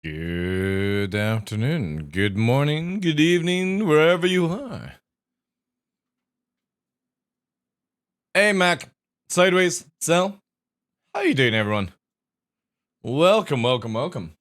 Good afternoon, good morning, good evening, wherever you are. Hey, Mac, Sideways, Sal, how you doing, everyone? Welcome, welcome, welcome.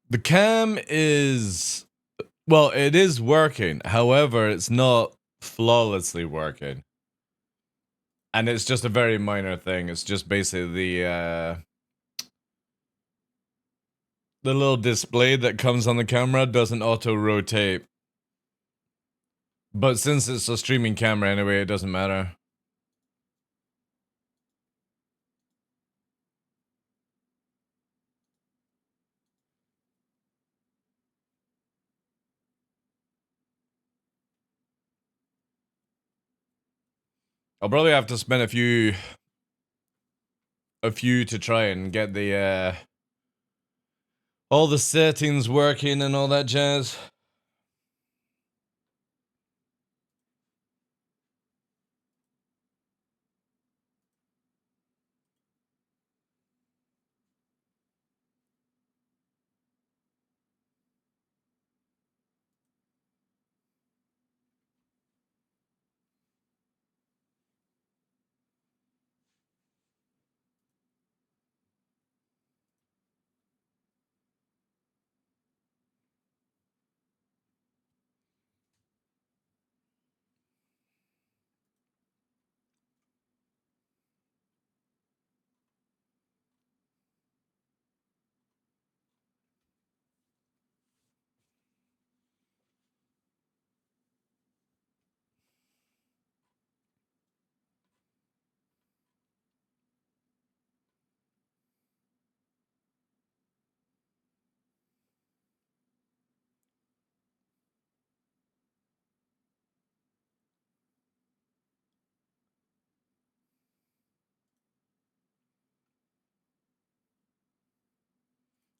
The cam is, well, it is working, however, it's not flawlessly working. And it's just a very minor thing, it's just basically the little display that comes on the camera doesn't auto-rotate. But since it's a streaming camera anyway, it doesn't matter. I'll probably have to spend a few to try and get the all the settings working and all that jazz.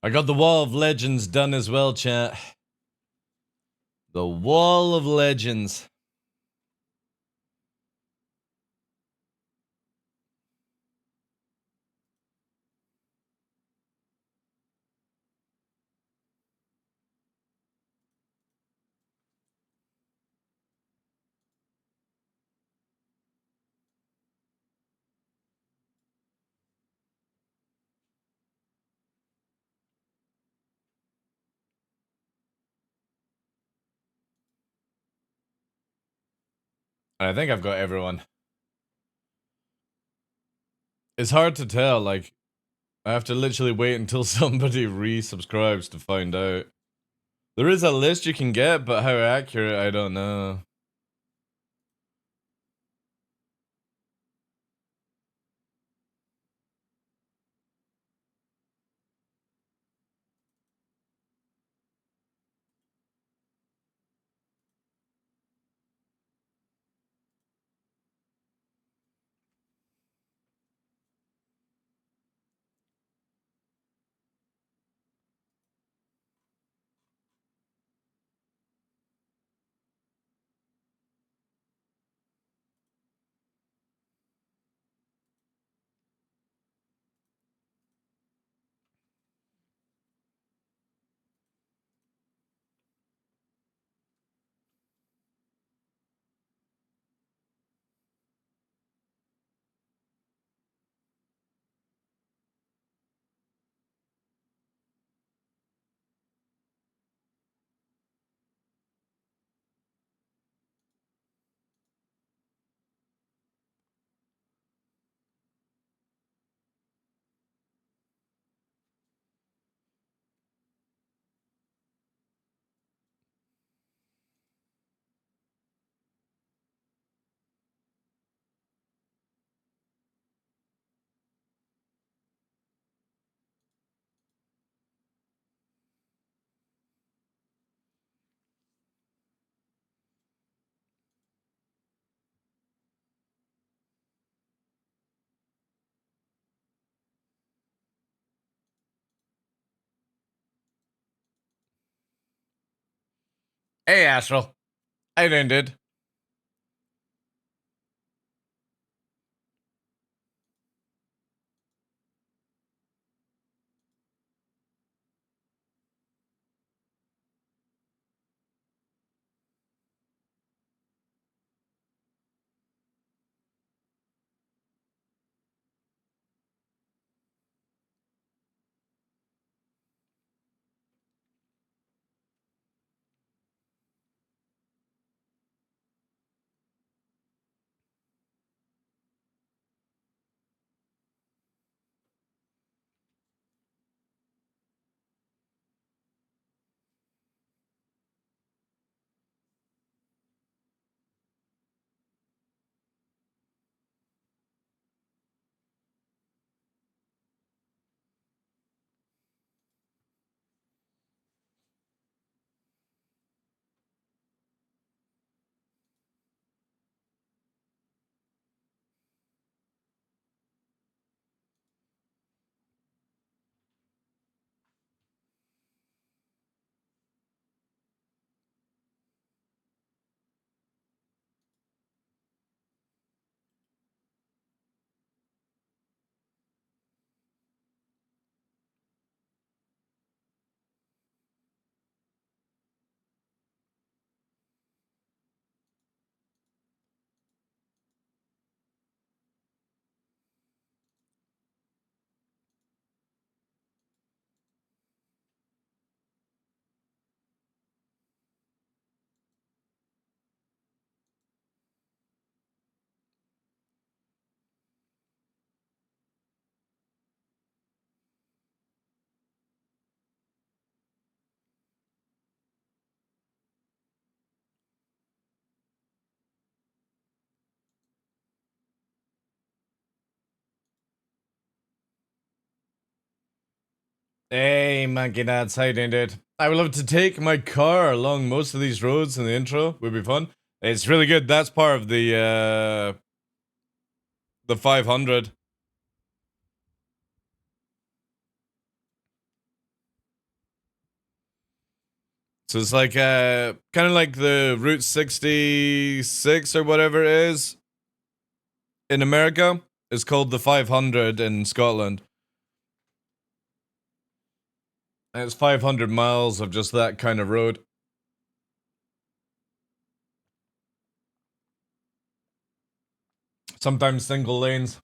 I got the Wall of Legends done as well, chat. The Wall of Legends. I think I've got everyone. It's hard to tell, like, I have to literally wait until somebody resubscribes to find out. There is a list you can get, but how accurate, I don't know. Hey, Astral. I ended. Hey, Monkey Nuts, how you doing, dude? I would love to take my car along most of these roads in the intro. Would be fun. It's really good. That's part of the 500. So it's like kind of like the Route 66 or whatever it is in America. It's called the 500 in Scotland. And it's 500 miles of just that kind of road. Sometimes single lanes.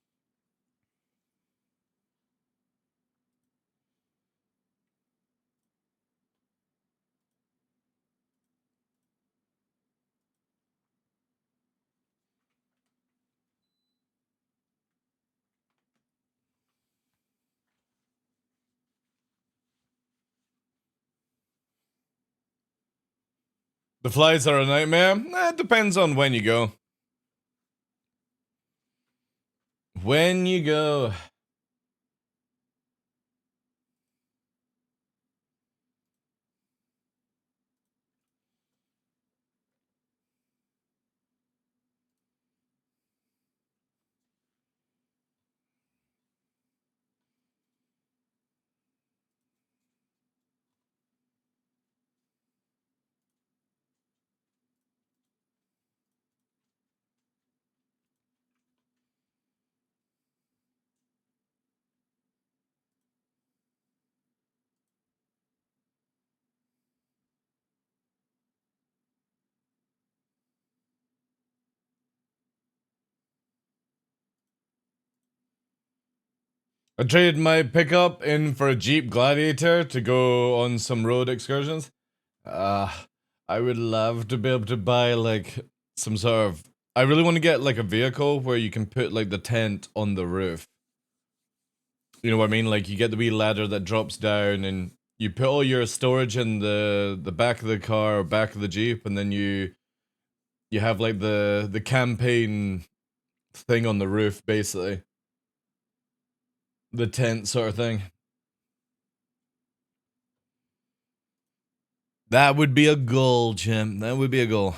The flights are a nightmare. It depends on when you go. When you go. I traded my pickup in for a Jeep Gladiator to go on some road excursions. I would love to be able to buy like some sort of. I really want to get like a vehicle where you can put like the tent on the roof. You know what I mean? Like you get the wee ladder that drops down and you put all your storage in the back of the car or back of the Jeep, and then you have like the campaign thing on the roof, basically. The tent sort of thing. That would be a goal, Jim. That would be a goal.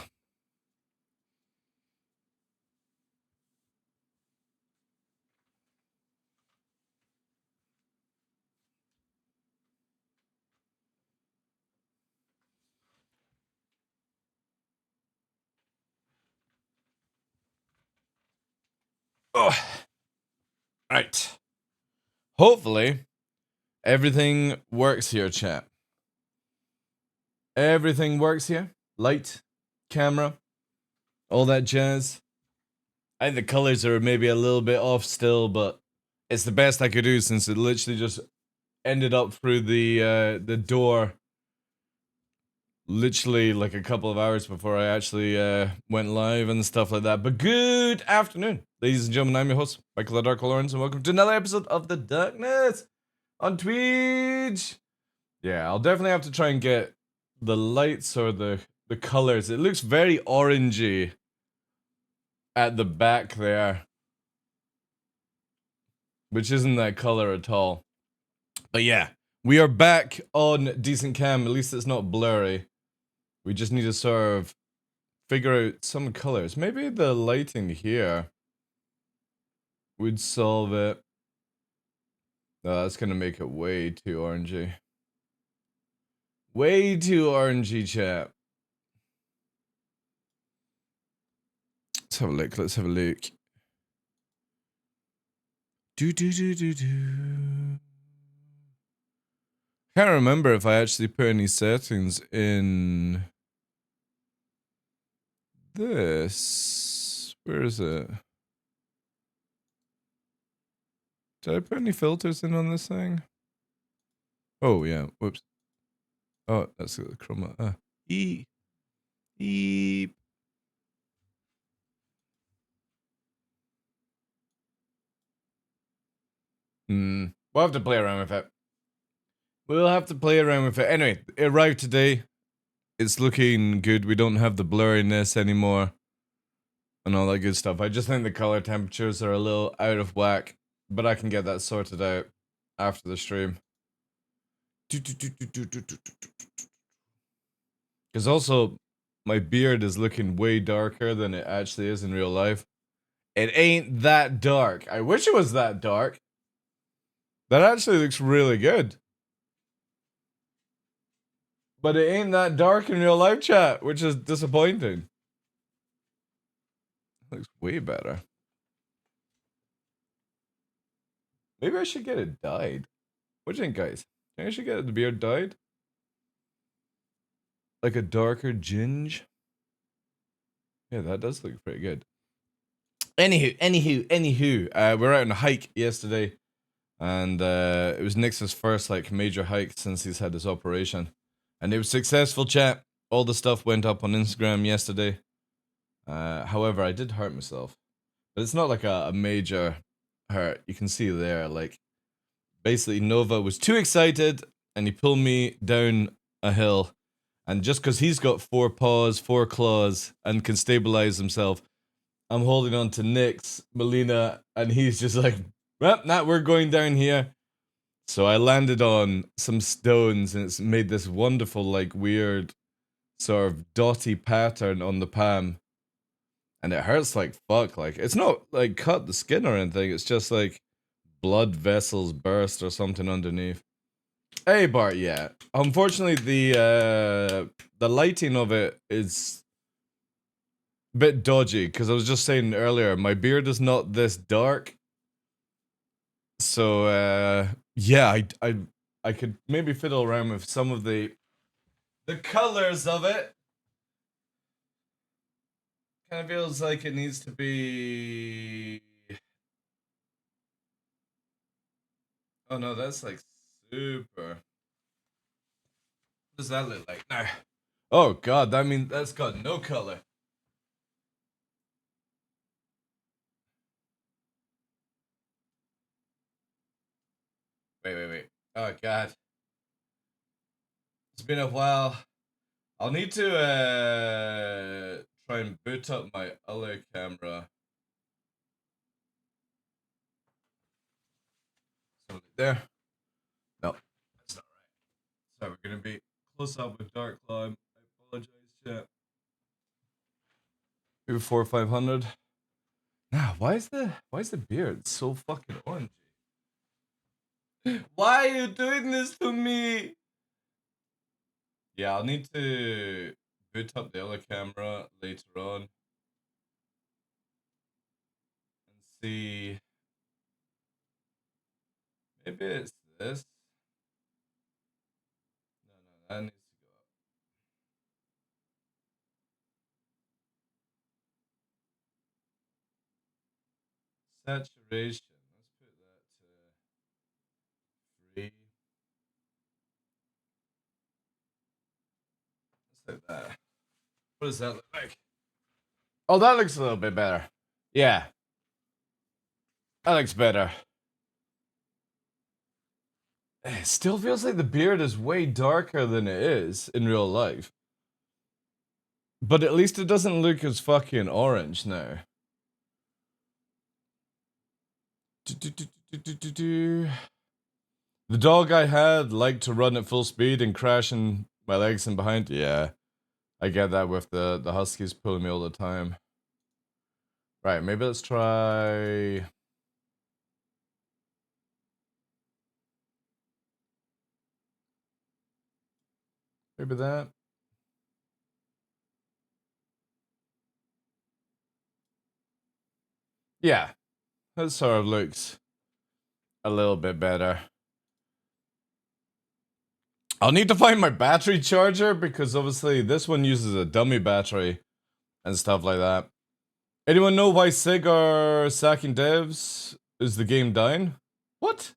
Oh, right. Hopefully, everything works here, chat. Everything works here. Light, camera, all that jazz. I think the colors are maybe a little bit off still, but it's the best I could do since it literally just ended up through the door literally like a couple of hours before I actually went live and stuff like that. But good afternoon, ladies and gentlemen. I'm your host, Michael TheDarkLaw, and welcome to another episode of The Darkness on Twitch. Yeah, I'll definitely have to try and get the lights or the colors. It looks very orangey at the back there, which isn't that color at all. But yeah, we are back on decent cam. At least it's not blurry. We just need to sort of figure out some colors. Maybe the lighting here would solve it. No, that's gonna make it way too orangey. Way too orangey, chat. Let's have a look. Let's have a look. Can't remember if I actually put any settings in this. Where is it? Did I put any filters in on this thing? Oh yeah. Whoops. Oh, that's the chroma. Eep. We'll have to play around with it. We'll have to play around with it. Anyway, it arrived today. It's looking good. We don't have the blurriness anymore. And all that good stuff. I just think the color temperatures are a little out of whack. But I can get that sorted out after the stream. Because also, my beard is looking way darker than it actually is in real life. It ain't that dark. I wish it was that dark. That actually looks really good. But it ain't that dark in real life, chat, which is disappointing. It looks way better. Maybe I should get it dyed. What do you think, guys? Think I should get the beard dyed? Like a darker ginge? Yeah, that does look pretty good. Anywho, we were out on a hike yesterday. And it was Nix's first like major hike since he's had his operation. And it was successful, chat. All the stuff went up on Instagram yesterday. However, I did hurt myself. But it's not like a major hurt. You can see there, like, basically Nova was too excited and he pulled me down a hill. And just because he's got 4 paws, 4 claws, and can stabilize himself, I'm holding on to Nix, Melina, and he's just like, well, nah, we're going down here. So I landed on some stones and it's made this wonderful, like, weird sort of dotty pattern on the palm. And it hurts like fuck. Like, it's not like cut the skin or anything, it's just like blood vessels burst or something underneath. Hey Bart, yeah. Unfortunately, the lighting of it is a bit dodgy, because I was just saying earlier, my beard is not this dark. So yeah, I could maybe fiddle around with some of the colors of it. Kind of feels like it needs to be. Oh no, that's like super. What does that look like? No. Oh god, that means that's got no color. Wait. Oh god. It's been a while. I'll need to try and boot up my other camera. So there. No, that's not right. So we're gonna be close up with TheDarkLaw. I apologize, chat. Maybe 400 or 500. Nah, why is the beard so fucking orange? Why are you doing this to me? Yeah, I'll need to boot up the other camera later on and see. Maybe it's this. No, that needs to go up. Saturation. Let's put that to 3. Let's like that. What does that look like? Oh, that looks a little bit better. Yeah. That looks better. It still feels like the beard is way darker than it is in real life. But at least it doesn't look as fucking orange now. The dog I had liked to run at full speed and crashing my legs in behind. Yeah, I get that with the huskies pulling me all the time. Right, maybe let's try. Maybe that. Yeah, that sort of looks a little bit better. I'll need to find my battery charger because obviously this one uses a dummy battery and stuff like that. Anyone know why SIG are sacking devs? Is the game dying? What?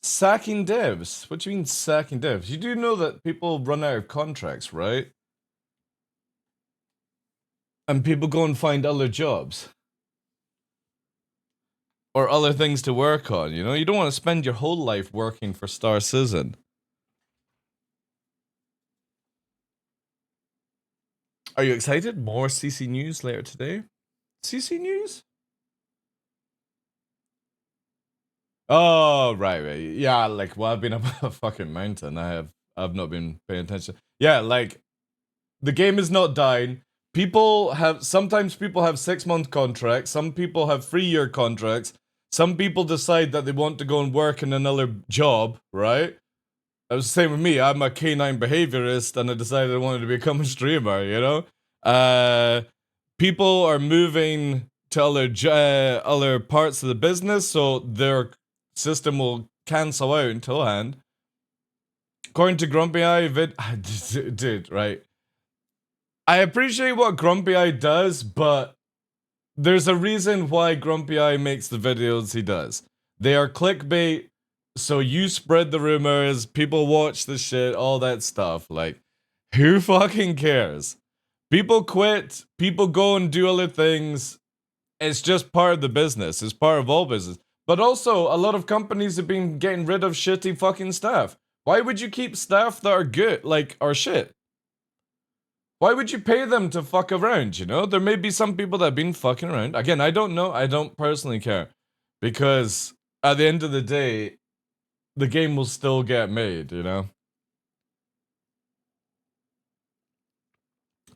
Sacking devs? What do you mean sacking devs? You do know that people run out of contracts, right? And people go and find other jobs. Or other things to work on, you know? You don't want to spend your whole life working for Star Citizen. Are you excited? More CC news later today? CC news? Oh, right. Yeah, like, well, I've been up a fucking mountain. I've not been paying attention. Yeah, like, the game is not dying. Sometimes people have 6-month contracts. Some people have 3-year contracts. Some people decide that they want to go and work in another job, right? That was the same with me. I'm a canine behaviorist and I decided I wanted to become a streamer, you know? People are moving to other parts of the business, so their system will cancel out until hand. According to Grumpy Eye, dude, right? I appreciate what Grumpy Eye does, but there's a reason why Grumpy Eye makes the videos he does. They are clickbait, so you spread the rumors, people watch the shit, all that stuff. Like, who fucking cares? People quit, people go and do other things. It's just part of the business. It's part of all business. But also, a lot of companies have been getting rid of shitty fucking staff. Why would you keep staff that are good, like, are shit? Why would you pay them to fuck around, you know? There may be some people that have been fucking around. Again, I don't know. I don't personally care. Because at the end of the day, the game will still get made, you know?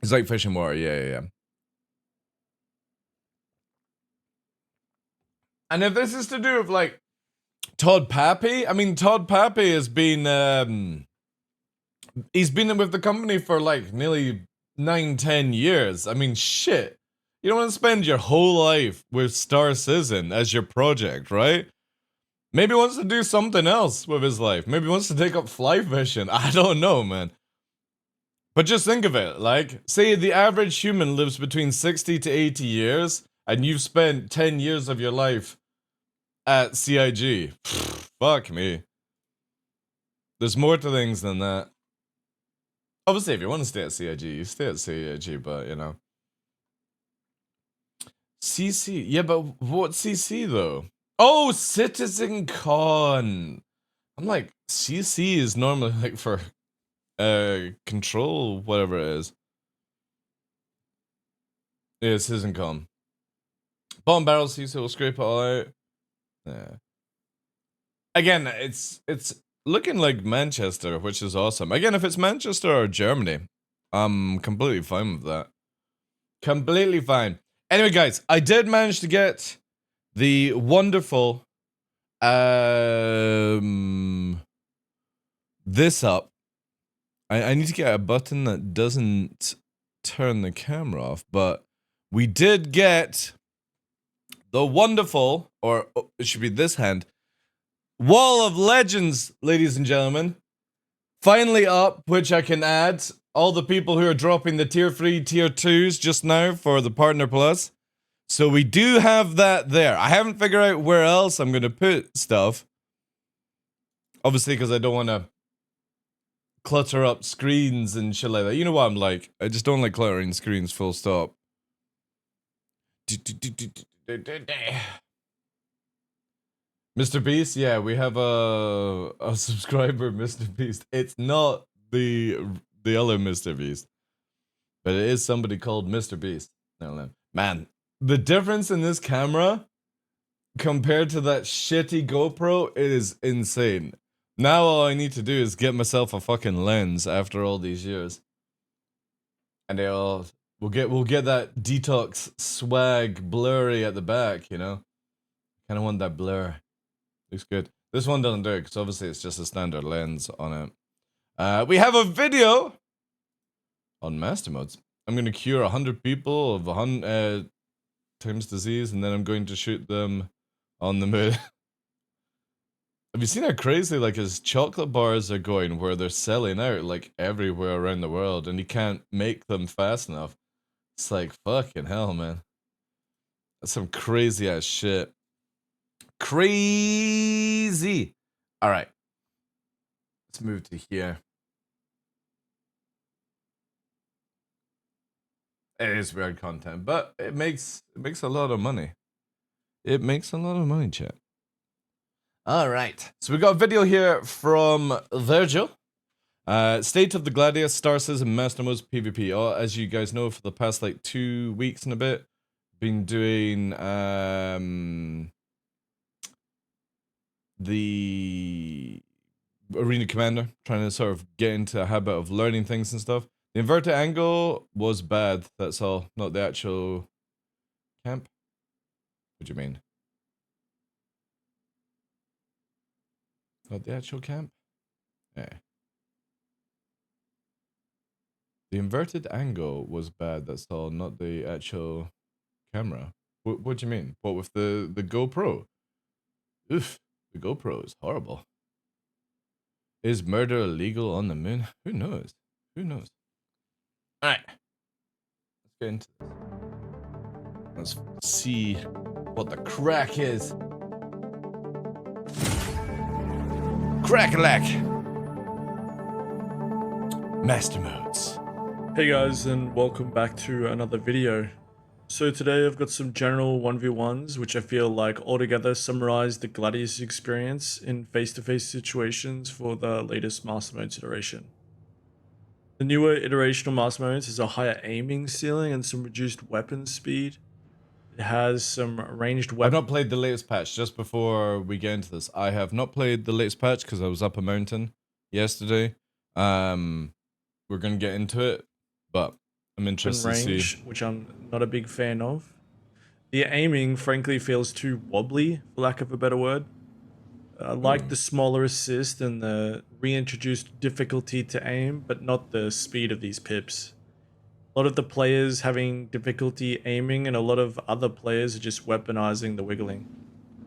It's like Fish and Water, yeah. And if this is to do with, like, Todd Pappy, I mean, Todd Pappy has been, he's been with the company for, like, nearly 9-10 years. I mean, shit. You don't want to spend your whole life with Star Citizen as your project, right? Maybe he wants to do something else with his life. Maybe he wants to take up fly fishing. I don't know, man. But just think of it, like, say the average human lives between 60 to 80 years, and you've spent 10 years of your life at CIG. Fuck me. There's more to things than that. Obviously, if you want to stay at CIG, you stay at CIG, but, you know. CC? Yeah, but what CC, though? Oh, Citizen Con! I'm like, CC is normally, like, for control, whatever it is. Yeah, Citizen Con. Bomb barrel CC will scrape it all out. Yeah. Again, it's looking like Manchester, which is awesome. Again, if it's Manchester or Germany, I'm completely fine with that. Completely fine. Anyway, guys, I did manage to get the wonderful this up. I need to get a button that doesn't turn the camera off, but we did get the wonderful, or it should be this hand, Wall of Legends, ladies and gentlemen. Finally up, which I can add all the people who are dropping the tier 3, tier 2s just now for the Partner Plus. So we do have that there. I haven't figured out where else I'm going to put stuff. Obviously, because I don't want to clutter up screens and shit like that. You know what I'm like? I just don't like cluttering screens, full stop. Mr. Beast? Yeah, we have a subscriber, Mr. Beast. It's not the other Mr. Beast. But it is somebody called Mr. Beast. Man, the difference in this camera compared to that shitty GoPro, it is insane. Now all I need to do is get myself a fucking lens after all these years. And we'll get that detox swag blurry at the back, you know? Kinda want that blur. Looks good. This one doesn't do it, because obviously it's just a standard lens on it. We have a video on master modes. I'm gonna cure 100 people of Time's disease, and then I'm going to shoot them on the moon. Have you seen how crazy like his chocolate bars are going, where they're selling out like everywhere around the world, and he can't make them fast enough? It's like fucking hell, man. That's some crazy ass shit. Crazy. All right. Let's move to here. It is weird content, but it makes a lot of money. It makes a lot of money, chat. All right. So we got a video here from Virgil. State of the Gladius, Star Citizen, Master Modes, PvP. As you guys know, for the past like 2 weeks and a bit, been doing the Arena Commander, trying to sort of get into a habit of learning things and stuff. The inverted angle was bad, that's all, not the actual camp. What do you mean? Not the actual camp? Yeah. The inverted angle was bad, that's all, not the actual camera. What do you mean? What, with the GoPro? Oof, the GoPro is horrible. Is murder illegal on the moon? Who knows? Who knows? Alright. Let's get into this. Let's see what the crack is. Crack-a-lack. Master modes. Hey guys, and welcome back to another video. So today I've got some general 1v1s which I feel like altogether summarize the Gladius experience in face-to-face situations for the latest Master Modes iteration. The newer iteration of Master Modes has a higher aiming ceiling and some reduced weapon speed. It has some ranged weapons. I've not played the latest patch, just before we get into this. I have not played the latest patch because I was up a mountain yesterday. We're gonna get into it, but I'm interested to see. Which I'm not a big fan of. The aiming, frankly, feels too wobbly, for lack of a better word. I like the smaller assist and the reintroduced difficulty to aim, but not the speed of these pips. A lot of the players having difficulty aiming, and a lot of other players are just weaponizing the wiggling.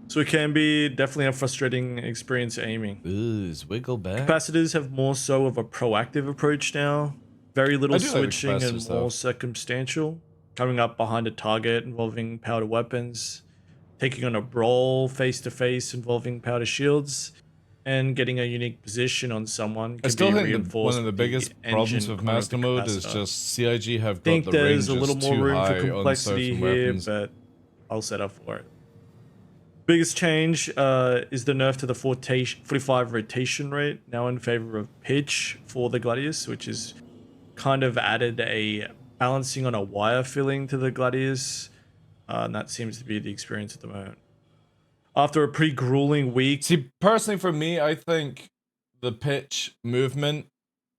So it can be definitely a frustrating experience aiming. Ooh, is wiggle back? Capacitors have more so of a proactive approach now. Very little switching and more circumstantial. Coming up behind a target involving powder weapons. Taking on a brawl face-to-face involving powder shields. And getting a unique position on someone. I still think one of the biggest problems with Master Mode is just CIG have got the ranges a little more room for complexity here, weapons. but I'll set up for it. Biggest change is the nerf to the 45 rotation rate, now in favor of pitch for the Gladius, which is kind of added a balancing on a wire filling to the Gladius, and that seems to be the experience at the moment. After a pretty grueling week. See, personally for me, I think the pitch movement,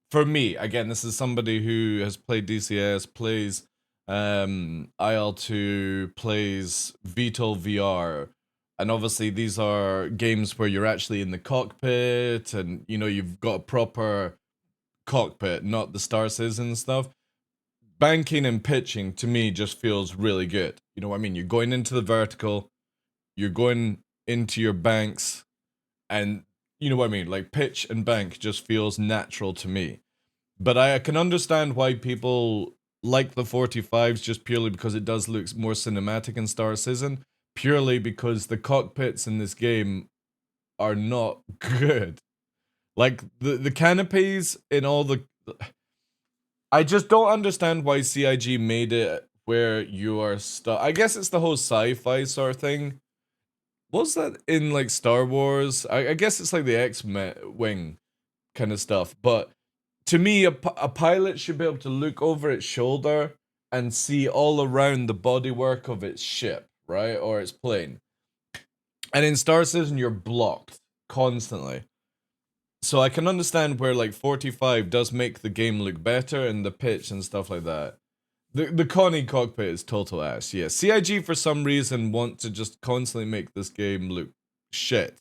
for me, again, this is somebody who has played DCS, plays IL2, plays VTOL VR, and obviously these are games where you're actually in the cockpit, and you know, you've got a proper cockpit, not the Star Citizen and stuff. Banking and pitching, to me, just feels really good. You know what I mean? You're going into the vertical, you're going into your banks, and you know what I mean. Like pitch and bank just feels natural to me. But I can understand why people like the 45s just purely because it does look more cinematic in Star Citizen. Purely because the cockpits in this game are not good. Like the canopies in all the. I just don't understand why CIG made it where you are stuck. I guess it's the whole sci-fi sort of thing. Was that in like Star Wars? I guess it's like the X-Wing kind of stuff. But to me, a pilot should be able to look over its shoulder and see all around the bodywork of its ship, right? Or its plane. And in Star Citizen, you're blocked constantly. So I can understand where like 45 does make the game look better and the pitch and stuff like that. The Connie cockpit is total ass. Yeah, CIG for some reason want to just constantly make this game look shit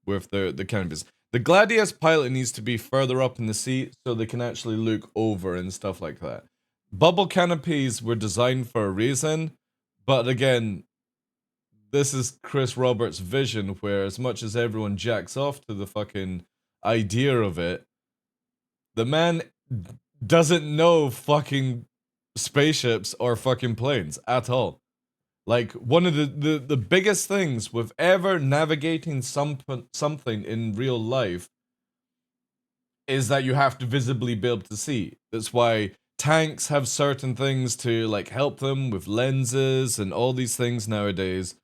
with the canopies. The Gladius pilot needs to be further up in the seat so they can actually look over and stuff like that. Bubble canopies were designed for a reason, but again, this is Chris Roberts' vision where as much as everyone jacks off to the fucking idea of it, the man doesn't know fucking spaceships or fucking planes at all. Like one of the biggest things with ever navigating something in real life is that you have to visibly be able to see. That's why tanks have certain things to like help them with lenses and all these things nowadays.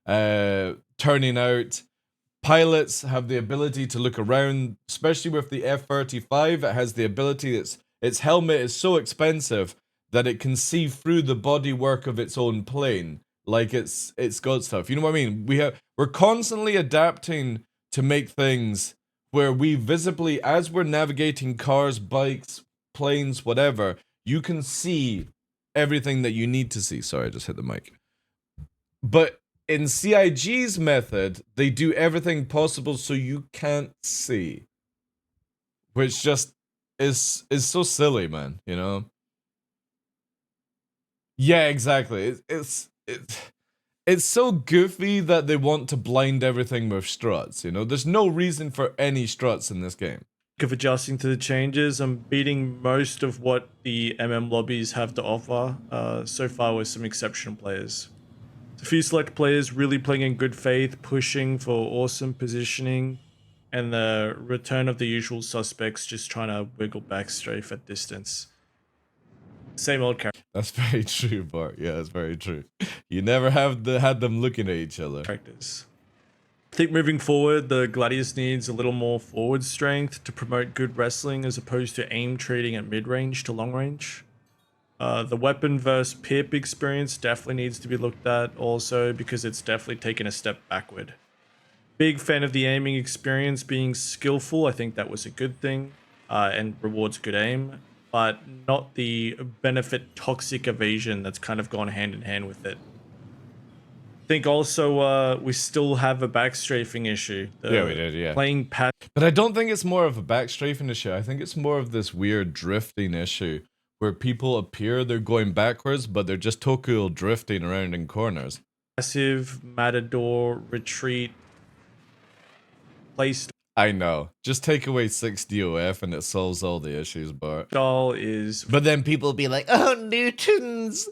Turning out pilots have the ability to look around, especially with the F-35. It has the ability. Its helmet is so expensive that it can see through the bodywork of its own plane, like it's got stuff. You know what I mean? We're constantly adapting to make things where we visibly, as we're navigating cars, bikes, planes, whatever, you can see everything that you need to see. Sorry, I just hit the mic. But in CIG's method, they do everything possible so you can't see, which just is so silly, man. You know? Yeah, exactly. It's so goofy that they want to blind everything with struts. You know, there's no reason for any struts in this game. Of adjusting to the changes, I'm beating most of what the lobbies have to offer so far with some exceptional players. A few select players really playing in good faith, pushing for awesome positioning, and the return of the usual suspects just trying to wiggle back strafe at distance. Same old That's very true, Bart. Yeah, that's very true. You never had them looking at each other. characters. I think moving forward, the Gladius needs a little more forward strength to promote good wrestling as opposed to aim trading at mid-range to long range. The weapon versus pip experience definitely needs to be looked at also because it's definitely taken a step backward. Big fan of the aiming experience being skillful. I think that was a good thing and rewards good aim, but not the benefit toxic evasion that's kind of gone hand in hand with it. I think also we still have a backstrafing issue. Yeah, we did, yeah. Playing pat. But I don't think it's more of a backstrafing issue. I think it's more of this weird drifting issue where people appear they're going backwards, but they're just Tokyo drifting around in corners. Passive, Matador, retreat, place I know. Just take away 6 DOF and it solves all the issues, Bart. style is. But then people be like, oh, Newton's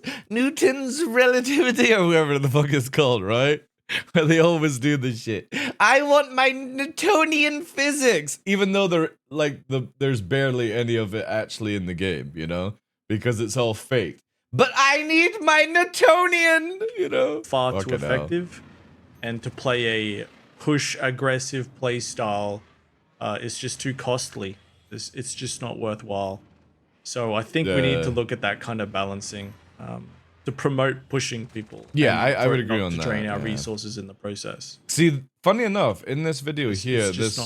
relativity, or whoever the fuck it's called, right? Where they always do this shit. I want my Newtonian physics, even though there's barely any of it actually in the game, you know, because it's all fake. But I need my Newtonian, you know. Far too effective, and to play a push aggressive play style is just too costly. It's just not worthwhile. So I think we need to look at that kind of balancing. To promote pushing people. Yeah, I would agree on to that. Drain our resources in the process. See, funny enough, in this video here, this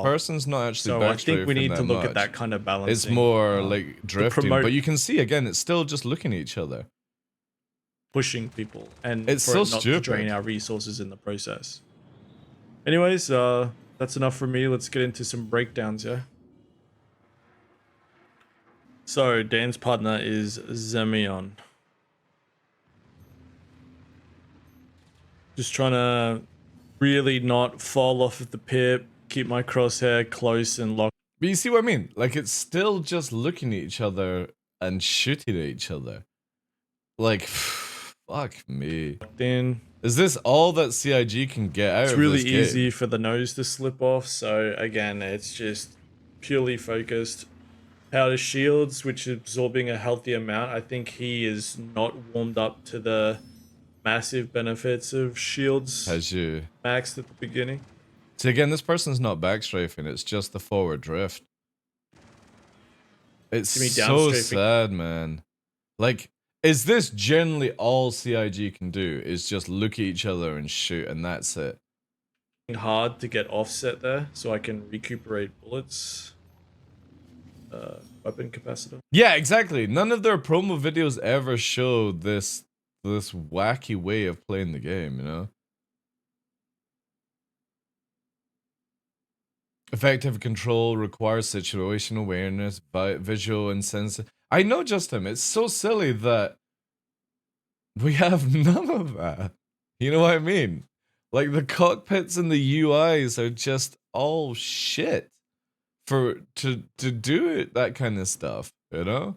person's not actually so I think we need to look at that kind of balance. It's more like drifting, but you can see again, it's still just looking at each other, pushing people, and it's for so it not stupid. To drain our resources in the process. Anyways, that's enough for me. Let's get into some breakdowns, yeah. So Dan's partner is Zemion. Just trying to really not fall off of the pip, keep my crosshair close and locked But you see what I mean? Like, it's still just looking at each other and shooting at each other. Like, fuck me. in. Is this all that CIG can get out It's of really this game? easy for the nose to slip off, so again, it's just purely focused. Powder shields, which is absorbing a healthy amount. I think he is not warmed up to the massive benefits of shields Has you? maxed at the beginning. See, again, this person's not backstrafing, it's just the forward drift. It's Give me so downstrafing. sad, man. Like, is this generally all CIG can do? Is just look at each other and shoot, and that's it? Hard to get offset there, so I can recuperate bullets. Weapon capacitor. Yeah, exactly. None of their promo videos ever show this wacky way of playing the game, you know? Effective control requires situation awareness, visual and sensitive. I know, Justin, it's so silly that we have none of that. You know what I mean? Like, the cockpits and the UIs are just all shit for to do it, that kind of stuff, you know?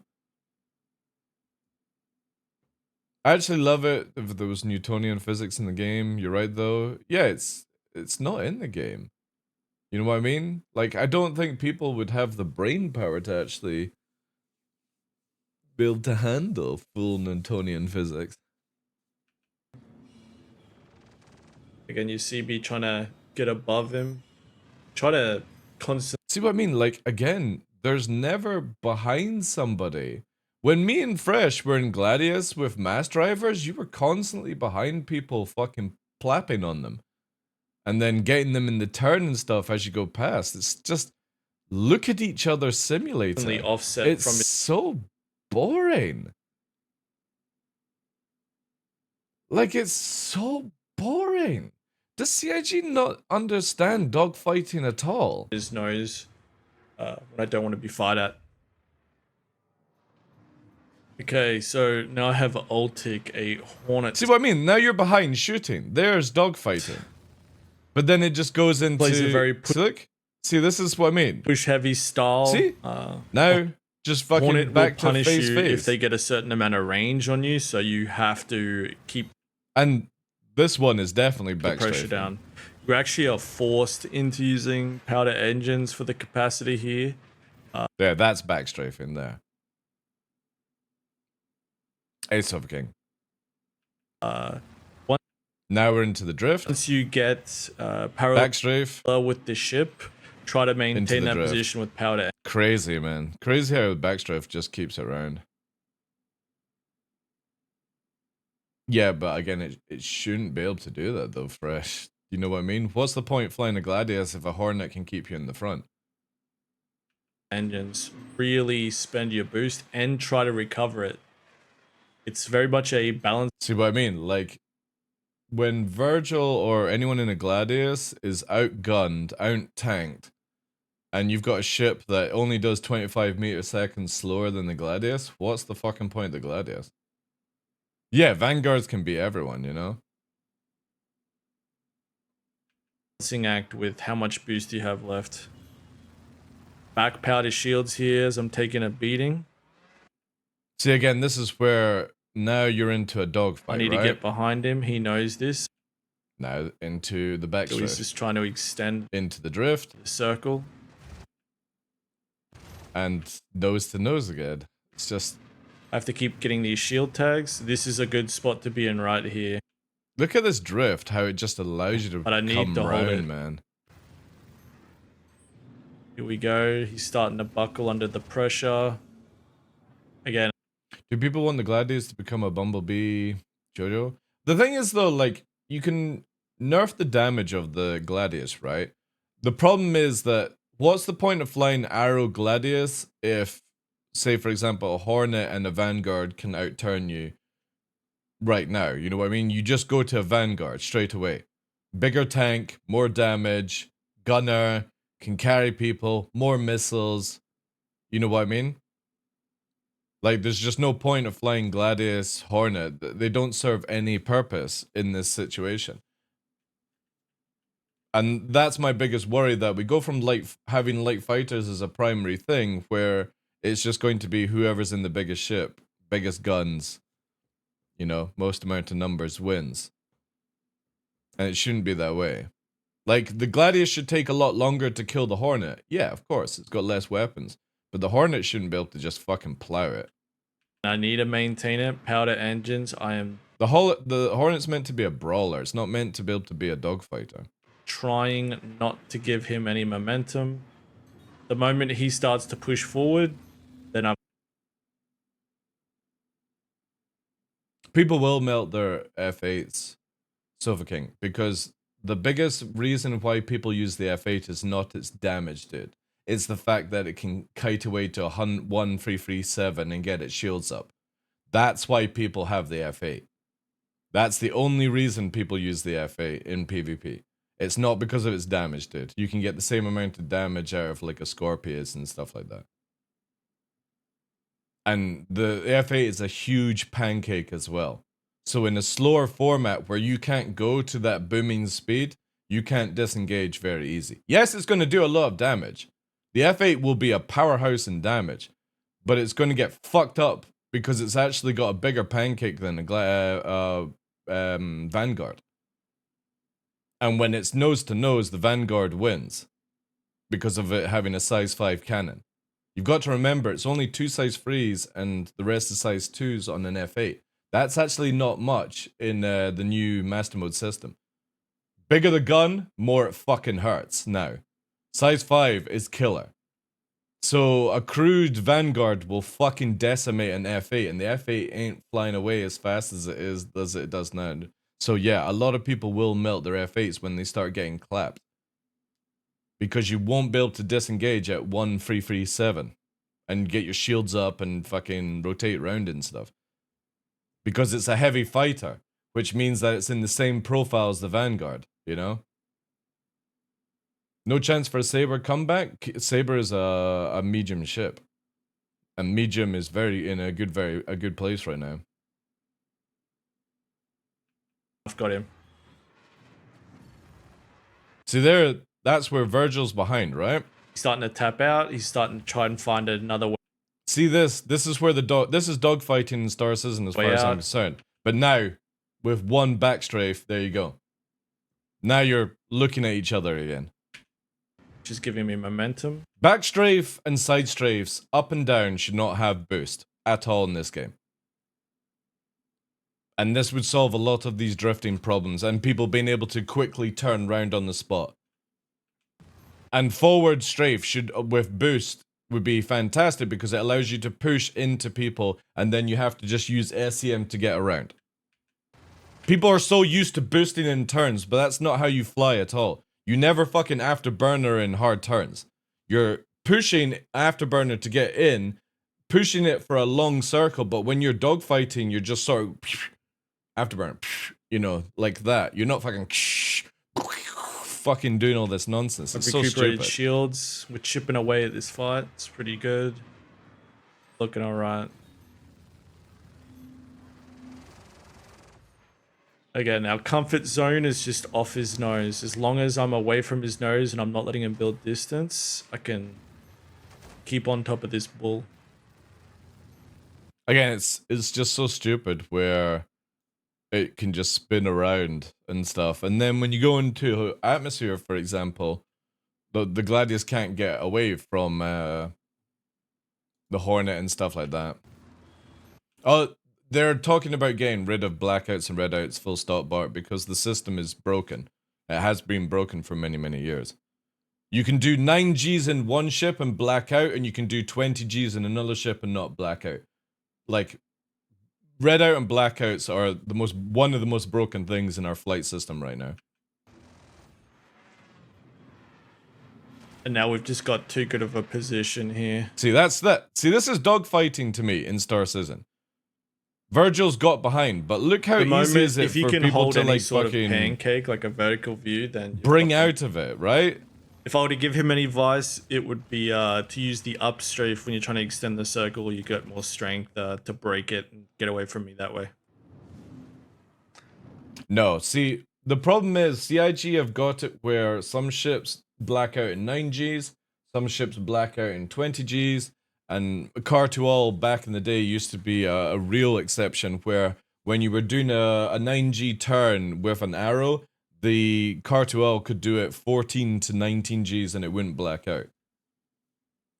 I actually love it if there was Newtonian physics in the game. You're right though. Yeah, it's not in the game. You know what I mean? Like, I don't think people would have the brain power to actually be able to handle full Newtonian physics. Again, you see me trying to get above him. Try to constantly. See what I mean? Like, again, there's never behind somebody. When me and Fresh were in Gladius with mass drivers, you were constantly behind people fucking plapping on them. And then getting them in the turn and stuff as you go past. It's just, look at each other simulating. Offset It's from so boring. Like, it's so boring. Does CIG not understand dogfighting at all? his nose when I don't want to be fired at. Okay, so now I have Ultic, a Hornet. See what I mean? Now you're behind shooting. There's dogfighting. But then it just goes into... Plays a very look? See, this is what I mean. push heavy style. See? Now, just fucking Hornet back will to punish face you face. if they get a certain amount of range on you, so you have to keep And this one is definitely the pressure backstrafing. down. You actually are forced into using powder engines for the capacity here. Yeah, that's backstrafing there. Ace of King. Now we're into the drift. Once you get parallel Backstrafe. with the ship, try to maintain that drift. position with powder. Crazy, man. Crazy how the backstrafe just keeps it around. Yeah, but again, it shouldn't be able to do that though, Fresh. You know what I mean? What's the point flying a Gladius if a Hornet can keep you in the front? Engines really spend your boost and try to recover it. It's very much a balance. See what I mean? Like, when Virgil or anyone in a Gladius is outgunned, out-tanked, and you've got a ship that only does 25 meter-seconds slower than the Gladius, what's the fucking point of the Gladius? Yeah, Vanguards can beat everyone, you know? Balancing act with how much boost you have left. Back powder shields here as I'm taking a beating. See, again, this is where now you're into a dogfight, I need to get behind him. He knows this. Now into the backstraight. So he's just trying to extend into the drift. the circle. And nose to nose again. It's just... I have to keep getting these shield tags. This is a good spot to be in right here. Look at this drift, how it just allows you to But I need come to hold it. round, man. Here we go. He's starting to buckle under the pressure. Again. Do people want the Gladius to become a Bumblebee Jojo? The thing is, though, like, you can nerf the damage of the Gladius, right? The problem is that, what's the point of flying Arrow Gladius if, say, for example, a Hornet and a Vanguard can outturn you right now? You know what I mean? You just go to a Vanguard straight away. Bigger tank, more damage, gunner, can carry people, more missiles. You know what I mean? Like, there's just no point of flying Gladius, Hornet. They don't serve any purpose in this situation. And that's my biggest worry, that we go from having light fighters as a primary thing, where it's just going to be whoever's in the biggest ship, biggest guns, you know, most amount of numbers wins. And it shouldn't be that way. Like, the Gladius should take a lot longer to kill the Hornet. Yeah, of course, it's got less weapons. But the Hornet shouldn't be able to just fucking plow it. I need to maintain it. Powder engines, I am... The Hornet's meant to be a brawler. It's not meant to be able to be a dogfighter. Trying not to give him any momentum. The moment he starts to push forward, then I'm... People will melt their F8s, Sofa King, because the biggest reason why people use the F8 is not its damage, dude. It's the fact that it can kite away to 1337 and get its shields up. That's why people have the F8. That's the only reason people use the F8 in PvP. It's not because of its damage, dude. You can get the same amount of damage out of like a Scorpius and stuff like that. And the F8 is a huge pancake as well. So in a slower format where you can't go to that booming speed, you can't disengage very easy. Yes, it's going to do a lot of damage. The F8 will be a powerhouse in damage, but it's going to get fucked up because it's actually got a bigger pancake than a Vanguard. And when it's nose to nose, the Vanguard wins because of it having a size 5 cannon. You've got to remember, it's only 2 size 3s and the rest is size 2s on an F8. That's actually not much in the new Master Mode system. Bigger the gun, more it fucking hurts now. Size 5 is killer. So a crude Vanguard will fucking decimate an F8, and the F8 ain't flying away as fast as it does now. So yeah, a lot of people will melt their F8s when they start getting clapped. Because you won't be able to disengage at 1337 and get your shields up and fucking rotate around and stuff. Because it's a heavy fighter, which means that it's in the same profile as the Vanguard, you know? No chance for a Saber comeback? Saber is a medium ship. And medium is very in a good place right now. I've got him. See there, that's where Virgil's behind, right? He's starting to tap out. He's starting to try and find another way. See this is where this is dogfighting in Star Citizen as far as I'm concerned. But now, with one backstrafe, there you go. Now you're looking at each other again. Just giving me momentum. Backstrafe and side strafes, up and down, should not have boost at all in this game. And this would solve a lot of these drifting problems and people being able to quickly turn round on the spot. And forward strafe should, with boost, would be fantastic because it allows you to push into people and then you have to just use SEM to get around. People are so used to boosting in turns, but that's not how you fly at all. You never fucking afterburner in hard turns. You're pushing afterburner to get in, pushing it for a long circle, but when you're dogfighting, you're just sort of afterburner, you know, like that. You're not fucking doing all this nonsense. It's so stupid. Shields. We're chipping away at this fight. It's pretty good. Looking alright. Again, our comfort zone is just off his nose. As long as I'm away from his nose and I'm not letting him build distance, I can keep on top of this bull. Again, it's just so stupid where it can just spin around and stuff. And then when you go into atmosphere, for example, the Gladius can't get away from the Hornet and stuff like that. Oh, they're talking about getting rid of blackouts and redouts, full stop, Bart, because the system is broken. It has been broken for many, many years. You can do 9 Gs in one ship and black out, and you can do 20 Gs in another ship and not black out. Like, redout and blackouts are one of the most broken things in our flight system right now. And now we've just got too good of a position here. See, that's that. See, this is dogfighting to me in Star Citizen. Virgil's got behind, but look how easy is it for people to like sort fucking of pancake, like a vertical view, then bring out of it, right? If I were to give him any advice, it would be to use the up strafe when you're trying to extend the circle. You get more strength to break it and get away from me that way. No, see, The problem is CIG have got it where some ships black out in 9Gs, some ships black out in 20Gs, and Car2All back in the day used to be a real exception where when you were doing a 9G turn with an arrow, the Car2L could do it 14 to 19 Gs and it wouldn't black out.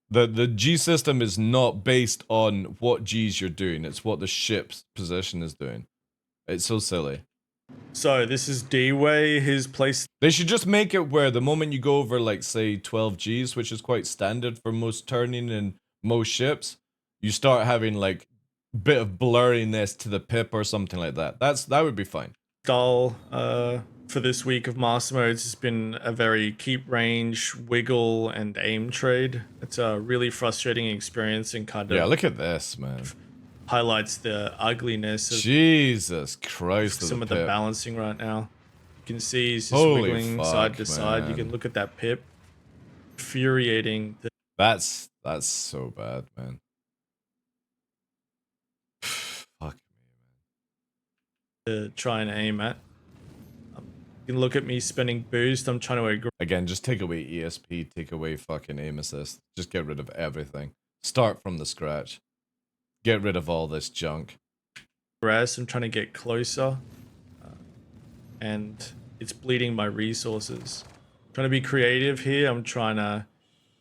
The G system is not based on what Gs you're doing, it's what the ship's position is doing. It's so silly. So this is D-Way, his place. They should just make it where the moment you go over, like, say, 12 Gs, which is quite standard for most turning in most ships, you start having, like, bit of blurriness to the pip or something like that. That would be fine. Style for this week of Master Modes has been a very keep range, wiggle, and aim trade. It's a really frustrating experience and kind of... Yeah, look at this, man. Highlights the ugliness of Jesus Christ some of the balancing right now. You can see he's just Holy wiggling fuck, side to side. You man. can look at that pip. Infuriating. That's so bad, man. Fuck me, To try and aim at. You can look at me spending boost. I'm trying to Again, just take away ESP, take away fucking aim assist. Just get rid of everything. Start from the scratch. Get rid of all this junk. aggress. I'm trying to get closer. And it's bleeding my resources. I'm trying to be creative here. I'm trying to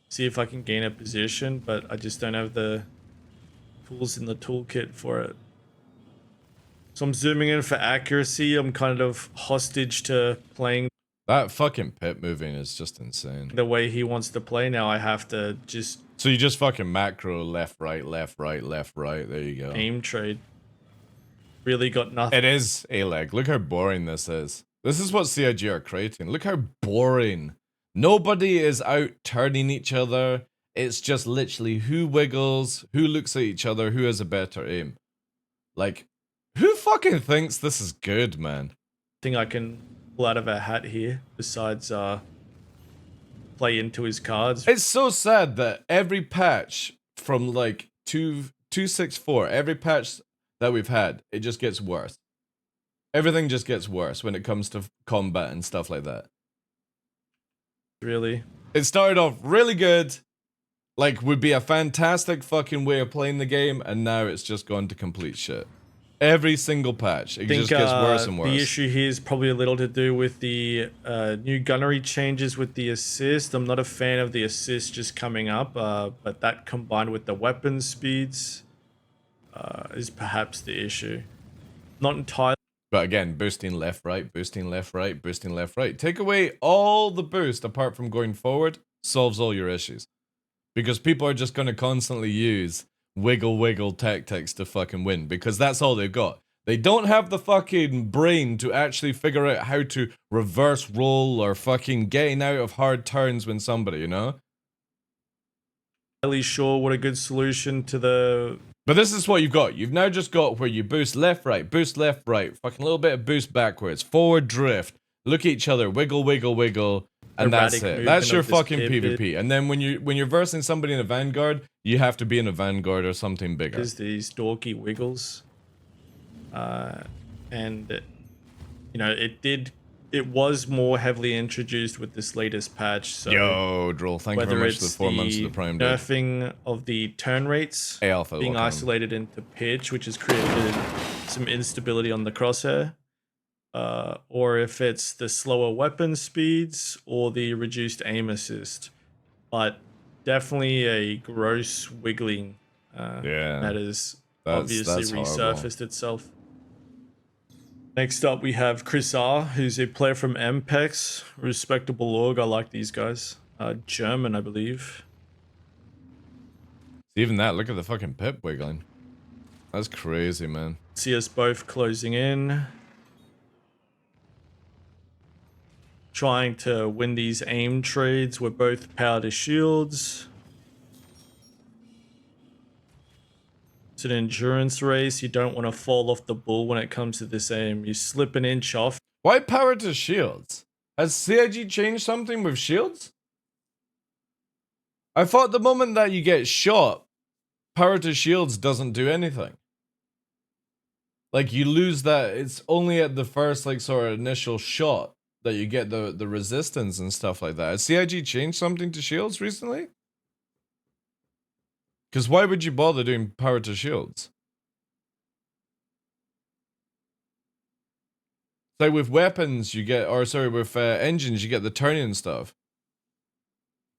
see if I can gain a position, but I just don't have the tools in the toolkit for it. So I'm zooming in for accuracy. I'm kind of hostage to playing That fucking pip moving is just insane. the way he wants to play. Now I have to just... So you just fucking macro left, right, left, right, left, right. There you go. Aim trade. Really got nothing. It is a leg. Look how boring this is. This is what CIG are creating. Look how boring. Nobody is out turning each other. It's just literally who wiggles, who looks at each other, who has a better aim. Like, who fucking thinks this is good, man? Thing I can pull out of a hat here, besides play into his cards. It's so sad that every patch from like 2.6.4, every patch that we've had, it just gets worse. Everything just gets worse when it comes to combat and stuff like that. Really? It started off really good, like would be a fantastic fucking way of playing the game, and now it's just gone to complete shit. Every single patch, it just gets worse and worse. The issue here is probably a little to do with the new gunnery changes with the assist. I'm not a fan of the assist just coming up, but that combined with the weapon speeds is perhaps the issue. Not entirely. But again, boosting left, right, boosting left, right, boosting left, right. Take away all the boost apart from going forward, solves all your issues. Because people are just going to constantly use wiggle wiggle tactics to fucking win, because that's all they've got. They don't have the fucking brain to actually figure out how to reverse roll or fucking getting out of hard turns when somebody, you know? Really sure what a good solution to the... But this is what you've got. You've now just got where you boost left, right, fucking little bit of boost backwards, forward drift, look at each other, wiggle, wiggle, wiggle, and that's it. That's your fucking PvP. And then when you're versing somebody in a Vanguard, you have to be in a Vanguard or something bigger. There's these dorky wiggles. And, you know, it was more heavily introduced with this latest patch. So Yo, Droll, thank you very much for the 4 months of the Prime Day. Nerfing of the turn rates Alpha, being welcome. Isolated into pitch, which has created some instability on the crosshair. Or if it's the slower weapon speeds or the reduced aim assist. But definitely a gross wiggling that has obviously resurfaced itself. Next up, we have Chris R, who's a player from MPEX, respectable org. I like these guys. German, I believe. Even that, look at the fucking pip wiggling. That's crazy, man. See us both closing in. Trying to win these aim trades. We're both power to shields. It's an endurance race. You don't want to fall off the bull when it comes to this aim. You slip an inch off. Why power to shields? Has CIG changed something with shields? I thought the moment that you get shot, power to shields doesn't do anything. Like, you lose that. It's only at the first, like, sort of initial shot that you get the resistance and stuff like that. Has CIG changed something to shields recently? Because why would you bother doing power to shields? Like with weapons, you get, or sorry, with engines, you get the turning and stuff.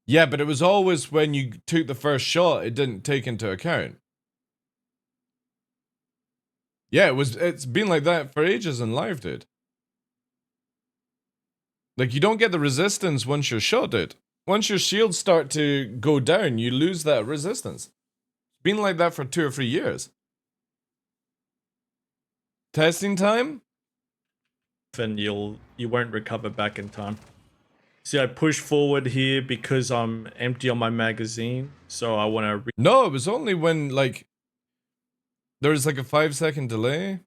Yeah, but it was always when you took the first shot, it didn't take into account. Yeah, it's been like that for ages in live, dude. Like, you don't get the resistance once you're shot, dude. Once your shields start to go down, you lose that resistance. It's been like that for 2 or 3 years. Testing time? And you won't recover back in time. See, I push forward here because I'm empty on my magazine, so I want to. No, it was only when, like, there was like a 5-second delay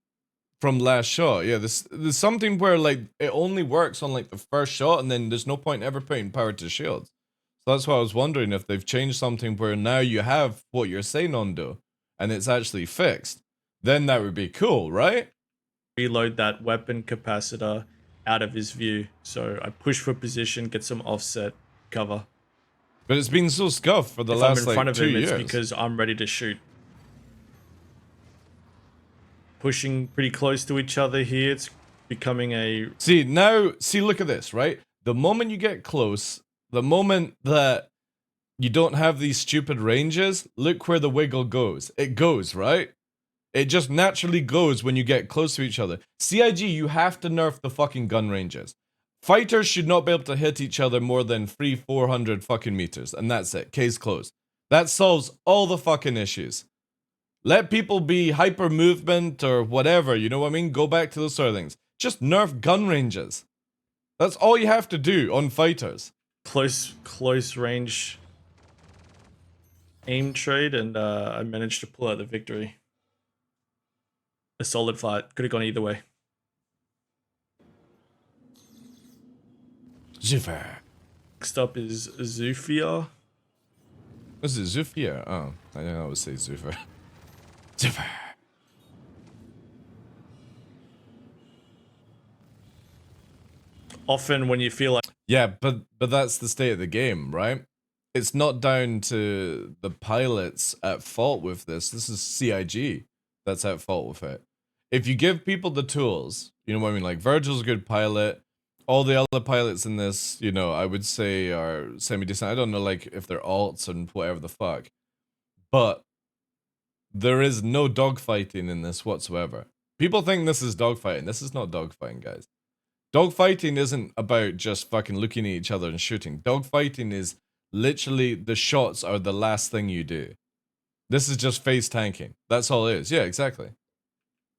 from last shot. Yeah, there's something where, like, it only works on, like, the first shot, and then there's no point ever putting power to shields. So that's why I was wondering if they've changed something where now you have what you're saying, Ondo, and it's actually fixed. Then that would be cool, right? Reload that weapon capacitor out of his view. So I push for position, get some offset cover. But it's been so scuffed for the If last, I'm in like, front of 2 him, years. it's because I'm ready to shoot. Pushing pretty close to each other here. It's becoming a... See, look at this, right? The moment you get close, the moment that you don't have these stupid ranges, look where the wiggle goes. It goes, right? It just naturally goes when you get close to each other. CIG, you have to nerf the fucking gun ranges. Fighters should not be able to hit each other more than 300-400 fucking meters, and that's it. Case closed. That solves all the fucking issues. Let people be hyper movement or whatever, you know what I mean? Go back to those sort of things. Just nerf gun ranges. That's all you have to do on fighters. Close range aim trade, and I managed to pull out the victory. A solid fight. Could have gone either way. Zufir. Next up is Zufia. Is it Zufir? Oh, I always say Zufir. Zufir. Often when you feel like... Yeah, but that's the state of the game, right? It's not down to the pilots at fault with this. This is CIG that's at fault with it. If you give people the tools, you know what I mean? Like, Virgil's a good pilot. All the other pilots in this, you know, I would say are semi-decent. I don't know, like, if they're alts and whatever the fuck. But there is no dogfighting in this whatsoever. People think this is dogfighting. This is not dogfighting, guys. Dogfighting isn't about just fucking looking at each other and shooting. Dogfighting is literally the shots are the last thing you do. This is just face tanking. That's all it is. Yeah, exactly.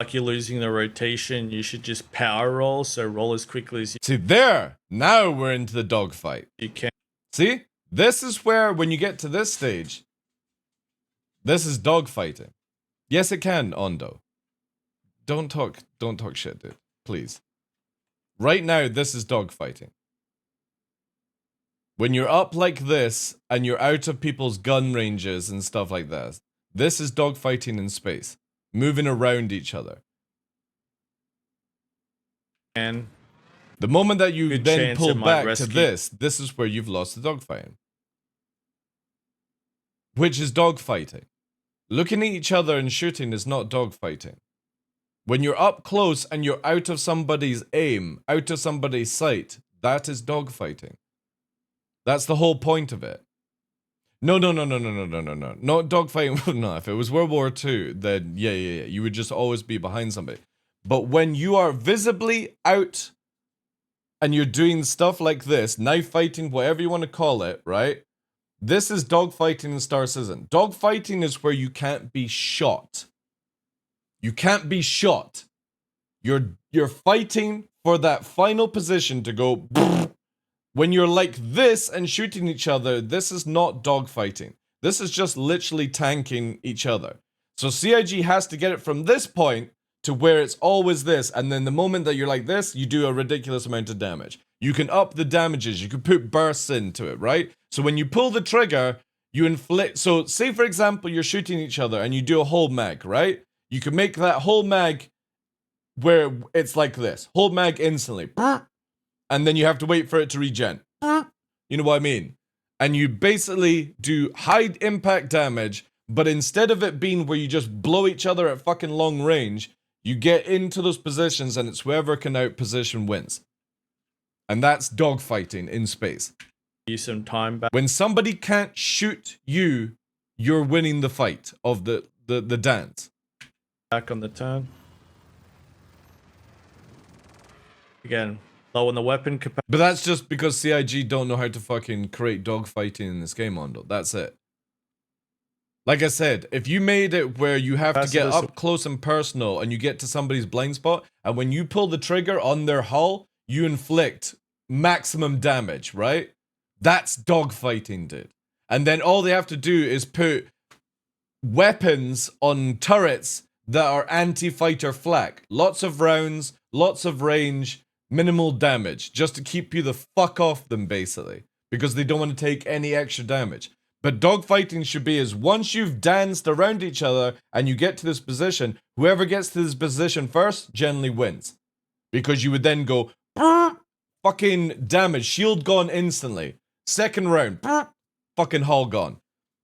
Like you're losing the rotation, you should just power roll, so roll as quickly as See, there! Now we're into the dogfight. you can. See? This is where, when you get to this stage, this is dogfighting. Yes, it can, Ondo. Don't talk shit, dude. Please. Right now, this is dogfighting. When you're up like this, and you're out of people's gun ranges and stuff like that, this is dogfighting in space. Moving around each other. And the moment that you then pull back rescue. to this is where you've lost the dogfighting. Which is dogfighting. Looking at each other and shooting is not dogfighting. When you're up close and you're out of somebody's aim, out of somebody's sight, that is dogfighting. That's the whole point of it. No. Not dogfighting. No, if it was World War II, then yeah. You would just always be behind somebody. But when you are visibly out and you're doing stuff like this, knife fighting, whatever you want to call it, right? This is dogfighting and Star Citizen. Dogfighting is where you can't be shot. You can't be shot. You're fighting for that final position to go. When you're like this and shooting each other, this is not dogfighting. This is just literally tanking each other. So CIG has to get it from this point to where it's always this, and then the moment that you're like this, you do a ridiculous amount of damage. You can up the damages, you can put bursts into it, right? So when you pull the trigger, you inflict... So say, for example, you're shooting each other and you do a whole mag, right? You can make that whole mag where it's like this. Hold mag instantly. And then you have to wait for it to regen. You know what I mean? And you basically do high impact damage, but instead of it being where you just blow each other at fucking long range, you get into those positions and it's whoever can outposition wins. And that's dogfighting in space. Some time back. When somebody can't shoot you, you're winning the fight of the dance. Back on the turn. Again, low on the weapon capacity. But that's just because CIG don't know how to fucking create dogfighting in this game, Ondo. That's it. Like I said, if you made it where you have to get up close and personal and you get to somebody's blind spot, and when you pull the trigger on their hull, you inflict maximum damage, right? That's dogfighting, dude. And then all they have to do is put weapons on turrets that are anti-fighter flak. Lots of rounds, lots of range, minimal damage, just to keep you the fuck off them, basically. Because they don't want to take any extra damage. But dogfighting should be is once you've danced around each other and you get to this position, whoever gets to this position first generally wins. Because you would then go, fucking damage, shield gone instantly. Second round, fucking hull gone.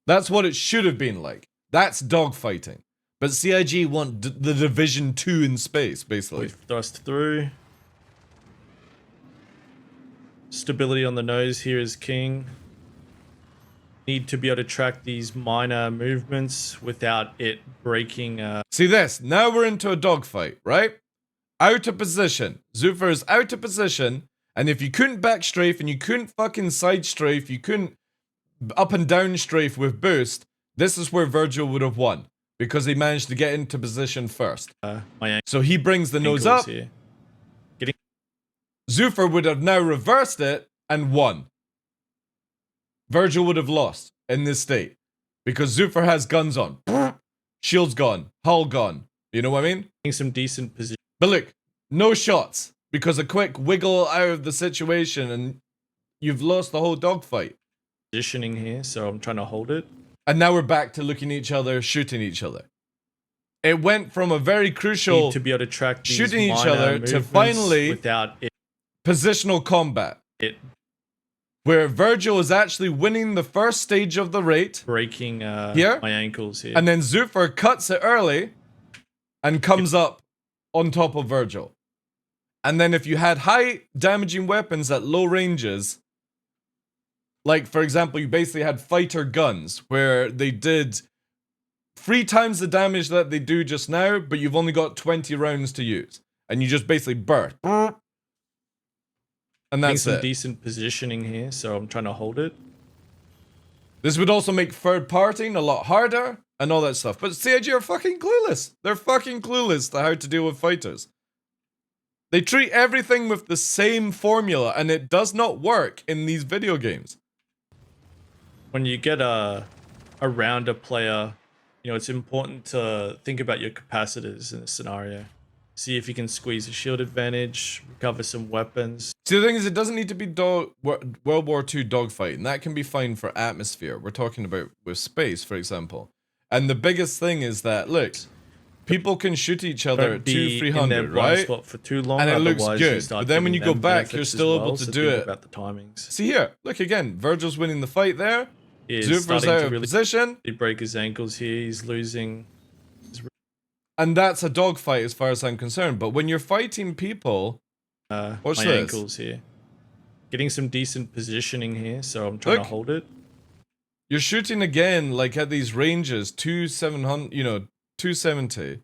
That's what it should have been like. That's dogfighting. But CIG want the Division 2 in space, basically. We've thrust through. Stability on the nose here is king. Need to be able to track these minor movements without it breaking. See this? Now we're into a dogfight, right? Out of position. Zufar is out of position. And if you couldn't back strafe and you couldn't fucking side strafe, you couldn't up and down strafe with boost, this is where Virgil would have won. Because he managed to get into position first. So he brings the nose up. Zufar would have now reversed it and won. Virgil would have lost in this state. Because Zufar has guns on. Shield's gone. Hull gone. You know what I mean? Some decent position. But look, no shots. Because a quick wiggle out of the situation and you've lost the whole dogfight. Positioning here, so I'm trying to hold it. And now we're back to looking at each other, shooting each other. It went from a very crucial need to be able to track these shooting each other to finally without it. Positional combat. Where Virgil is actually winning the first stage of the rate. Breaking here, my ankles here. And then Zufar cuts it early and comes up on top of Virgil. And then if you had high damaging weapons at low ranges, like for example, you basically had fighter guns where they did 3 times the damage that they do just now, but you've only got 20 rounds to use. And you just basically burst. And that's some it. Decent positioning here, so I'm trying to hold it. This would also make third partying a lot harder and all that stuff. But CIG are fucking clueless. They're fucking clueless to how to deal with fighters. They treat everything with the same formula, and it does not work in these video games. When you get a rounder player, you know, it's important to think about your capacitors in a scenario. See if you can squeeze a shield advantage, recover some weapons. See, the thing is, it doesn't need to be World War II dogfighting. That can be fine for atmosphere. We're talking about with space, for example. And the biggest thing is that, look, people can shoot each other at 200-300, right? Spot for too long, and it looks good. But then when you go back, you're still able to do it. About the timings. See here, look again. Virgil's winning the fight there. Zufar's out of position. He break his ankles here. He's losing. And that's a dogfight as far as I'm concerned. But when you're fighting people, watch my this. Ankles here. Getting some decent positioning here, so I'm trying to hold it. You're shooting again, like at these ranges, 270, you know, 270.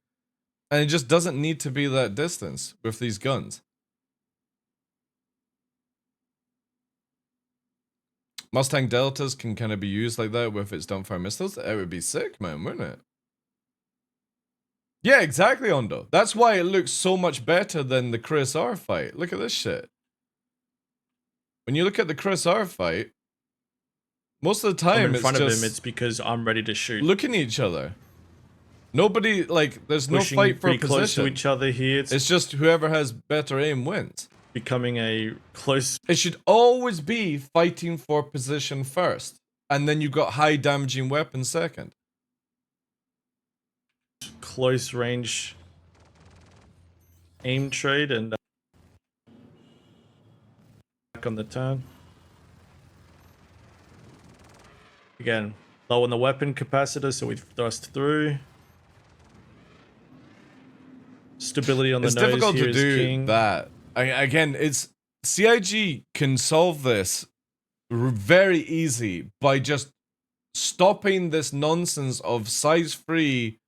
And it just doesn't need to be that distance with these guns. Mustang Deltas can kind of be used like that with its dumbfire missiles. It would be sick, man, wouldn't it? Yeah, exactly, Ondo. That's why it looks so much better than the Chris R fight. Look at this shit. When you look at the Chris R fight, most of the time I'm in front it's of just him, it's because I'm ready to shoot. Looking at each other. Nobody, like, there's no fight for a position. Close to each other here. It's just whoever has better aim wins. Becoming a close... It should always be fighting for position first. And then you've got high damaging weapons second. Close range aim trade and back on the turn. Again, low on the weapon capacitor, so we thrust through. Stability on the It's nose difficult here to is do king. that. Again, it's CIG can solve this very easy by just stopping this nonsense of size 3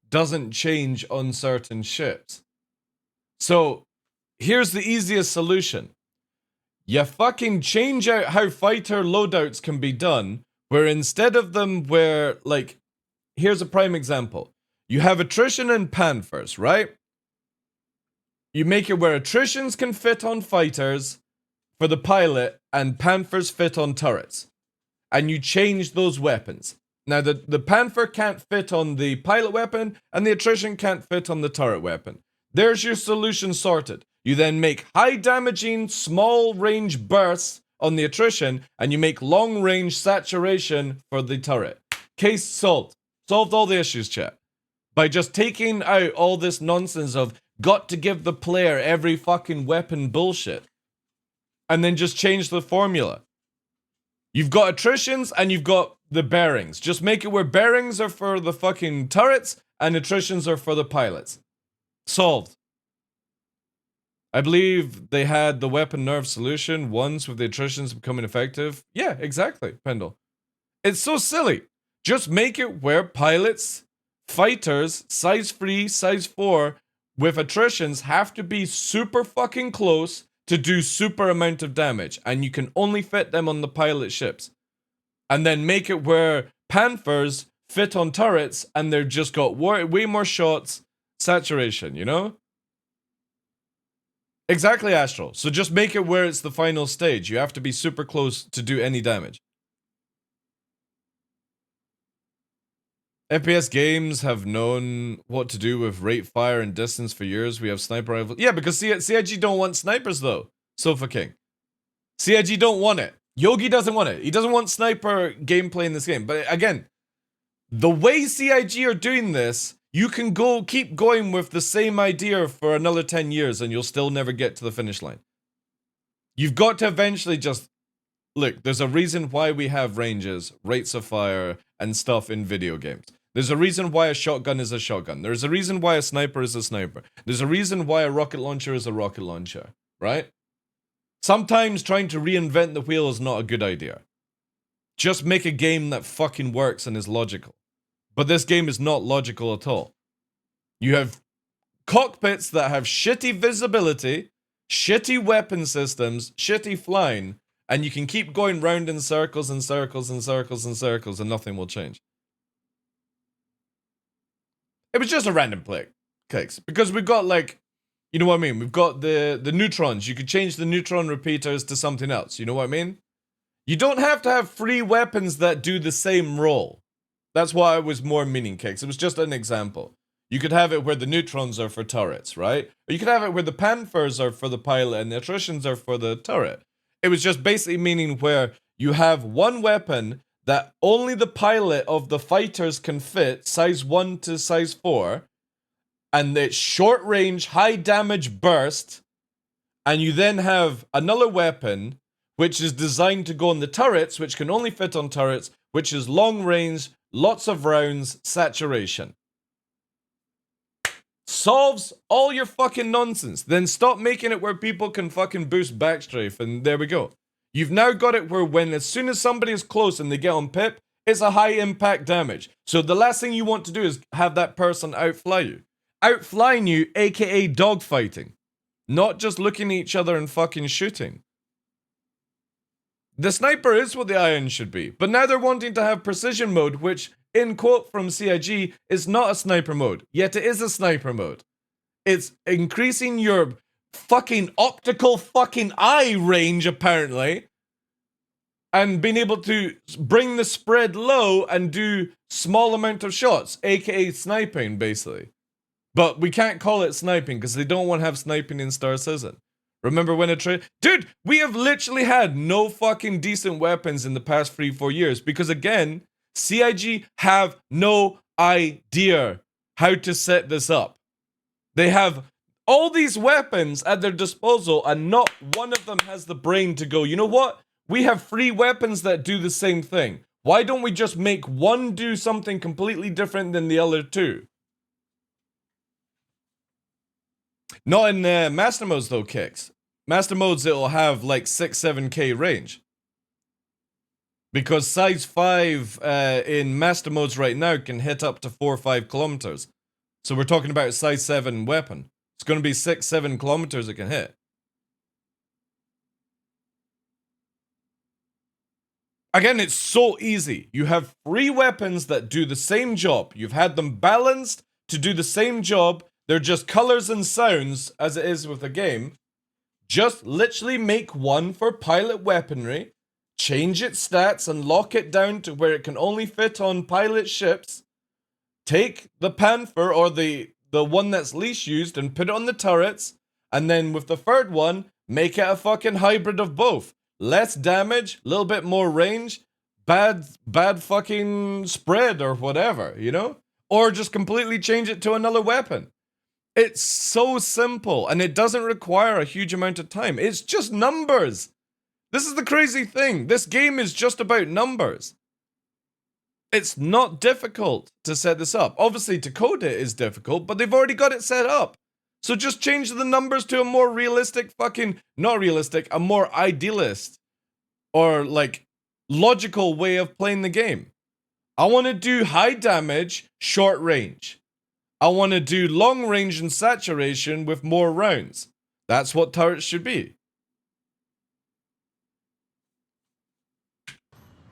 doesn't change on certain ships. So here's the easiest solution. You fucking change out how fighter loadouts can be done, where instead of them where, like, here's a prime example. You have attrition and panthers, right? You make it where attritions can fit on fighters for the pilot and panthers fit on turrets. And you change those weapons. Now, the panther can't fit on the pilot weapon, and the attrition can't fit on the turret weapon. There's your solution sorted. You then make high damaging, small range bursts on the attrition, and you make long range saturation for the turret. Case solved. Solved all the issues, chat. By just taking out all this nonsense of got to give the player every fucking weapon bullshit. And then just change the formula. You've got attritions and you've got the bearings. Just make it where bearings are for the fucking turrets and attritions are for the pilots. Solved. I believe they had the weapon nerf solution once with the attritions becoming effective. Yeah, exactly, Pendle. It's so silly. Just make it where pilots, fighters, size 3, size 4, with attritions have to be super fucking close to do super amount of damage, and you can only fit them on the pilot ships. And then make it where panthers fit on turrets, and they've just got way more shots, saturation, you know? Exactly, Astral. So just make it where it's the final stage. You have to be super close to do any damage. FPS games have known what to do with rate fire and distance for years. We have sniper rifles. Yeah, because CIG don't want snipers though. Sofa King. CIG don't want it. Yogi doesn't want it. He doesn't want sniper gameplay in this game. But again, the way CIG are doing this, you can keep going with the same idea for another 10 years and you'll still never get to the finish line. You've got to eventually just... Look, there's a reason why we have ranges, rates of fire, and stuff in video games. There's a reason why a shotgun is a shotgun. There's a reason why a sniper is a sniper. There's a reason why a rocket launcher is a rocket launcher, right? Sometimes trying to reinvent the wheel is not a good idea. Just make a game that fucking works and is logical. But this game is not logical at all. You have cockpits that have shitty visibility, shitty weapon systems, shitty flying, and you can keep going round in circles and circles and circles and circles and nothing will change. It was just a random clicks. Because we've got, like, you know what I mean? We've got the neutrons. You could change the neutron repeaters to something else. You know what I mean? You don't have to have 3 weapons that do the same role. That's why I was more meaning, Cakes. It was just an example. You could have it where the neutrons are for turrets, right? Or you could have it where the panthers are for the pilot and the attritions are for the turret. It was just basically meaning where you have one weapon that only the pilot of the fighters can fit, size 1 to size 4, and it's short range, high damage burst, and you then have another weapon which is designed to go on the turrets, which can only fit on turrets, which is long range, lots of rounds, saturation. Solves all your fucking nonsense. Then stop making it where people can fucking boost backstrafe, and there we go. You've now got it where when as soon as somebody is close and they get on pip, it's a high impact damage. So the last thing you want to do is have that person outfly you. Outflying you, aka dogfighting. Not just looking at each other and fucking shooting. The sniper is what the iron should be, but now they're wanting to have precision mode, which, in quote from CIG, is not a sniper mode, yet it is a sniper mode. It's increasing your fucking optical fucking eye range, apparently, and being able to bring the spread low and do small amount of shots, aka sniping, basically. But we can't call it sniping because they don't want to have sniping in Star Citizen. Remember when dude, we have literally had no fucking decent weapons in the past 3-4 years because, again, CIG have no idea how to set this up. They have All these weapons at their disposal, and not one of them has the brain to go, you know what? We have 3 weapons that do the same thing. Why don't we just make one do something completely different than the other 2? Not in Master Modes though, Kicks. Master Modes, it'll have like 6-7k range. Because size 5 in Master Modes right now can hit up to 4 or 5 kilometers. So we're talking about a size 7 weapon. It's going to be 6-7 kilometers it can hit. Again, it's so easy. You have 3 weapons that do the same job. You've had them balanced to do the same job. They're just colors and sounds, as it is with the game. Just literally make one for pilot weaponry, change its stats and lock it down to where it can only fit on pilot ships. Take the Panther, or the one that's least used, and put it on the turrets. And then with the third one, make it a fucking hybrid of both. Less damage, a little bit more range, bad fucking spread or whatever, you know? Or just completely change it to another weapon. It's so simple, and it doesn't require a huge amount of time. It's just numbers. This is the crazy thing. This game is just about numbers. It's not difficult to set this up. Obviously, to code it is difficult, but they've already got it set up. So just change the numbers to a more realistic fucking, not realistic, a more idealist or like logical way of playing the game. I want to do high damage, short range. I want to do long range and saturation with more rounds. That's what turrets should be.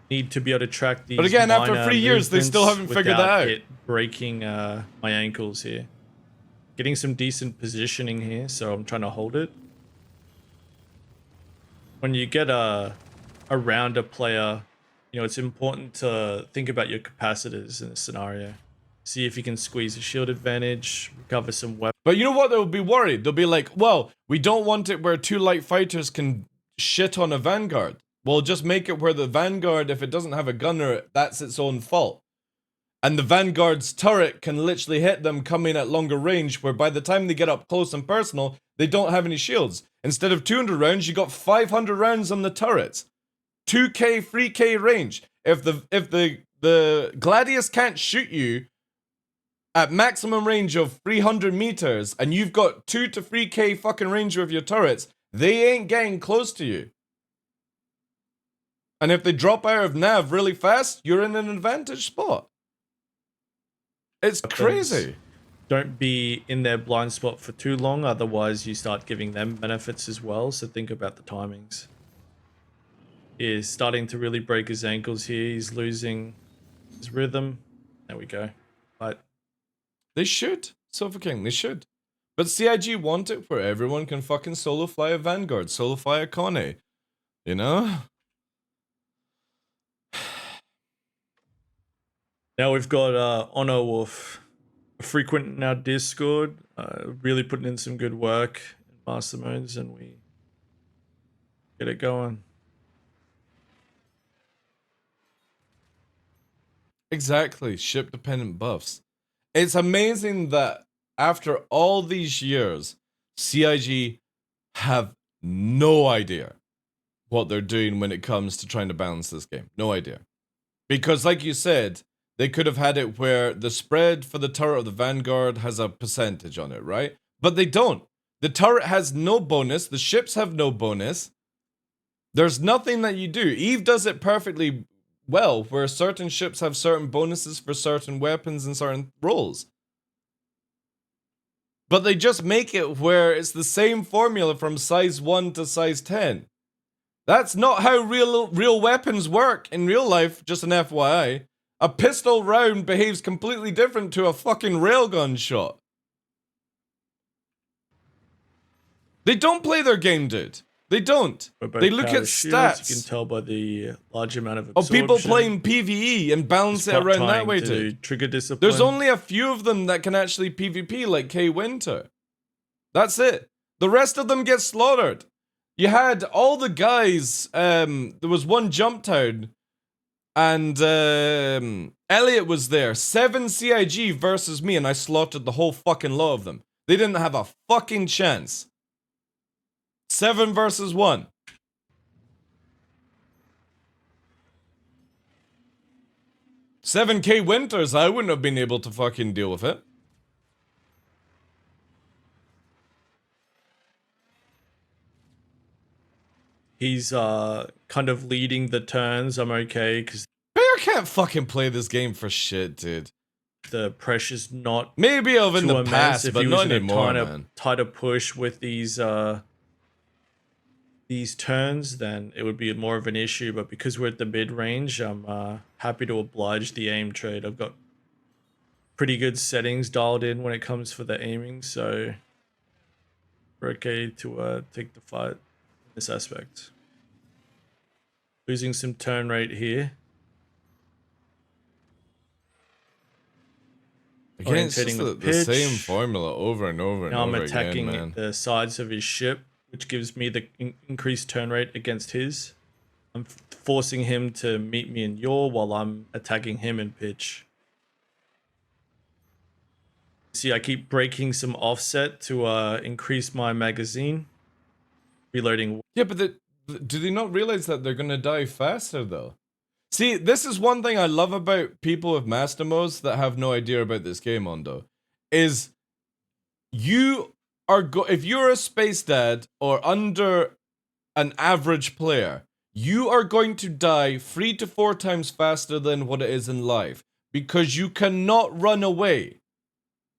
Need to be able to track these. But again, after 3 years, they still haven't figured that out. It breaking my ankles here. Getting some decent positioning here, so I'm trying to hold it. When you get around a player, you know, it's important to think about your capacitors in a scenario. See if you can squeeze a shield advantage, recover some weapons. But you know what? They'll be worried. They'll be like, well, we don't want it where 2 light fighters can shit on a Vanguard. Well, just make it where the Vanguard, if it doesn't have a gunner, that's its own fault. And the Vanguard's turret can literally hit them coming at longer range, where by the time they get up close and personal, they don't have any shields. Instead of 200 rounds, you got 500 rounds on the turrets. 2k, 3k range. If the Gladius can't shoot you at maximum range of 300 meters, and you've got 2 to 3k fucking range with your turrets, they ain't getting close to you. And if they drop out of nav really fast, you're in an advantage spot. It's crazy. Don't be in their blind spot for too long, otherwise you start giving them benefits as well, so think about the timings. He's starting to really break his ankles here, he's losing his rhythm. There we go. But they should, Silver King, they should. But CIG want it where everyone can fucking solo fly a Vanguard, solo fly a Kone. You know? now we've got Ono Wolf, frequent in our Discord, really putting in some good work in Master Modes, and we get it going. Exactly, ship-dependent buffs. It's amazing that after all these years, CIG have no idea what they're doing when it comes to trying to balance this game. No idea. Because like you said, they could have had it where the spread for the turret of the Vanguard has a percentage on it, right? But they don't. The turret has no bonus. The ships have no bonus. There's nothing that you do. Eve does it perfectly well, where certain ships have certain bonuses for certain weapons and certain roles. But they just make it where it's the same formula from size 1 to size 10. That's not how real weapons work in real life, just an FYI. A pistol round behaves completely different to a fucking railgun shot. They don't play their game, dude. They don't. They look at stats. You can tell by the large amount of absorption. People playing PvE and balance it around that way, dude. Trigger discipline. There's only a few of them that can actually PvP, like K Winter. That's it. The rest of them get slaughtered. You had all the guys. There was one jump town, and Elliot was there. 7 CIG versus me, and I slaughtered the whole fucking lot of them. They didn't have a fucking chance. 7 versus 1. $7K Winters, I wouldn't have been able to fucking deal with it. He's kind of leading the turns. I'm okay because Bear can't fucking play this game for shit, dude. the pressure's not Maybe of in too the immense. past, If but he was not in anymore, a man. tighter push with these turns, then it would be more of an issue. But because we're at the mid range, I'm happy to oblige the aim trade. I've got pretty good settings dialed in when it comes for the aiming, so we're okay to take the fight in this aspect. Losing some turn rate here. Again, it's just Orientating with the same pitch. formula over and over and Now I'm over attacking again, man. the sides of his ship, which gives me the increased turn rate against his. I'm forcing him to meet me in yaw while I'm attacking him in pitch. See, I keep breaking some offset to increase my magazine. Reloading. Yeah, but do they not realize that they're gonna die faster, though? See, this is one thing I love about people with master modes that have no idea about this game, Ondo, is you are if you're a space dad or under an average player, you are going to die 3 to 4 times faster than what it is in life because you cannot run away.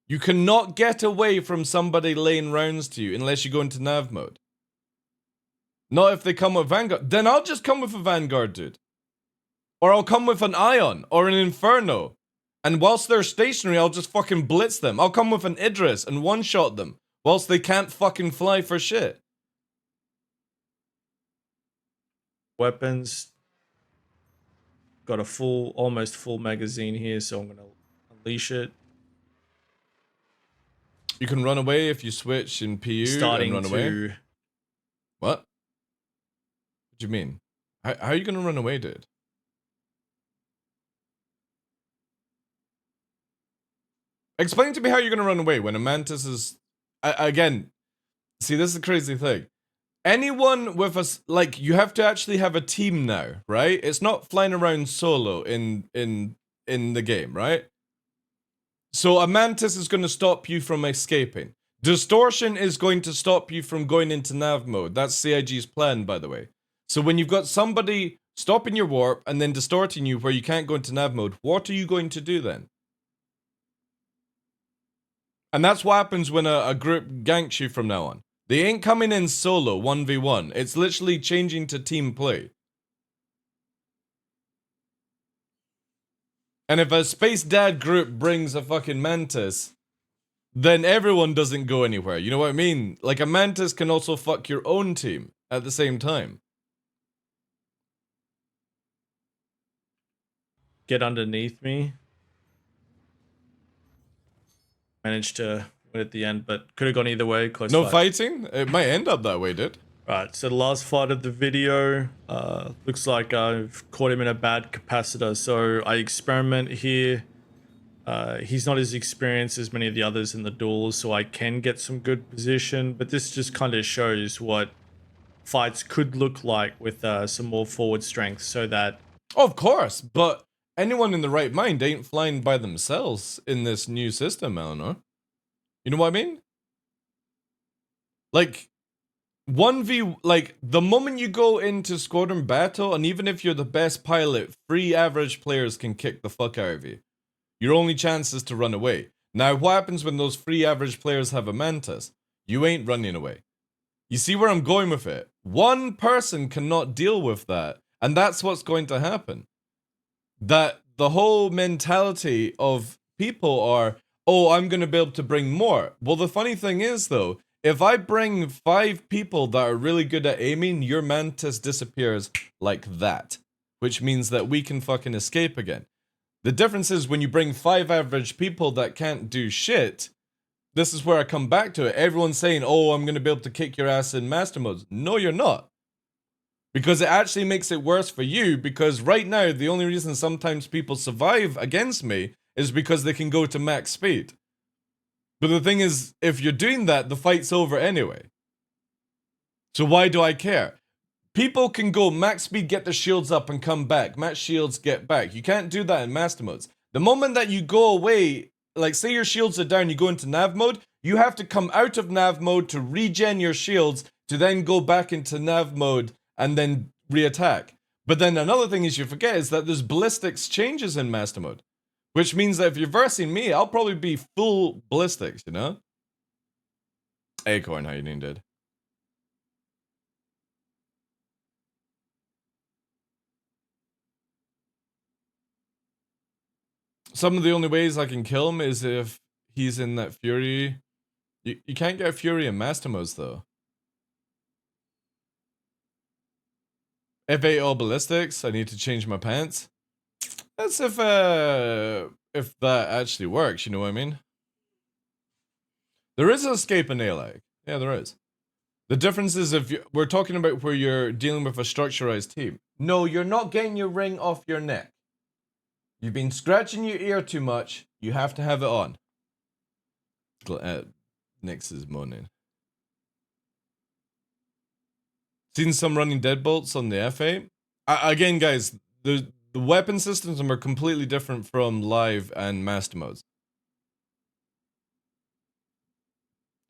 You cannot get away from somebody laying rounds to you unless you go into nav mode. Not if they come with Vanguard. Then I'll just come with a Vanguard, dude. Or I'll come with an Ion or an Inferno. And whilst they're stationary, I'll just fucking blitz them. I'll come with an Idris and one-shot them whilst they can't fucking fly for shit. Weapons. Got a almost full magazine here, so I'm gonna unleash it. You can run away if you switch in PU Starting and run away. What? What do you mean? How are you gonna run away, dude? Explain to me how you're gonna run away when a mantis is... again, see, this is the crazy thing. Anyone with us, like, you have to actually have a team now, right? It's not flying around solo in the game, right? So a mantis is going to stop you from escaping. Distortion is going to stop you from going into nav mode. That's CIG's plan, by the way. So when you've got somebody stopping your warp and then distorting you where you can't go into nav mode, what are you going to do then? And that's what happens when a group ganks you from now on. They ain't coming in solo 1v1. It's literally changing to team play. And if a Space Dad group brings a fucking Mantis, then everyone doesn't go anywhere. You know what I mean? Like, a Mantis can also fuck your own team at the same time. Get underneath me. Managed to win at the end, but could have gone either way. Close No fight. fighting? It might end up that way, dude. Right, so the last fight of the video, looks like I've caught him in a bad capacitor, so I experiment here. He's not as experienced as many of the others in the duels, so I can get some good position, but this just kind of shows what fights could look like with some more forward strength, so that... Of course, but anyone in the right mind ain't flying by themselves in this new system, Eleanor. You know what I mean? Like... 1v, like, the moment you go into squadron battle, and even if you're the best pilot, 3 average players can kick the fuck out of you. Your only chance is to run away. Now, what happens when those 3 average players have a Mantis? You ain't running away. You see where I'm going with it? One person cannot deal with that, and that's what's going to happen. That the whole mentality of people are, oh, I'm going to be able to bring more. Well, the funny thing is, though, if I bring 5 people that are really good at aiming, your Mantis disappears like that. Which means that we can fucking escape again. The difference is when you bring 5 average people that can't do shit, this is where I come back to it. Everyone's saying, oh, I'm going to be able to kick your ass in master modes. No, you're not. Because it actually makes it worse for you, because right now, the only reason sometimes people survive against me is because they can go to max speed. But the thing is, if you're doing that, the fight's over anyway. So why do I care? People can go max speed, get their shields up and come back. Max shields, get back. You can't do that in master modes. The moment that you go away, like say your shields are down, you go into nav mode, you have to come out of nav mode to regen your shields to then go back into nav mode and then re-attack. But then another thing is you forget is that there's ballistics changes in master mode. Which means that if you're versing me, I'll probably be full ballistics, you know? Acorn, how you doing, dude? Some of the only ways I can kill him is if he's in that Fury. You can't get Fury in master modes, though. F8 all ballistics, I need to change my pants. That's if that actually works, you know what I mean? There is an escape in ALAG. Yeah, there is. The difference is if we're talking about where you're dealing with a structurized team. No, you're not getting your ring off your neck. You've been scratching your ear too much. You have to have it on. Nix is moaning. Seen some running deadbolts on the F8. Again, guys, the weapon systems are completely different from live and master modes.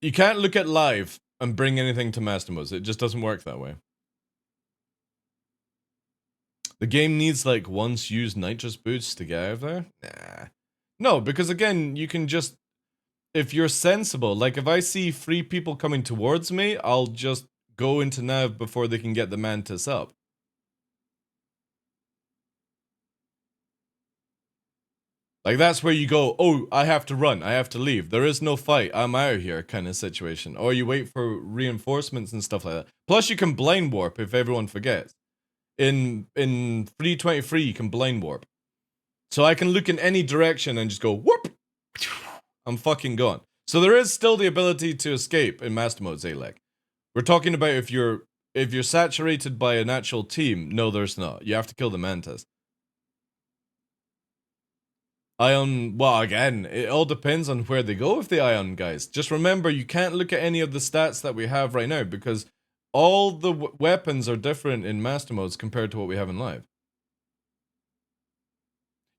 You can't look at live and bring anything to master modes. It just doesn't work that way. The game needs like once used nitrous boots to get out of there? Nah. No, because again, you can just, if you're sensible, like if I see 3 people coming towards me, I'll just go into nav before they can get the mantis up. Like that's where you go, oh, I have to run, I have to leave. There is no fight, I'm out of here kind of situation. Or you wait for reinforcements and stuff like that. Plus you can blind warp if everyone forgets. In 323 you can blind warp. So I can look in any direction and just go whoop. I'm fucking gone. So there is still the ability to escape in master mode, Zalek. We're talking about if you're saturated by an actual team. No, there's not. You have to kill the mantis. Ion, well, again, it all depends on where they go with the Ion, guys. Just remember, you can't look at any of the stats that we have right now because all the weapons are different in master modes compared to what we have in live.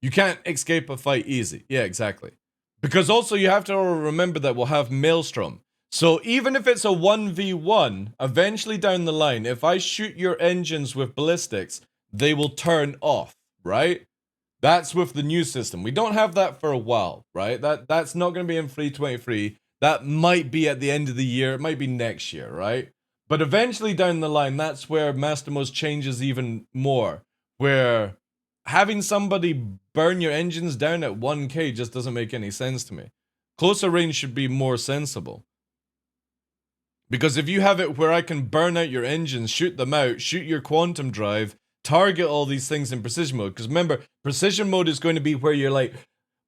You can't escape a fight easy. Yeah, exactly. Because also you have to remember that we'll have Maelstrom. So even if it's a 1v1, eventually down the line, if I shoot your engines with ballistics, they will turn off, right? That's with the new system. We don't have that for a while, right? That's not going to be in 323. That might be at the end of the year. It might be next year, right? But eventually down the line, that's where Master Mode changes even more. Where having somebody burn your engines down at 1k just doesn't make any sense to me. Closer range should be more sensible. Because if you have it where I can burn out your engines, shoot them out, shoot your quantum drive, target all these things in precision mode. Because remember, precision mode is going to be where you're like,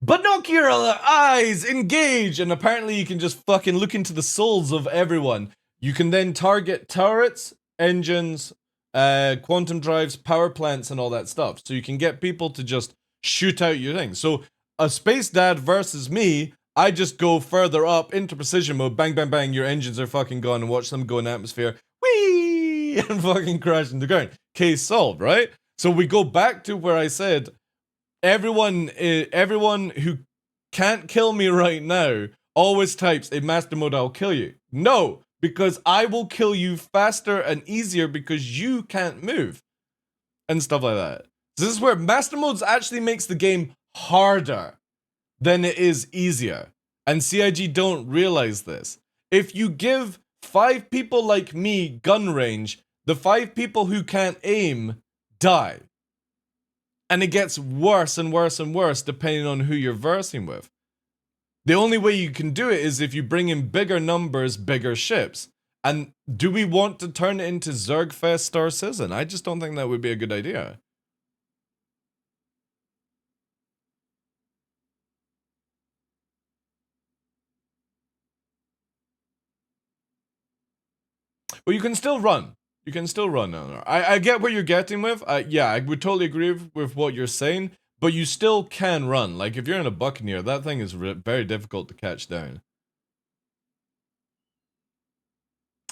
binocular eyes, engage! And apparently you can just fucking look into the souls of everyone. You can then target turrets, engines, quantum drives, power plants, and all that stuff. So you can get people to just shoot out your thing. So a space dad versus me, I just go further up into precision mode, bang, bang, bang, your engines are fucking gone, and watch them go in atmosphere, whee, and fucking crash into the ground. Case solved, right? So we go back to where I said, everyone who can't kill me right now always types, in master mode, I'll kill you. No, because I will kill you faster and easier because you can't move. And stuff like that. So this is where master modes actually makes the game harder than it is easier. And CIG don't realize this. If you give 5 people like me gun range, the 5 people who can't aim die. And it gets worse and worse and worse depending on who you're versing with. The only way you can do it is if you bring in bigger numbers, bigger ships. And do we want to turn it into Zergfest Star Citizen? I just don't think that would be a good idea. Well, you can still run. You can still run. No. I get what you're getting with. Yeah, I would totally agree with what you're saying. But you still can run. Like, if you're in a Buccaneer, that thing is very difficult to catch down.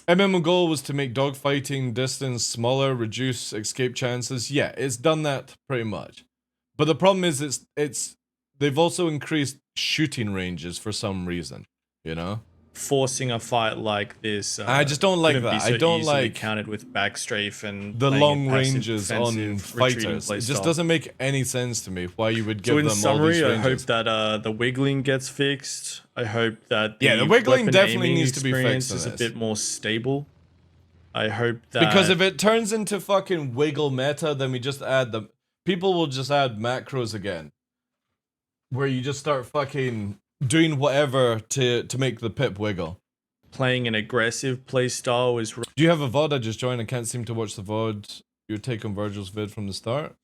MMO goal was to make dogfighting distance smaller, reduce escape chances. Yeah, it's done that pretty much. But the problem is they've also increased shooting ranges for some reason, you know? Forcing a fight like this I just don't like couldn't be that. I so don't easily like countered with backstrafe and the playing a long passive ranges on defensive retreating fighters. It just playstyle. doesn't make any sense to me why you would So give in them all these summary, I hope ranges. that the wiggling gets fixed. I hope that Yeah, the the wiggling weapon definitely aiming needs to be experience fixed in is a this. bit more stable. I hope that Because if it turns into fucking wiggle meta, then we just add the people will just add macros again. Where you just start fucking doing whatever to make the pip wiggle. playing an aggressive playstyle is Do you have a VOD? I just joined. I can't seem to watch the VOD. Your take on Virgil's vid from the start?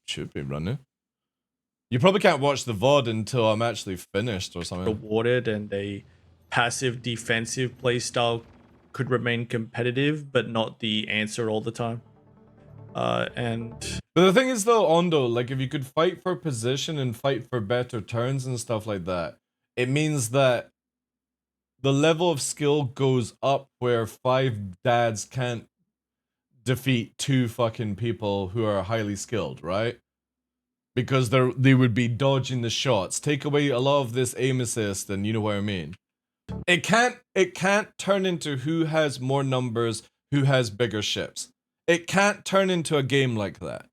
Should be running. You probably can't watch the VOD until I'm actually finished or something. rewarded, and a passive defensive playstyle could remain competitive, but not the answer all the time. And But the thing is though, Ondo, like if you could fight for position and fight for better turns and stuff like that, it means that the level of skill goes up where 5 dads can't defeat 2 fucking people who are highly skilled, right? Because they would be dodging the shots. Take away a lot of this aim assist, and you know what I mean. It can't turn into who has more numbers, who has bigger ships. It can't turn into a game like that.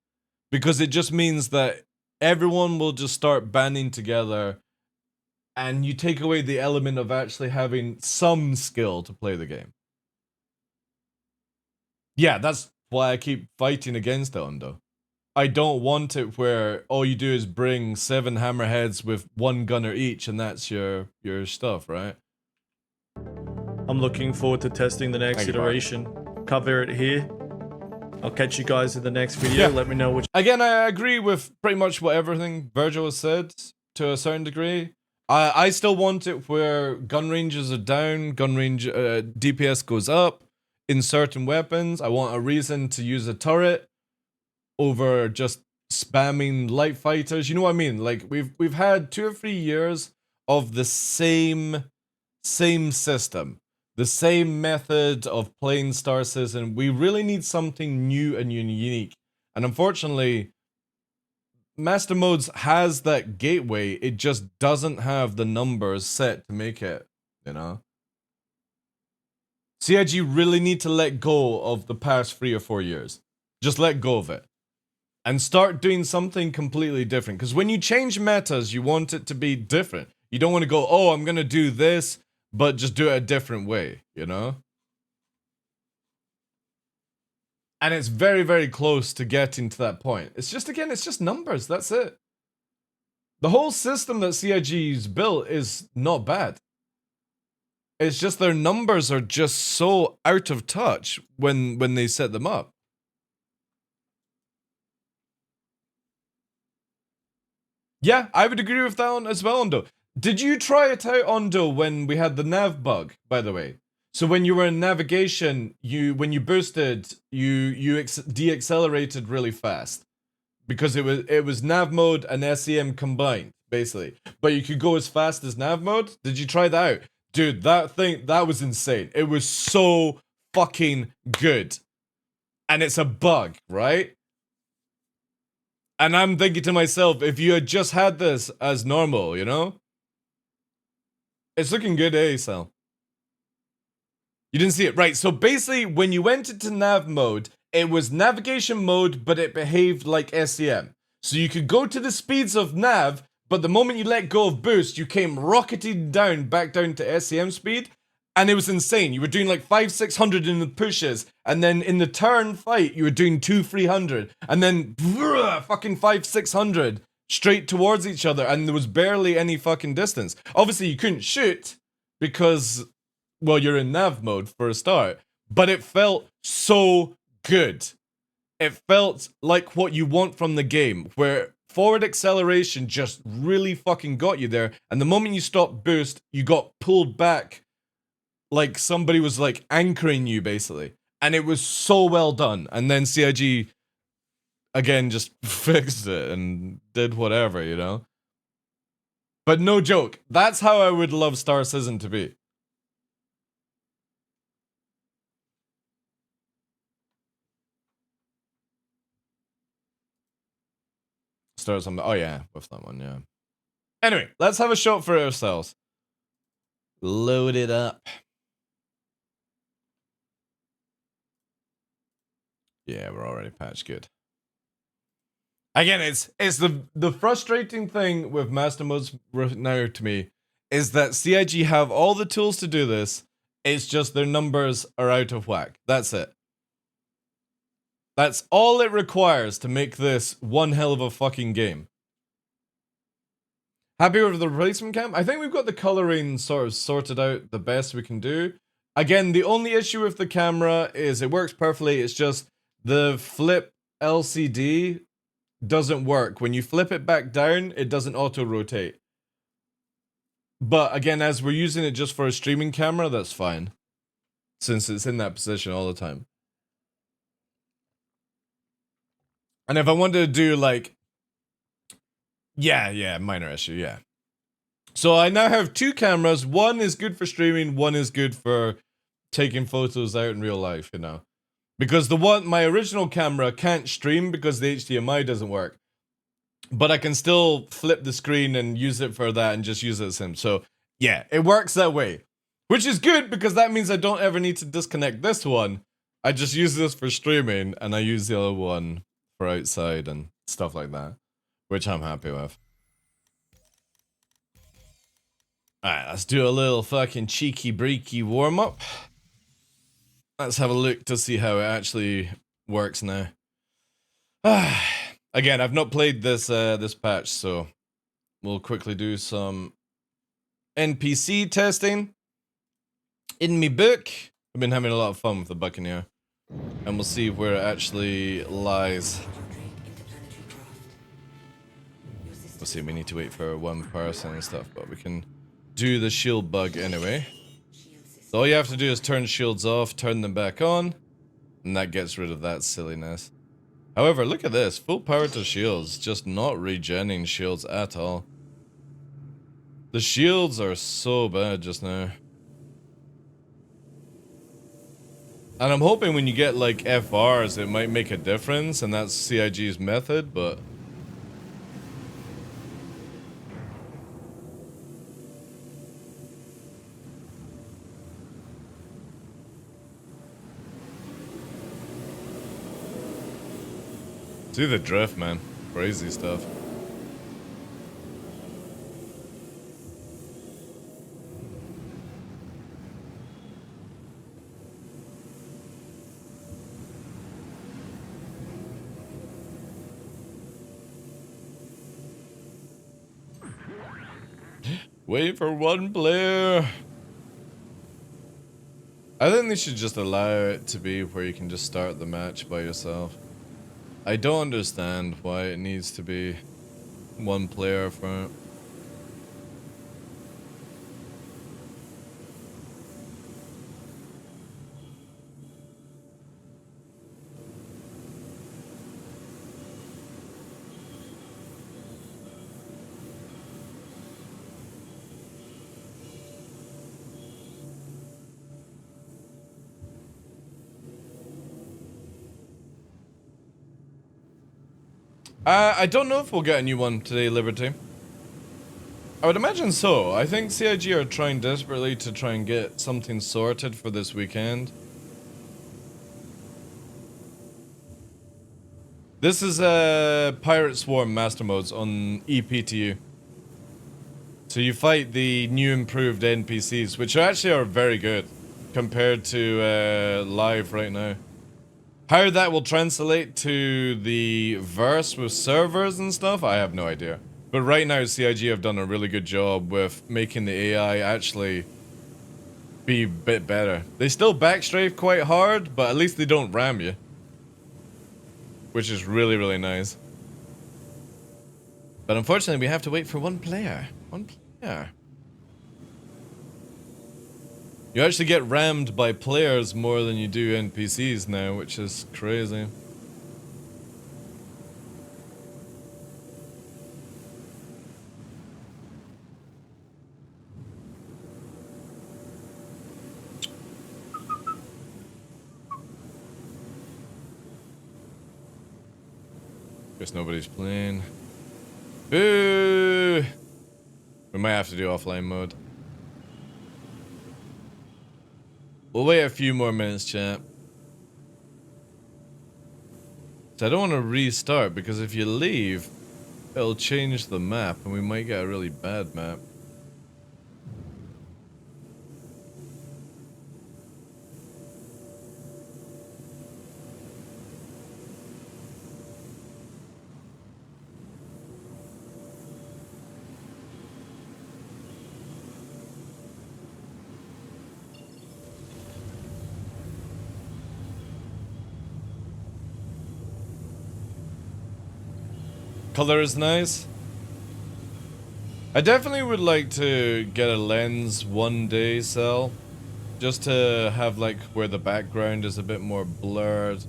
Because it just means that everyone will just start banding together, and you take away the element of actually having some skill to play the game. Yeah, that's why I keep fighting against it, Undo. I don't want it where all you do is bring 7 hammerheads with 1 gunner each, and that's your stuff, right? I'm looking forward to testing the next Thank you, iteration. Cover it here. I'll catch you guys in the next video. Yeah. Let me know which. Again, I agree with pretty much what everything Virgil has said to a certain degree. I still want it where gun ranges are down, gun range DPS goes up in certain weapons. I want a reason to use a turret over just spamming light fighters. You know what I mean? Like we've had 2 or 3 years of the same system, the same method of playing Star Citizen. We really need something new and unique. And unfortunately, Master Modes has that gateway. It just doesn't have the numbers set to make it, you know? CIG really need to let go of the past 3 or 4 years. Just let go of it. And start doing something completely different. Because when you change metas, you want it to be different. You don't want to go, oh, I'm going to do this, but just do it a different way, you know? And it's very, very close to getting to that point. It's just, again, it's just numbers. That's it. The whole system that CIG's built is not bad. It's just their numbers are just so out of touch when they set them up. Yeah, I would agree with that one as well, Ondo. Did you try it out, Ondo, when we had the nav bug, by the way? So when you were in navigation, when you boosted, you deaccelerated really fast. Because it was nav mode and SEM combined, basically. But you could go as fast as nav mode. Did you try that out? Dude, that was insane. It was so fucking good. And it's a bug, right? And I'm thinking to myself, if you had just had this as normal, you know? It's looking good, eh, Sal? You didn't see it, right? So basically, when you went into nav mode, it was navigation mode, but it behaved like SEM. So you could go to the speeds of nav, but the moment you let go of boost, you came rocketing down, back down to SEM speed, and it was insane. You were doing like 500-600 in the pushes, and then in the turn fight, you were doing 200-300, and then fucking 500-600 straight towards each other, and there was barely any fucking distance. Obviously, you couldn't shoot because, well, you're in nav mode for a start, but it felt so good. It felt like what you want from the game, where forward acceleration just really fucking got you there, and the moment you stopped boost, you got pulled back like somebody was like anchoring you, basically. And it was so well done. And then CIG, again, just fixed it and did whatever, you know? But no joke, that's how I would love Star Citizen to be. start something. Oh yeah, with that one, yeah. Anyway, let's have a shot for ourselves. Load it up. Yeah, we're already patched good. Again, it's the frustrating thing with master modes right now to me is that CIG have all the tools to do this. It's just their numbers are out of whack. That's it. That's all it requires to make this one hell of a fucking game. Happy with the replacement cam? I think we've got the coloring sort of sorted out the best we can do. Again, the only issue with the camera is it works perfectly. It's just the flip LCD doesn't work. When you flip it back down, it doesn't auto-rotate. But again, as we're using it just for a streaming camera, that's fine. Since it's in that position all the time. And if I wanted to do like... Yeah, minor issue, yeah. So I now have two cameras. One is good for streaming, one is good for taking photos out in real life, you know. Because my original camera can't stream because the HDMI doesn't work. But I can still flip the screen and use it for that and just use it as him. So yeah, it works that way. Which is good because that means I don't ever need to disconnect this one. I just use this for streaming and I use the other one for outside and stuff like that. Which I'm happy with. Alright, let's do a little fucking cheeky breaky warm up. Let's have a look to see how it actually works now. Again, I've not played this this patch, so we'll quickly do some NPC testing. In me book, I've been having a lot of fun with the Buccaneer, and we'll see where it actually lies. We'll see, we need to wait for one person and stuff, but we can do the shield bug anyway. So all you have to do is turn shields off, turn them back on, and that gets rid of that silliness. However, look at this, full power to shields, just not regenning shields at all. The shields are so bad just now. And I'm hoping when you get like FRs it might make a difference, and that's CIG's method, but... See the drift, man. Crazy stuff. Wait for one player. I think they should just allow it to be where you can just start the match by yourself. I don't understand why it needs to be one player for it. I don't know if we'll get a new one today, Liberty. I would imagine so. I think CIG are trying desperately to try and get something sorted for this weekend. This is Pirate Swarm Master Modes on EPTU. So you fight the new improved NPCs, which actually are very good compared to live right now. How that will translate to the verse with servers and stuff, I have no idea. But right now, CIG have done a really good job with making the AI actually be a bit better. They still backstrafe quite hard, but at least they don't ram you. Which is really, really nice. But unfortunately, we have to wait for one player. One player. You actually get rammed by players more than you do NPCs now, which is crazy. Guess nobody's playing. Boo! We might have to do offline mode. We'll wait a few more minutes, chat. So I don't want to restart, because if you leave, it'll change the map, and we might get a really bad map. Color is nice. I definitely would like to get a lens one day, Cell. Just to have like where the background is a bit more blurred.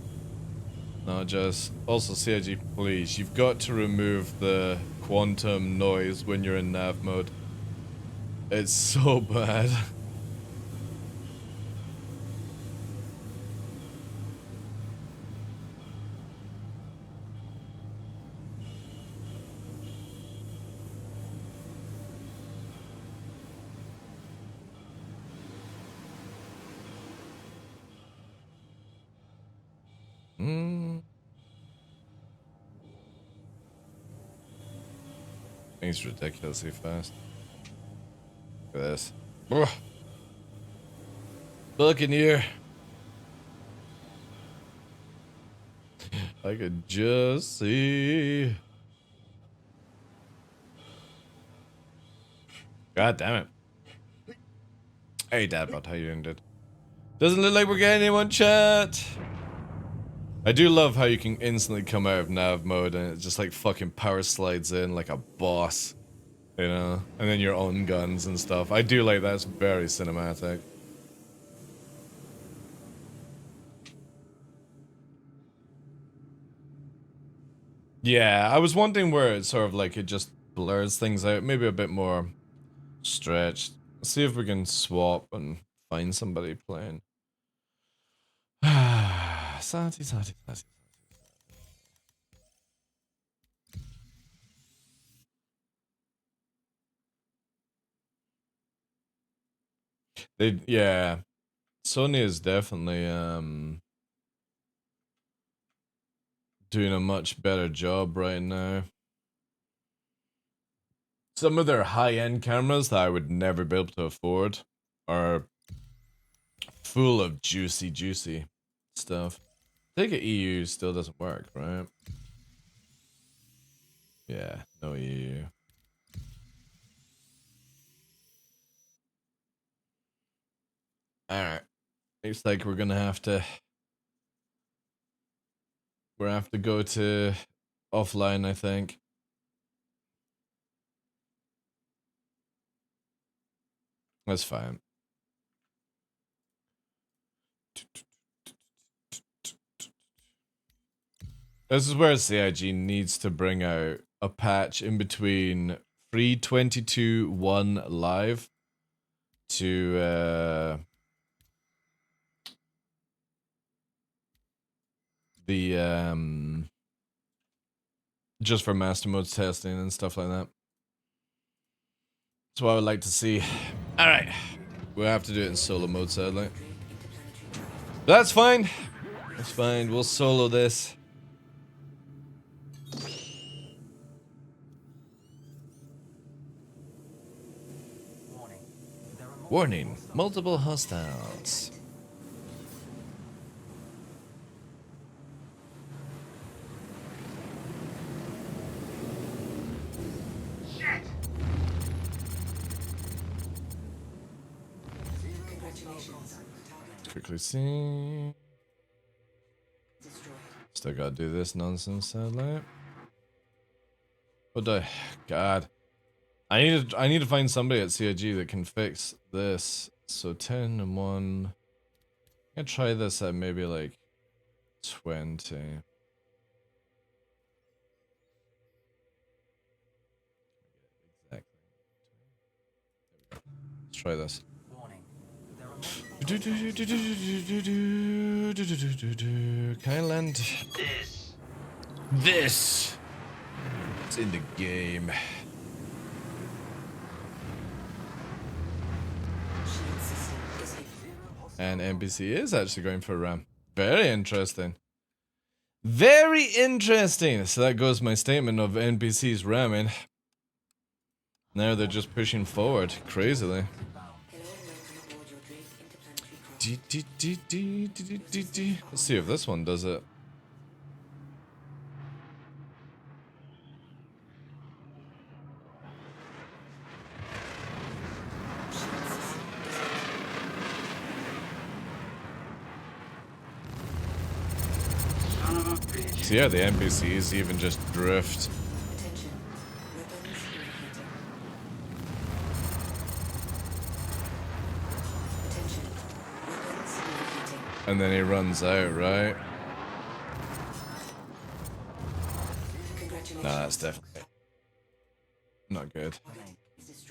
Not just... Also, CIG, please, you've got to remove the quantum noise when you're in nav mode. It's so bad. Things ridiculously fast. Look at this. Ugh. Look in here. I could just see. God damn it. Hey, Dadbot, how you doing, dude? Doesn't look like we're getting anyone, chat. I do love how you can instantly come out of nav mode and it just like fucking power slides in like a boss. You know? And then your own guns and stuff. I do like that. It's very cinematic. Yeah, I was wondering where it sort of like it just blurs things out. Maybe a bit more stretched. Let's see if we can swap and find somebody playing. Sati. Yeah. Sony is definitely doing a much better job right now. Some of their high-end cameras that I would never be able to afford are full of juicy stuff. I think EU still doesn't work, right? Yeah, no EU. Alright. Looks like we're gonna have to go to offline, I think. That's fine. This is where CIG needs to bring out a patch in between 3.22.1 live to the just for master modes testing and stuff like that. That's what I would like to see. Alright. We'll have to do it in solo mode, sadly. But that's fine. That's fine. We'll solo this. Warning. Multiple hostiles. Quickly see. Still gotta do this nonsense, sadly. What the God? I need to find somebody at CIG that can fix this. So 10 and 1. I'm gonna try this at maybe like 20. Exactly. Let's try this. Can I land this? It's in the game. And NPC is actually going for a ram. Very interesting. Very interesting. So that goes my statement of NPCs ramming. Now they're just pushing forward crazily. Let's see if this one does it. So yeah, the NPCs even just drift. And then he runs out, right? Nah, that's definitely not good. Let's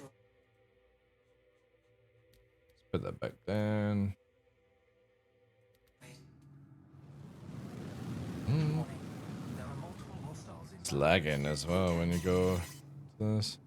put that back down. It's lagging as well when you go to this.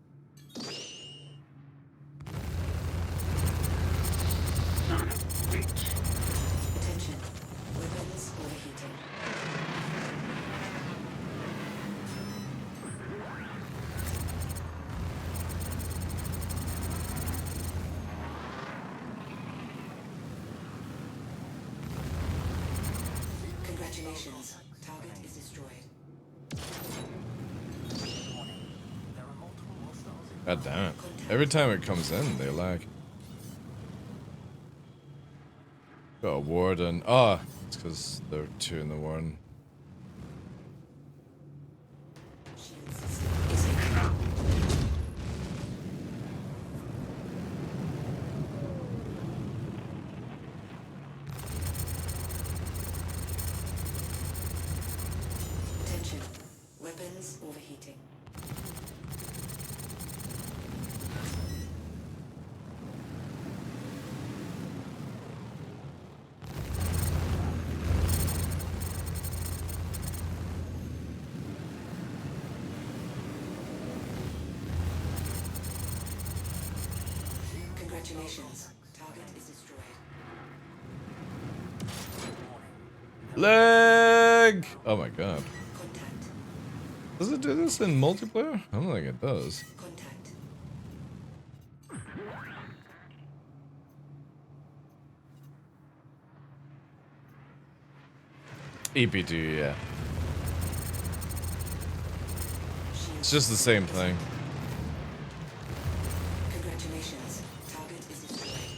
Congratulations. Target is destroyed. God damn it. Every time it comes in, they lag. Got a warden. Oh, it's because there are two in the warden. Attention. Weapons overheating. Congratulations. Target is destroyed. Lag! Oh my god. Contact. Does it do this in multiplayer? I don't think it does. Contact. EPG, yeah. It's just the same thing. Congratulations. Target is destroyed.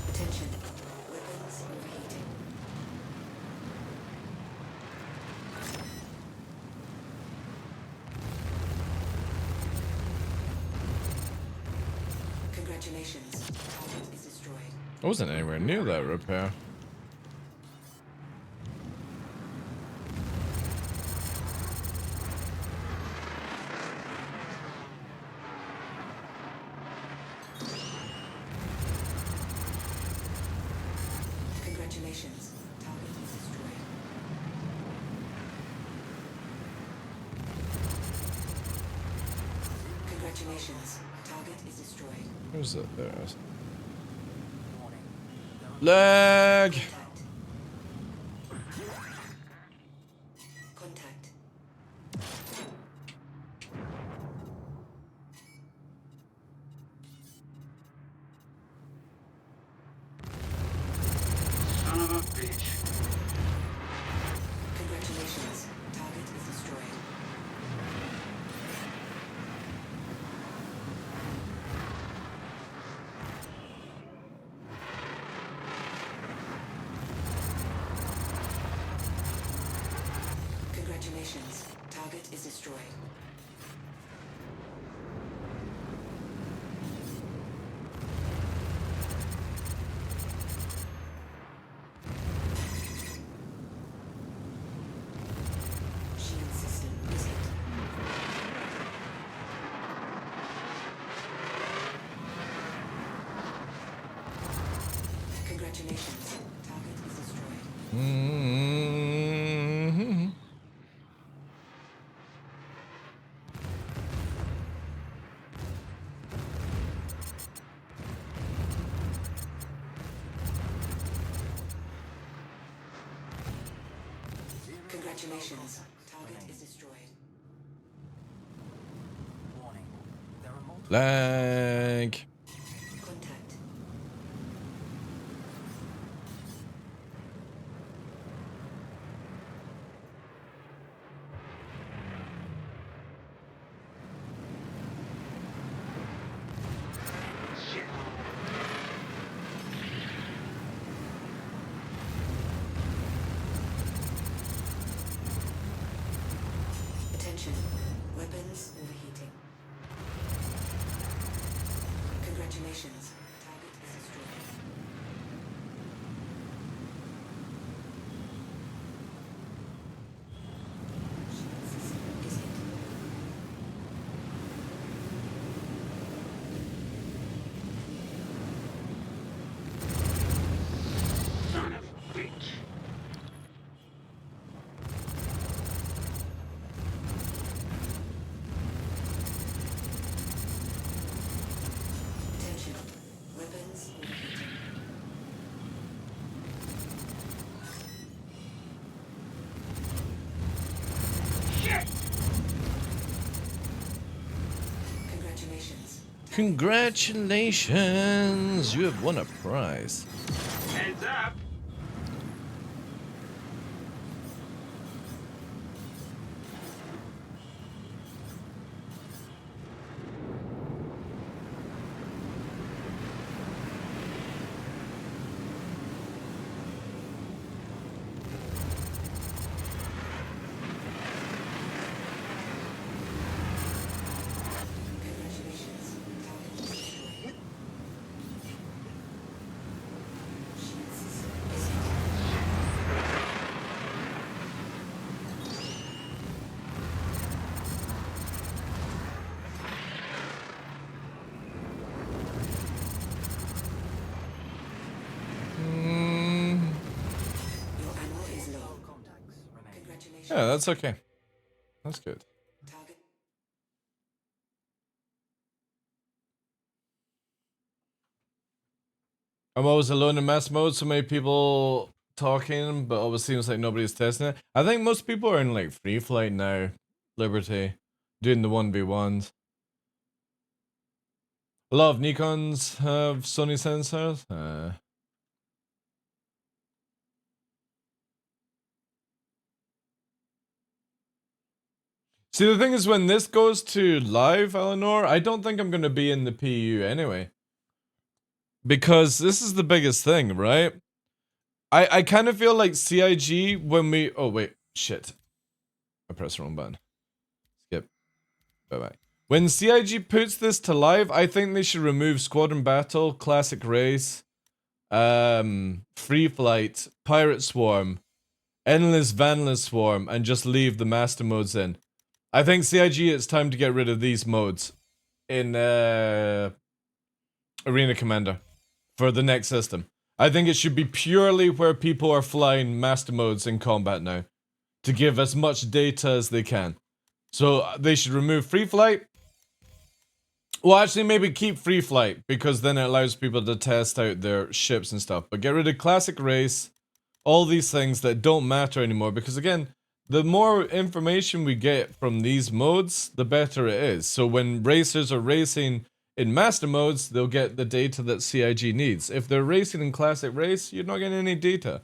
Attention. Weapons overheating. Congratulations. Target is destroyed. I wasn't anywhere near that repair. Congratulations. Target is destroyed. Congratulations. Target is destroyed. Where's it? There it is. Lag! Contact. Son of a bitch. Congratulations. Target is destroyed. Congratulations. Target is destroyed. Shield system is hit. Congratulations. Target is destroyed. Mm-hmm. Congratulations. Target is destroyed. Warning. There are multiple Like. Contact. Attention. Weapons overheating. Congratulations. Target is destroyed. Shield system is hit. Son of a bitch. Attention. Weapons overheating. Shit! Congratulations. Congratulations! You have won a prize. Heads up! Congratulations. Target is destroyed. Shield system is hit. Mm, Your ammo is low. contacts remain. Congratulations. yeah, that's okay. That's good. Target. I'm always alone in mass mode, so many people talking, but always seems like nobody's testing it. I think most people are in like free flight now, Liberty, doing the 1v1s. A lot of Nikons have Sony sensors. See, the thing is, when this goes to live, Eleanor, I don't think I'm going to be in the PU anyway. Because this is the biggest thing, right? I kind of feel like CIG when we... Oh, wait. Shit. I pressed the wrong button. Skip. Bye-bye. When CIG puts this to live, I think they should remove Squadron Battle, Classic Race, Free Flight, Pirate Swarm, Endless Vanless Swarm, and just leave the Master modes in. I think CIG, it's time to get rid of these modes in Arena Commander for the next system. I think it should be purely where people are flying Master modes in combat now to give as much data as they can. So they should remove Free Flight. Well, actually, maybe keep Free Flight because then it allows people to test out their ships and stuff. But get rid of Classic Race, all these things that don't matter anymore because again, the more information we get from these modes, the better it is. So when racers are racing in Master modes, they'll get the data that CIG needs. If they're racing in Classic Race, you're not getting any data.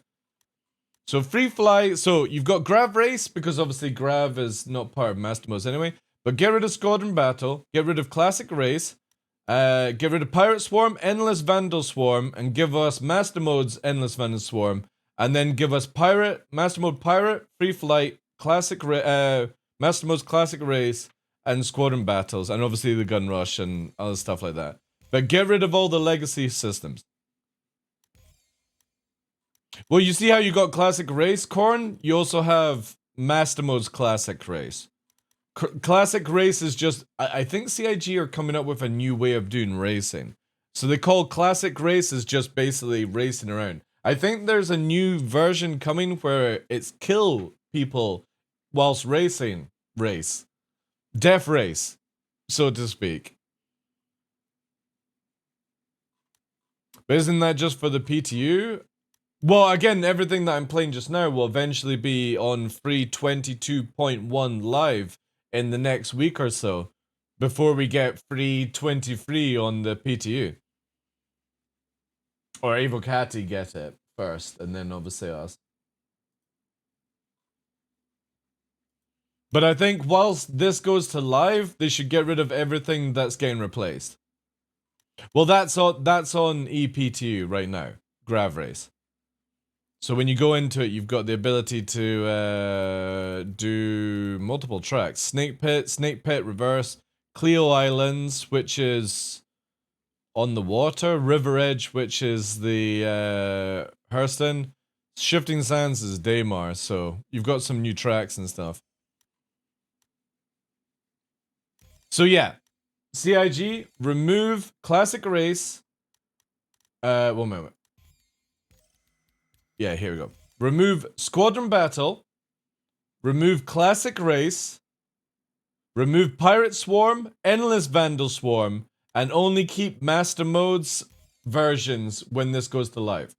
So Free Fly, so you've got Grav Race, because obviously Grav is not part of Master modes anyway. But get rid of Squadron Battle, get rid of Classic Race, get rid of Pirate Swarm, Endless Vandal Swarm, and give us Master modes Endless Vandal Swarm. And then give us Pirate, Master Mode Pirate, Free Flight, Classic Master Mode's Classic Race, and Squadron Battles, and obviously the Gun Rush and other stuff like that. But get rid of all the legacy systems. Well, you see how you got Classic Race, Corn? You also have Master Mode's Classic Race. Classic Race is just... I think CIG are coming up with a new way of doing racing. So they call Classic Race is just basically racing around. I think there's a new version coming where it's kill people whilst racing. Death race, so to speak. But isn't that just for the PTU? Well, again, everything that I'm playing just now will eventually be on free 22.1 live in the next week or so, before we get free 23 on the PTU. Or Avocati get it first, and then obviously us. But I think whilst this goes to live, they should get rid of everything that's getting replaced. Well, that's on EPTU right now, Grav Race. So when you go into it, you've got the ability to do multiple tracks. Snake Pit Reverse, Cleo Islands, which is on the water, River Edge, which is the Hurston, Shifting Sands is Daymar, so you've got some new tracks and stuff. So yeah, CIG, remove Classic Race. One moment. Yeah, here we go. Remove Squadron Battle. Remove Classic Race. Remove Pirate Swarm, Endless Vandal Swarm, and only keep Master Modes versions when this goes to live.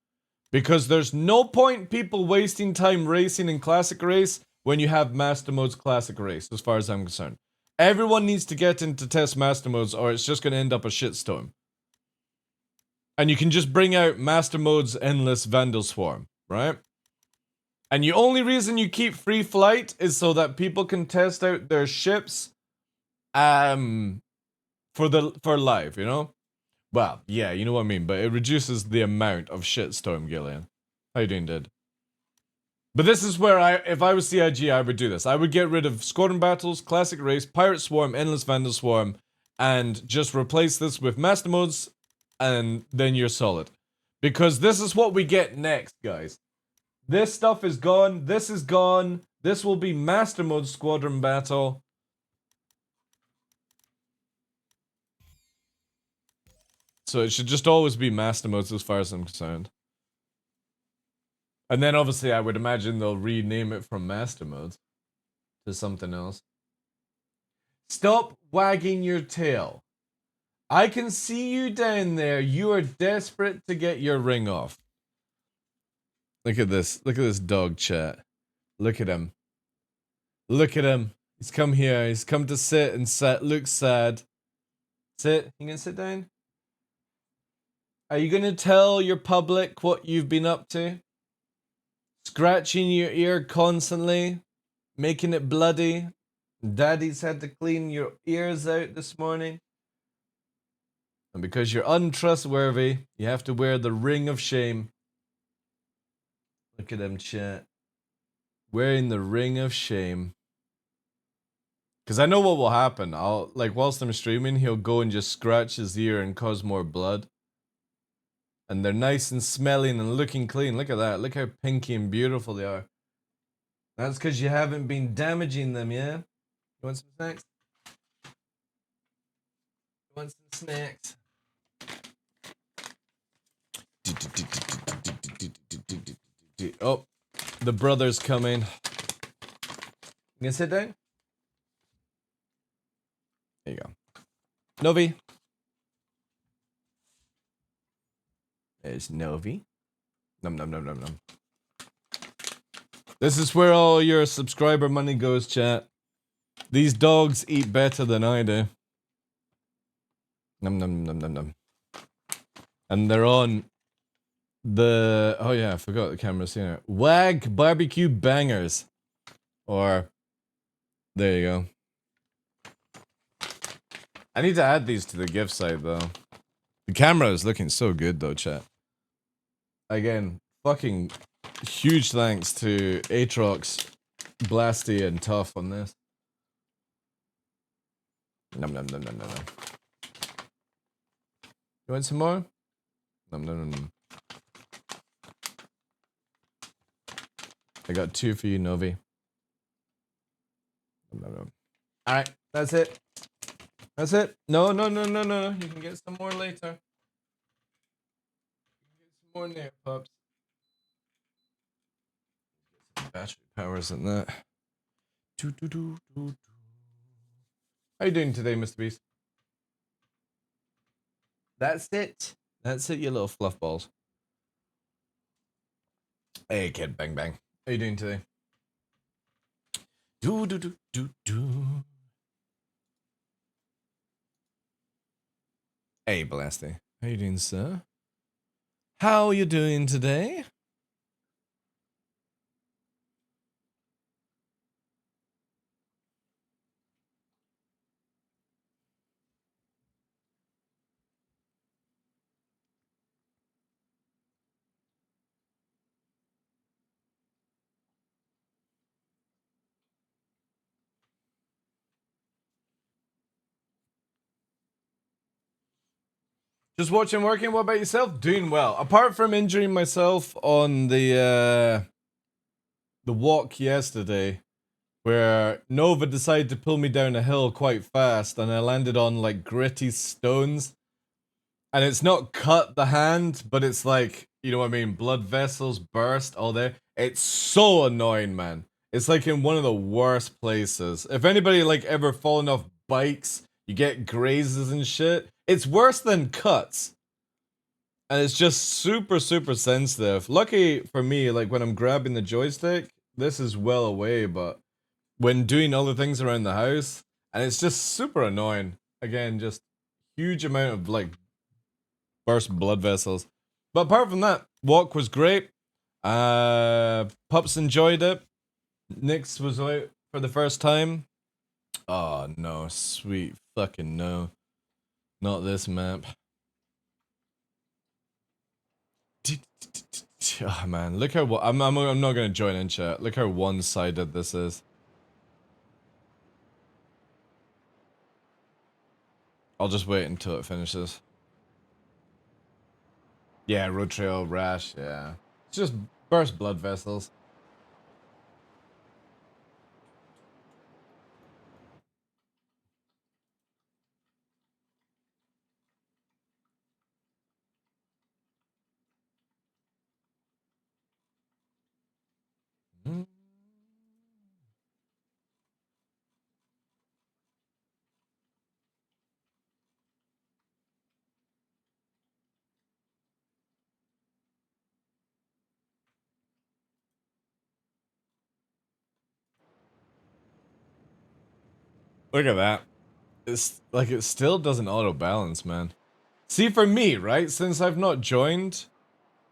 Because there's no point people wasting time racing in Classic Race when you have Master Modes Classic Race, as far as I'm concerned. Everyone needs to get into test Master Modes or it's just going to end up a shitstorm. And you can just bring out Master Mode's Endless Vandal Swarm, right? And the only reason you keep free flight is so that people can test out their ships for live, you know? Well, yeah, you know what I mean, but it reduces the amount of shitstorm, Gillian. How you doing, dude? But this is where if I was CIG, I would do this. I would get rid of Squadron Battles, Classic Race, Pirate Swarm, Endless Vandal Swarm, and just replace this with Master Modes, and then you're solid. Because this is what we get next, guys. This stuff is gone, this is gone, this will be Master Mode Squadron Battle. So it should just always be Master Modes as far as I'm concerned. And then obviously I would imagine they'll rename it from Master Modes to something else. Stop wagging your tail. I can see you down there. You are desperate to get your ring off. Look at this. Look at this dog, chat. Look at him. Look at him. He's come here. He's come to sit and look sad. Sit. You gonna sit down? Are you gonna tell your public what you've been up to? Scratching your ear constantly, making it bloody. Daddy's had to clean your ears out this morning. And because you're untrustworthy, you have to wear the ring of shame. Look at him, chat. Wearing the ring of shame. Because I know what will happen. Whilst I'm streaming, he'll go and just scratch his ear and cause more blood. And they're nice and smelling and looking clean. Look at that. Look how pinky and beautiful they are. That's because you haven't been damaging them, yeah? You want some snacks? You want some snacks? Oh, the brother's coming. You gonna sit down? There you go. Novi. There's Novi. Num num num num num. This is where all your subscriber money goes, chat. These dogs eat better than I do. Num num num num num. And they're on the... Oh yeah, I forgot the camera's here. Wag Barbecue Bangers. Or... There you go. I need to add these to the gift site, though. The camera is looking so good, though, chat. Again, fucking huge thanks to Aatrox, Blasty, and Tough on this. Num num num num num num. You want some more? Num num num num. I got 2 for you, Novi. Num num num. Alright, that's it. That's it. No, no, no, no, no. You can get some more later. You can get some more there, pups. battery power isn't that. How you doing today, Mr. Beast? That's it. That's it, you little fluff balls. Hey, kid, bang bang. How you doing today? Hey, Blasty. How you doing, sir? How you doing today? Just watching, working. What about yourself? Doing well. Apart from injuring myself on the walk yesterday, where Nova decided to pull me down a hill quite fast, and I landed on like gritty stones, and it's not cut the hand, but it's like, you know what I mean, blood vessels burst all there. It's so annoying, man. It's like in one of the worst places. If anybody like ever fallen off bikes, you get grazes and shit. It's worse than cuts. And it's just super, super sensitive. Lucky for me, like when I'm grabbing the joystick, this is well away, but when doing other things around the house, and it's just super annoying. Again, just huge amount of like burst blood vessels. But apart from that, walk was great. Pups enjoyed it. Nyx was out for the first time. Oh no, sweet fucking no. Not this map. Oh man, look how I'm not gonna join in chat. Look how one-sided this is. I'll just wait until it finishes. Yeah, road trail rash. Yeah, it's just burst blood vessels. Look at that. It's like it still doesn't auto balance, man. See, for me, right? Since I've not joined,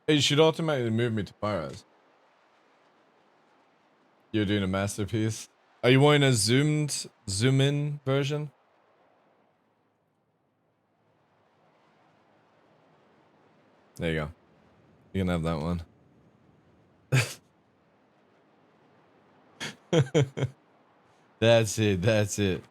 it should automatically move me to Pyros. You're doing a masterpiece. Are you wanting a zoom in version? There you go. You can have that one. That's it, that's it.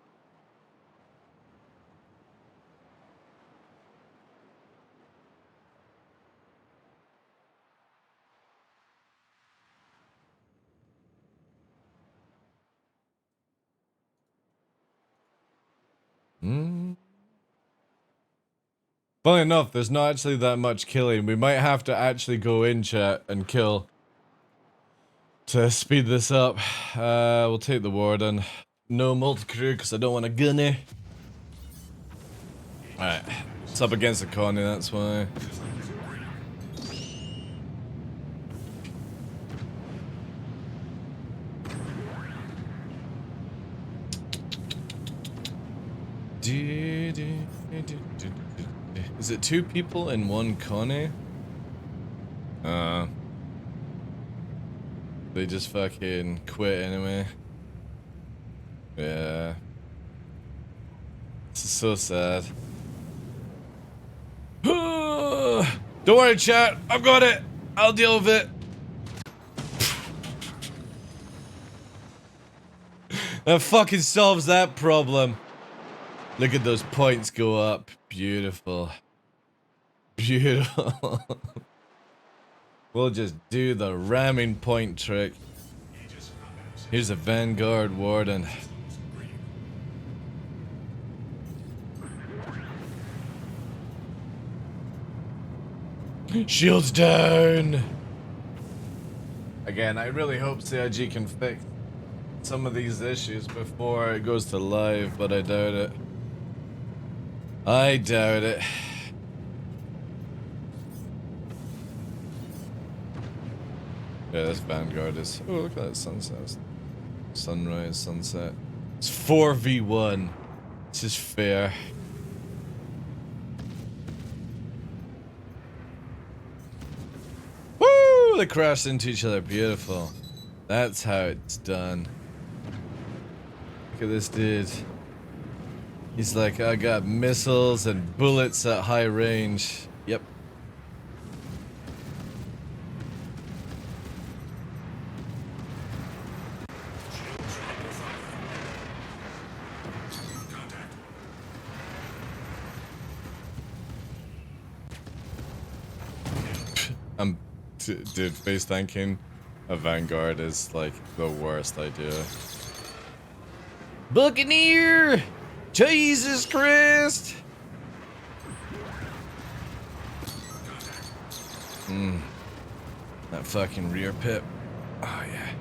Funny enough, there's not actually that much killing. We might have to actually go in chat and kill to speed this up. We'll take the warden. No multi-crew because I don't want a gunny. Alright. It's up against the Connie, that's why. Is it 2 people in 1 Connie? They just fucking quit anyway. Yeah. This is so sad. Don't worry, chat. I've got it. I'll deal with it. That fucking solves that problem. Look at those points go up. Beautiful. Beautiful. We'll just do the ramming point trick. Here's a Vanguard Warden. Shields down! I Again, I really hope CIG can fix some of these issues before it goes to live, but I doubt it. I doubt it. Yeah, this Vanguard is... Oh, look at that sunset. Sunrise, sunset. It's 4v1. It's just fair. Woo! They crashed into each other. Beautiful. That's how it's done. Look at this dude. He's like, I got missiles and bullets at high range. Yep. Dude, face tanking a Vanguard is like the worst idea. Buccaneer! Jesus Christ! That fucking rear pip. Oh yeah.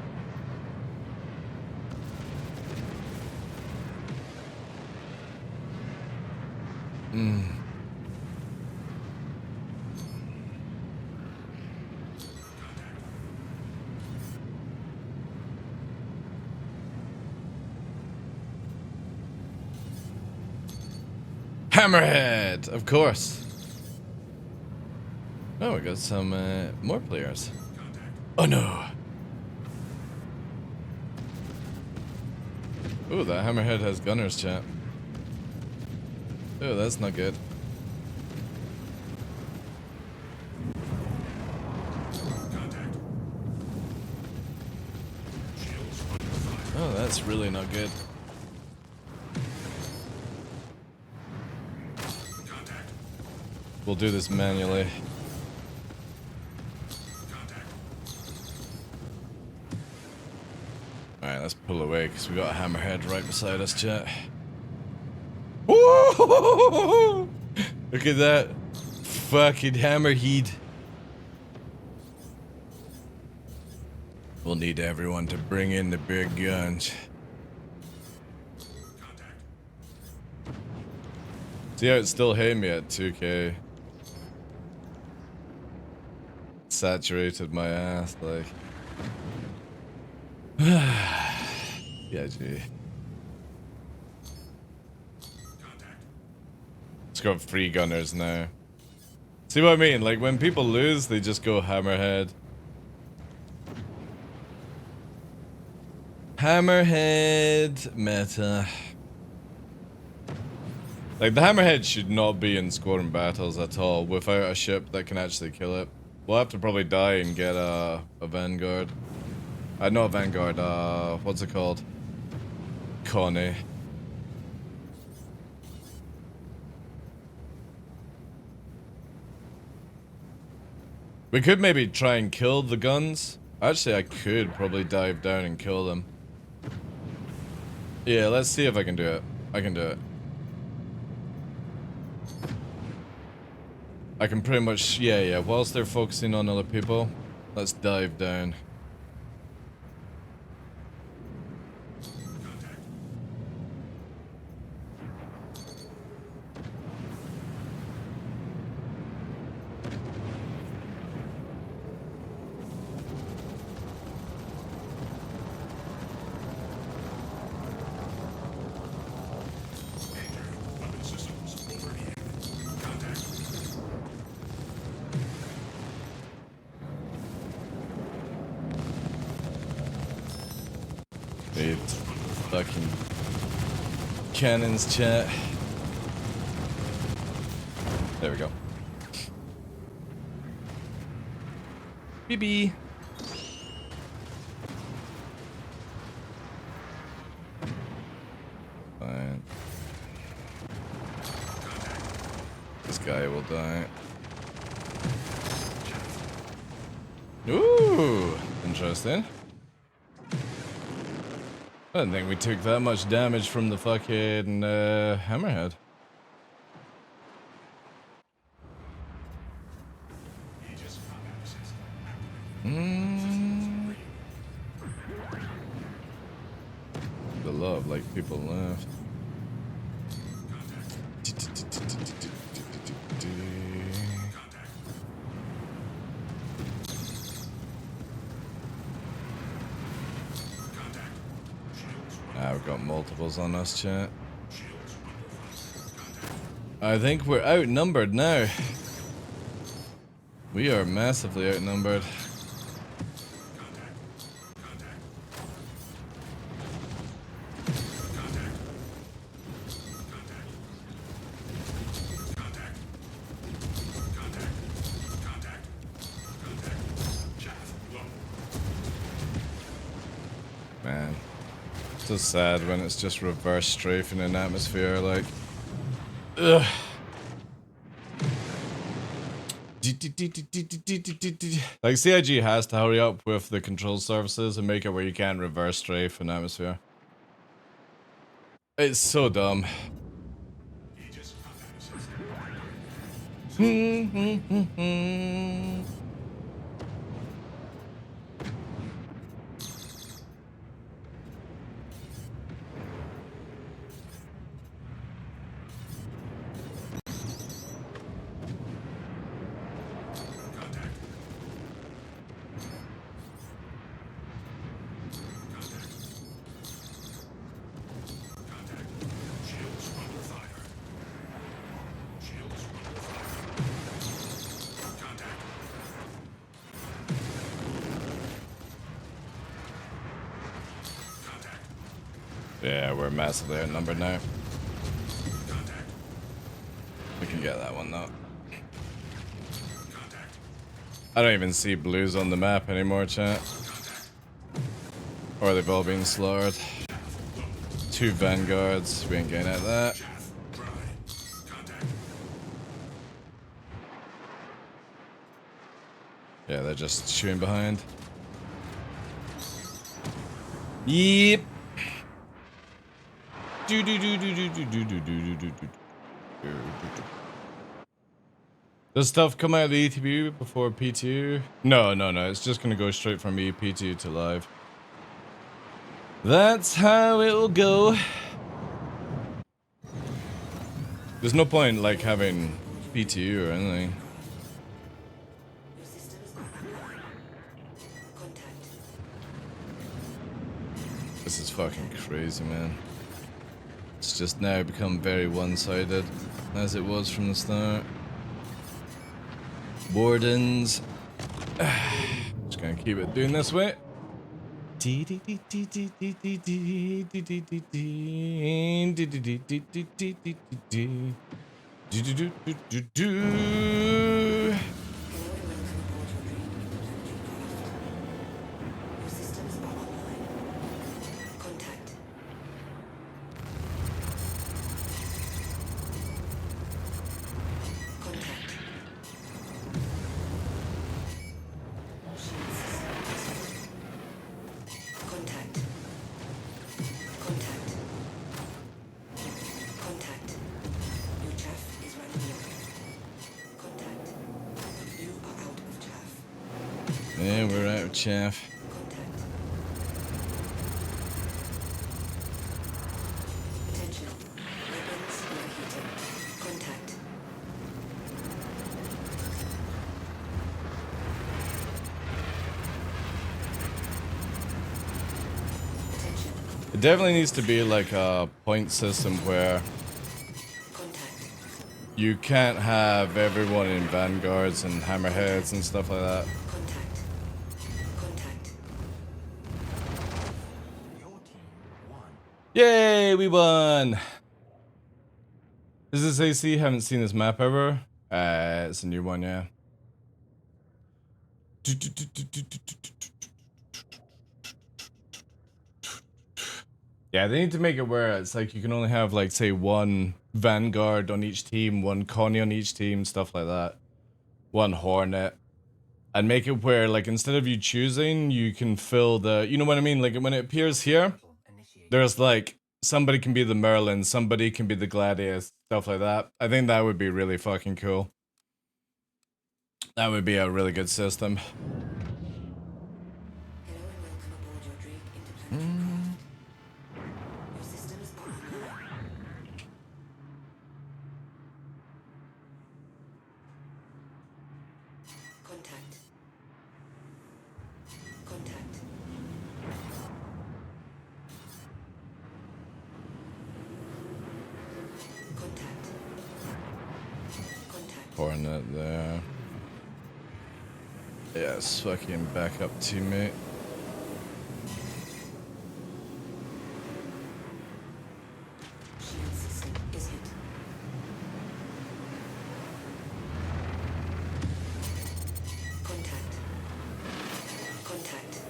Hammerhead, of course. Oh, we got some more players. Oh no. Ooh, that Hammerhead has gunners, chat. Oh, that's not good. Oh, that's really not good. We'll do this manually. Alright, let's pull away because we got a Hammerhead right beside us, chat. Woo! Look at that fucking Hammerhead. We'll need everyone to bring in the big guns. See how it's still hitting me at 2K? Saturated my ass, like. Yeah, gee. Let's go free gunners now. See what I mean? Like, when people lose, they just go Hammerhead. Hammerhead meta. Like, the Hammerhead should not be in squadron battles at all without a ship that can actually kill it. We'll have to probably die and get a Vanguard. Not a Vanguard, what's it called? Connie. We could maybe try and kill the guns. Actually, I could probably dive down and kill them. Yeah, let's see if I can do it. I can do it. I can pretty much, yeah, whilst they're focusing on other people, let's dive down. Need fucking cannons, chat. There we go. BB. Fine. This guy will die. Ooh, interesting. I didn't think we took that much damage from the fucking Hammerhead. have like people left. Ah, we've got multiples on us, chat. I think we're outnumbered now. We are massively outnumbered. Man, it's so sad when it's just reverse strafing in atmosphere, like, ugh. Like, CIG has to hurry up with the control surfaces and make it where you can't reverse strafe in atmosphere. It's so dumb. Yeah, we're massively outnumbered now. We can get that one though. I don't even see blues on the map anymore, chat. Or they've all been slaughtered. 2 vanguards, we ain't getting at that. Yeah, they're just shooting behind. Yep. Does stuff come out of the ETB before P2? No, it's just gonna go straight from EP2 to live. That's how it'll go. There's no point like having P2 or anything. Your system is not online. Contact. This is fucking crazy, man. It's just now become very one-sided, as it was from the start. Wardens. Just gonna keep it doing this way. Your systems are online. Contact. Contact. Contact. Contact. Contact. Your chaff is running low. Contact. You are out of chaff. Yeah, we're out of chaff. Contact. Attention. Weapons overheating. Contact. Attention. It definitely needs to be like a point system where Contact. you can't have everyone in vanguards and hammerheads and stuff like that. Contact. Contact. Your team won. Yay, we won! Is this AC? Haven't seen this map ever. It's a new one, yeah. Yeah, they need to make it where it's like you can only have like, say, one Vanguard on each team, one Connie on each team, stuff like that. One Hornet. And make it where, like, instead of you choosing, you can fill the, you know what I mean? Like, when it appears here, Initiate. there's like, somebody can be the Merlin, somebody can be the Gladius, stuff like that. I think that would be really fucking cool. That would be a really good system. Hello and welcome aboard your Drake interplanetary craft. Your Hornet there. Yes, fucking backup teammate. Shield system is hit. Contact. Contact.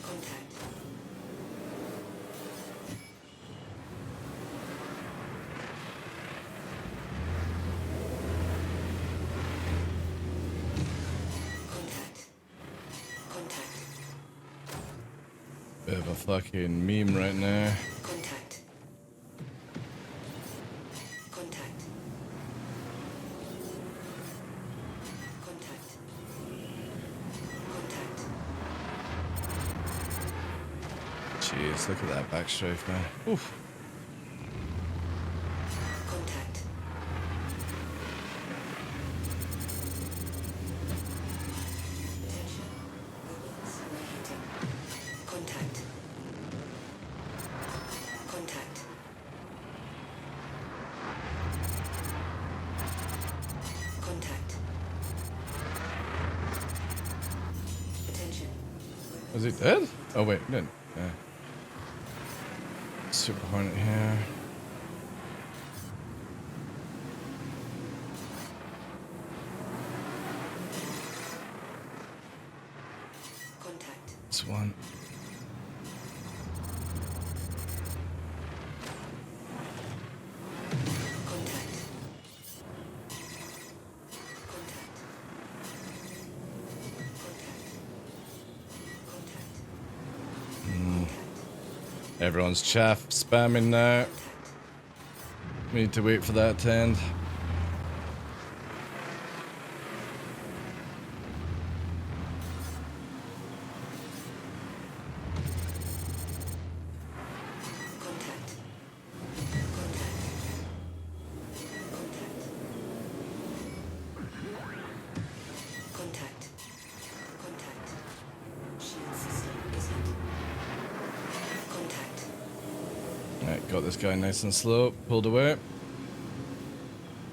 Contact. Contact. Contact. Bit of a fucking meme right now. Contact. Contact. Contact. Contact. Jeez, look at that backstrafe, man. Oof. Contact. Attention. Weapons overheating. Contact. Contact. Contact. Attention. Was he dead? Oh wait, he didn't. Yeah. Super Hornet here. Contact. This one. Contact. Contact. Contact. Everyone's chaff spamming now. We need to wait for that to end. Contact. Contact. Contact. Contact. Contact. Shield system is hit. Contact. Alright, got this guy nice and slow. Pulled away.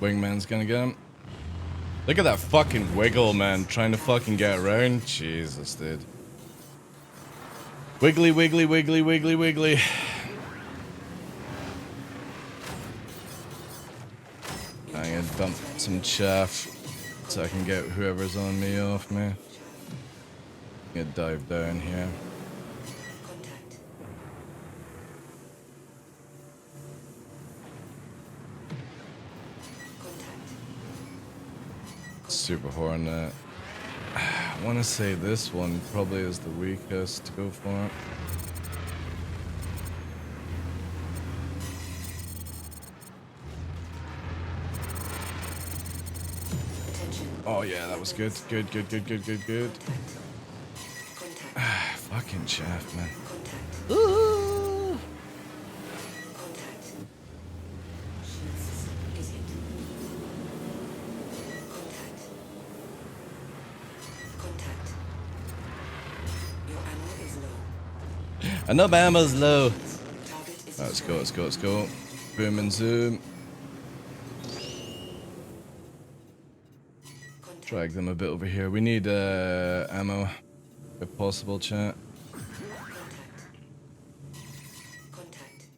Wingman's gonna get him. Look at that fucking wiggle, man. Trying to fucking get around. Jesus, dude. Wiggly, wiggly, wiggly, wiggly, wiggly. I'm gonna dump some chaff so I can get whoever's on me off me. I'm gonna dive down here. Contact. Contact. Super Hornet. I want to say this one probably is the weakest to go for. Attention. Oh yeah, that was good. Good, good, good, good, good, good. Contact. Fucking chaff, man. Contact. Ooh. Contact. Shield system is hit. Contact. Contact. Your ammo is low. I know my ammo's low. Target is Let's go, let's go, let's go. Boom and zoom. Contact. Drag them a bit over here. We need ammo, if possible, chat. Contact. Contact.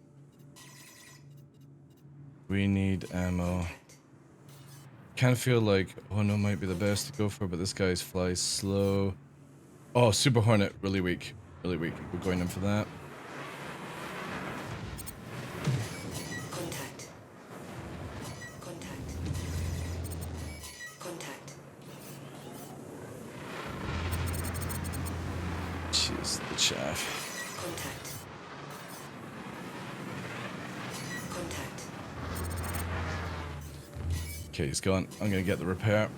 We need ammo. Kind of feel like oh no might be the best to go for, but this guy's flies slow. Oh, Super Hornet, really weak. Really weak. We're going in for that. Contact. Contact. Contact. Jeez, the chaff. Contact. Contact. Okay, he's gone. I'm gonna get the repair.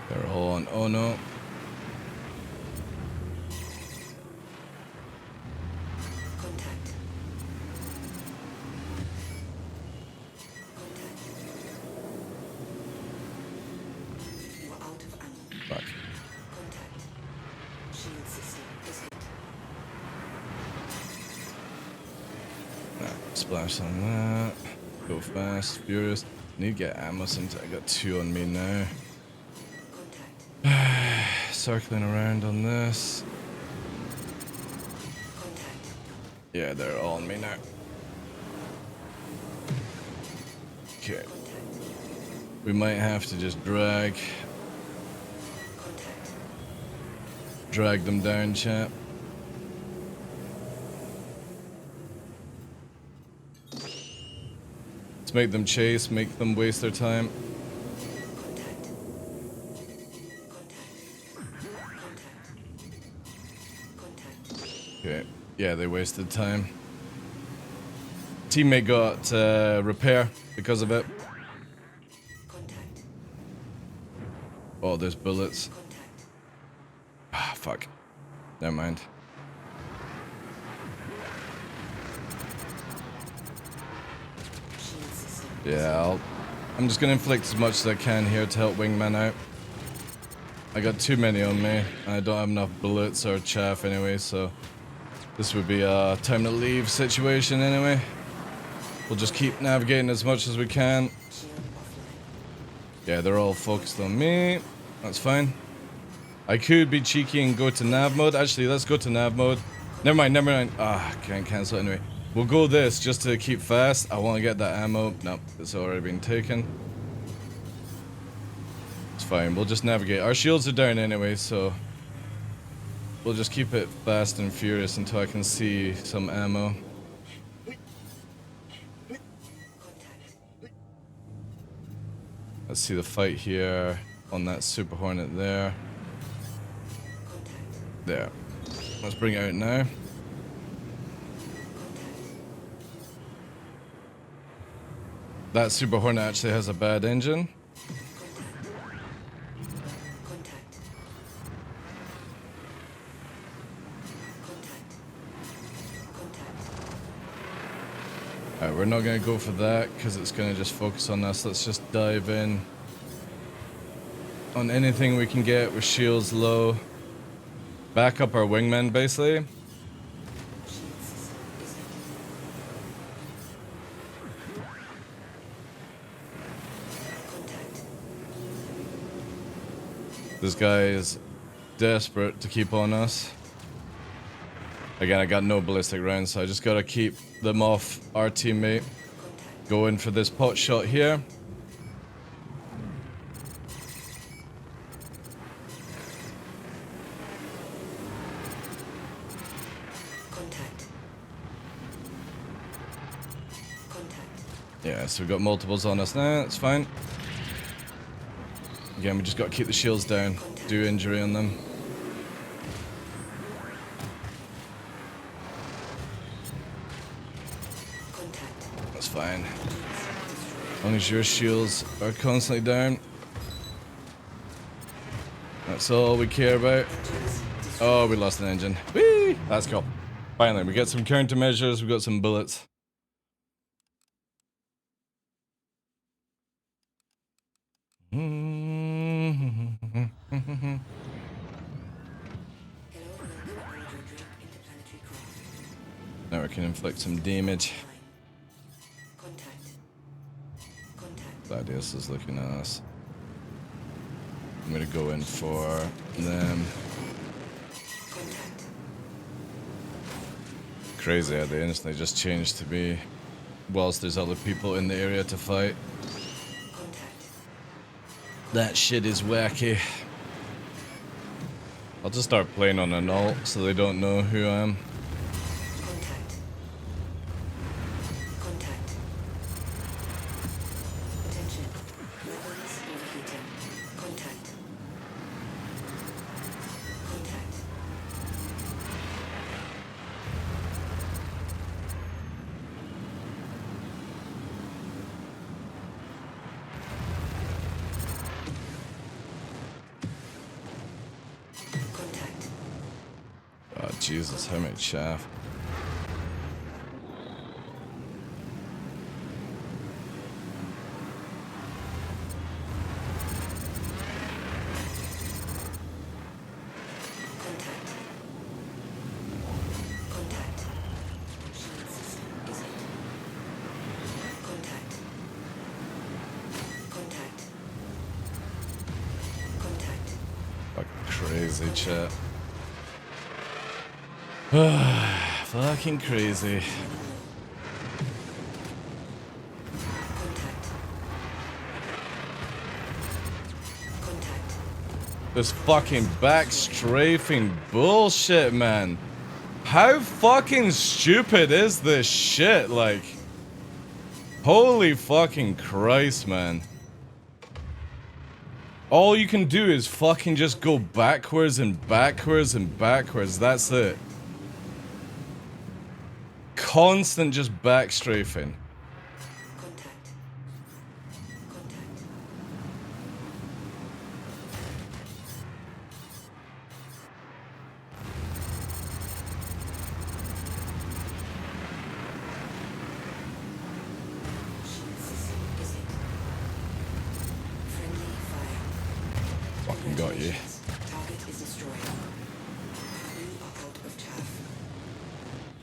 They're all on. Oh no. Contact. Contact. You are out of ammo. Fuck. Contact. Splash on that. Go fast, furious. Need to get ammo since I got 2 on me now. Circling around on this. Yeah, they're all on me now. Okay. We might have to just drag them down, chat. Let's make them chase, make them waste their time. Okay, yeah, they wasted time. Teammate got repair because of it. Oh, there's bullets. Ah, fuck. Never mind. Yeah, I'm just gonna inflict as much as I can here to help Wingman out. I got too many on me. I don't have enough bullets or chaff anyway, so this would be a time to leave situation anyway. We'll just keep navigating as much as we can. Yeah, they're all focused on me. That's fine. I could be cheeky and go to nav mode. Actually, let's go to nav mode. Never mind, never mind. Ah, can't cancel it anyway. We'll go this just to keep fast. I want to get that ammo. Nope, it's already been taken. It's fine, we'll just navigate. Our shields are down anyway, so we'll just keep it fast and furious until I can see some ammo. Let's see the fight here on that Super Hornet there. There. Let's bring it out now. That Super Hornet actually has a bad engine. Alright, we're not going to go for that because it's going to just focus on us. Let's just dive in on anything we can get with shields low. Back up our wingmen, basically. This guy is desperate to keep on us. Again, I got no ballistic rounds, so I just gotta keep them off our teammate. Go in for this pot shot here. Yeah, so we've got multiples on us now, that's fine. Again, we just got to keep the shields down, do injury on them. That's fine. As long as your shields are constantly down. That's all we care about. Oh, we lost an engine. Whee! That's cool. Finally, we get some countermeasures, we got some bullets. Now we can inflict some damage. Gladius is looking at us. I'm gonna go in for them. Crazy how they instantly just changed to me whilst there's other people in the area to fight. That shit is wacky. I'll just start playing on an alt so they don't know who I am. Oh, Jesus, how much chaff? crazy, chat. Fucking crazy. This fucking back strafing bullshit, man. How fucking stupid is this shit? Like, holy fucking Christ, man. All you can do is fucking just go backwards and backwards and backwards. That's it. Constant just back strafing. Fucking got you. Target is destroyed. You are out of chaff.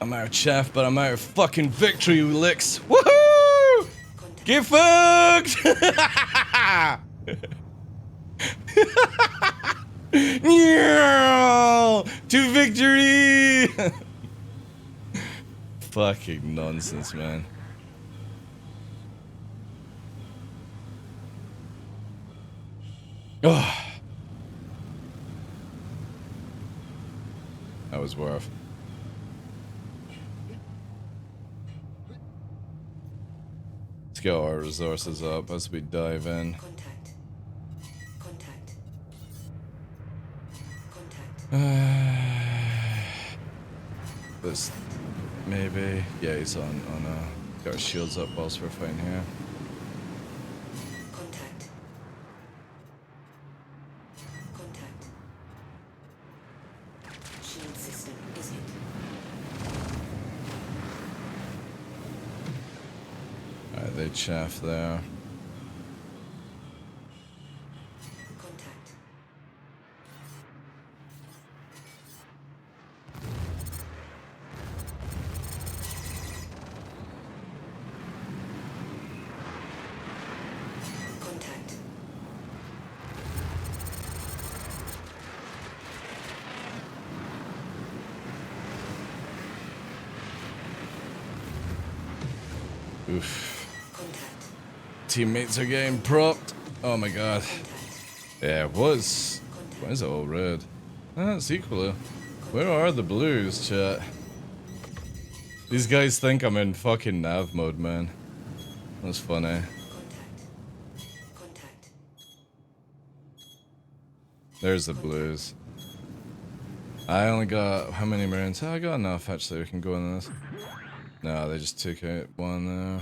I'm out of chaff, but I'm out of fucking victory licks. Woohoo! Get fucked! Yeah! To victory! Fucking nonsense, man. Oh. That was worth. Let's get our resources up as we dive in. Contact. Contact. Contact. This maybe. Yeah, he's on got our shields up whilst we're fighting here. Contact. Contact. Shield system is hit. Alright, they chaff there. Contact. Contact. Oof. Contact. Teammates are getting propped. Oh my god. Contact. Yeah, why is it all red? Ah, it's equal. Where are the blues, chat? These guys think I'm in fucking nav mode, man. That's funny. Contact. Contact. There's the blues. I only got how many marines? Oh, I got enough actually. We can go in this. No, they just took out one there.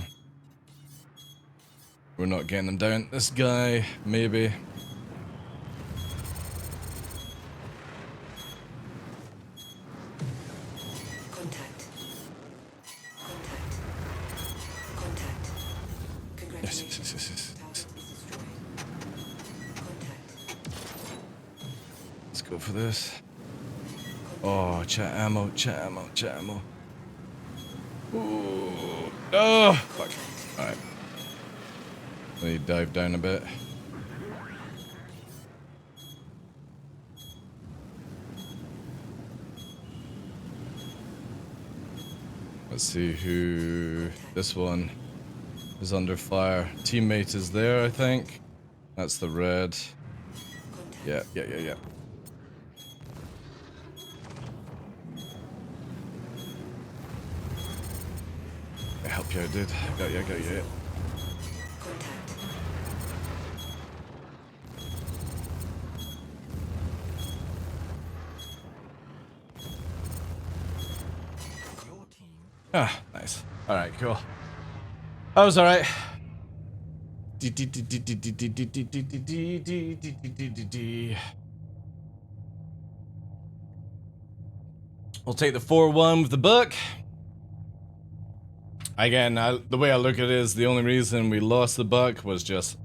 We're not getting them down. This guy, maybe. Contact. Contact. Contact. Congratulations. Yes. Target is destroyed. Contact. Let's go for this. Oh, chat ammo, chat ammo, chat ammo. Ooh. Oh, fuck. Alright. Let me dive down a bit. Let's see who... This one is under fire. Teammate is there, I think. That's the red. Yeah. I help you out, dude. I got you. Contact. Your team Ah, nice. Alright, cool. That was alright. We'll take the 4-1 with the book. Again, the way I look at it is the only reason we lost the buck was just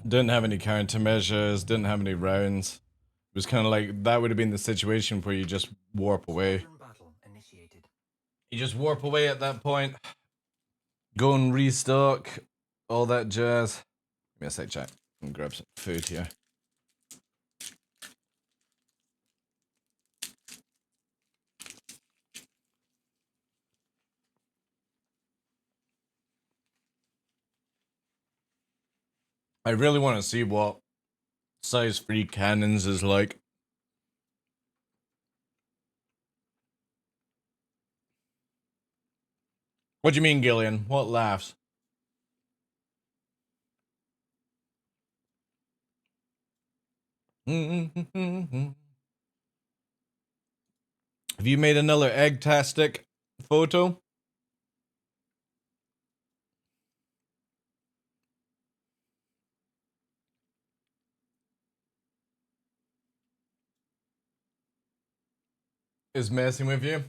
didn't have any countermeasures, didn't have any rounds. It was kind of like that would have been the situation where you just warp away. battle initiated. You just warp away at that point. Go and restock, all that jazz. Give me a sec, chat. I'm gonna grab some food here. I really want to see what size 3 cannons is like. What do you mean, Gillian? What laughs? Have you made another egg-tastic photo? Is messing with you?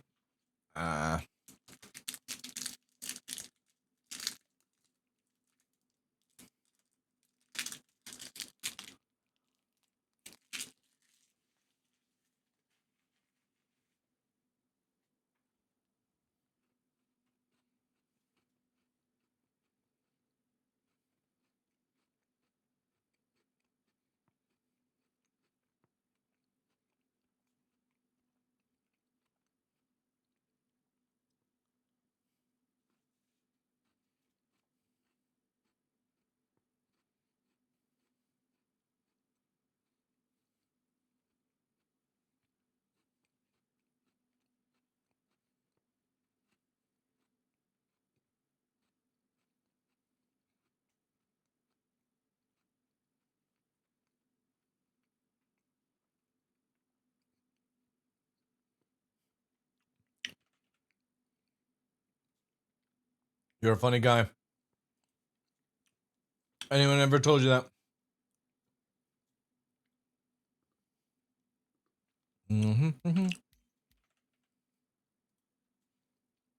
You're a funny guy. Anyone ever told you that?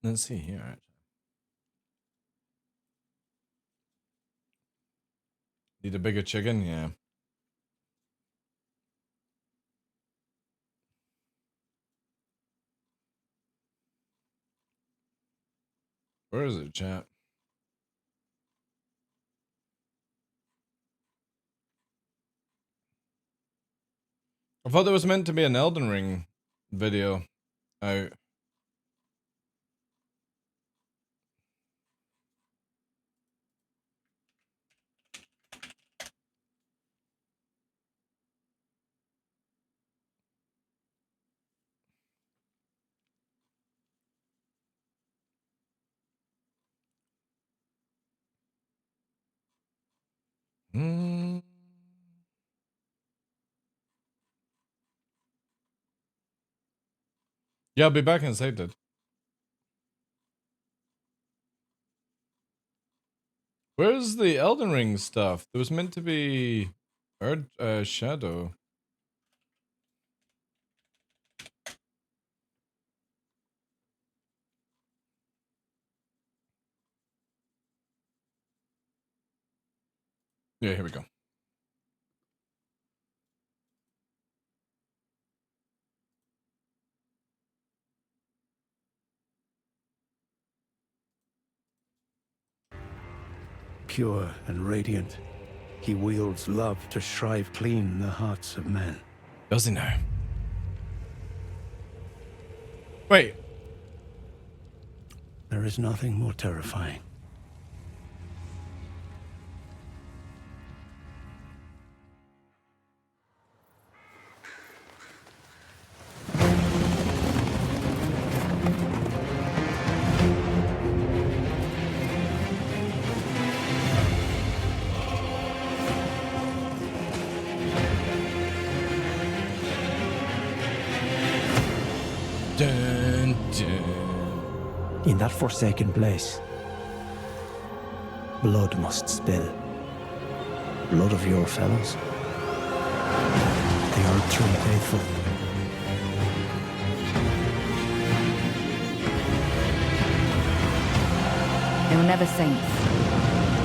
Let's see here. Need a bigger chicken? Yeah. Where is it, chat? I thought there was meant to be an Elden Ring video out. Yeah, I'll be back and saved it. Where's the Elden Ring stuff? There was meant to be Shadow. Yeah, here we go. Pure and radiant, he wields love to shrive clean the hearts of men. Does he now? Wait. There is nothing more terrifying. Dun, dun. In that forsaken place, blood must spill. Blood of your fellows. They are true faithful. They were never saints.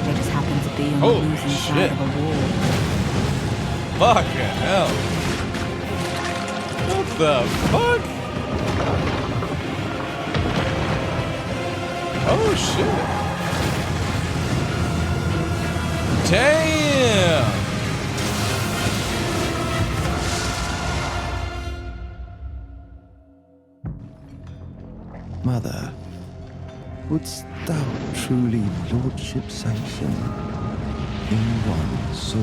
They just happened to be on the Holy losing side shit. of a war. Fucking hell. What the fuck? Oh shit. Damn. Mother, wouldst thou truly lordship sanction in one so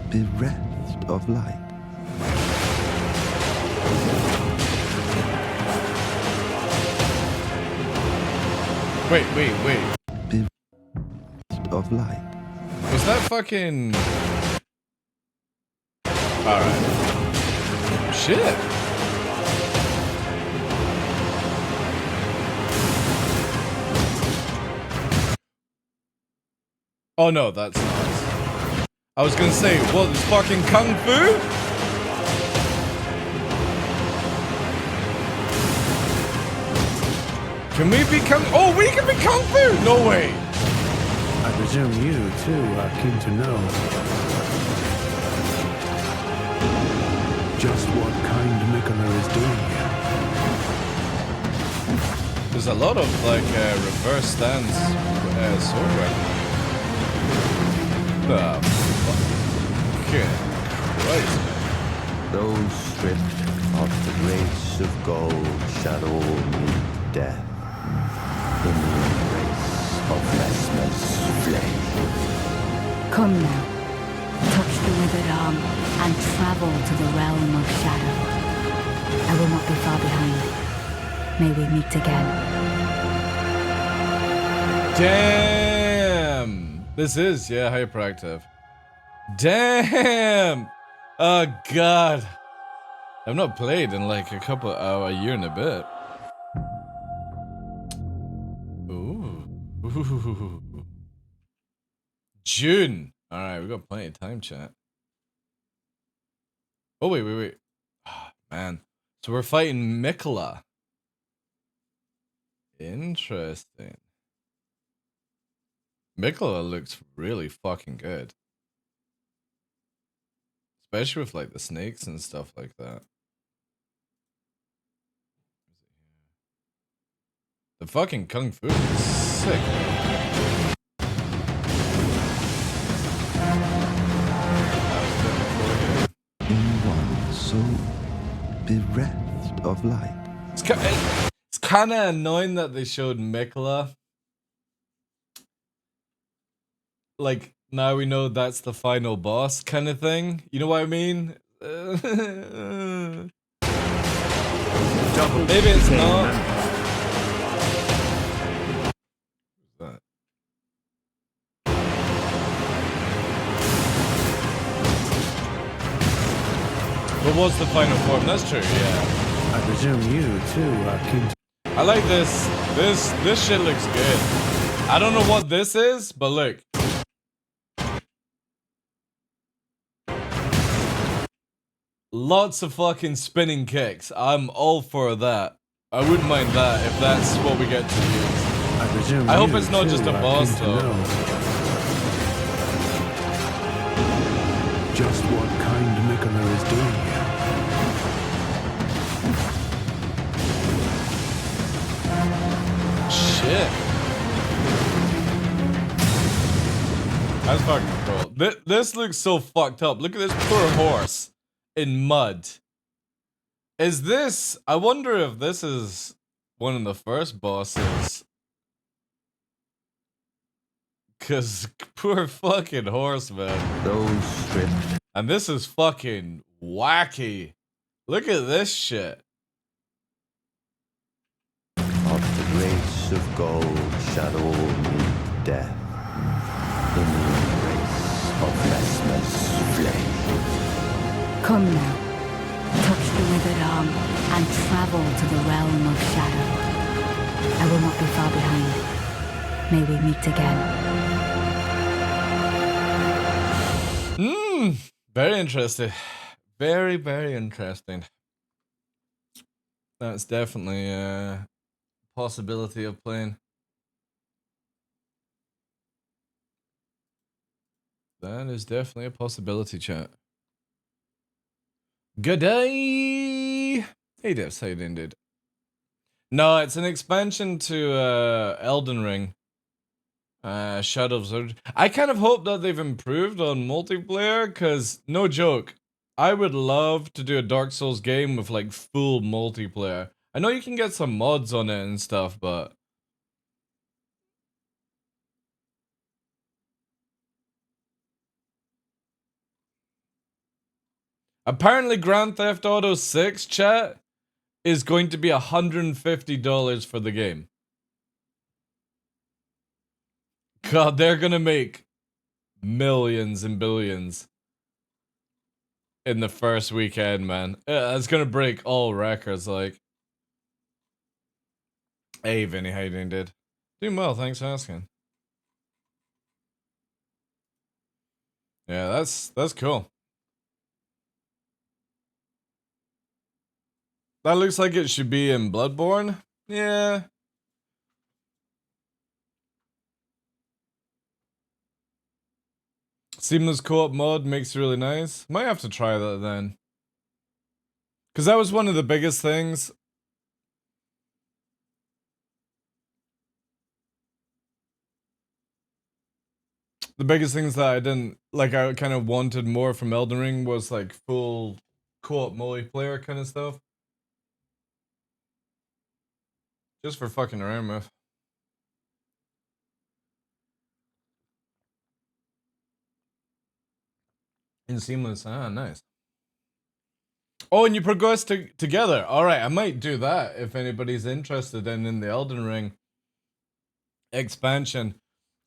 bereft of light. Wait. Bereft of light. Was that fucking... Alright. Shit. Oh no, that's nice. I was gonna say, what, this fucking kung fu? Can we be kung... Oh, we can be kung fu! No way! I presume you, too, are keen to know just what kind Mikula is doing here. There's a lot of, like, reverse stance sword weapon. Oh, fucking Christ, man. Those stripped of the grace of gold shall all meet death in the embrace of Lesna's flame. Come now. Touch the withered arm and travel to the realm of shadow. I will not be far behind. May we meet again. Damn! This is, yeah, hyperactive. Damn! Oh, God. I've not played in like a year and a bit. Ooh. June. Alright, we got plenty of time, chat. Oh, wait. Oh, man. So we're fighting Mikula. Interesting. Mikula looks really fucking good. Especially with like the snakes and stuff like that. The fucking kung fu is sick. In one so bereft of light. It's kind of annoying that they showed Mikula. Like, now we know that's the final boss kind of thing. You know what I mean? Maybe it's not. Who's that? What was the final form? That's true, yeah. I presume you, too, are keen to... I like this. This shit looks good. I don't know what this is, but look. Lots of fucking spinning kicks. I'm all for that. I wouldn't mind that if that's what we get to use. I presume I hope you, it's not too, just a are boss, keen to though. know just what kind Mikula is doing here. Shit. That's fucking cool. This looks so fucked up. Look at this poor horse in mud. Is this... I wonder if this is one of the first bosses. Cause poor fucking horse, man. Those stripped And this is fucking wacky. Look at this shit. of the grace of gold shall all meet death in the embrace of Lesna's flame. Come now. Touch the withered arm and travel to the realm of shadow. I will not be far behind. May we meet again. Very interesting. Very, very interesting. That's definitely a possibility of playing. That is definitely a possibility, chat. Good day! Hey Devs, how you doing, dude? No, it's an expansion to Elden Ring. Shadows. I kind of hope that they've improved on multiplayer, because, no joke, I would love to do a Dark Souls game with, like, full multiplayer. I know you can get some mods on it and stuff, but... Apparently Grand Theft Auto 6, chat, is going to be $150 for the game. God, they're gonna make millions and billions in the first weekend, man. It's gonna break all records, like. Hey, Vinny, how you doing, dude? Doing well, thanks for asking. Yeah, that's cool. That looks like it should be in Bloodborne. Yeah. Seamless co-op mod makes it really nice. Might have to try that then. Because that was one of the biggest things. The biggest things that I didn't, like, I kind of wanted more from Elden Ring was, like, full co-op multiplayer kind of stuff. Just for fucking around with. In Seamless, nice. Oh, and you progress together. Alright, I might do that if anybody's interested in the Elden Ring expansion.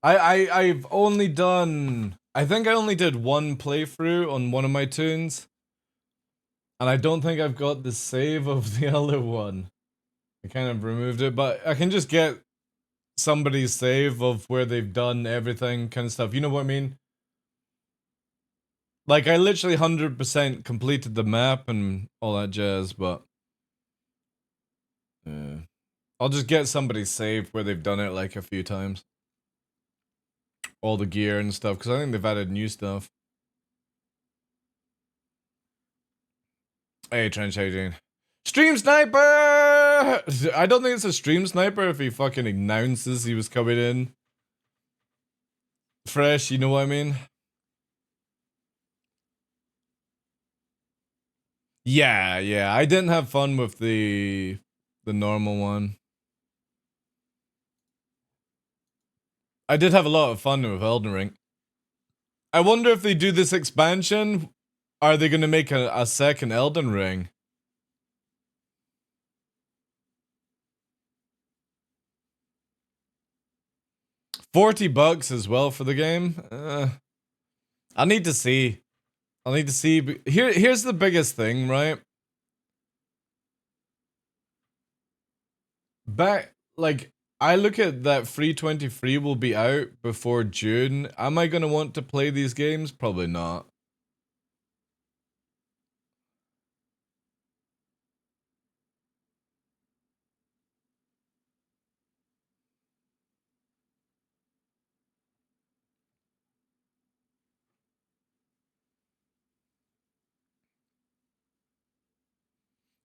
I've only done, I think I only did one playthrough on one of my tunes. And I don't think I've got the save of the other one. I kind of removed it, but I can just get somebody's save of where they've done everything kind of stuff. You know what I mean? Like, I literally 100% completed the map and all that jazz, but... yeah. I'll just get somebody's save where they've done it, like, a few times. All the gear and stuff, because I think they've added new stuff. Hey, Trench, how you doing? Stream Sniper! I don't think it's a Stream Sniper if he fucking announces he was coming in. Fresh, you know what I mean? Yeah, I didn't have fun with the normal one. I did have a lot of fun with Elden Ring. I wonder if they do this expansion, are they gonna make a second Elden Ring? $40 as well for the game? I need to see. I'll need to see. Here's the biggest thing, right? I look at that 323 will be out before June. Am I gonna want to play these games? Probably not.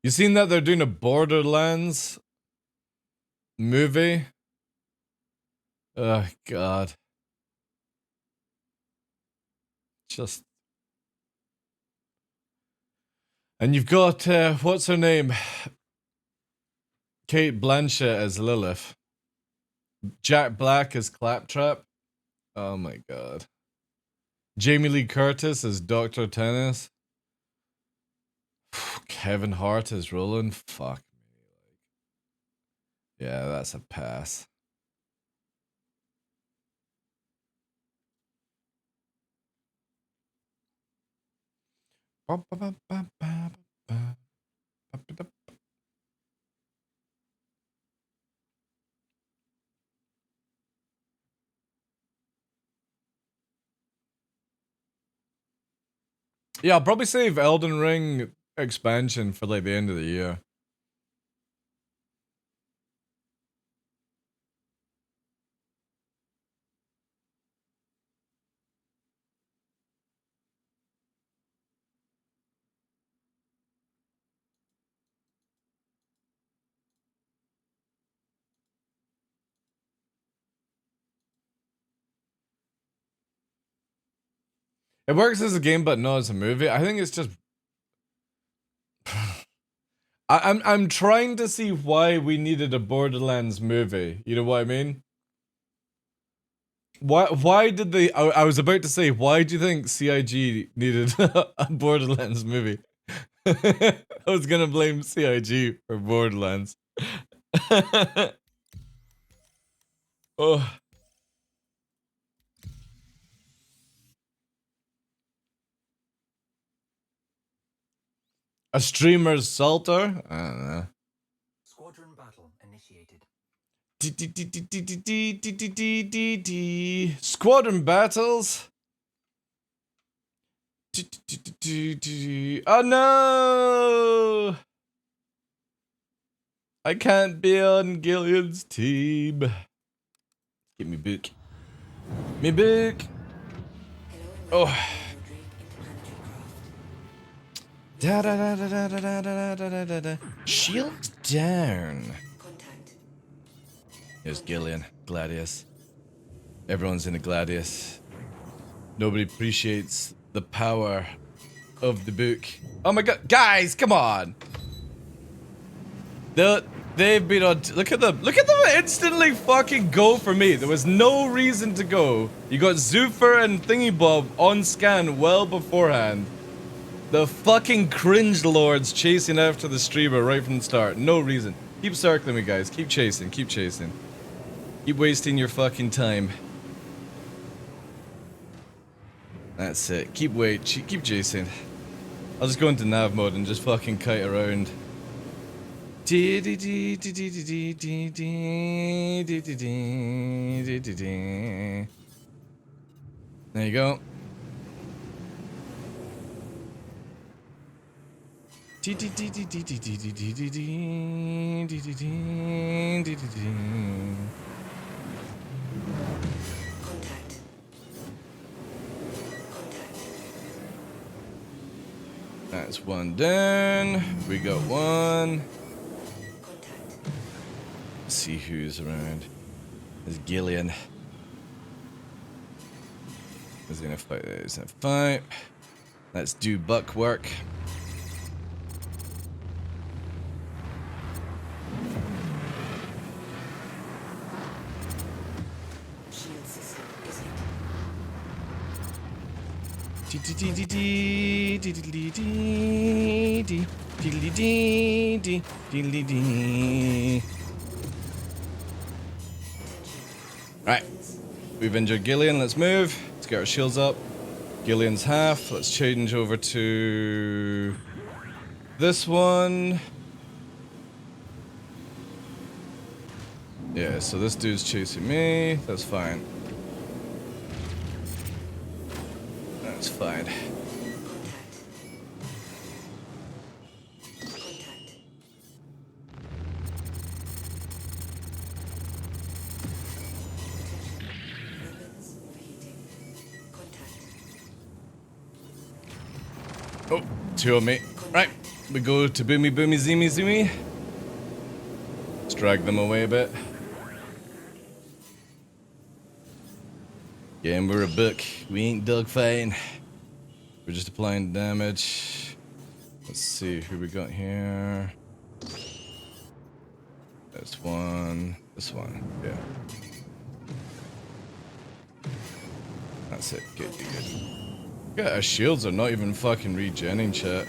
You seen that they're doing a Borderlands movie? Oh, God. Just... and you've got, what's her name? Kate Blanchett as Lilith. Jack Black as Claptrap. Oh my God. Jamie Lee Curtis as Dr. Tennis. Kevin Hart as Roland. Fuck me. Yeah, that's a pass. Yeah, I'll probably save Elden Ring expansion for like the end of the year. It works as a game, but not as a movie. I think it's just... I'm trying to see why we needed a Borderlands movie. You know what I mean? Why did they... I was about to say, why do you think CIG needed a Borderlands movie? I was gonna blame CIG for Borderlands. Oh. A streamer's salter? I don't know. Squadron battle initiated. Squadron battles? Oh no! I can't be on Gillian's team. Give me book. Me book. Oh. Da da da da da da da da da da da. Shield down. Here's Gillian, Gladius. Everyone's in a Gladius. Nobody appreciates the power of the book. Oh my god, guys, come on! They've been on. Look at them instantly fucking go for me. There was no reason to go. You got Zoofer and Thingy Bob on scan well beforehand. The fucking cringe lords chasing after the streamer right from the start. No reason. Keep circling me, guys. Keep chasing. Keep chasing. Keep wasting your fucking time. That's it. Keep chasing. I'll just go into nav mode and just fucking kite around. There you go. That's one down. We got one. Let's see who's around. There's Gillian. He's gonna fight. He's gonna fight. Let's do buck work. Right, we've injured Gillian, let's move. Let's get our shields up. Gillian's half, let's change over to this one. Yeah, so this dude's chasing me, that's fine. That's fine. Oh, two of me. Right, we go to boomy boomy zoomy zoomy. Let's drag them away a bit. Yeah, and we're a book. We ain't dogfighting. We're just applying damage. Let's see who we got here. That's one. This one. Yeah. That's it. Good, good, good. Yeah, our shields are not even fucking regenning, chat.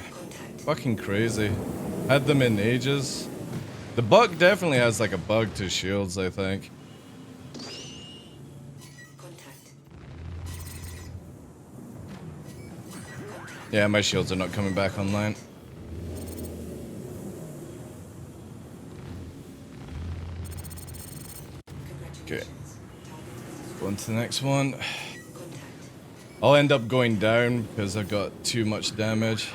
Fucking crazy. Had them in ages. The bug definitely has like a bug to shields, I think. Yeah, my shields are not coming back online. Okay. Go on to the next one. I'll end up going down because I've got too much damage.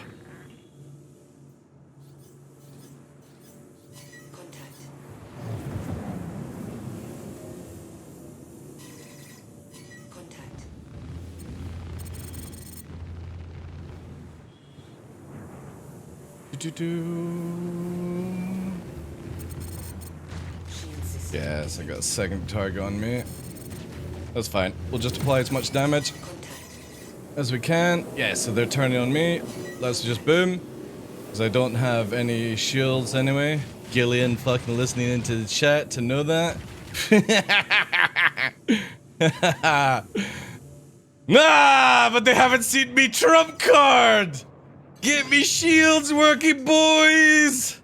Yes, I got a second target on me. That's fine. We'll just apply as much damage as we can. Yeah, so they're turning on me. Let's just boom. Because I don't have any shields anyway. Gillian fucking listening into the chat to know that. Nah, but they haven't seen me trump card! Get me shields working, boys!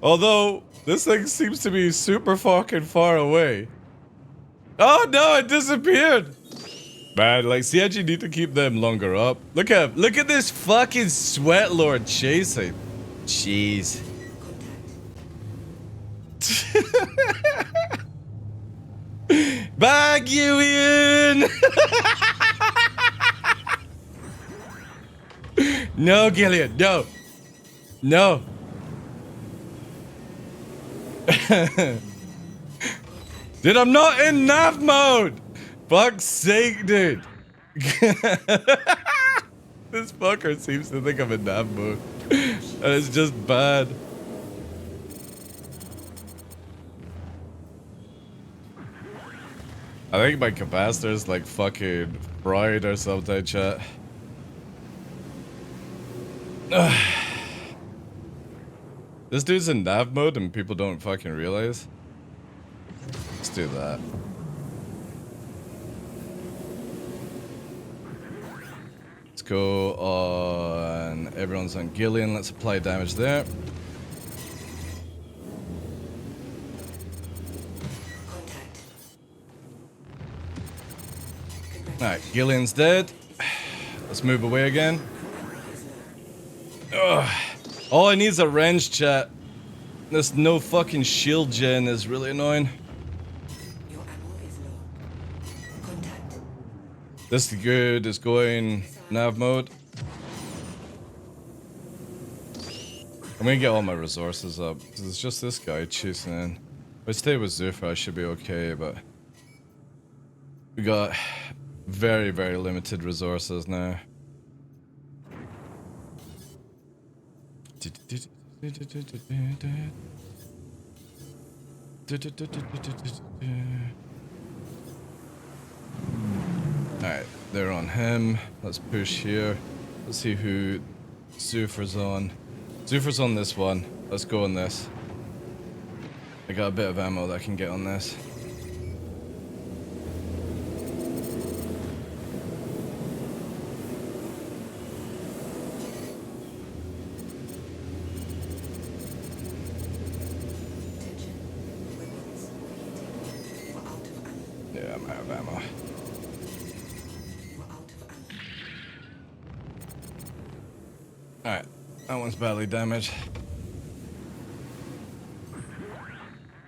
Although, this thing seems to be super fucking far away. Oh no, it disappeared! Man, like, see, you need to keep them longer up. Look at this fucking sweat lord chasing. Jeez. Back you in! No, Gillian, no. No. Dude, I'm not in nav mode! Fuck's sake, dude. This fucker seems to think I'm in nav mode. And it's just bad. I think my capacitor's like fucking fried or something, chat. This dude's in nav mode and people don't fucking realize. Let's do that. Let's go on... Everyone's on Gillian. Let's apply damage there. Alright, Gillian's dead. Let's move away again. Ugh. All I need is a range, chat. This no fucking shield gen is really annoying. Your ammo is low. Contact. This good is going nav mode. I'm gonna get all my resources up, because it's just this guy chasing in. If I stay with Zuffa, I should be okay, but... We got very, very limited resources now. Alright, they're on him. Let's push here. Let's see who Zuffa's on. Zuffa's on this one. Let's go on this. I got a bit of ammo that I can get on this. Yeah, I'm out of ammo. Alright, that one's badly damaged.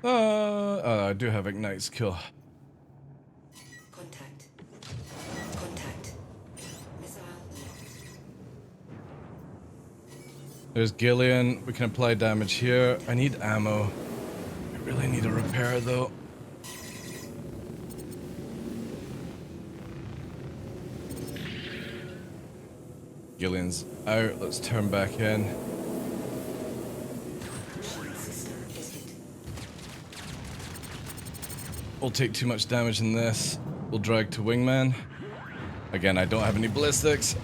Oh, I do have Ignite's kill. Contact. Contact. Missile lost. There's Gillian. We can apply damage here. I need ammo. I really need a repair though. Gillian's out. Let's turn back in. We'll take too much damage in this. We'll drag to Wingman. Again, I don't have any ballistics.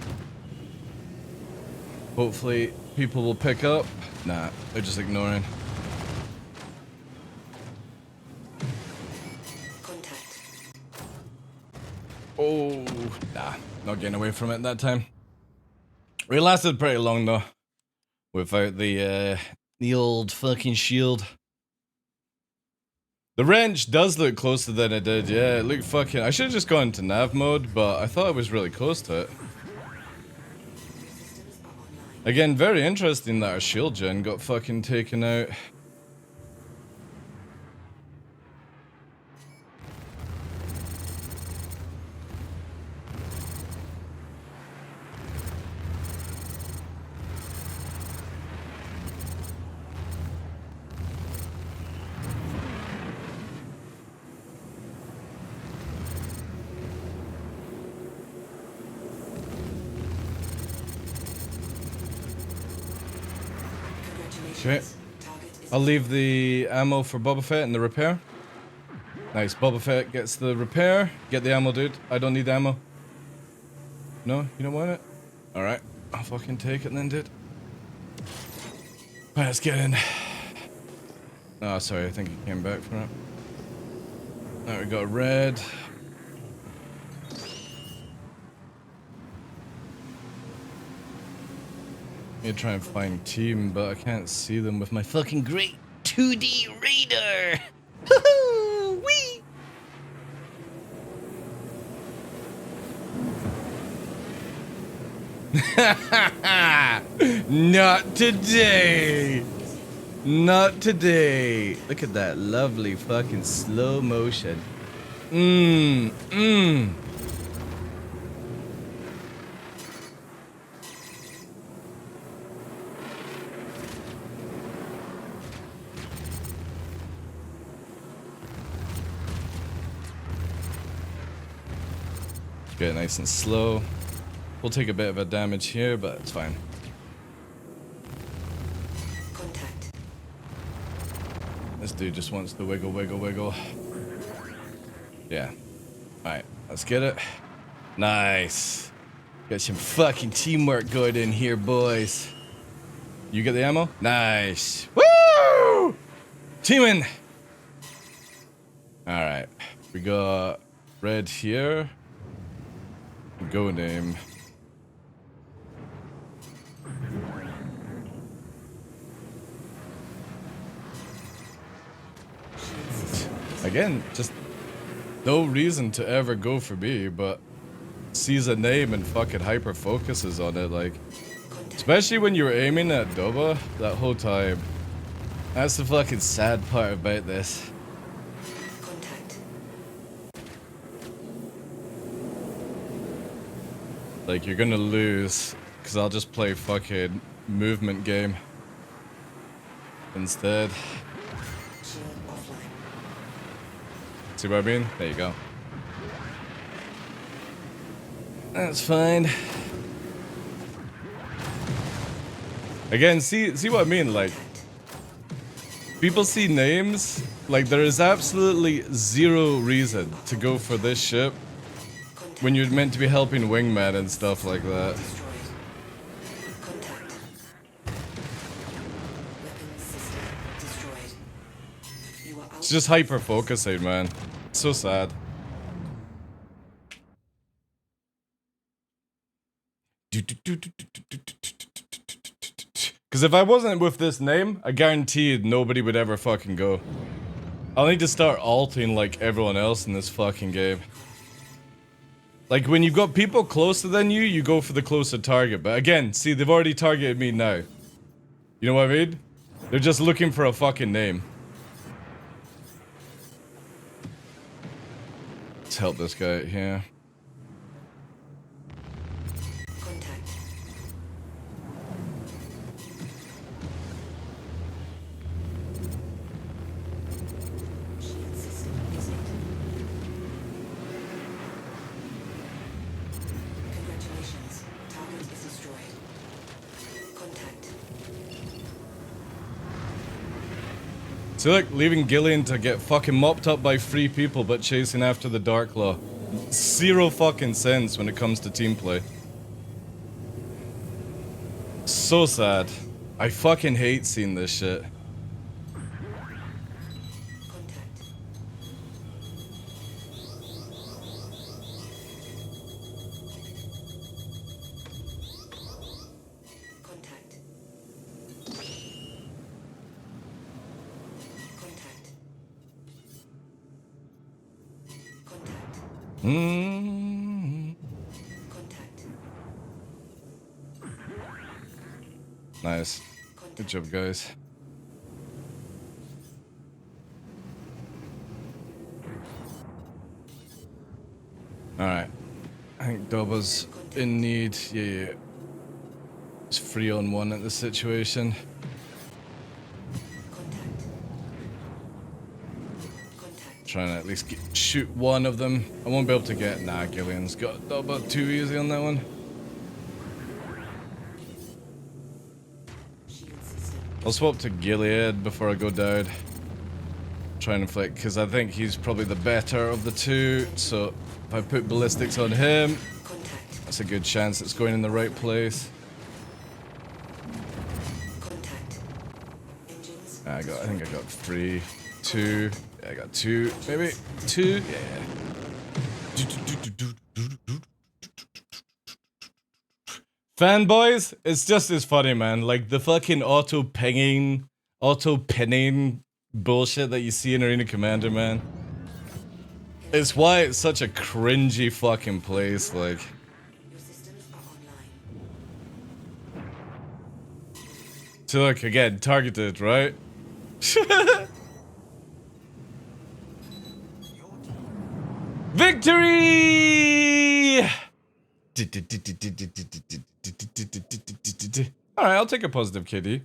Hopefully people will pick up. Nah, they're just ignoring. Contact. Oh, nah, not getting away from it that time. We lasted pretty long though, without the old fucking shield. The wrench does look closer than it did, yeah, it looked fucking... I should have just gone to nav mode, but I thought I was really close to it. Again, very interesting that our shield gen got fucking taken out. Okay. I'll leave the ammo for Boba Fett and the repair. Nice, Boba Fett gets the repair. Get the ammo, dude. I don't need the ammo. No? You don't want it? Alright. I'll fucking take it then, dude. Alright, let's get in. Oh, sorry. I think he came back from it. Alright, we got red. Let me try and find team, but I can't see them with my fucking great 2D radar. Wee! Not today. Not today. Look at that lovely fucking slow motion. Get it nice and slow. We'll take a bit of a damage here, but it's fine. Contact. This dude just wants to wiggle, wiggle, wiggle. Yeah. Alright, let's get it. Nice. Got some fucking teamwork going in here, boys. You get the ammo? Nice. Woo! Teaming! Alright. We got red here. Go name. Again, just no reason to ever go for me, but sees a name and fucking hyper focuses on it, like, especially when you're aiming at Doba that whole time. That's the fucking sad part about this. Contact. Like, you're gonna lose, because I'll just play fucking movement game instead. Shield offline. See what I mean? There you go. That's fine. Again, see what I mean? Like, people see names, like, there is absolutely zero reason to go for this ship when you're meant to be helping wingman and stuff like that. Destroyed. Contact. Weapons system destroyed. You are out. It's just hyper focusing, man. It's so sad. Because if I wasn't with this name, I guaranteed nobody would ever fucking go. I'll need to start alting like everyone else in this fucking game. Like, when you've got people closer than you, you go for the closer target. But again, see, they've already targeted me now. You know what I mean? They're just looking for a fucking name. Let's help this guy out here. Contact. Shield system exit. Congratulations. Target is destroyed. Contact. See, like, leaving Gillian to get fucking mopped up by 3 people but chasing after the TheDarkLaw. Zero fucking sense when it comes to team play. So sad. I fucking hate seeing this shit. Contact. Contact. Contact. Contact. Contact. Nice. Good job, guys. Alright. I think Doba's in need. Yeah. It's 3-on-1 at this situation. Trying to at least shoot one of them. I won't be able to get. Nah, Gillian's got Doba too easy on that one. I'll swap to Gilead before I go down. Try and inflict, because I think he's probably the better of the two. So if I put ballistics on him, that's a good chance it's going in the right place. I think I got 3, 2. Yeah, I got 2, maybe 2. Yeah. Fanboys, it's just as funny, man. Like the fucking auto-pinning bullshit that you see in Arena Commander, man. It's why it's such a cringy fucking place, like. Your systems are online. So look, again, targeted, right? Victory! Alright, I'll take a positive, KD.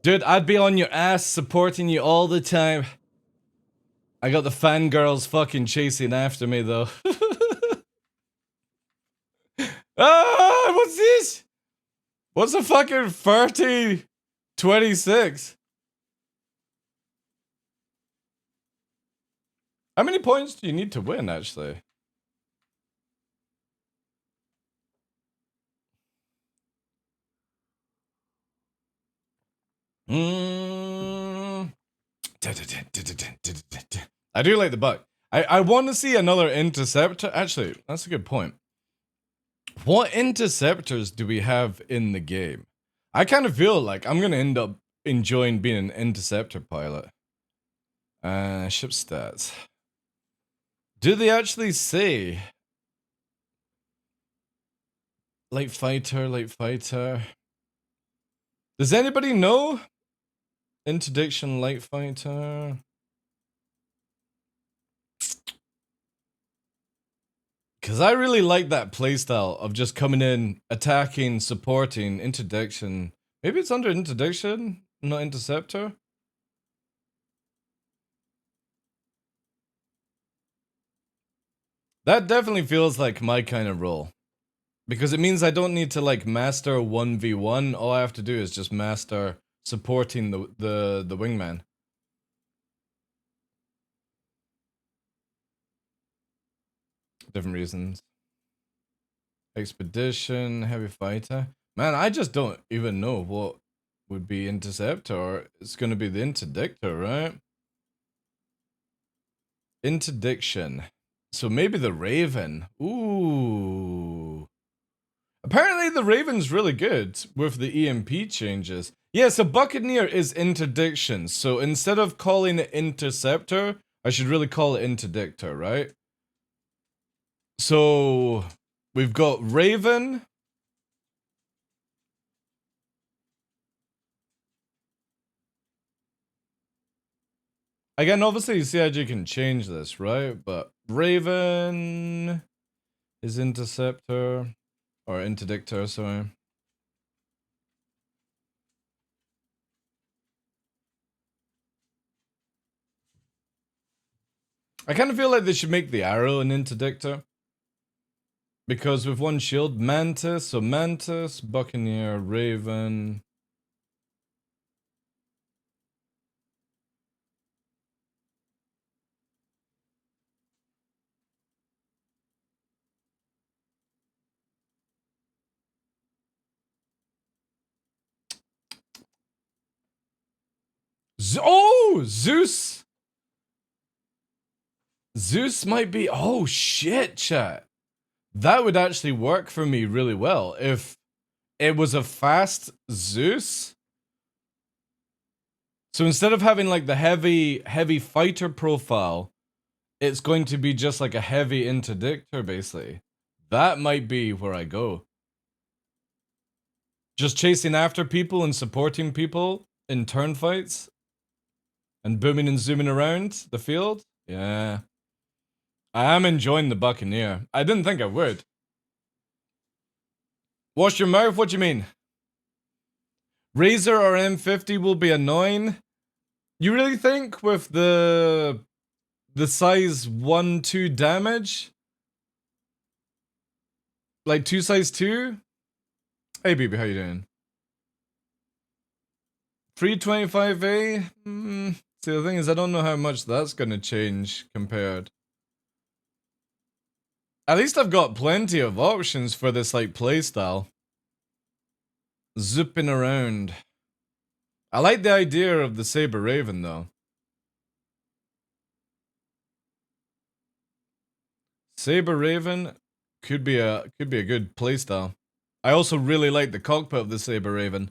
Dude, I'd be on your ass supporting you all the time. I got the fangirls fucking chasing after me, though. Ah, what's this? What's a fucking 30-26? How many points do you need to win, actually? I do like the buck. I want to see another interceptor. Actually, that's a good point. What interceptors do we have in the game? I kind of feel like I'm going to end up enjoying being an interceptor pilot. Ship stats. Do they actually say light fighter, light fighter? Does anybody know? Interdiction, light fighter. Because I really like that playstyle of just coming in, attacking, supporting, interdiction. Maybe it's under interdiction, not interceptor. That definitely feels like my kind of role. Because it means I don't need to like master 1v1. All I have to do is just master supporting the wingman. Different reasons. Expedition, heavy fighter. Man, I just don't even know what would be interceptor. It's gonna be the interdictor, right? Interdiction. So maybe the Raven. Ooh. Apparently the Raven's really good with the EMP changes. Yeah, so Buccaneer is interdiction. So instead of calling it interceptor, I should really call it interdictor, right? So we've got Raven. Again, obviously CIG can change this, right? But Raven is interceptor. Or interdictor, sorry. I kind of feel like they should make the arrow an interdictor. Because with one shield, Mantis, so Mantis, Buccaneer, Raven. Oh, Zeus! Zeus might be, oh shit, chat. That would actually work for me really well if it was a fast Zeus. So instead of having like the heavy fighter profile, it's going to be just like a heavy interdictor, basically. That might be where I go. Just chasing after people and supporting people in turn fights. And booming and zooming around the field. Yeah. I am enjoying the Buccaneer. I didn't think I would. Wash your mouth? What do you mean? Razor or M50 will be annoying? You really think with the size 1-2 damage? Like 2 size 2? Hey baby, how you doing? 325A? See, the thing is, I don't know how much that's gonna change compared. At least I've got plenty of options for this, like, playstyle. Zipping around. I like the idea of the Saber Raven, though. Saber Raven could be a good playstyle. I also really like the cockpit of the Saber Raven.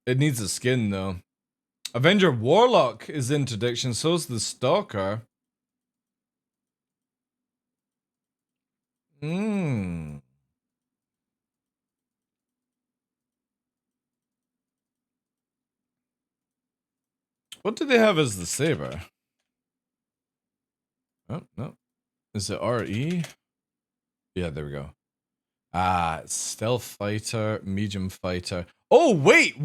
It needs a skin though. Avenger Warlock is in interdiction, so's the Stalker. Hmm. What do they have as the Saber? Oh, no. Is it RE? Yeah, there we go. Ah, stealth fighter, medium fighter. Oh, wait.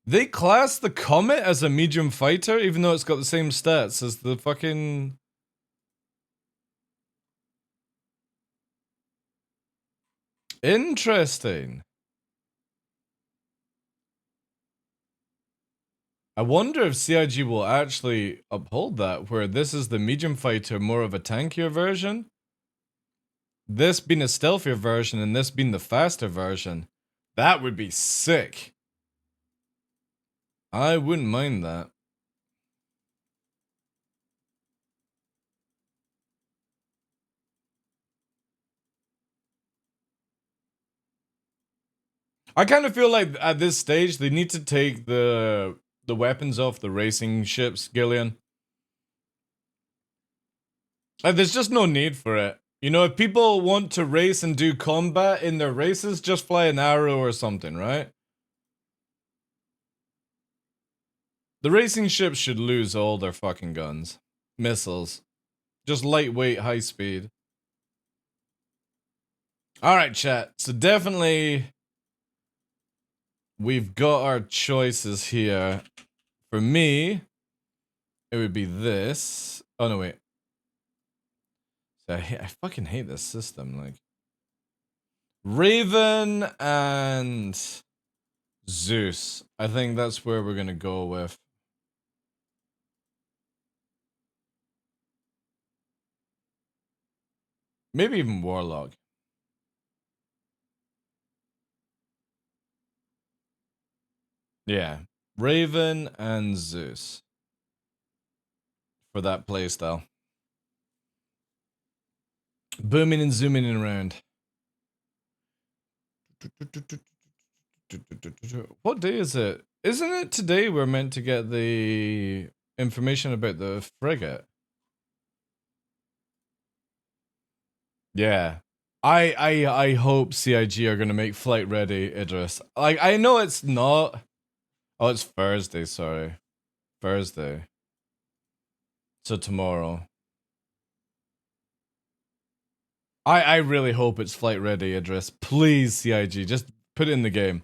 They class the Comet as a medium fighter, even though it's got the same stats as the fucking... Interesting. I wonder if CIG will actually uphold that, where this is the medium fighter, more of a tankier version. This being a stealthier version, and this being the faster version. That would be sick. I wouldn't mind that. I kind of feel like at this stage, they need to take the weapons off the racing ships, Gillian. Like, there's just no need for it. You know, if people want to race and do combat in their races, just fly an arrow or something, right? The racing ships should lose all their fucking guns. Missiles. Just lightweight, high speed. Alright, chat. So definitely... we've got our choices here. For me, it would be this. Oh, no, wait. I fucking hate this system. Like, Raven and Zeus. I think that's where we're gonna go with. Maybe even Warlock. Yeah, Raven and Zeus for that playstyle. Booming and zooming around. What day is it? Isn't it today we're meant to get the information about the frigate? Yeah. I hope CIG are gonna make flight ready, Idris. Like, I know it's not. Oh, it's Thursday, sorry. Thursday. So tomorrow. I really hope it's flight ready, Idris. Please, CIG, just put it in the game.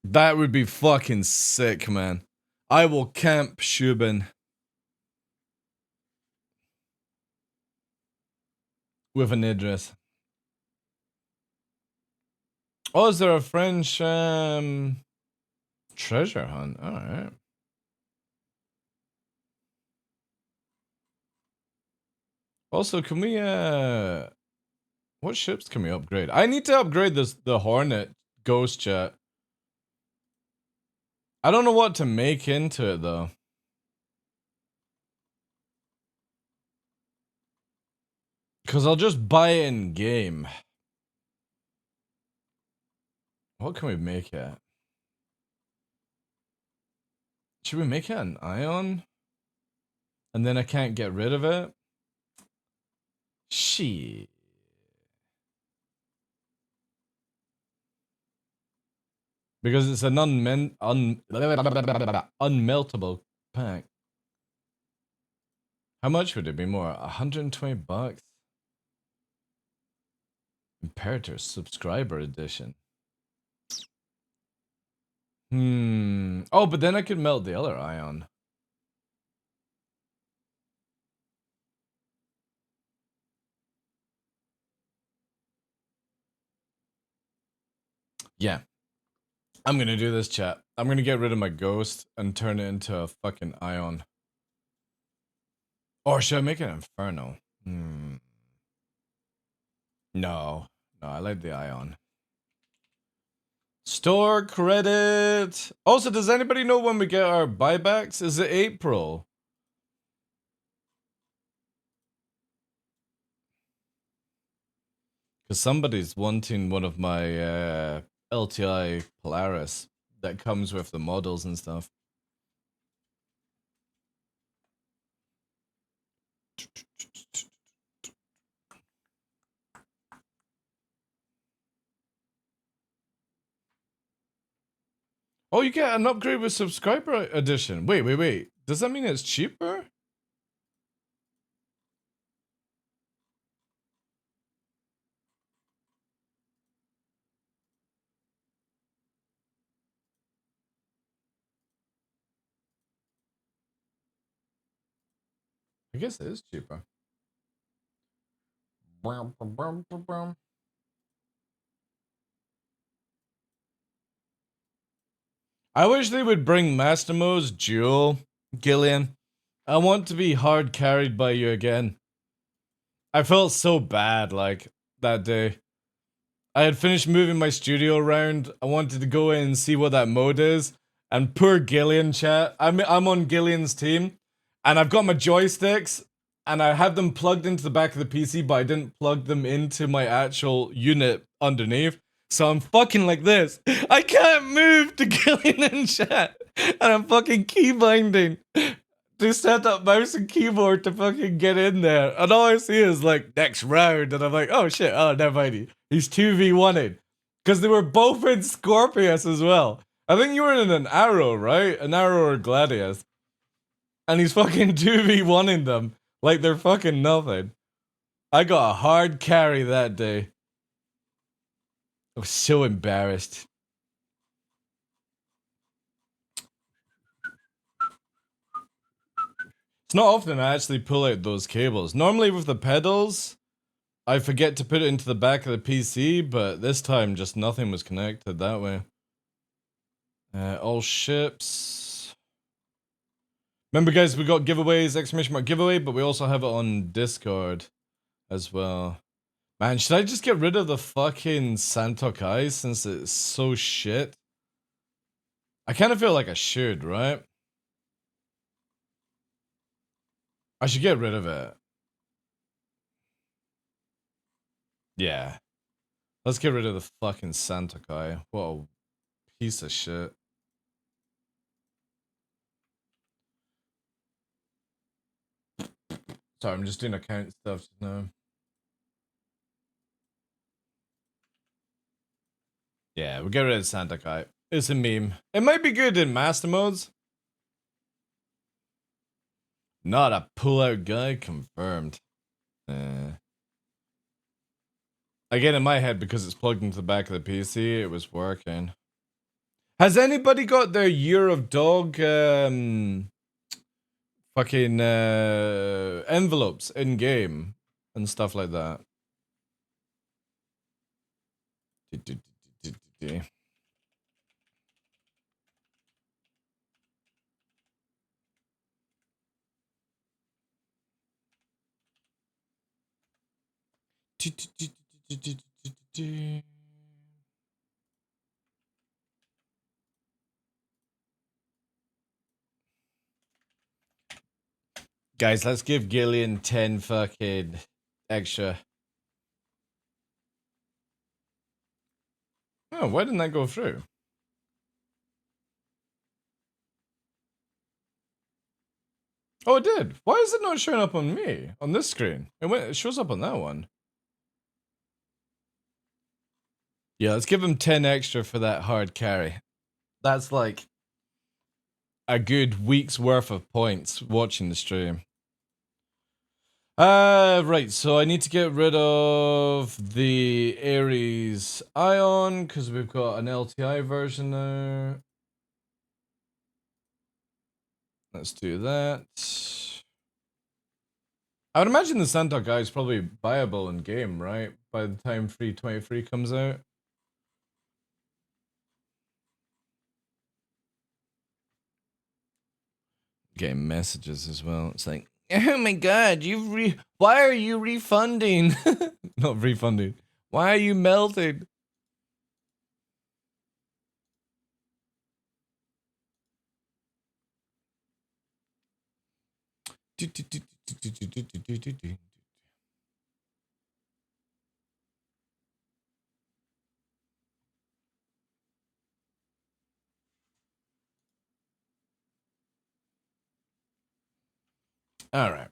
That would be fucking sick, man. I will camp Shubin with an Idris. Oh, is there a French treasure hunt? Alright. Also, can we what ships can we upgrade? I need to upgrade the Hornet Ghost Jet. I don't know what to make into it though. Cause I'll just buy it in game. What can we make it? Should we make it an Ion? And then I can't get rid of it? Shit. Because it's an unmeltable pack. How much would it be more? 120 bucks? Imperator subscriber edition. Oh, but then I could melt the other Ion. Yeah. I'm gonna do this, chat. I'm gonna get rid of my ghost and turn it into a fucking Ion. Or should I make it Inferno? No. No, I like the Ion. Store credit. Also, does anybody know when we get our buybacks? Is it April? Because somebody's wanting one of my LTI Polaris that comes with the models and stuff. Oh, you get an upgrade with subscriber edition. Wait. Does that mean it's cheaper? I guess it is cheaper. I wish they would bring Mastermo's Jewel, Gillian. I want to be hard carried by you again. I felt so bad, like, that day. I had finished moving my studio around. I wanted to go in and see what that mode is. And poor Gillian, chat. I'm on Gillian's team. And I've got my joysticks. And I have them plugged into the back of the PC, but I didn't plug them into my actual unit underneath. So I'm fucking like this. I can't move to Gillian in chat. And I'm fucking keybinding to set up mouse and keyboard to fucking get in there. And all I see is like next round. And I'm like, oh shit, oh never mind. He's 2v1ing. Because they were both in Scorpius as well. I think you were in an arrow, right? An arrow or Gladius. And he's fucking 2v1ing them. Like they're fucking nothing. I got a hard carry that day. I was so embarrassed. It's not often I actually pull out those cables. Normally with the pedals, I forget to put it into the back of the PC, but this time just nothing was connected that way. All ships. Remember guys, we got giveaways, exclamation mark giveaway, but we also have it on Discord as well. Man, should I just get rid of the fucking Santok Eye since it's so shit? I kind of feel like I should, right? I should get rid of it. Yeah. Let's get rid of the fucking Santok Eye. What a piece of shit. Sorry, I'm just doing account stuff now. Yeah, we'll get rid of Santok Eye. It's a meme. It might be good in master modes. Not a pull-out guy confirmed. Again, in my head, because it's plugged into the back of the PC, it was working. Has anybody got their Year of Dog fucking envelopes in game and stuff like that? Guys, let's give Gillian 10 fucking extra. Oh, why didn't that go through? Oh, it did. Why is it not showing up on me? On this screen? It shows up on that one. Yeah, let's give him 10 extra for that hard carry. That's like a good week's worth of points watching the stream. Right, so I need to get rid of the Ares Ion because we've got an LTI version now. Let's do that. I would imagine the Santok guy is probably viable in game, right? By the time 323 comes out. Getting messages as well. It's like, oh my god, why are you refunding? Not refunding. Why are you melting? All right.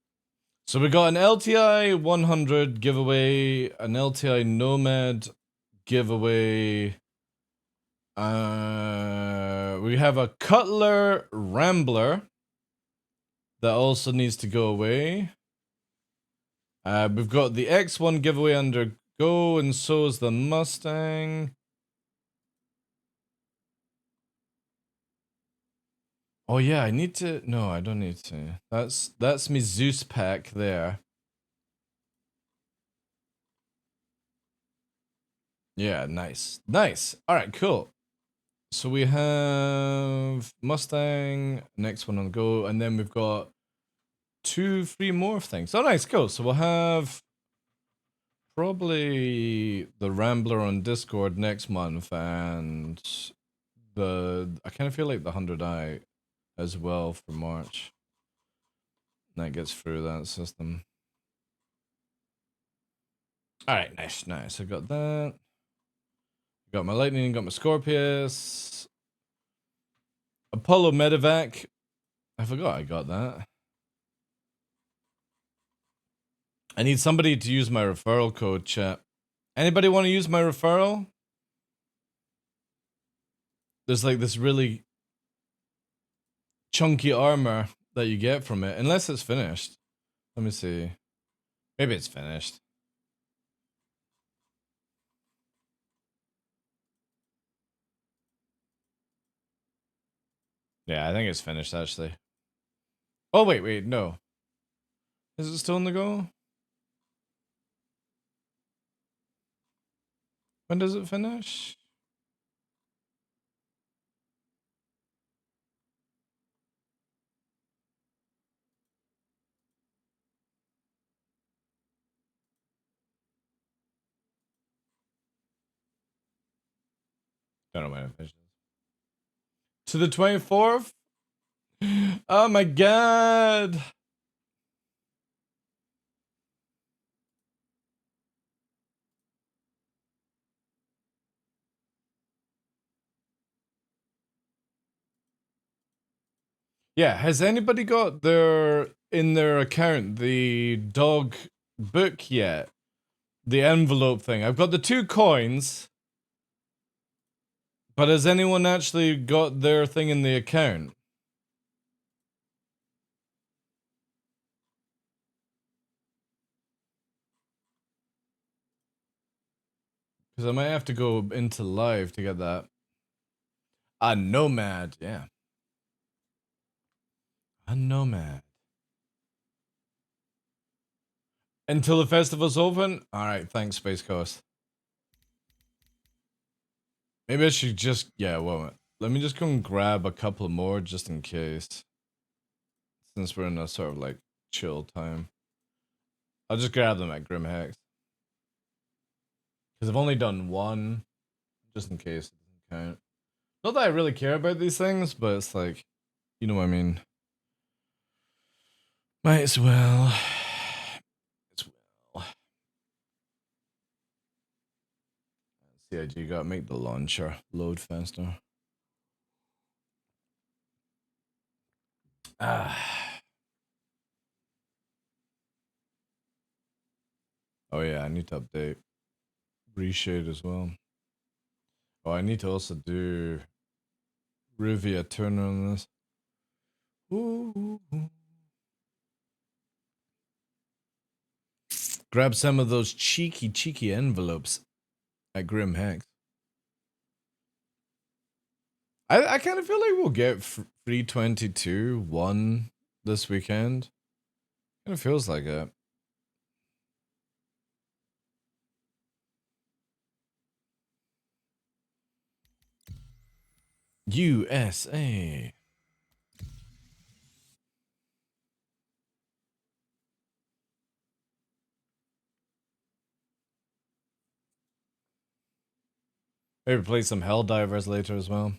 So we got an LTI 100 giveaway, an LTI Nomad giveaway. We have a Cutler Rambler that also needs to go away. We've got the X1 giveaway undergo, and so is the Mustang. Oh yeah, I need to. No, I don't need to. That's me Zeus pack there. Yeah, nice, nice. All right, cool. So we have Mustang, next one on the go, and then we've got 2 free more things. Oh, nice, cool. So we'll have probably the Rambler on Discord next month, and I kind of feel like the 100i as well for March. That gets through that system. All right, nice, nice. I got that. Got my Lightning, got my Scorpius. Apollo Medevac. I forgot I got that. I need somebody to use my referral code, chat. Anybody want to use my referral? There's like this really chunky armor that you get from it, unless it's finished. Let me see. Maybe it's finished. Yeah, I think it's finished actually. Oh, wait, no. Is it still on the go? When does it finish? Don't know when it finishes. To the 24th? Oh my god! Yeah, has anybody got in their account the dog book yet? The envelope thing. I've got the 2 coins. But has anyone actually got their thing in the account? Because I might have to go into live to get that. A nomad, yeah. A nomad. Until the festival's open? Alright, thanks, Space Coast. Maybe I should just, yeah, well, let me just go and grab a couple more just in case. Since we're in a sort of like chill time. I'll just grab them at Grim Hex. Because I've only done one, just in case it doesn't count. Not that I really care about these things, but it's like, you know what I mean. Might as well. CIG gotta make the launcher load faster. Ah. Oh yeah, I need to update reshade as well. Oh, I need to also do Rivia turn on this. Ooh. Grab some of those cheeky envelopes at Grim Hex. I kind of feel like we'll get free 22-1 this weekend. Kind of feels like it. USA. Maybe play some Helldivers later as well.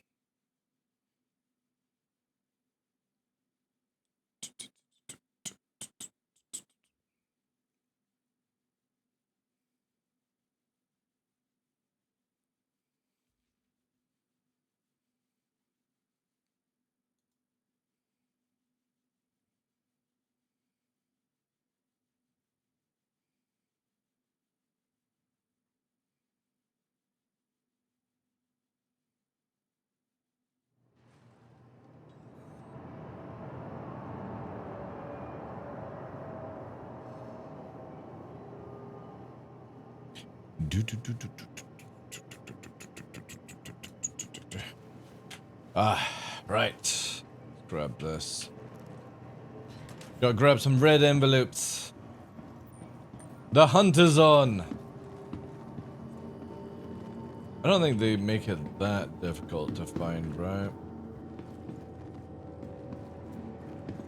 Ah, right. Let's grab this. Gotta grab some red envelopes. The hunt is on. I don't think they make it that difficult to find, right?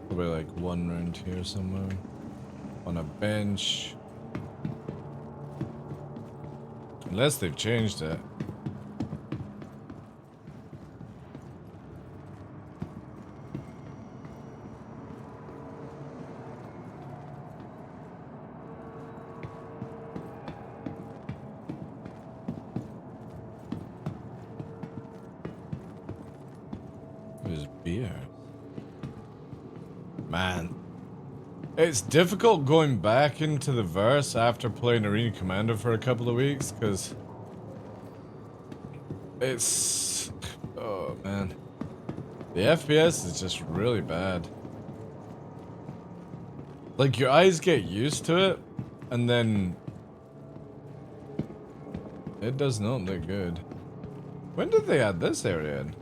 Probably like one around here somewhere. On a bench. Unless they've changed it. There's beer. Man. It's difficult going back into the verse after playing Arena Commander for a couple of weeks, because it's... oh man. The FPS is just really bad. Like, your eyes get used to it, and then it does not look good. When did they add this area in?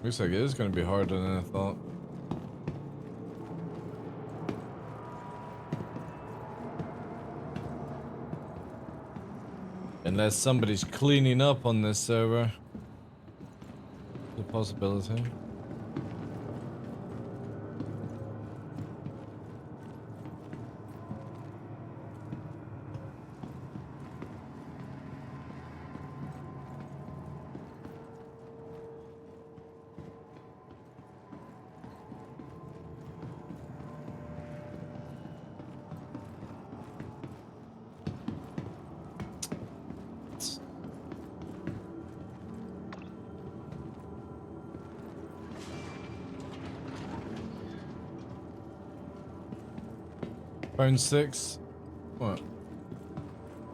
Looks like it is going to be harder than I thought. Unless somebody's cleaning up on this server. The possibility. Round 6. What?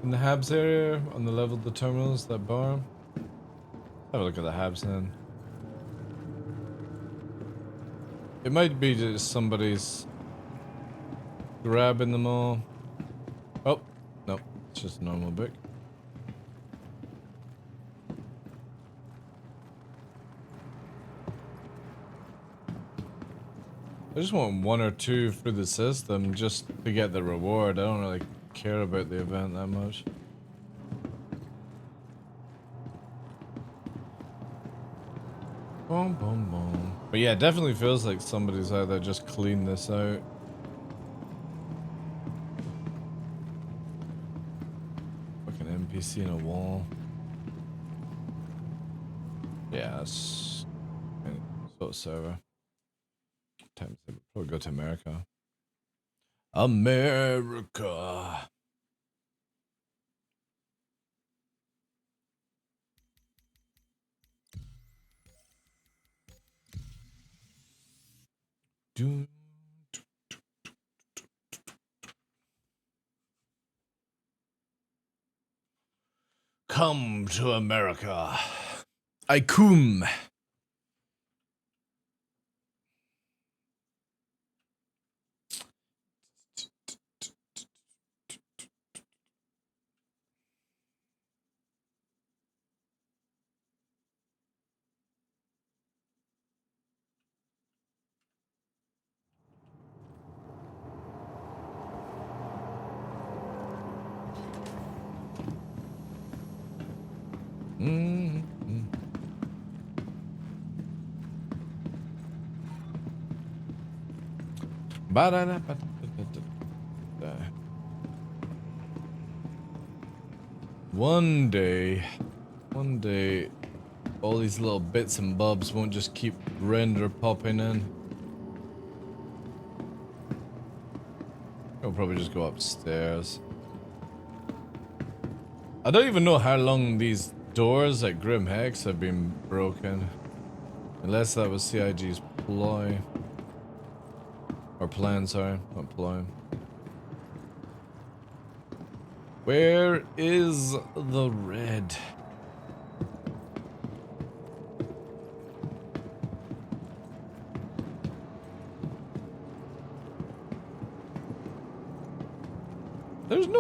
In the Habs area, on the level of the terminals, that bar. Have a look at the Habs then. It might be just somebody's grabbing them all. Oh, no, it's just a normal book. I just want 1 or 2 through the system just to get the reward. I don't really care about the event that much. Boom, boom, boom. But yeah, it definitely feels like somebody's either just cleaned this out. Fucking NPC in a wall. Yeah, that's sort of server. Time to probably go to America. America. Come to America. I come. One day, all these little bits and bobs won't just keep render popping in. I'll probably just go upstairs. I don't even know how long these doors at Grim Hex have been broken. Unless that was CIG's ploy. Or plan, sorry, not ploy. Where is the red?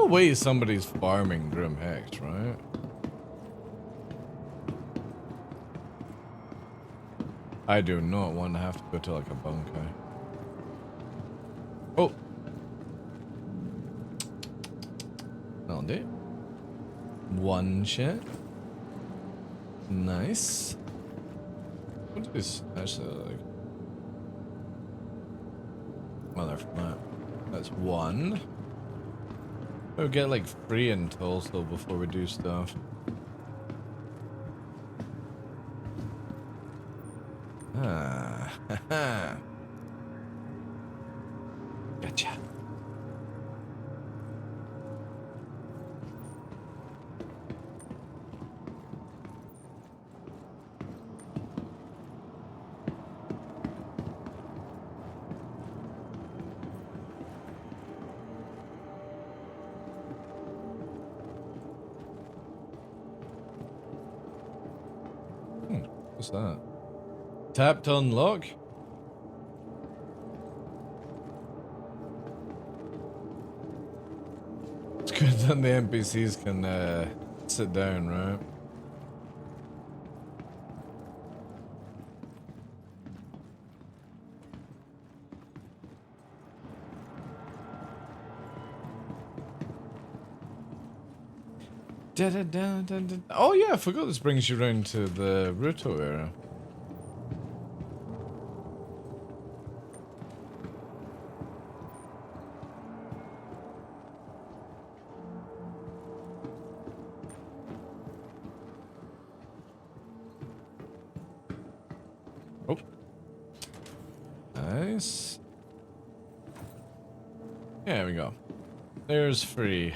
no way somebody's farming Grim Hex, right? I do not want to have to go to like a bunker. Oh. That'll do. One shit. Nice. What is actually like? Well, they're flat. That's one. We'll get like free intel so before we do stuff. Ah, haha. Gotcha. What's that? Tap to unlock? It's good that the NPCs can sit down, right? Da, da, da, da, da. Oh yeah, I forgot this brings you around to the Ruto area. Oh. Nice. There we go. There's free.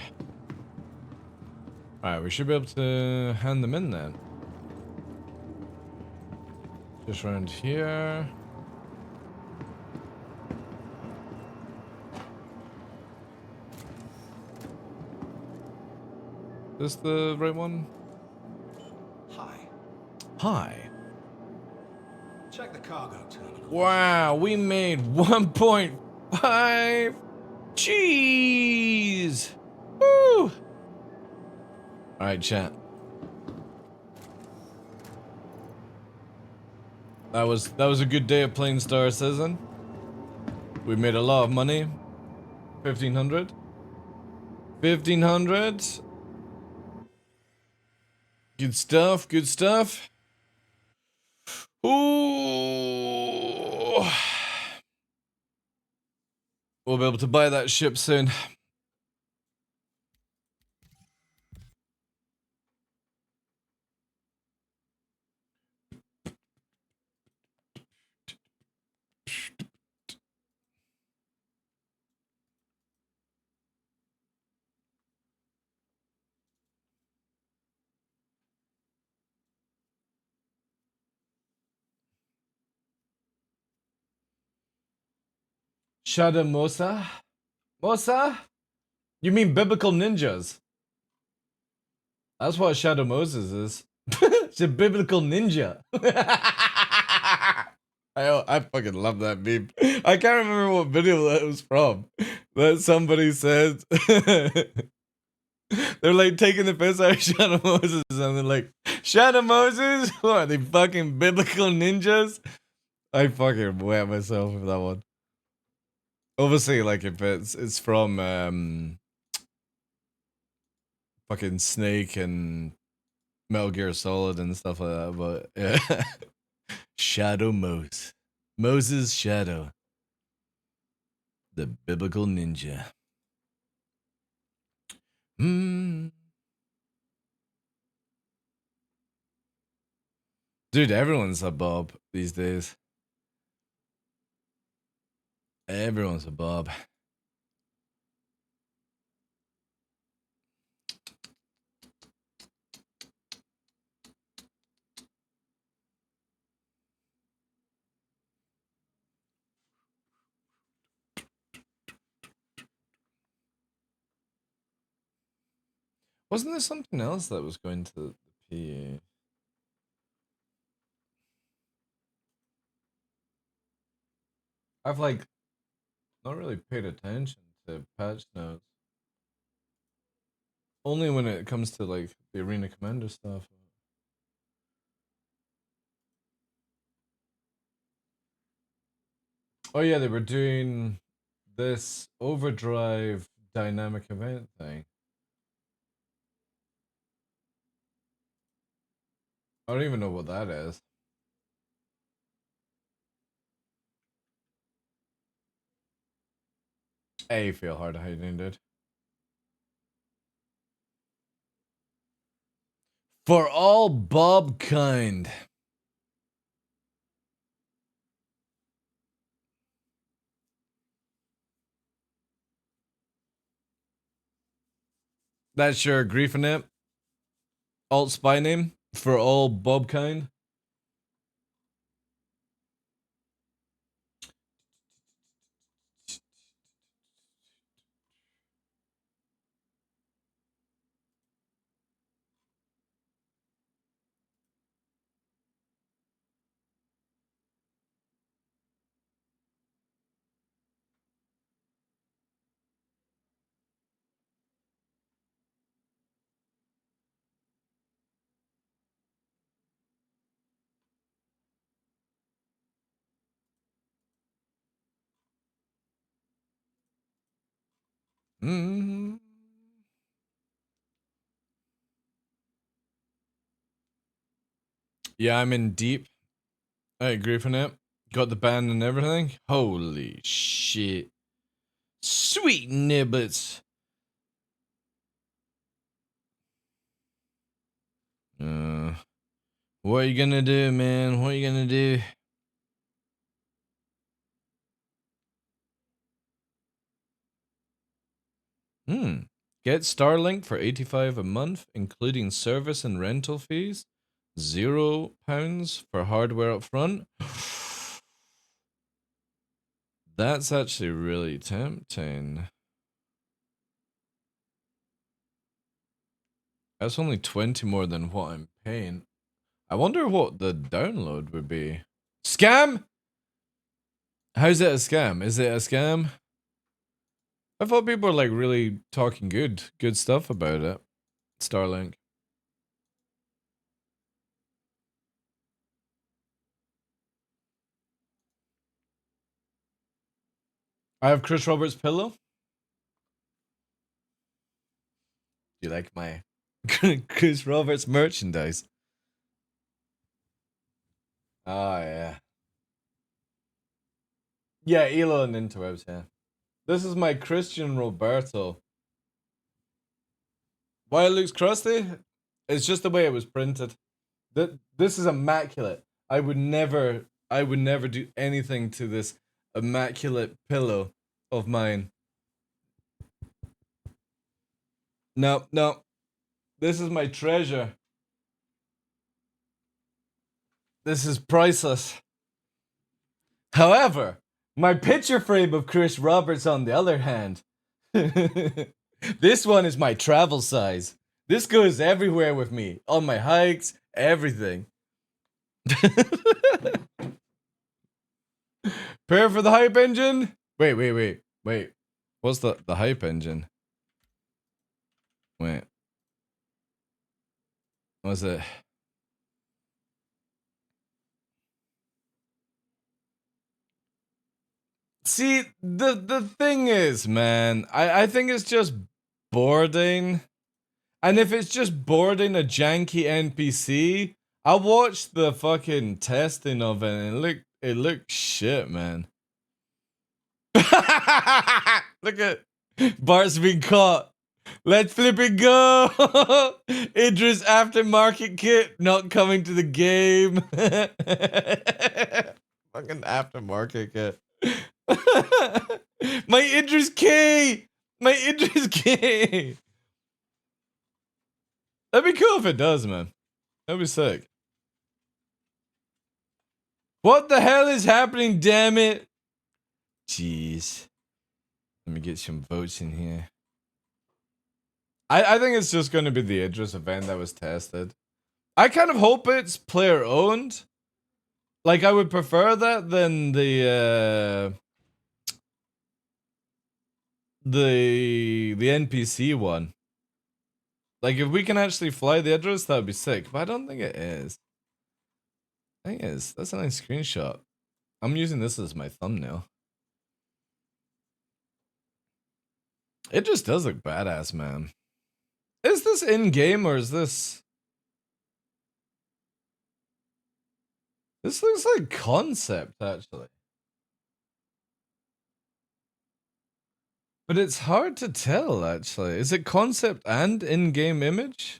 Alright, we should be able to hand them in then. Just around here. Is this the right one? Hi. Hi. Check the cargo terminal. Wow, we made 1.5. Jeez. Woo. Alright, chat. That was a good day of playing Star Citizen. We made a lot of money. 1,500. 1,500. Good stuff, good stuff. Ooh. We'll be able to buy that ship soon. Shadow Mosa? Mosa? You mean biblical ninjas? That's what Shadow Moses is. It's a biblical ninja. I fucking love that meme. I can't remember what video that was from. That somebody said they're like taking the piss out of Shadow Moses and they're like, Shadow Moses? What are they fucking biblical ninjas? I fucking wet myself with that one. Obviously, like if it's from fucking Snake and Metal Gear Solid and stuff like that, but yeah. Shadow Moses. Moses Shadow. The biblical ninja. Dude, everyone's a Bob these days. Everyone's a Bob. Wasn't there something else that was going to the PA? I've like not really paid attention to patch notes. Only when it comes to like the arena commander stuff. Oh yeah, they were doing this overdrive dynamic event thing. I don't even know what that is. Hey, feel hard, how you doing, dude? For all Bob kind. That's your grief name. Alt spy name for all Bob kind. Mm. Yeah, I'm in deep. I agree for it. Got the band and everything. Holy shit. Sweet nibbits. What are you gonna do, man? What are you gonna do? Get Starlink for 85 a month, including service and rental fees. £0 for hardware up front. That's actually really tempting. That's only 20 more than what I'm paying. I wonder what the download would be. Scam? How's it a scam? Is it a scam? I thought people were like really talking good stuff about it. Starlink. I have Chris Roberts' pillow. Do you like my Chris Roberts merchandise? Oh yeah. Yeah, Elon interwebs, yeah. This is my Christian Roberto. Why it looks crusty? It's just the way it was printed. This is immaculate. I would never do anything to this immaculate pillow of mine. No, no. This is my treasure. This is priceless. However, my picture frame of Chris Roberts, on the other hand, this one is my travel size. This goes everywhere with me. On my hikes, everything. Prepare for the hype engine? Wait. What's the hype engine? Wait. What's it? See, the thing is, man, I think it's just boarding. And if it's just boarding a janky NPC, I watched the fucking testing of it and it looked shit, man. Look at Bart's been caught. Let's flip it go. Idris aftermarket kit not coming to the game. Fucking aftermarket kit. My Idris K. My Idris K. That'd be cool if it does, man. That'd be sick. What the hell is happening, damn it? Jeez. Let me get some votes in here. I think it's just going to be the Idris event that was tested. I kind of hope it's player owned. Like, I would prefer that than the NPC one. Like, if we can actually fly the Idris, that would be sick. But I don't think it is. I think it is. That's a nice screenshot. I'm using this as my thumbnail. It just does look badass, man. Is this in-game or is this... This looks like concept, actually. But it's hard to tell, actually. Is it concept and in-game image?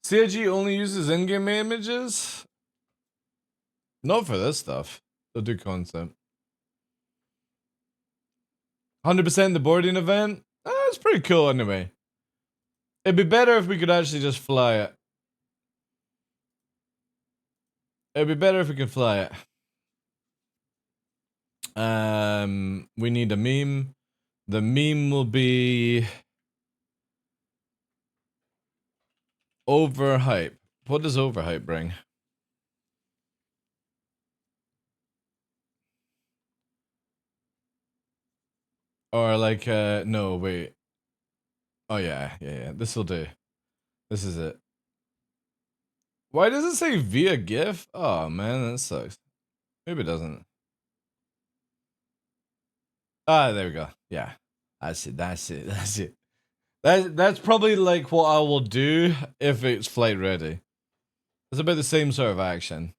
CIG only uses in-game images? Not for this stuff. They'll do concept. 100% the boarding event? It's pretty cool anyway. It'd be better if we could actually just fly it. It'd be better if we could fly it. We need a meme. The meme will be overhype. What does overhype bring? Or like, no, wait. Oh yeah. This will do. This is it. Why does it say via GIF? Oh man, that sucks. Maybe it doesn't. Ah, there we go. Yeah. That's it. That's probably like what I will do if it's flight ready. It's about the same sort of action.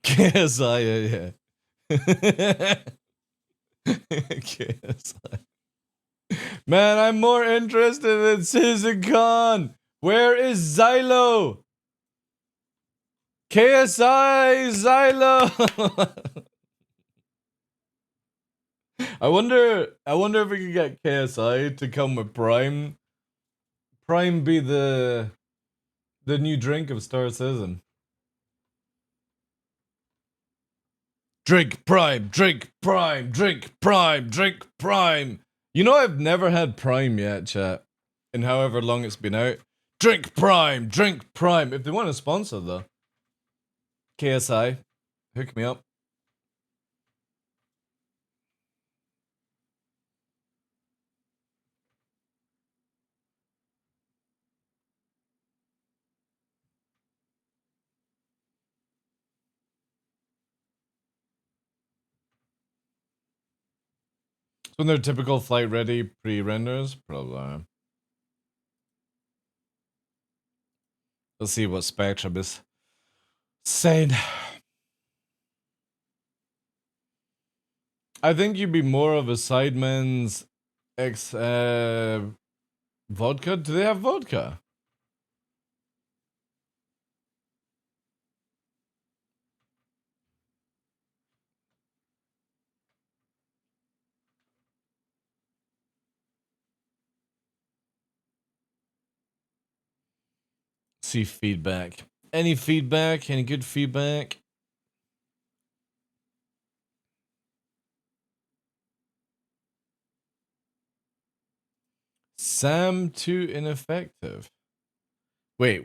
KSI, yeah. KSI. Man, I'm more interested in Citizen Khan. Where is Xylo? KSI Xylo. I wonder if we could get KSI to come with Prime. Prime be the new drink of Star Citizen. Drink Prime, drink Prime, drink Prime, drink Prime. You know I've never had Prime yet, chat. In however long it's been out. Drink Prime, drink Prime. If they want to sponsor though. KSI, hook me up. When they're typical flight ready pre-renders, probably. Let's see what Spectrum is saying. I think you'd be more of a Sidemen's X vodka. Do they have vodka? See feedback. Any feedback? Any good feedback? Sam too ineffective. Wait.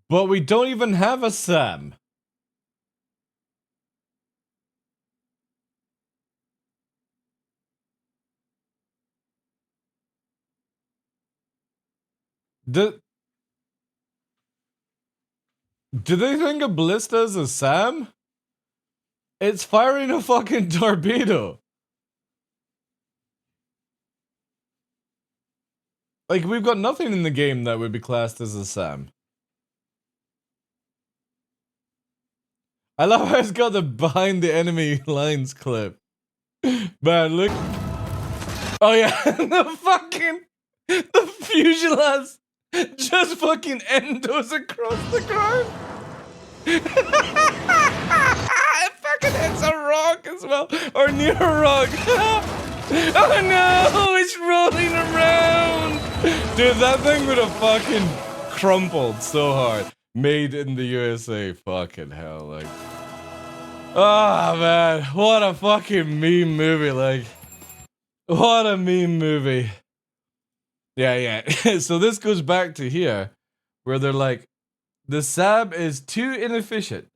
But we don't even have a Sam. Do they think a ballista is a Sam? It's firing a fucking torpedo. Like, we've got nothing in the game that would be classed as a Sam. I love how it's got the behind the enemy lines clip. Man, look. Oh yeah, the fuselage just fucking endos across the ground. It fucking hits a rock as well, or near a rock. Oh no, it's rolling around. Dude, that thing would have fucking crumpled so hard. Made in the USA, fucking hell, like. Oh man, what a fucking meme movie, like. What a meme movie. Yeah. So this goes back to here, where they're like, the SAM is too inefficient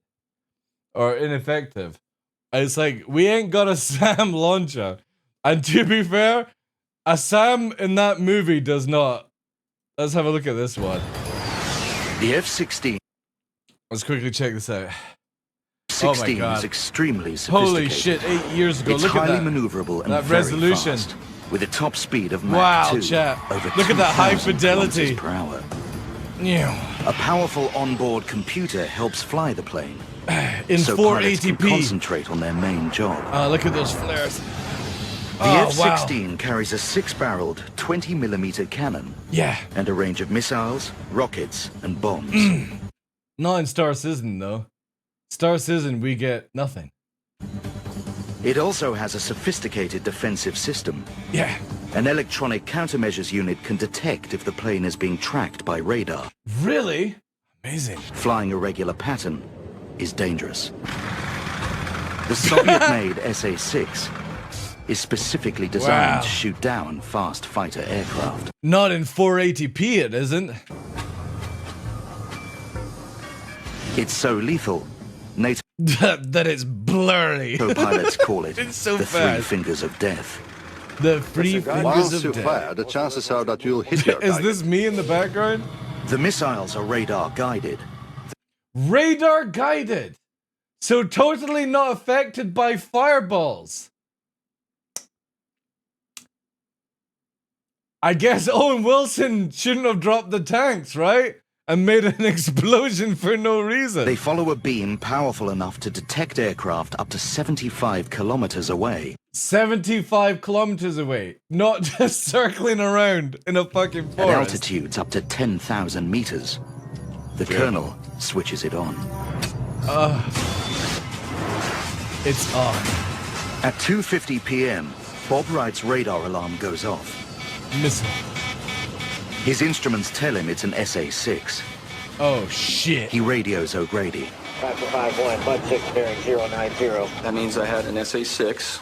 or ineffective. It's like, we ain't got a SAM launcher. And to be fair, a SAM in that movie does not. Let's have a look at this one. The F-16. Let's quickly check this out. 16 oh my God. is extremely sophisticated. Holy shit, 8 years ago. It's Look at highly that. maneuverable and That very resolution. fast, with a top speed of Wow, Mach 2 chat. over Look at that high 2,000 fidelity. kilometers per hour. Yeah. A powerful onboard computer helps fly the plane, In so pilots can 480p. concentrate on their main job. Look at those flares. The F-16 carries a 6-barreled 20mm cannon Yeah. and a range of missiles, rockets, and bombs. Not in Star Citizen, though. Star Citizen, we get nothing. It also has a sophisticated defensive system. Yeah. An electronic countermeasures unit can detect if the plane is being tracked by radar. Really? Amazing. Flying a regular pattern is dangerous. The Soviet-made SA-6 is specifically designed Wow. to shoot down fast fighter aircraft. Not in 480p, it isn't. It's so lethal, NATO That it's blurry. pilots call it It's so the fast. 3 fingers of death. The free fingers Once you of death. fire, the chances are that you'll hit your Is target. this me in the background? The missiles are radar guided. Radar guided. So totally not affected by fireballs. I guess Owen Wilson shouldn't have dropped the tanks, right? And made an explosion for no reason. They follow a beam powerful enough to detect aircraft up to 75 kilometers away. 75 kilometers away. Not just circling around in a fucking At forest. altitudes up to 10,000 meters. The colonel switches it on. It's on. At 2:50 p.m., Bob Wright's radar alarm goes off. Missile. His instruments tell him it's an SA-6. Oh, shit. He radios O'Grady. 551, Bud 6 bearing 090. That means I had an SA-6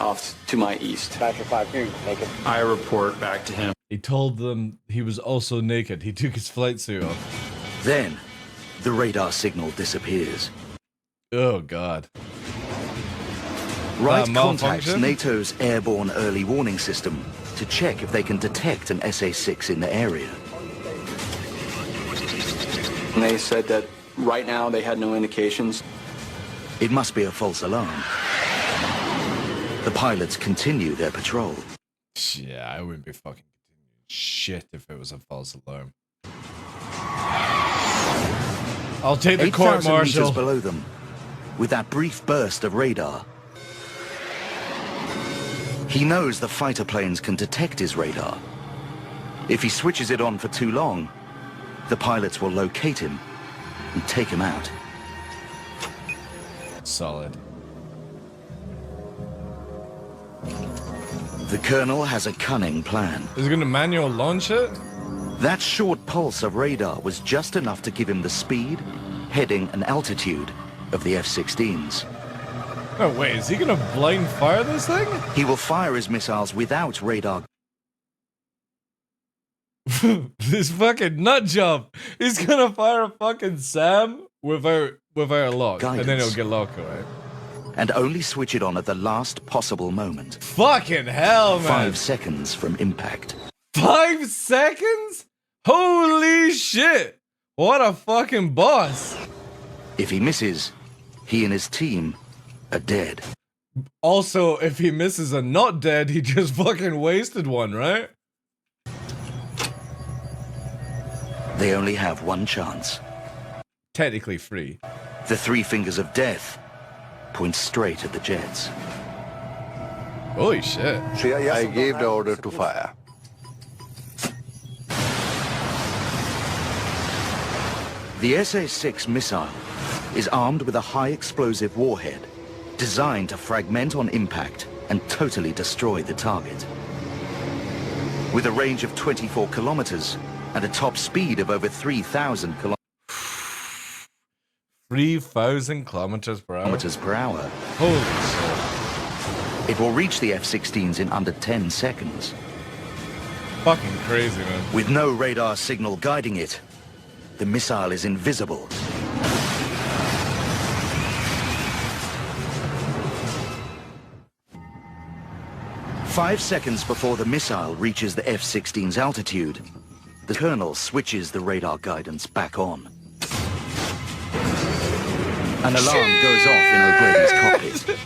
off to my east. 552, naked. I report back to him. He told them he was also naked. He took his flight suit off. Then, the radar signal disappears. Oh, God. Wright contacts malfunction? NATO's airborne early warning system to check if they can detect an SA-6 in the area. And they said that right now they had no indications. It must be a false alarm. The pilots continue their patrol. Yeah, I wouldn't be fucking continuing shit if it was a false alarm. I'll take the 8,000 meters court-martial. below them, with that brief burst of radar, he knows the fighter planes can detect his radar. If he switches it on for too long, the pilots will locate him and take him out. Solid. The colonel has a cunning plan. Is he gonna manual launch it? That short pulse of radar was just enough to give him the speed, heading, and altitude of the F-16s. No, wait, is he gonna blind fire this thing? He will fire his missiles without radar. This fucking nut job. He's gonna fire a fucking SAM without a lock. And then Guidance. it'll get locked, right? And only switch it on at the last possible moment. Fucking hell, man. 5 seconds from impact. 5 seconds? Holy shit. What a fucking boss. If he misses, he and his team are dead. Also, if he misses a not dead, he just fucking wasted one, right? They only have one chance. Technically free. The 3 fingers of death point straight at the jets. Holy shit. I gave the order to fire. The SA-6 missile is armed with a high explosive warhead designed to fragment on impact and totally destroy the target. With a range of 24 kilometers and a top speed of over 3,000 kilometers 3,000 kilometers per hour. Holy shit. It will reach the F-16s in under 10 seconds. Fucking crazy, man. With no radar signal guiding it, the missile is invisible. Five seconds before the missile reaches the F-16's altitude, the colonel switches the radar guidance back on. An alarm goes off in O'Grady's cockpit.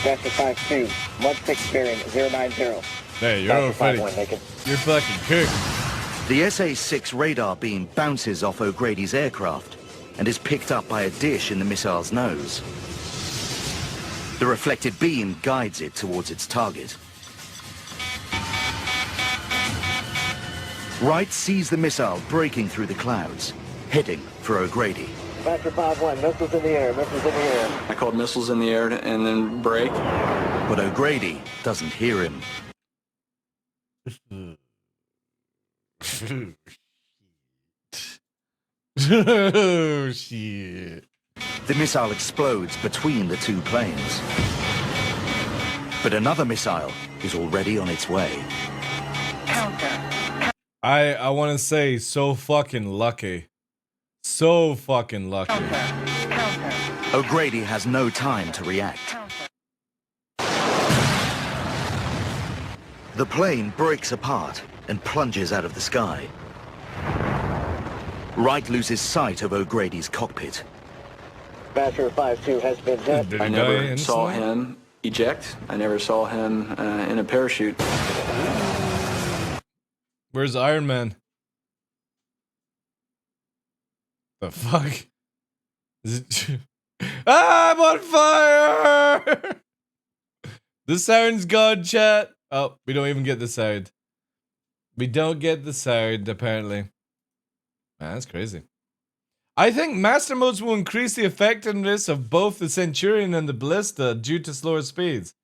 Vector 5-2, mud 6 bearing 090. Hey, you're fucking cooked. The SA-6 radar beam bounces off O'Grady's aircraft and is picked up by a dish in the missile's nose. The reflected beam guides it towards its target. Wright sees the missile breaking through the clouds, heading for O'Grady. Vector 5-1, missiles in the air, missiles in the air. I called missiles in the air and then break. But O'Grady doesn't hear him. Oh, shit. The missile explodes between the two planes. But another missile is already on its way. I want to say so fucking lucky. So fucking lucky. O'Grady has no time to react. The plane breaks apart and plunges out of the sky. Wright loses sight of O'Grady's cockpit. Vector 5-2 has been hit. I never saw him eject. I never saw him in a parachute. Where's Iron Man? The fuck? Is it... Ah, I'm on fire! The sound's gone, chat. Oh, we don't even get the sound. We don't get the sound, apparently. Man, that's crazy. I think master modes will increase the effectiveness of both the Centurion and the Ballista due to slower speeds.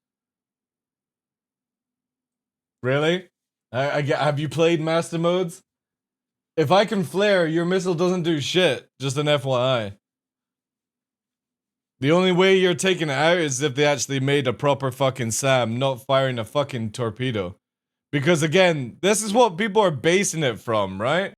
Really? Have you played master modes? If I can flare, your missile doesn't do shit. Just an FYI. The only way you're taking it out is if they actually made a proper fucking SAM, not firing a fucking torpedo. Because again, this is what people are basing it from, right?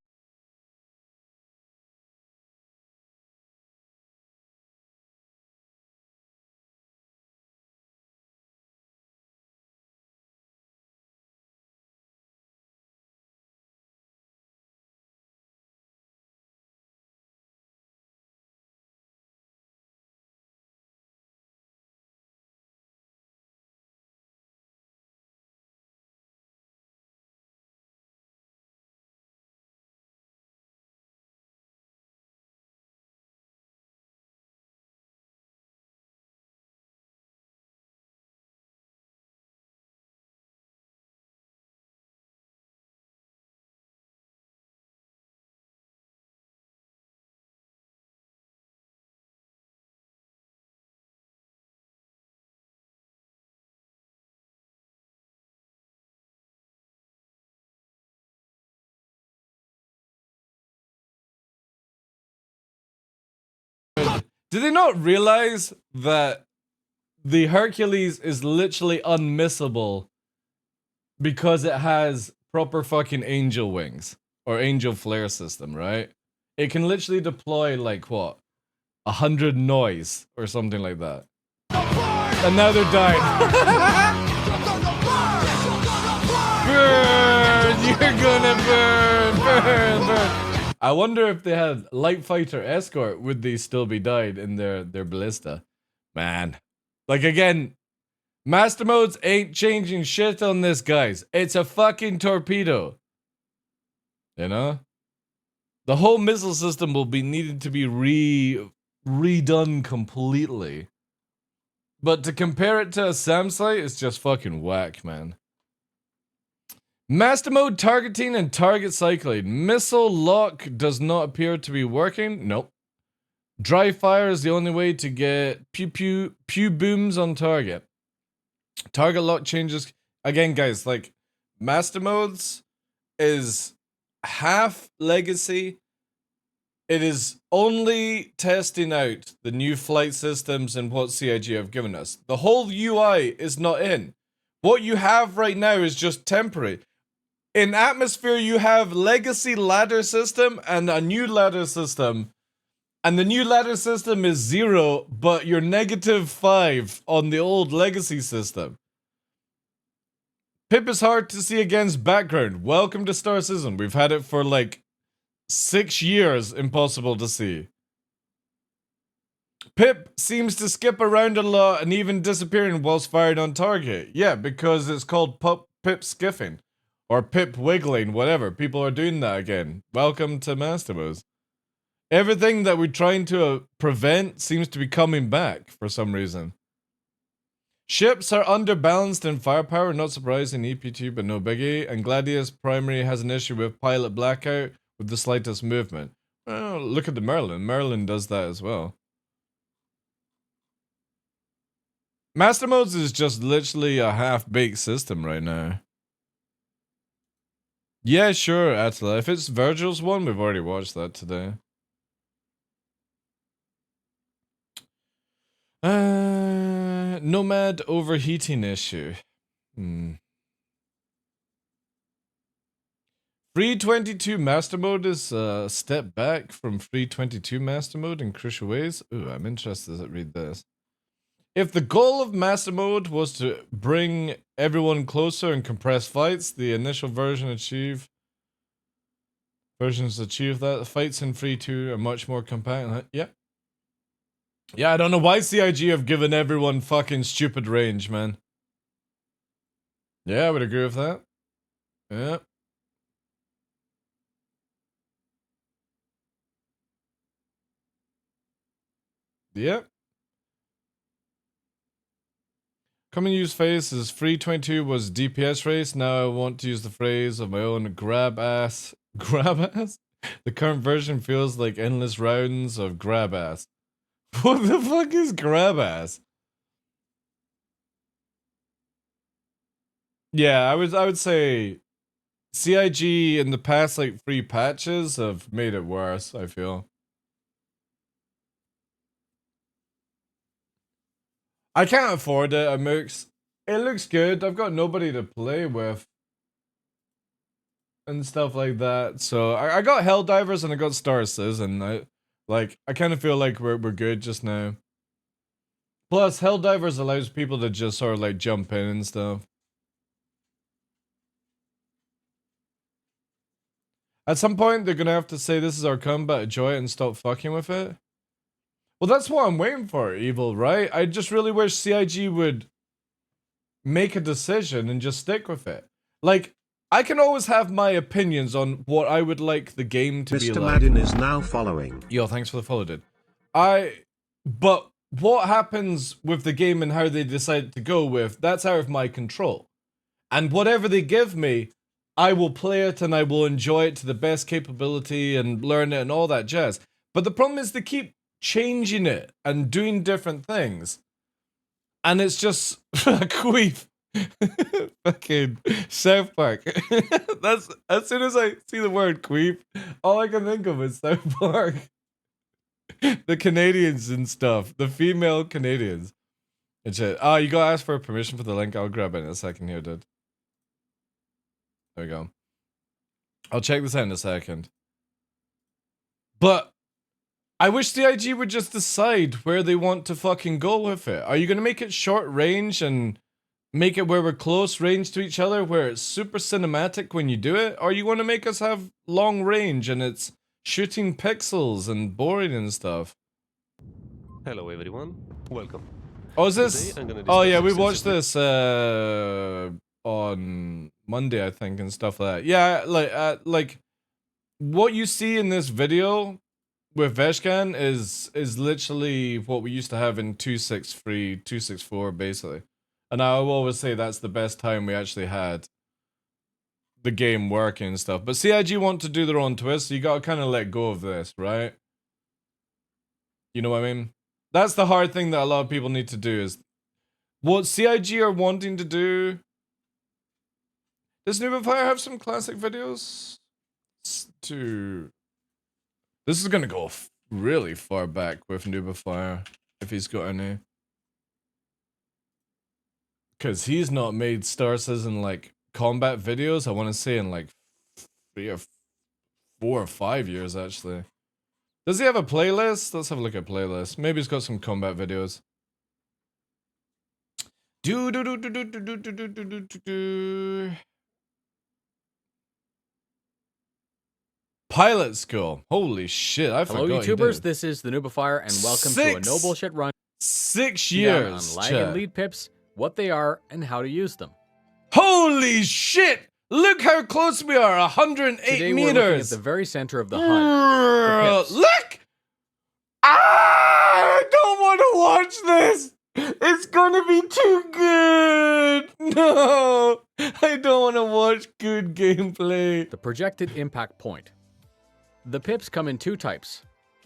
Do they not realize that the Hercules is literally unmissable because it has proper fucking angel wings or angel flare system, right? It can literally deploy like what? 100 noise or something like that. And now they're dying. Burn! You're gonna burn! I wonder if they had light fighter escort, would they still be died in their ballista? Man. Like again, master modes ain't changing shit on this, guys. It's a fucking torpedo. You know? The whole missile system will be needed to be redone completely. But to compare it to a SAM site, it's just fucking whack, man. Master mode targeting and target cycling. Missile lock does not appear to be working. Nope. Dry fire is the only way to get pew booms on target. Target lock changes. Again, guys, like, master modes is half legacy. It is only testing out the new flight systems and what CIG have given us. The whole UI is not in. What you have right now is just temporary. In Atmosphere, you have legacy ladder system and a new ladder system. And the new ladder system is 0, but you're -5 on the old legacy system. Pip is hard to see against background. Welcome to Star Citizen. We've had it for like 6 years, impossible to see. Pip seems to skip around a lot and even disappearing whilst fired on target. Yeah, because it's called Pip skiffing. Or Pip wiggling, whatever. People are doing that again. Welcome to Master Modes. Everything that we're trying to prevent seems to be coming back for some reason. Ships are underbalanced in firepower, not surprising, EP2 but no biggie, and Gladius Primary has an issue with pilot blackout with the slightest movement. Well, look at the Merlin. Merlin does that as well. Master Modes is just literally a half-baked system right now. Yeah, sure, Attila. If it's Virgil's one, we've already watched that today. Nomad overheating issue. Free 22 Master Mode is a step back from Free 22 Master Mode in crucial ways. Ooh, I'm interested to read this. If the goal of Master Mode was to bring everyone closer and compress fights, the initial versions achieve that. Fights in Free 2 are much more compact. Yeah. Yeah, I don't know why CIG have given everyone fucking stupid range, man. Yeah, I would agree with that. Yeah. Yep. Coming use phase is Free 22 was DPS race. Now I want to use the phrase of my own grab ass. Grab ass? The current version feels like endless rounds of grab ass. What the fuck is grab ass? Yeah, I would say CIG in the past like 3 patches have made it worse, I feel. I can't afford it, it looks good. I've got nobody to play with. And stuff like that. So I got Helldivers and I got Star Citizen. I kind of feel like we're good just now. Plus, Helldivers allows people to just sort of like jump in and stuff. At some point, they're gonna have to say this is our combat, enjoy it, and stop fucking with it. Well, that's what I'm waiting for, Evil, right? I just really wish CIG would make a decision and just stick with it. Like, I can always have my opinions on what I would like the game to be like. Mr. Madden is now following. Yo, thanks for the follow, dude. But what happens with the game and how they decide to go with, that's out of my control. And whatever they give me, I will play it and I will enjoy it to the best capability and learn it and all that jazz. But the problem is they keep changing it and doing different things. And it's just a queef. Fucking South Park. That's as soon as I see the word queef, all I can think of is South Park. The Canadians and stuff. The female Canadians. And shit. Oh, you gotta ask for permission for the link. I'll grab it in a second here, dude. There we go. I'll check this out in a second. But I wish the IG would just decide where they want to fucking go with it. Are you gonna make it short range and make it where we're close range to each other, where it's super cinematic when you do it? Or you want to make us have long range and it's shooting pixels and boring and stuff? Hello everyone, welcome. Oh, is this? Oh yeah, we watched this on Monday, I think, and stuff like that. Yeah, like what you see in this video with Veshkan is literally what we used to have in 263, 264, basically. And I will always say that's the best time we actually had the game working and stuff. But CIG want to do their own twist, so you gotta kind of let go of this, right? You know what I mean? That's the hard thing that a lot of people need to do is what CIG are wanting to do. Does Nubifire have some classic videos? This is gonna go really far back with Nubifire, if he's got any. Because he's not made Star Citizen like combat videos, I want to say in like 4 or 5 years, actually. Does he have a playlist? Let's have a look at playlist. Maybe he's got some combat videos. Pilot school. Holy shit, I forgot. Hello, YouTubers. This is the Noobifier, and welcome to a no bullshit run. 6 years. On lag and lead pips, what they are, and how to use them. Holy shit! Look how close we are. 108 Today meters. We're looking at the very center of the HUD. Look! I don't want to watch this. It's gonna be too good. No, I don't want to watch good gameplay. The projected impact point. The pips come in two types,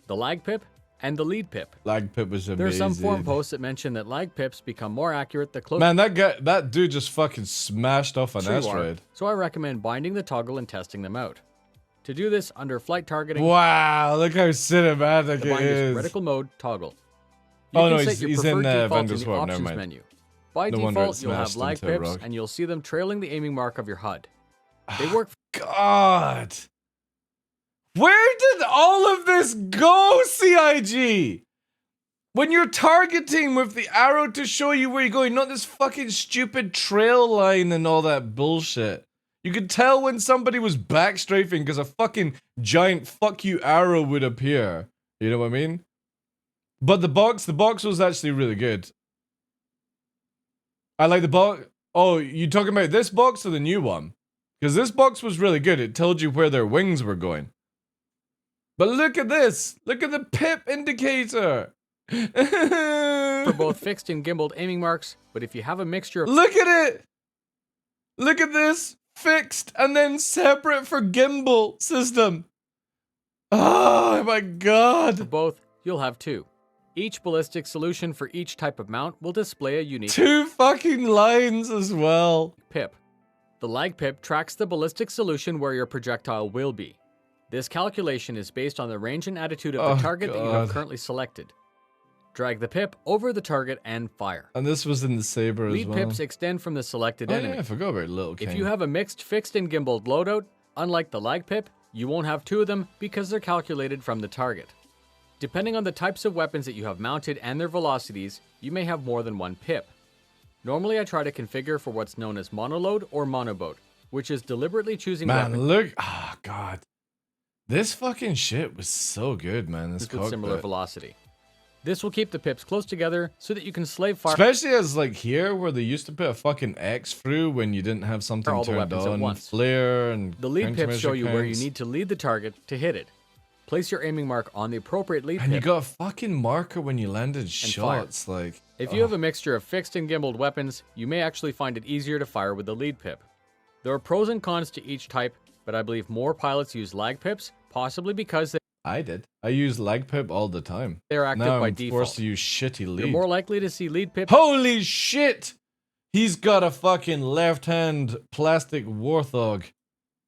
the lag pip and the lead pip. Lag pip was amazing. There are some forum posts that mention that lag pips become more accurate the closer. Man, that dude just fucking smashed off an asteroid. So I recommend binding the toggle and testing them out. To do this under flight targeting. Wow, look how cinematic the it is. Critical mode toggle. You oh can no, set your he's in preferred default Vendor's in the Warp, never options mind. menu. By No default, you'll have lag pips, and you'll see them trailing the aiming mark of your HUD. They work. God, where did all of this go, CIG? When you're targeting with the arrow to show you where you're going, not this fucking stupid trail line and all that bullshit. You could tell when somebody was backstrafing because a fucking giant fuck you arrow would appear. You know what I mean? But the box was actually really good. I like the box. Oh, you talking about this box or the new one? Because this box was really good. It told you where their wings were going. But look at this. Look at the pip indicator. For both fixed and gimbaled aiming marks, but if you have a mixture of... Look at it! Look at this! Fixed and then separate for gimbal system. Oh my god! For both, you'll have two. Each ballistic solution for each type of mount will display a unique... 2 fucking lines as well. Pip. The lag pip tracks the ballistic solution where your projectile will be. This calculation is based on the range and attitude of the target that you have currently selected. Drag the pip over the target and fire. And this was in the Saber as well. Lead pips extend from the selected enemy. Yeah, I forgot about Little King. If you have a mixed, fixed, and gimbaled loadout, unlike the lag pip, you won't have 2 of them because they're calculated from the target. Depending on the types of weapons that you have mounted and their velocities, you may have more than 1 pip. Normally I try to configure for what's known as monoload or monoboat, which is deliberately choosing weapons. Man, look. Ah, god. This fucking shit was so good, man. This with similar velocity. This will keep the pips close together so that you can slave fire. Especially as like here where they used to put a fucking X through when you didn't have something all the turned weapons at on. once. Flare and the lead pips show you where you counts. need to lead the target to hit it. Place your aiming mark on the appropriate lead And pip. you got a fucking marker when you landed shots. Like, if you have a mixture of fixed and gimbaled weapons, you may actually find it easier to fire with the lead pip. There are pros and cons to each type, but I believe more pilots use lag pips, possibly because I did. I use lag pip all the time. They're active now by I'm default. forced to use shitty lead. You're more likely to see lead pip. Holy shit! He's got a fucking left-hand plastic warthog.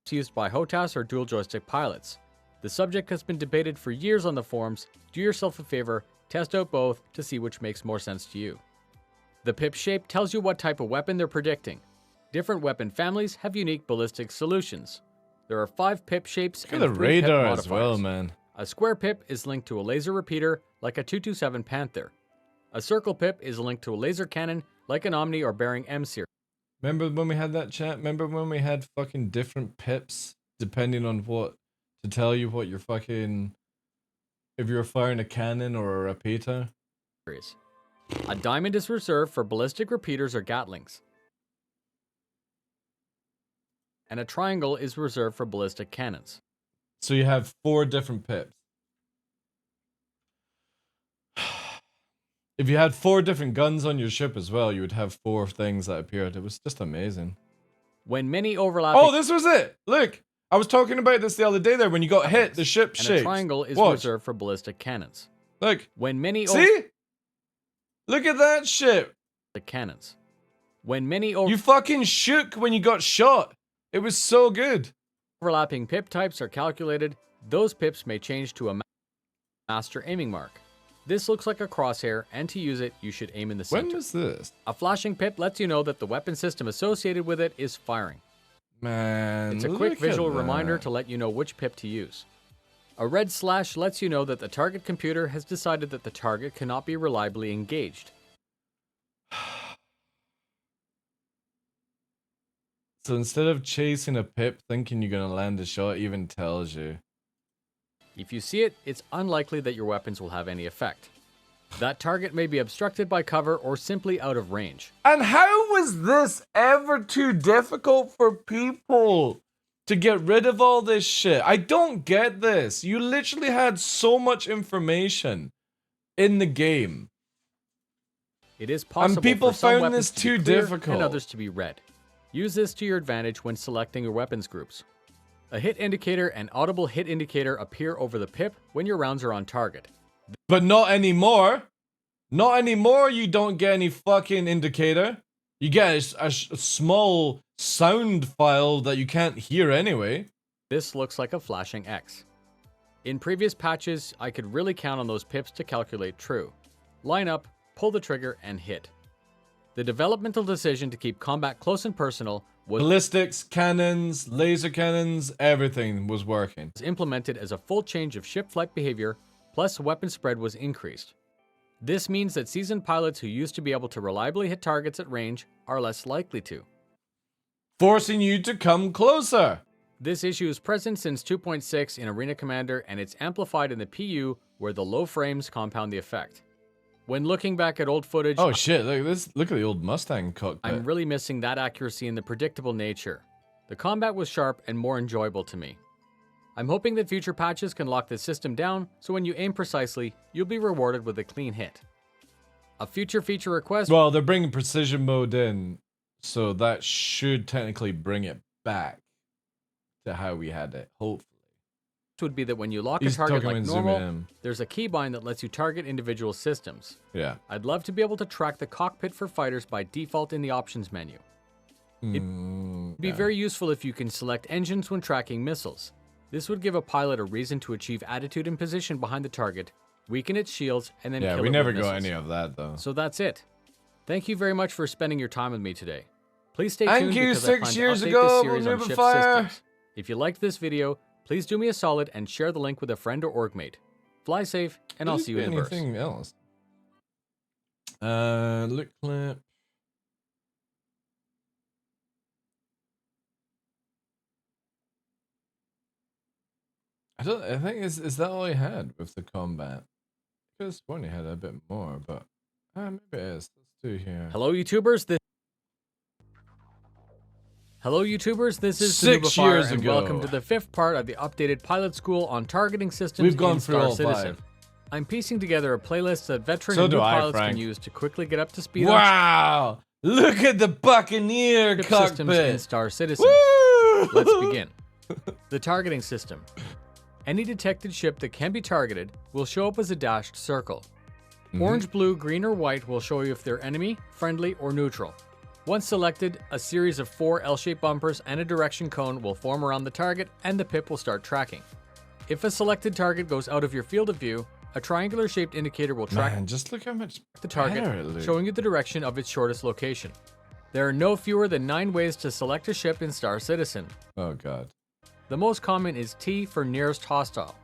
Used by HOTAS or dual joystick pilots. The subject has been debated for years on the forums. Do yourself a favor, test out both to see which makes more sense to you. The pip shape tells you what type of weapon they're predicting. Different weapon families have unique ballistic solutions. There are 5 pip shapes and Look at the 3 pip radar modifiers. as well, man. A square pip is linked to a laser repeater like a 227 Panther. A circle pip is linked to a laser cannon like an Omni or Bearing M series. Remember when we had that chat? Remember when we had fucking different pips depending on what to tell you what you're fucking if you're firing a cannon or a repeater? A diamond is reserved for ballistic repeaters or Gatlings. And a triangle is reserved for ballistic cannons. So you have 4 different pips. If you had 4 different guns on your ship as well, you would have 4 things that appeared. It was just amazing. When many overlapping... Oh, this was it! Look! I was talking about this the other day there. When you got hit, the ship shakes. And a triangle is reserved for ballistic cannons. Look. When many... See? Look at that shit! The cannons. When many... You fucking shook when you got shot. It was so good. Overlapping pip types are calculated. Those pips may change to a master aiming mark. This looks like a crosshair, and to use it, you should aim in the center. When was this? A flashing pip lets you know that the weapon system associated with it is firing. Man, It's a quick look visual at reminder that. to let you know which pip to use. A red slash lets you know that the target computer has decided that the target cannot be reliably engaged. So instead of chasing a pip thinking you're gonna land a shot, it even tells you. If you see it, it's unlikely that your weapons will have any effect. That target may be obstructed by cover or simply out of range. And how was this ever too difficult for people to get rid of all this shit? I don't get this. You literally had so much information in the game. It is possible And people for some found weapons this to be too clear difficult. and others to be red. Use this to your advantage when selecting your weapons groups. A hit indicator and audible hit indicator appear over the pip when your rounds are on target. But not anymore. Not anymore, you don't get any fucking indicator. You get a small sound file that you can't hear anyway. This looks like a flashing X. In previous patches, I could really count on those pips to calculate true. Line up, pull the trigger, and hit. The developmental decision to keep combat close and personal was Ballistics, cannons, laser cannons, everything was working. implemented as a full change of ship flight behavior, plus weapon spread was increased. This means that seasoned pilots who used to be able to reliably hit targets at range are less likely to. Forcing you to come closer. This issue is present since 2.6 in Arena Commander, and it's amplified in the PU where the low frames compound the effect. When looking back at old footage, Oh shit, look at this. Look at the old Mustang cockpit. I'm really missing that accuracy and the predictable nature. The combat was sharp and more enjoyable to me. I'm hoping that future patches can lock this system down, so when you aim precisely, you'll be rewarded with a clean hit. A future feature request Well, they're bringing precision mode in, so that should technically bring it back to how we had it, hopefully. would be that when you lock a He's target talking like when zooming normal, in. there's a keybind that lets you target individual systems. Yeah. I'd love to be able to track the cockpit for fighters by default in the options menu. It'd be very useful if you can select engines when tracking missiles. This would give a pilot a reason to achieve attitude and position behind the target, weaken its shields, and then Yeah, kill we it never with got missiles. any of that though. So that's it. Thank you very much for spending your time with me today. Please stay Thank tuned you, because I 6 plan years to update ago, this series on Moving ship Fire. systems. If you liked this video, please do me a solid and share the link with a friend or orgmate. Fly safe, and I'll see you in the verse. Anything else? Look clip. I think is that all he had with the combat? Because one he had a bit more, but maybe it is. Let's do here. Hello, YouTubers. This is 6 TheDarkLaw, years and ago. welcome to the 5th part of the updated pilot school on targeting systems We've gone in through Star all Citizen. 5. I'm piecing together a playlist that veteran So and new do I, pilots Frank. can use to quickly get up to speed on Wow! Look at the Buccaneer ship systems in cockpit. Star Citizen. Woo! Let's begin. The targeting system. Any detected ship that can be targeted will show up as a dashed circle. Orange, blue, green, or white will show you if they're enemy, friendly, or neutral. Once selected, a series of 4 L-shaped bumpers and a direction cone will form around the target, and the pip will start tracking. If a selected target goes out of your field of view, a triangular-shaped indicator will track Man, just look how much the target, better it looks. showing you the direction of its shortest location. There are no fewer than 9 ways to select a ship in Star Citizen. Oh god. The most common is T for nearest hostile.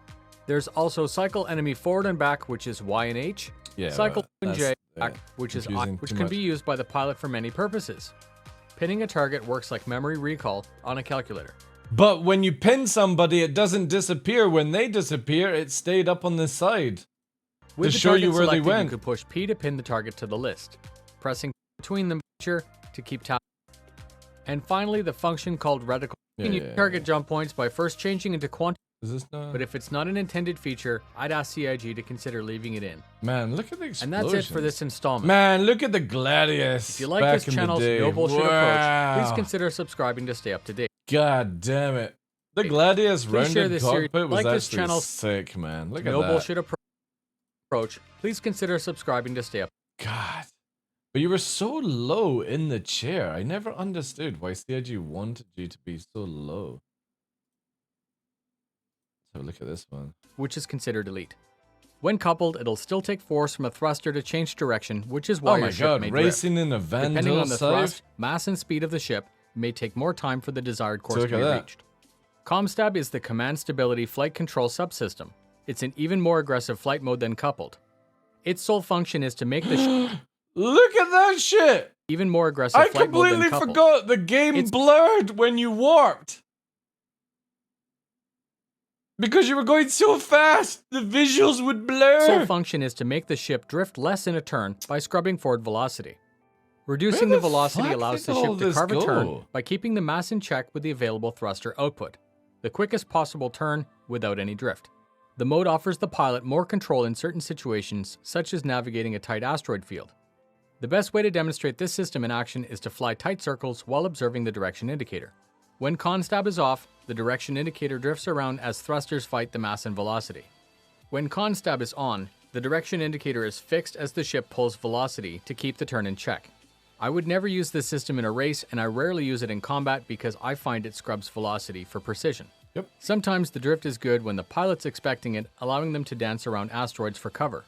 There's also cycle enemy forward and back, which is Y and H. Yeah, Cycle and J that's, back, which is I, confusing which too can much. be used by the pilot for many purposes. Pinning a target works like memory recall on a calculator. But when you pin somebody, it doesn't disappear. When they disappear, it stayed up on this side. With to the show you target where they selected, went. You could push P to pin the target to the list, pressing between them to keep tab. And finally, the function called reticle. You can use target jump points by first changing into quantity. Is this not? But if it's not an intended feature, I'd ask CIG to consider leaving it in. Man, look at the explosions. And that's it for this installment. Man, look at the Gladius. If you like back this in the channel's day. no bullshit Wow. approach, please consider subscribing to stay up to date. God damn it. The Gladius Please share rounded this series. cockpit was Like this actually channel's sick, man. Look at no that. bullshit approach. Please consider subscribing to stay up. God. But you were so low in the chair. I never understood why CIG wanted you to be so low. So look at this one. Which is considered elite. When coupled, it'll still take force from a thruster to change direction, which is why Oh my your ship god, may racing drift. in a Depending Vandal on the side? thrust, mass, and speed of the ship, may take more time for the desired course to look be at that. reached. ComStab is the Command Stability Flight Control subsystem. It's an even more aggressive flight mode than coupled. Its sole function is to make the Look at that shit! even more aggressive I flight mode than completely coupled. forgot the game blurred when you warped. Because you were going so fast, the visuals would blur. Sole function is to make the ship drift less in a turn by scrubbing forward velocity. Reducing Where the velocity fuck allows did the all ship to this carve a turn go? by keeping the mass in check with the available thruster output, the quickest possible turn without any drift. The mode offers the pilot more control in certain situations, such as navigating a tight asteroid field. The best way to demonstrate this system in action is to fly tight circles while observing the direction indicator. When ConStab is off, the direction indicator drifts around as thrusters fight the mass and velocity. When ConStab is on, the direction indicator is fixed as the ship pulls velocity to keep the turn in check. I would never use this system in a race, and I rarely use it in combat because I find it scrubs velocity for precision. Yep. Sometimes the drift is good when the pilot's expecting it, allowing them to dance around asteroids for cover.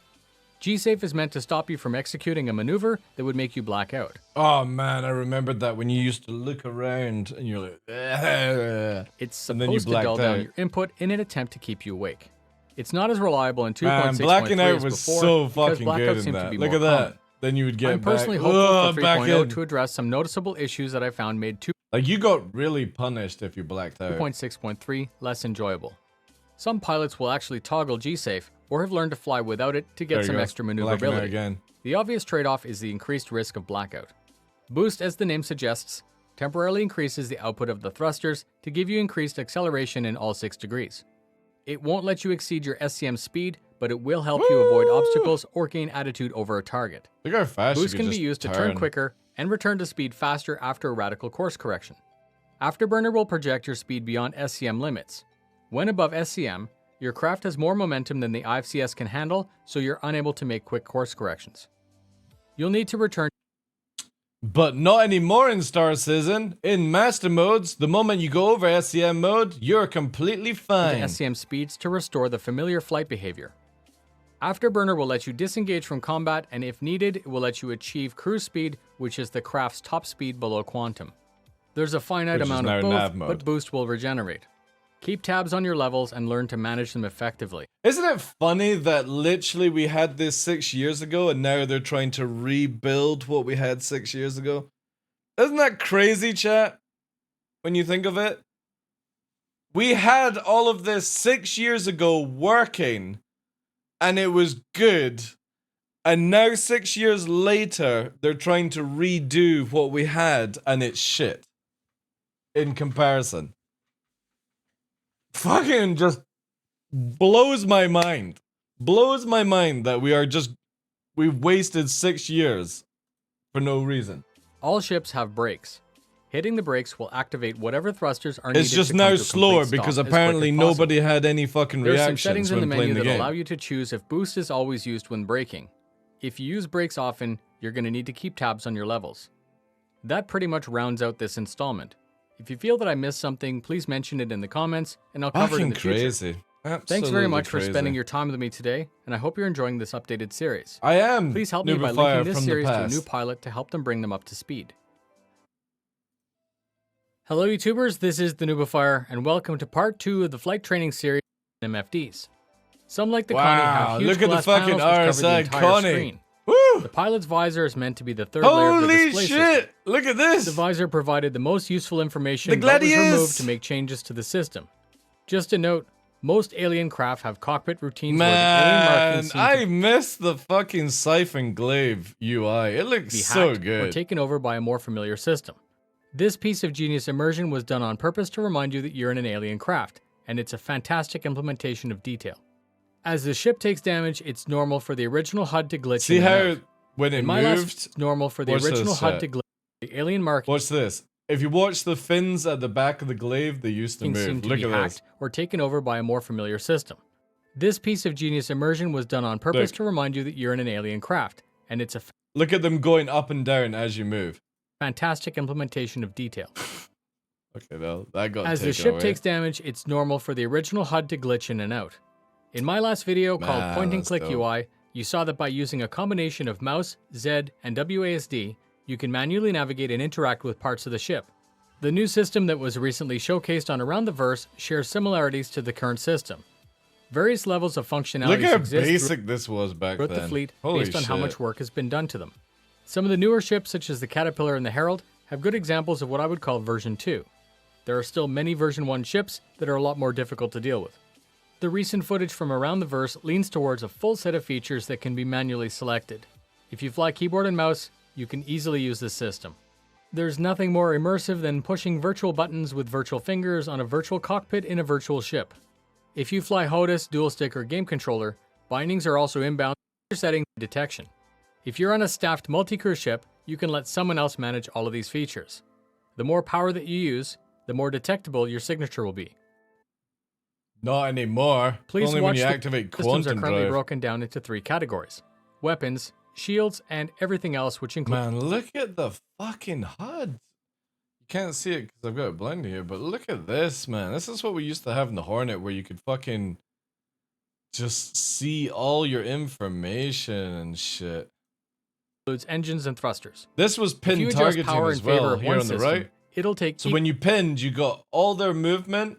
G-Safe is meant to stop you from executing a maneuver that would make you black out. Oh man, I remembered that when you used to look around and you're like, "Ugh," It's and then you supposed to blacked dull down out. your input in an attempt to keep you awake. It's not as reliable in Man, 2.6.3 blacking out as was before so because fucking blackouts good in seem to that. be Look more at that. common. Then you would get I'm personally back. hopeful for Back 3.0 in. to address some noticeable issues that I found made Like you got really punished if you blacked out. 2.6.3 less enjoyable. Some pilots will actually toggle G-Safe or have learned to fly without it to There get you some go. extra Blacking out maneuverability. again. The obvious trade-off is the increased risk of blackout. Boost, as the name suggests, temporarily increases the output of the thrusters to give you increased acceleration in all 6 degrees. It won't let you exceed your SCM speed, but it will help you avoid obstacles or gain attitude over a target. Look how fast you Boost can be just used to turn quicker and return to speed faster after a radical course correction. Afterburner will project your speed beyond SCM limits. When above SCM, your craft has more momentum than the IFCS can handle, so you're unable to make quick course corrections. You'll need to return But not anymore in Star Citizen. In Master Modes, the moment you go over SCM mode, you're completely to fine. SCM speeds to restore the familiar flight behavior. Afterburner will let you disengage from combat, and if needed, it will let you achieve cruise speed, which is the craft's top speed below quantum. There's a finite Which is amount now of nav both, mode. but Boost will regenerate. Keep tabs on your levels and learn to manage them effectively. Isn't it funny that literally we had this 6 years ago and now they're trying to rebuild what we had 6 years ago? Isn't that crazy, chat? When you think of it? We had all of this 6 years ago working and it was good. And now 6 years later, they're trying to redo what we had and it's shit. In comparison. Fucking just blows my mind. Blows my mind that we've wasted 6 years for no reason. All ships have brakes. Hitting the brakes will activate whatever thrusters are needed. It's just to come now to a complete slower stop because as quick apparently as possible. nobody had any fucking There's some reactions settings in the when menu playing the that game. allow you to choose if boost is always used when braking. If you use brakes often, you're going to need to keep tabs on your levels. That pretty much rounds out this installment. If you feel that I missed something, please mention it in the comments, and I'll cover it in Fucking the future. crazy. Thanks very Absolutely much for crazy. spending your time with me today, and I hope you're enjoying this updated series. I am. Please help me by Nubify linking this from the series to a past. new pilot to help them bring them up to speed. Hello YouTubers, this is the Nubifier, and welcome to part 2 of the flight training series in MFDs. Some like the Connie Wow, have huge look at the glass fucking panels which cover the RSI entire Connie. screen. Woo! The pilot's visor is meant to be the third layer of the Holy display shit! system. Look at this! The visor provided the most useful information The but was Gladius! removed to make changes to the system. Just a note, most alien craft have cockpit routines where the alien Man, markings seem I to miss the fucking Siphon Glaive UI. It looks be so hacked or good. taken over by a more familiar system. This piece of genius immersion was done on purpose to remind you that you're in an alien craft, and it's a fantastic implementation of detail. As the ship takes damage, it's normal for the original HUD to glitch See in and how out. when it In my last, moved? it's normal for the Watch original this, HUD chat. to glitch. The alien markings Watch this. If you watch the fins at the back of the glaive, they used to seem move. to Look be at hacked this. or taken over by a more familiar system. This piece of genius immersion was done on purpose Look. to remind you that you're in an alien craft, and it's a Look at them going up and down as you move. fantastic implementation of detail. Okay, well, that got As the taken ship away. takes damage, it's normal for the original HUD to glitch in and out. In my last video called Man, Point and that's Click dope. UI, you saw that by using a combination of mouse, Z, and WASD, you can manually navigate and interact with parts of the ship. The new system that was recently showcased on Around the Verse shares similarities to the current system. Various levels of functionality Look how exist basic this was back throughout then. the fleet Holy based on shit. how much work has been done to them. Some of the newer ships, such as the Caterpillar and the Herald, have good examples of what I would call version 2. There are still many version 1 ships that are a lot more difficult to deal with. The recent footage from Around the Verse leans towards a full set of features that can be manually selected. If you fly keyboard and mouse, you can easily use this system. There's nothing more immersive than pushing virtual buttons with virtual fingers on a virtual cockpit in a virtual ship. If you fly HOTAS, dual stick, or game controller, bindings are also inbound setting detection. If you're on a staffed multi-crew ship, you can let someone else manage all of these features. The more power that you use, the more detectable your signature will be. Not anymore. Please Only watch when you the activate systems quantum are currently drive. broken down into 3 categories: weapons, shields, and everything else, which includes Man, look at the fucking HUD. You can't see it because I've got it blended here, but look at this, man. This is what we used to have in the Hornet, where you could fucking just see all your information and shit. engines and thrusters. This was If you pin adjust targeting power in as favor well of here one on the system, right. it'll take So when you pinned, you got all their movement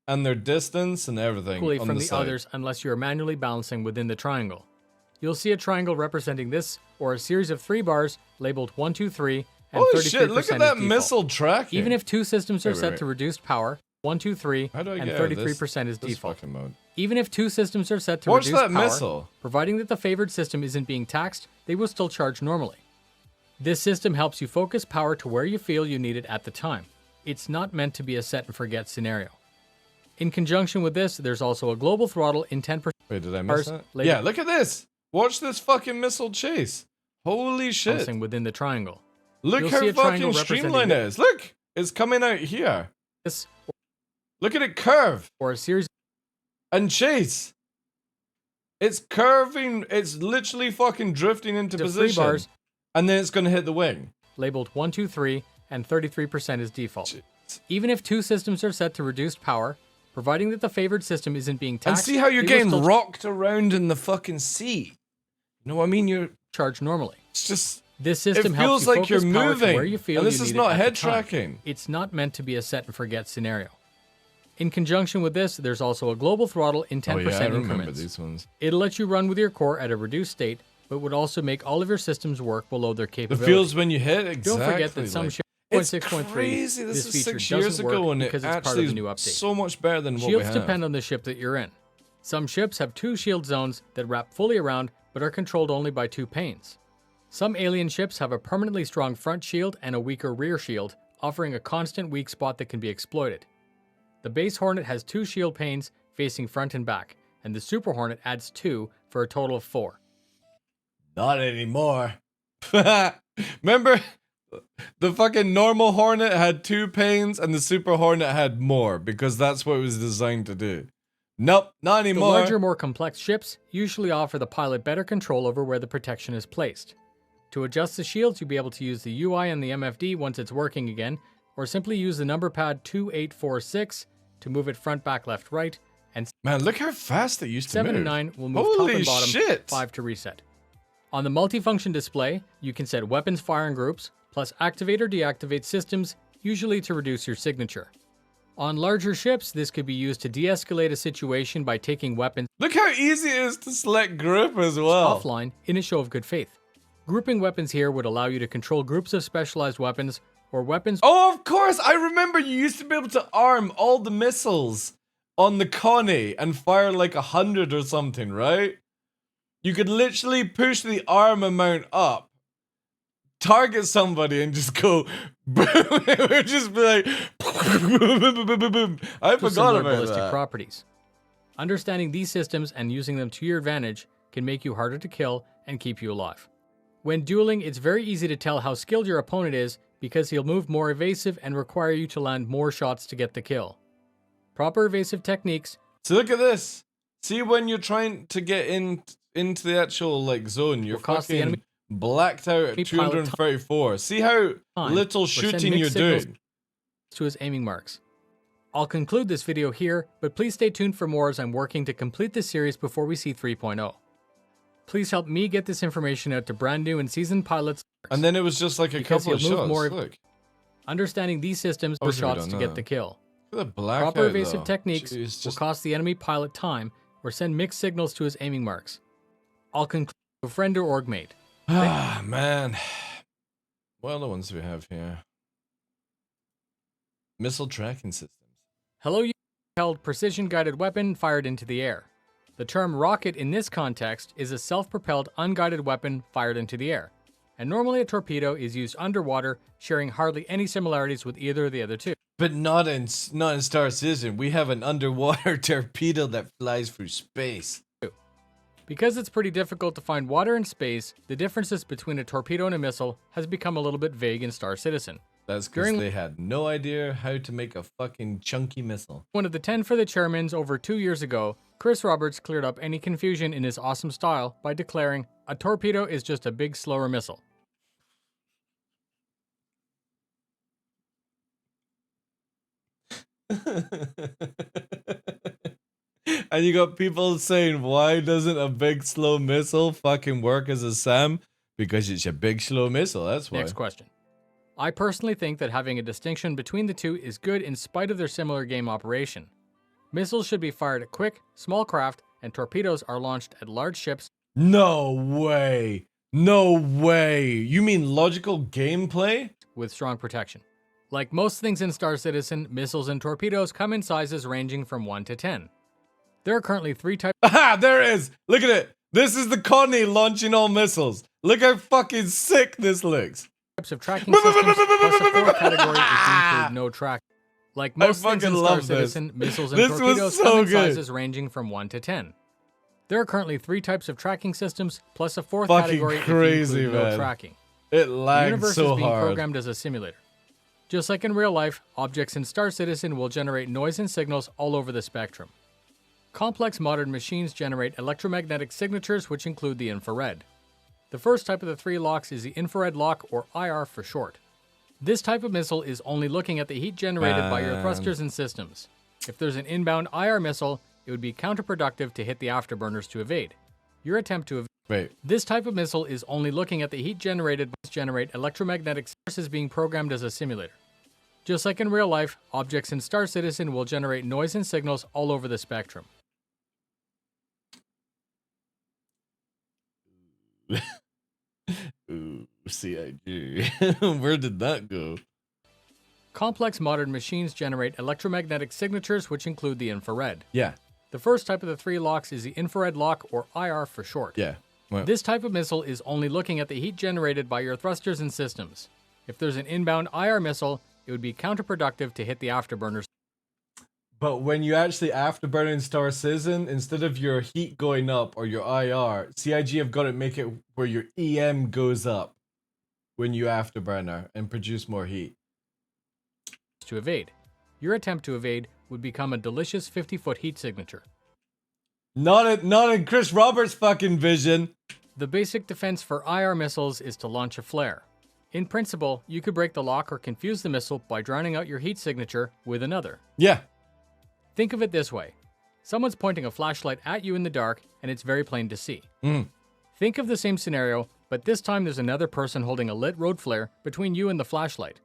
and their distance and everything equally on from the the side. others unless you are manually balancing within the triangle. You'll see a triangle representing this or a series of 3 bars labeled 1, 2, 3, and Holy 33% shit, look is at that default. missile tracking. Even if 2 systems are Wait, set wait. to reduced power, 1, 2, 3, How do I and get out of this- 33% is this default. fucking mode? Even if 2 systems are set to Watch reduced that power, missile. providing that the favored system isn't being taxed, they will still charge normally. This system helps you focus power to where you feel you need it at the time. It's not meant to be a set and forget scenario. In conjunction with this, there's also a global throttle in 10%. Wait, did I miss that? later- Yeah, look at this. Watch this fucking missile chase. Holy shit. bouncing within the triangle. Look You'll how see a triangle fucking representing streamlined it is. Look, it's coming out here. This Look at it curve or a series and chase. It's curving. It's literally fucking drifting into of 3 position. bars And then it's going to hit the wing. labeled 1, 2, 3, and 33% is default. Even if 2 systems are set to reduced power, providing that the favored system isn't being And taxed, see how you're they will getting still rocked around in the fucking seat. You know what I mean? You're charge normally. It's just This system it helps feels you like you're focus power to moving. where you feel And this you is need it not at the head time. tracking. It's not meant to be a set and forget scenario. In conjunction with this, there's also a global throttle in 10% Oh yeah, I remember increments. these ones. It'll let you run with your core at a reduced state, but would also make all of your systems work below their The capability. feels when you hit, exactly. Don't forget that some like- ships It's 6.3, crazy. This is feature 6 years doesn't ago, work and it because it's part actually of is the new update. so much better than what we Shields have. depend on the ship that you're in. Some ships have 2 shield zones that wrap fully around, but are controlled only by 2 panes. Some alien ships have a permanently strong front shield and a weaker rear shield, offering a constant weak spot that can be exploited. The base Hornet has 2 shield panes facing front and back, and the Super Hornet adds 2 for a total of 4. Not anymore. Remember, the fucking normal Hornet had 2 panes, and the Super Hornet had more because that's what it was designed to do. Nope, not The anymore. larger, more complex ships usually offer the pilot better control over where the protection is placed. To adjust the shields, you'll be able to use the UI and the MFD once it's working again, or simply use the number pad 2846 to move it front, back, left, right, and Man, look how fast it used to 7 move. and 9 will move Holy top and bottom, shit. 5 to reset. On the multifunction display, you can set weapons firing groups, plus activate or deactivate systems, usually to reduce your signature. On larger ships, this could be used to de-escalate a situation by taking weapons Look how easy it is to select group as well. offline in a show of good faith. Grouping weapons here would allow you to control groups of specialized weapons or weapons. Oh, of course. I remember you used to be able to arm all the missiles on the Connie and fire like 100 or something, right? You could literally push the arm amount up, target somebody, and just go boom. It would just be like boom, boom, boom, boom, boom. I with forgot similar about ballistic that. properties. Understanding these systems and using them to your advantage can make you harder to kill and keep you alive. When dueling, it's very easy to tell how skilled your opponent is because he'll move more evasive and require you to land more shots to get the kill. Proper evasive techniques. So look at this. See, when you're trying to get into the actual like zone, you're Will cost the fucking enemy blacked out at pilot 234. See how time, little or send shooting you're mixed signals doing. to his aiming marks. I'll conclude this video here, but please stay tuned for more as I'm working to complete this series before we see 3.0. Please help me get this information out to brand new and seasoned pilots. And then it was just like a because couple of he'll move shots. more Look. Understanding these systems Oh, for should have shots done to get that. the kill. Look at the blackout, Proper evasive though. techniques Jeez, will cost the enemy pilot time or send mixed signals to his aiming marks. I'll conclude with a friend or org mate. Ah, man. What other ones do we have here? Missile tracking systems. Hello, you held precision-guided weapon fired into the air. The term rocket in this context is a self-propelled unguided weapon fired into the air, and normally a torpedo is used underwater, sharing hardly any similarities with either of the other two. But not in Star Citizen. We have an underwater torpedo that flies through space. Because it's pretty difficult to find water in space, the differences between a torpedo and a missile has become a little bit vague in Star Citizen. That's because they had no idea how to make a fucking chunky missile. One of the 10 for the chairmans over 2 years ago, Chris Roberts cleared up any confusion in his awesome style by declaring, a torpedo is just a big, slower missile. And you got people saying, why doesn't a big slow missile fucking work as a SAM? Because it's a big slow missile, that's why. Next question. I personally think that having a distinction between the two is good in spite of their similar game operation. Missiles should be fired at quick, small craft, and torpedoes are launched at large ships. No way. No way. You mean logical gameplay? With strong protection. Like most things in Star Citizen, missiles and torpedoes come in sizes ranging from 1 to 10. There are currently 3 types. Aha, there it is. Look at it. This is the Connie launching all missiles. Look how fucking sick this looks. Types of tracking systems, plus a fourth category which include no track. Like most things in Star Citizen, missiles and torpedoes come in sizes ranging from 1 to 10. There are currently 3 types of tracking systems, plus a fourth category crazy, if you include no man. tracking. It The lags universe so is being hard. programmed as a simulator. Just like in real life, objects in Star Citizen will generate noise and signals all over the spectrum. Complex modern machines generate electromagnetic signatures which include the infrared. The first type of the 3 locks is the infrared lock, or IR for short. This type of missile is only looking at the heat generated by your thrusters and systems. If there's an inbound IR missile, it would be counterproductive to hit the afterburners to evade. Your attempt to evade. Wait. This type of missile is only looking at the heat generated by generate electromagnetic sources being programmed as a simulator. Just like in real life, objects in Star Citizen will generate noise and signals all over the spectrum. Ooh, CIG. Where did that go? Complex modern machines generate electromagnetic signatures which include the infrared. Yeah. The first type of the 3 locks is the infrared lock, or IR for short. Yeah. Well, This type of missile is only looking at the heat generated by your thrusters and systems. If there's an inbound IR missile, it would be counterproductive to hit the afterburners. but when you actually afterburn in Star Citizen, instead of your heat going up or your IR, CIG have got to make it where your EM goes up when you afterburner and produce more heat. To evade. Your attempt to evade would become a delicious 50-foot heat signature. Not in Chris Roberts' fucking vision. The basic defense for IR missiles is to launch a flare. In principle, you could break the lock or confuse the missile by drowning out your heat signature with another. Yeah. Think of it this way. Someone's pointing a flashlight at you in the dark, and it's very plain to see. Think of the same scenario, but this time there's another person holding a lit road flare between you and the flashlight.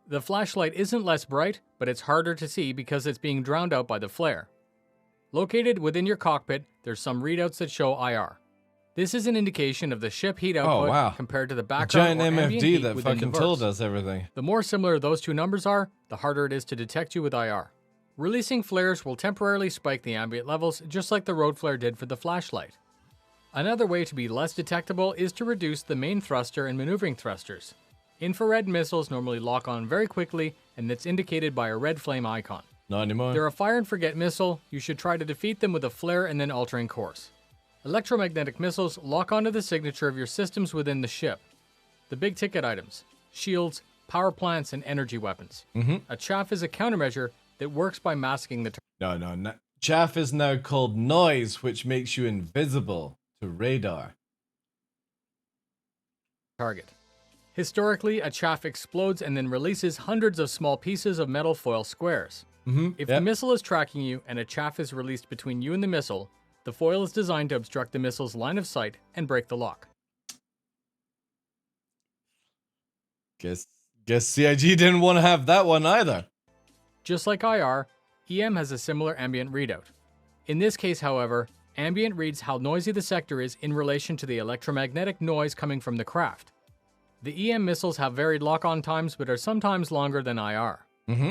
The flashlight isn't less bright, but it's harder to see because it's being drowned out by the flare. Located within your cockpit, there's some readouts that show IR. This is an indication of the ship heat output compared to the background giant or ambient MFD heat that within fucking the told verse. us everything. The more similar those two numbers are, the harder it is to detect you with IR. Releasing flares will temporarily spike the ambient levels, just like the road flare did for the flashlight. Another way to be less detectable is to reduce the main thruster and maneuvering thrusters. Infrared missiles normally lock on very quickly, and that's indicated by a red flame icon. Not anymore. They're a fire and forget missile. You should try to defeat them with a flare and then altering course. Electromagnetic missiles lock onto the signature of your systems within the ship. The big ticket items, shields, power plants, and energy weapons. A chaff is a countermeasure that works by masking the No. Chaff is now called noise, which makes you invisible to radar. target. Historically, a chaff explodes and then releases hundreds of small pieces of metal foil squares. If the missile is tracking you and a chaff is released between you and the missile, the foil is designed to obstruct the missile's line of sight and break the lock. Guess CIG didn't want to have that one either. Just like IR, EM has a similar ambient readout. In this case, however, ambient reads how noisy the sector is in relation to the electromagnetic noise coming from the craft. The EM missiles have varied lock-on times but are sometimes longer than IR.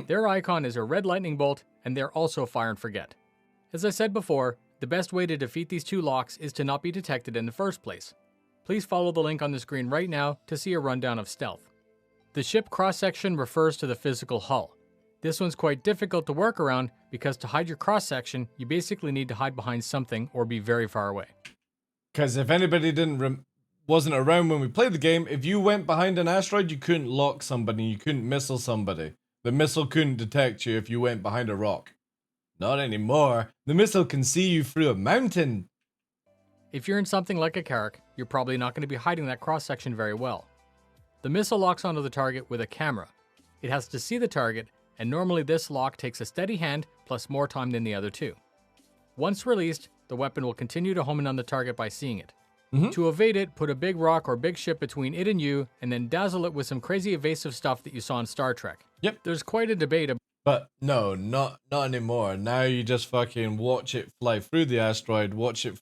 Their icon is a red lightning bolt, and they're also fire and forget. As I said before, the best way to defeat these two locks is to not be detected in the first place. Please follow the link on the screen right now to see a rundown of stealth. The ship cross-section refers to the physical hull. This one's quite difficult to work around because to hide your cross-section, you basically need to hide behind something or be very far away. Because if anybody wasn't around when we played the game, if you went behind an asteroid, you couldn't lock somebody, you couldn't missile somebody. The missile couldn't detect you if you went behind a rock. Not anymore. The missile can see you through a mountain. If you're in something like a Carrack, you're probably not going to be hiding that cross-section very well. The missile locks onto the target with a camera. It has to see the target, and normally this lock takes a steady hand plus more time than the other two. Once released, the weapon will continue to home in on the target by seeing it. To evade it, put a big rock or big ship between it and you, and then dazzle it with some crazy evasive stuff that you saw in Star Trek. Yep. There's quite a debate about... But no, not anymore. Now you just fucking watch it fly through the asteroid, watch it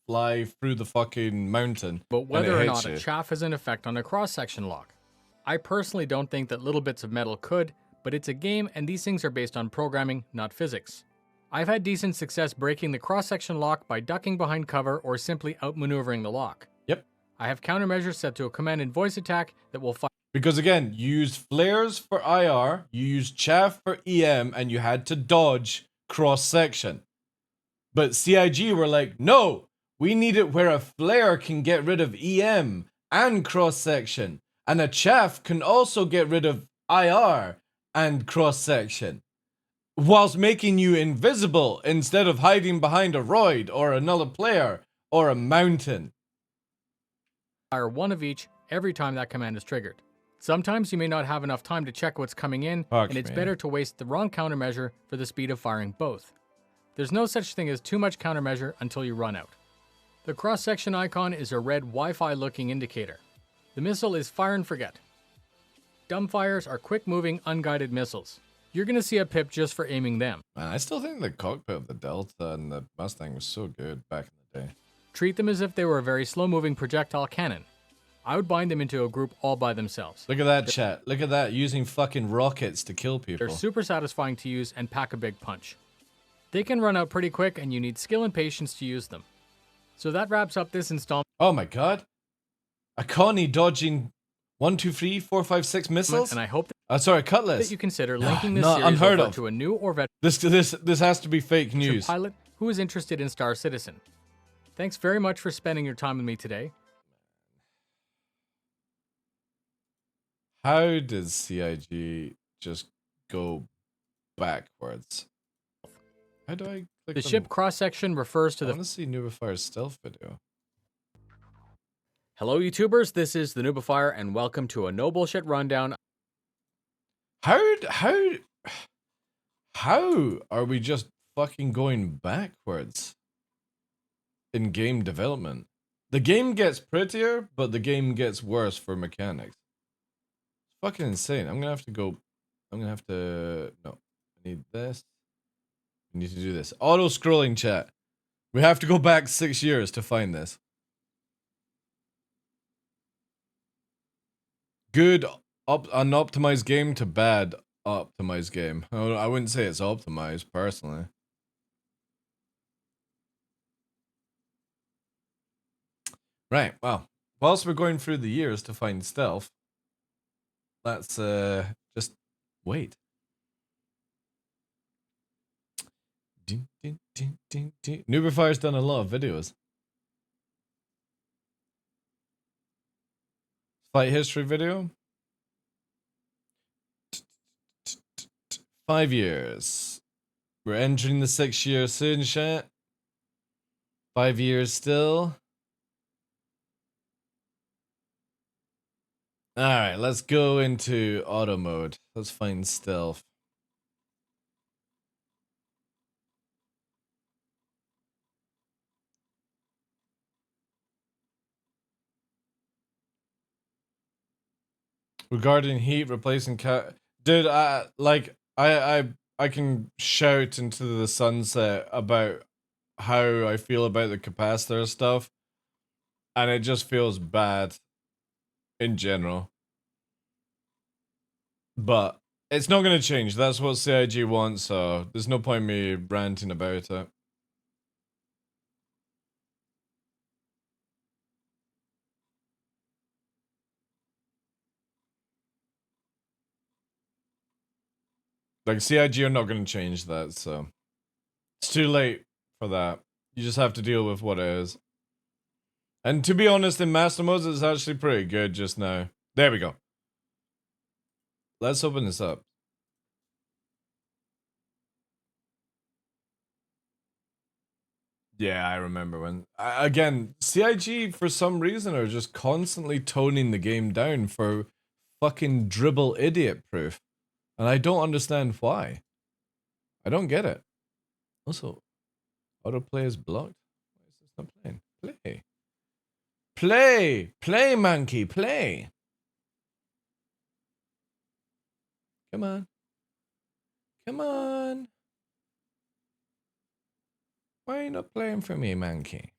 fly through the fucking mountain. But whether or not you. a chaff has an effect on a cross-section lock. I personally don't think that little bits of metal could, but it's a game and these things are based on programming, not physics. I've had decent success breaking the cross-section lock by ducking behind cover or simply outmaneuvering the lock. Yep. I have countermeasures set to a command and voice attack that will fire. Because again, you used flares for IR, you used chaff for EM, and you had to dodge cross-section. But CIG were like, no, we need it where a flare can get rid of EM and cross-section, and a chaff can also get rid of IR and cross-section, whilst making you invisible instead of hiding behind a roid or another player or a mountain. Fire one of each every time that command is triggered. Sometimes you may not have enough time to check what's coming in, and it's better to waste the wrong countermeasure for the speed of firing both. There's no such thing as too much countermeasure until you run out. The cross-section icon is a red Wi-Fi looking indicator. The missile is fire and forget. Dumbfires are quick-moving, unguided missiles. You're going to see a pip just for aiming them. Man, I still think the cockpit of the Delta and the Mustang was so good back in the day. Treat them as if they were a very slow-moving projectile cannon. I would bind them into a group all by themselves. Look at that, chat. Look at that, using fucking rockets to kill people. They're super satisfying to use and pack a big punch. They can run out pretty quick and you need skill and patience to use them. So that wraps up this installment. Oh my god. A Connie dodging 1, 2, 3, 4, 5, 6 missiles? And I hope Cutlass. that you consider linking this Not series unheard over of. to a new or veteran This has to be fake news. pilot who is interested in Star Citizen. Thanks very much for spending your time with me today. How does CIG just go backwards? How do I click The ship cross-section refers to I the... want to see Nubifire's stealth video. Hello YouTubers, this is the Nubifier and welcome to a no bullshit rundown. How are we just fucking going backwards in game development? The game gets prettier, but the game gets worse for mechanics. It's fucking insane. No, I need this. We need to do this. Auto scrolling chat. We have to go back 6 years to find this. Good unoptimized game to bad optimized game. I wouldn't say it's optimized personally. Right, well, whilst we're going through the years to find stealth, let's just wait. Nubifire's done a lot of videos. Flight history video. 5 years. We're entering the 6th year soon, chat. 5 years still. Alright, let's go into auto mode. Let's find stealth. Regarding heat replacing dude, I can shout into the sunset about how I feel about the capacitor stuff, and it just feels bad in general. But it's not going to change. That's what CIG wants, so there's no point me ranting about it. Like, CIG are not going to change that, so it's too late for that. You just have to deal with what it is. And to be honest, in Master Modes, it's actually pretty good just now. There we go. Let's open this up. Yeah, I remember when... Again, CIG, for some reason, are just constantly toning the game down for fucking dribble idiot proof. And I don't understand why. I don't get it. Also, autoplay is blocked. Why is this not playing? Play. Play! Play, monkey, play! Come on. Come on. Why are you not playing for me, monkey?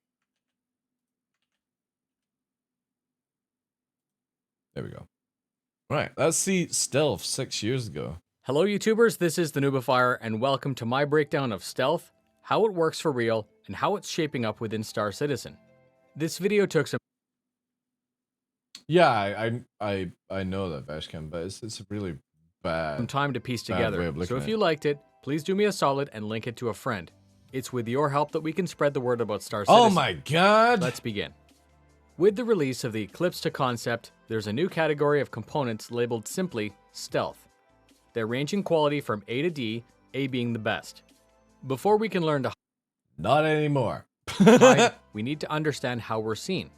There we go. Right, let's see Stealth 6 years ago. Hello YouTubers, this is the Noobifier, and welcome to my breakdown of Stealth, how it works for real, and how it's shaping up within Star Citizen. This video took some... Yeah, I know that, Vashcam, but it's really bad. Some time to piece together, so if you liked it, please do me a solid and link it to a friend. It's with your help that we can spread the word about Star Citizen. Oh my god! Let's begin. With the release of the Eclipse to Concept, there's a new category of components labeled simply Stealth. They range in quality from A to D, A being the best. Before we can learn to not anymore. hide, we need to understand how we're seen.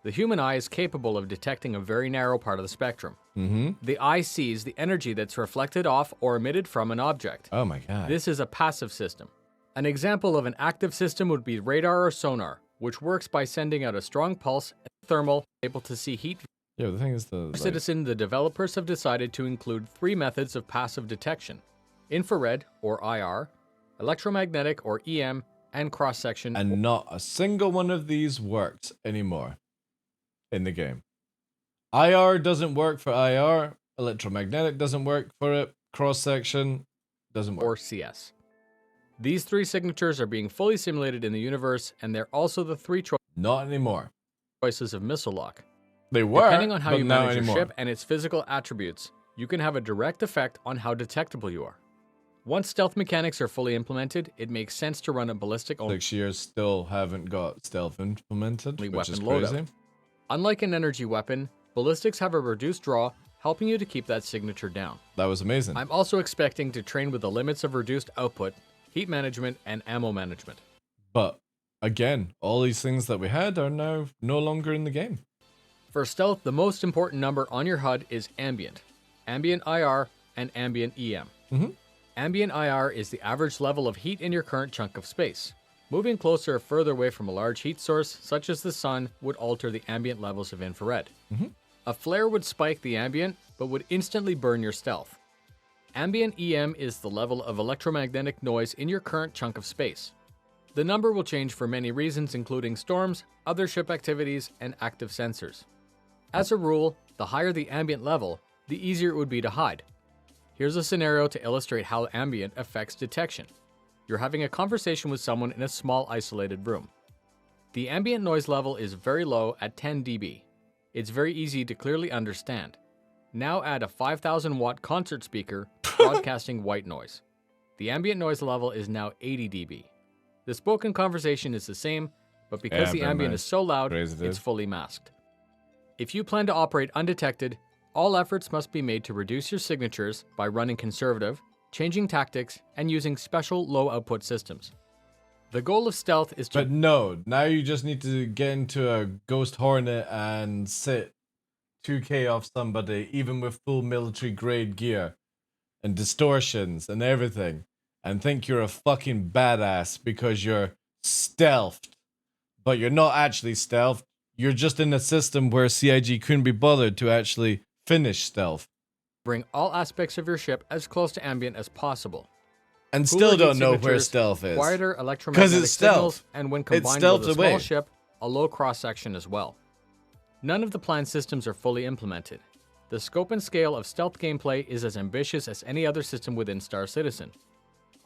The human eye is capable of detecting a very narrow part of the spectrum. The eye sees the energy that's reflected off or emitted from an object. Oh my god. This is a passive system. An example of an active system would be radar or sonar, which works by sending out a strong pulse and thermal, able to see heat. Yeah, the thing is Citizen, the developers have decided to include 3 methods of passive detection: infrared, or IR, electromagnetic, or EM, and cross-section. And not a single one of these works anymore in the game. IR doesn't work for IR, electromagnetic doesn't work for it, cross-section doesn't work. Or CS. These 3 signatures are being fully simulated in the universe, and they're also the 3 not anymore. Choices of missile lock. They were, depending on how but you not manage anymore. your ship and its physical attributes, you can have a direct effect on how detectable you are. Once stealth mechanics are fully implemented, it makes sense to run a ballistic only 6 years still haven't got stealth implemented, which is weapon crazy. loadout. Unlike an energy weapon, ballistics have a reduced draw, helping you to keep that signature down. That was amazing. I'm also expecting to train with the limits of reduced output, heat management, and ammo management. But again, all these things that we had are now no longer in the game. For stealth, the most important number on your HUD is ambient, ambient IR, and ambient EM. Ambient IR is the average level of heat in your current chunk of space. Moving closer or further away from a large heat source, such as the sun, would alter the ambient levels of infrared. A flare would spike the ambient, but would instantly burn your stealth. Ambient EM is the level of electromagnetic noise in your current chunk of space. The number will change for many reasons, including storms, other ship activities, and active sensors. As a rule, the higher the ambient level, the easier it would be to hide. Here's a scenario to illustrate how ambient affects detection. You're having a conversation with someone in a small isolated room. The ambient noise level is very low at 10 dB. It's very easy to clearly understand. Now add a 5,000 watt concert speaker broadcasting white noise. The ambient noise level is now 80 dB. The spoken conversation is the same, but because the ambient is so loud, it's fully masked. If you plan to operate undetected, all efforts must be made to reduce your signatures by running conservative, changing tactics, and using special low output systems. The goal of stealth is to... But no, now you just need to get into a Ghost Hornet and sit 2k off somebody, even with full military grade gear and distortions and everything, and think you're a fucking badass because you're stealthed. But you're not actually stealthed. You're just in a system where CIG couldn't be bothered to actually finish stealth. Bring all aspects of your ship as close to ambient as possible. And Cooler still heat don't know where signatures, stealth is. Quieter 'Cause electromagnetic it's signals, stealth. and when It's combined stealth with a small away. ship, a low cross-section as well. None of the planned systems are fully implemented. The scope and scale of stealth gameplay is as ambitious as any other system within Star Citizen.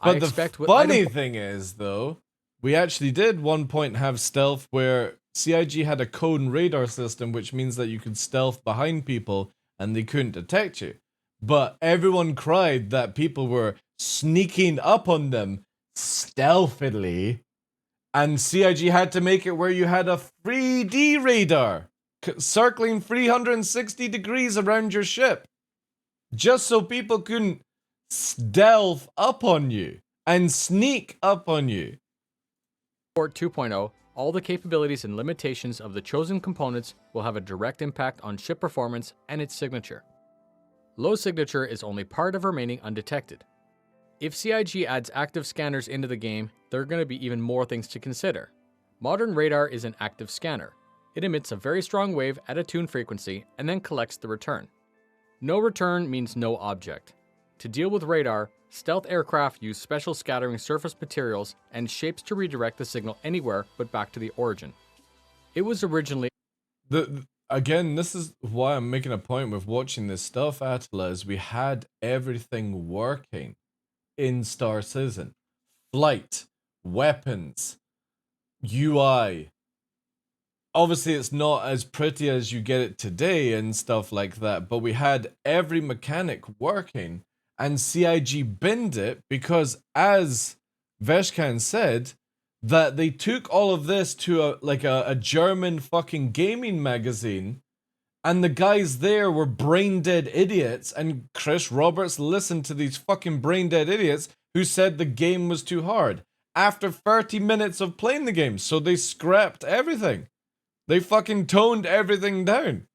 But the funny thing is, though, we actually did one point have stealth where CIG had a cone radar system, which means that you could stealth behind people and they couldn't detect you. But everyone cried that people were sneaking up on them stealthily, and CIG had to make it where you had a 3D radar circling 360 degrees around your ship, just so people couldn't stealth up on you and sneak up on you. Port 2.0, all the capabilities and limitations of the chosen components will have a direct impact on ship performance and its signature. Low signature is only part of remaining undetected. If CIG adds active scanners into the game, there are going to be even more things to consider. Modern radar is an active scanner. It emits a very strong wave at a tuned frequency and then collects the return. No return means no object. To deal with radar, stealth aircraft use special scattering surface materials and shapes to redirect the signal anywhere but back to the origin. It was originally... Again, this is why I'm making a point with watching this stuff, Attila, is we had everything working in Star Citizen. Flight, weapons, UI. Obviously, it's not as pretty as you get it today and stuff like that, but we had every mechanic working, and CIG binned it because, as Veshkan said, that they took all of this to a German fucking gaming magazine, and the guys there were brain dead idiots, and Chris Roberts listened to these fucking brain dead idiots who said the game was too hard after 30 minutes of playing the game, so they scrapped everything. They fucking toned everything down.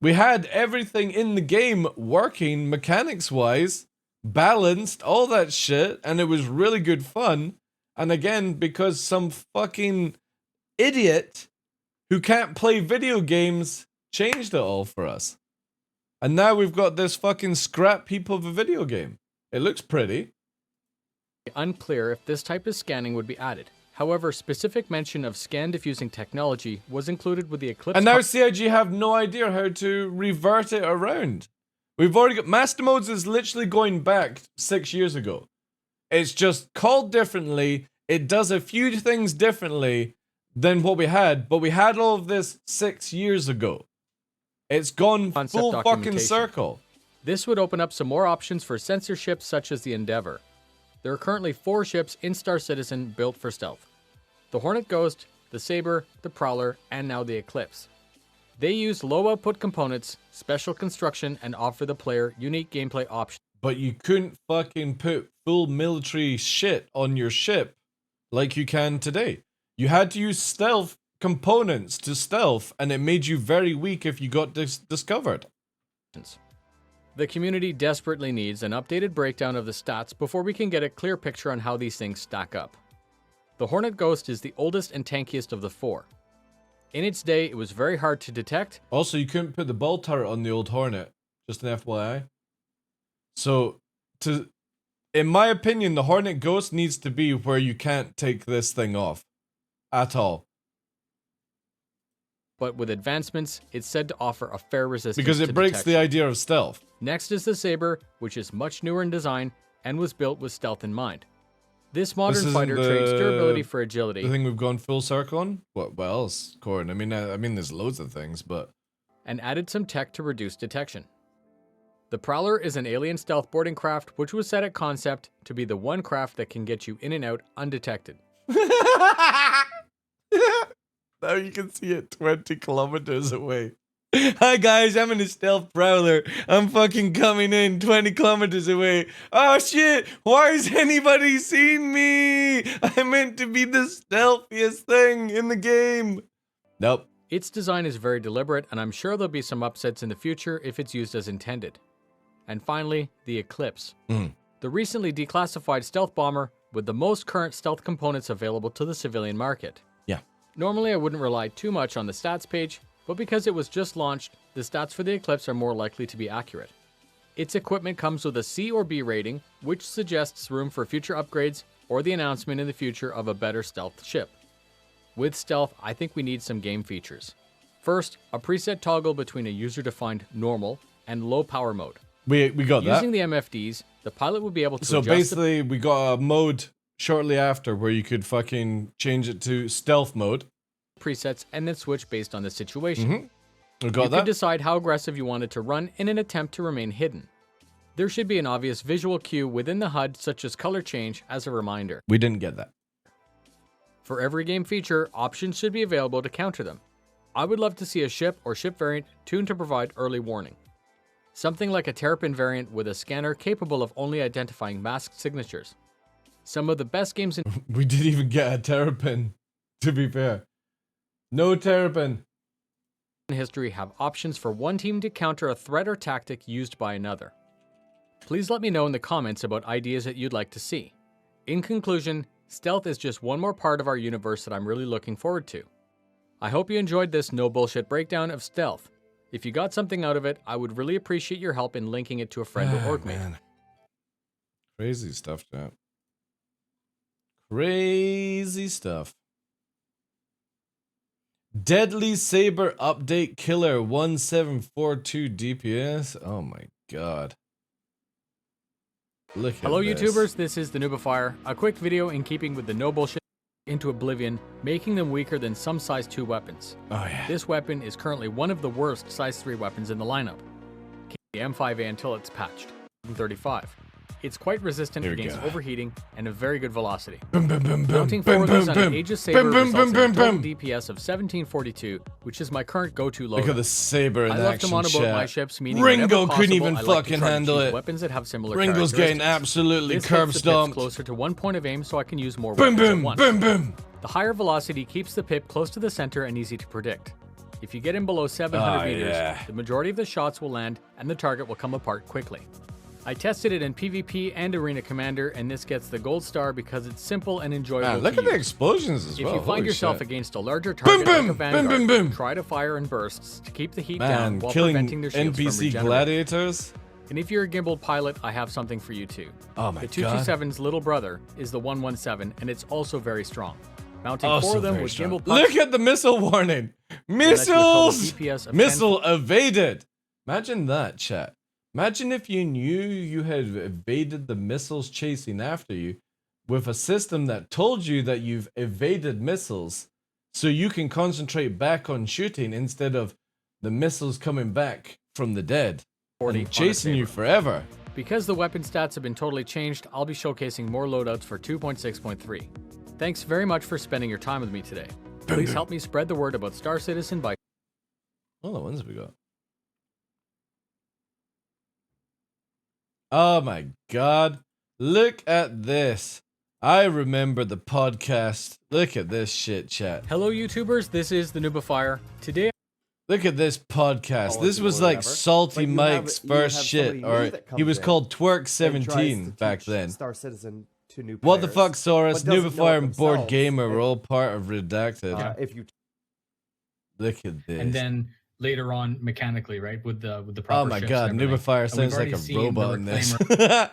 We had everything in the game working mechanics-wise, balanced, all that shit, and it was really good fun. And again, because some fucking idiot who can't play video games changed it all for us. And now we've got this fucking scrap heap of a video game. It looks pretty. Unclear if this type of scanning would be added. However, specific mention of scan diffusing technology was included with the Eclipse. And now CIG have no idea how to revert it around. We've already got... Master Modes is literally going back 6 years ago. It's just called differently. It does a few things differently than what we had, but we had all of this 6 years ago. It's gone full fucking circle. This would open up some more options for sensor ships such as the Endeavor. There are currently 4 ships in Star Citizen built for stealth. The Hornet Ghost, the Saber, the Prowler, and now the Eclipse. They use low output components, special construction, and offer the player unique gameplay options. But you couldn't fucking put full military shit on your ship like you can today. You had to use stealth components to stealth, and it made you very weak if you got discovered. The community desperately needs an updated breakdown of the stats before we can get a clear picture on how these things stack up. The Hornet Ghost is the oldest and tankiest of the 4. In its day, it was very hard to detect. Also, you couldn't put the ball turret on the old Hornet, just an FYI. So, in my opinion, the Hornet Ghost needs to be where you can't take this thing off. At all. But with advancements, it's said to offer a fair resistance because it breaks detection. the idea of stealth. Next is the Saber, which is much newer in design and was built with stealth in mind. This modern fighter trades durability for agility. The thing we've gone full circle on? What else, Corin? I mean, there's loads of things, but... And added some tech to reduce detection. The Prowler is an alien stealth boarding craft which was set at concept to be the one craft that can get you in and out undetected. Now you can see it 20 kilometers away. Hi guys, I'm in a stealth Prowler. I'm fucking coming in 20 kilometers away. Oh shit, why is anybody seeing me? I meant to be the stealthiest thing in the game. Nope. Its design is very deliberate, and I'm sure there'll be some upsets in the future if it's used as intended. And finally, the Eclipse. The recently declassified stealth bomber with the most current stealth components available to the civilian market. Yeah. Normally I wouldn't rely too much on the stats page, but because it was just launched, the stats for the Eclipse are more likely to be accurate. Its equipment comes with a C or B rating, which suggests room for future upgrades or the announcement in the future of a better stealth ship. With stealth, I think we need some game features. First, a preset toggle between a user-defined normal and low power mode. We got that. Using the MFDs, the pilot will be able to So adjust basically, we got a mode shortly after where you could fucking change it to stealth mode. Presets and then switch based on the situation. We got You that. could decide how aggressive you wanted to run in an attempt to remain hidden. There should be an obvious visual cue within the HUD, such as color change, as a reminder. We didn't get that. For every game feature, options should be available to counter them. I would love to see a ship or ship variant tuned to provide early warning. Something like a Terrapin variant with a scanner capable of only identifying masked signatures. Some of the best games in We didn't even get a Terrapin, to be fair. No Terrapin. history have options for one team to counter a threat or tactic used by another. Please let me know in the comments about ideas that you'd like to see. In conclusion, stealth is just one more part of our universe that I'm really looking forward to. I hope you enjoyed this no bullshit breakdown of stealth. If you got something out of it, I would really appreciate your help in linking it to a friend or orgmate. Man. Crazy stuff, chat. Crazy stuff. Deadly Saber update killer 1742 DPS. Oh my god. Look at Hello this. YouTubers, this is the Noobifier, a quick video in keeping with the no bullshit into oblivion, making them weaker than some size 2 weapons. Oh yeah. This weapon is currently one of the worst size 3 weapons in the lineup. The M5A until it's patched. 35. It's quite resistant Here we against go. overheating and a very good velocity. Boom, boom, boom, boom, Mounting boom, 4 of those boom, on an boom. Aegis Saber Boom, boom, results boom, in a total boom, boom. DPS of 1742, which is my current go-to loadout. Look at the Saber in I left action, them on about chat. my ships, meaning Ringo whenever couldn't possible, even I like to fucking try to handle choose it. weapons that have similar Ringo's getting characteristics. absolutely This curb hits the pips stomped. closer to one point of aim so I can use more Boom, weapons at boom, once. boom, boom. The higher velocity keeps the pip close to the center and easy to predict. If you get in below 700 meters, yeah. the majority of the shots will land and the target will come apart quickly. I tested it in PvP and Arena Commander, and this gets the gold star because it's simple and enjoyable Man, look to at the use. explosions as If well. you find Holy yourself shit. against a larger target boom, like a Vanguard, boom, boom, boom. try to fire in bursts to keep the heat Man, down while killing preventing their shields from NPC regenerating. gladiators. And if you're a gimbaled pilot, I have something for you too. Oh my The god. 227's little brother is the 117, and it's also very strong. Mounting 4 Also of them very with strong. gimbal Look at the missile warning. Missiles. DPS of Missile evaded. Imagine that, chat. Imagine if you knew you had evaded the missiles chasing after you with a system that told you that you've evaded missiles so you can concentrate back on shooting instead of the missiles coming back from the dead and chasing you forever. Because the weapon stats have been totally changed, I'll be showcasing more loadouts for 2.6.3. Thanks very much for spending your time with me today. Please help me spread the word about Star Citizen by... All the ones we got. Oh my god. Look at this. I remember the podcast. Look at this shit, chat. Hello YouTubers, this is the Noobifier. Today Look at this podcast. This was like Salty Mike's first shit, or he was called Twerk 17 back then. Star Citizen to new What the players, fuck, Saurus? but doesn't know Noobifier it and Board themselves, Gamer and, were all part of Redacted. if you Look at this. And then later on, mechanically, right, with the proper Oh my ships god, and everything. Noobifier And we've sounds like already a seen the robot in this. reclaimer-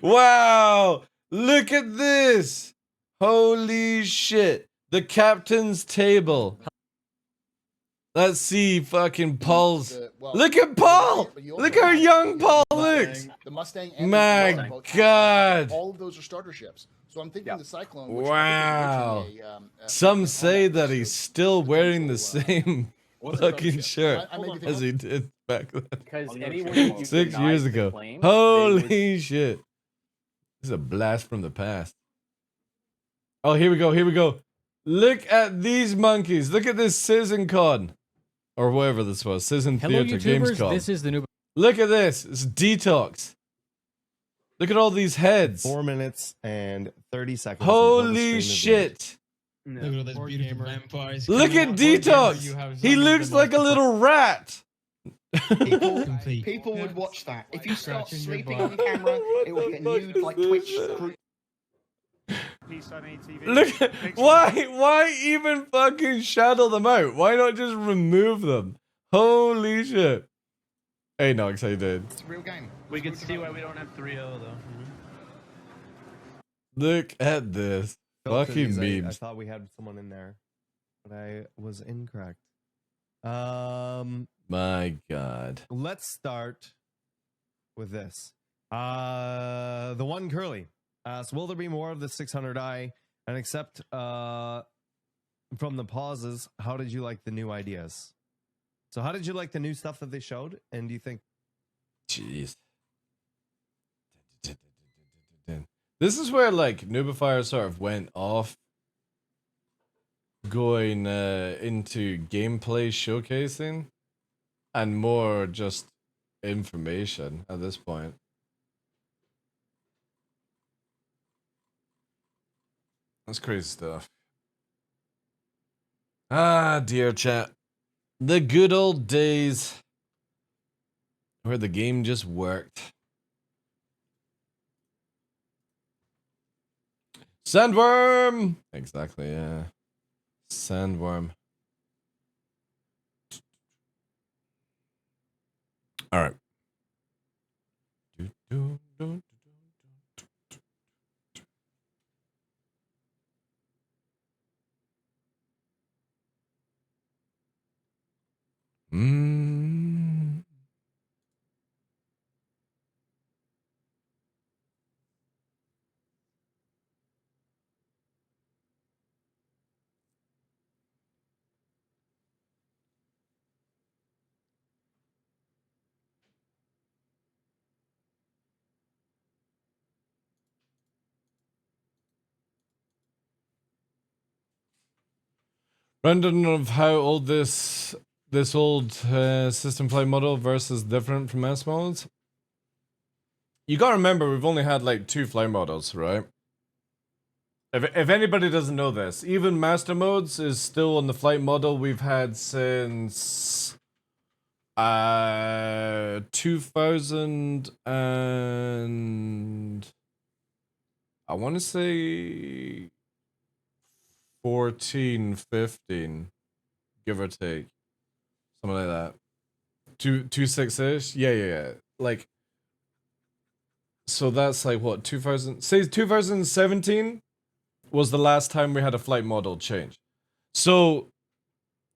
Wow! Look at this! Holy shit! The captain's table. Let's see fucking Paul's. Look at Paul! Look how young Paul looks! The Mustang and My the both god! all of those are starter ships. So I'm thinking the Cyclone. Which Wow. was originally Some say that he's still wearing the same fucking shirt I maybe think- as he did back then. Because anyone who 6 denies years the ago. claim, Holy shit. This is a blast from the past. Oh, here we go. Here we go. Look at these monkeys. Look at this Citizen Con. Or whatever this was. Citizen Hello Theater YouTubers, Gamescom. this is the Noob. Look at this. It's Detox. Look at all these heads. 4 minutes and 30 seconds. until the stream Holy is shit. Look at all those beautiful vampires. Look at Detox. He looks like a little rat. People would watch that. If you start sleeping on camera, it will get nude like Twitch. piece on ATV. Look at, why even fucking shadow them out? Why not just remove them? Holy shit. Hey Nox, how you doing? It's a real game. We can see why we don't have 3-0 though. Look at this. Fucking I memes. thought we had someone in there, but I was incorrect. My God. Let's start with this. The one Curly asks, will there be more of the 600i? And except from the pauses, how did you like the new ideas? So how did you like the new stuff that they showed? And do you think... Jeez. This is where like Nubifier sort of went off going into gameplay showcasing and more just information at this point. That's crazy stuff. Ah, dear chat. The good old days where the game just worked. Sandworm! Exactly, yeah. Sandworm. Alright. Rendering of how old this old system play model versus different from S modes. You gotta remember we've only had like 2 flight models, right? If anybody doesn't know this, even master modes is still on the flight model we've had since 2000 and I want to say 14, 15, give or take, something like that. 26-ish, yeah. Like, so that's like what 2000. Say 2017 was the last time we had a flight model change. So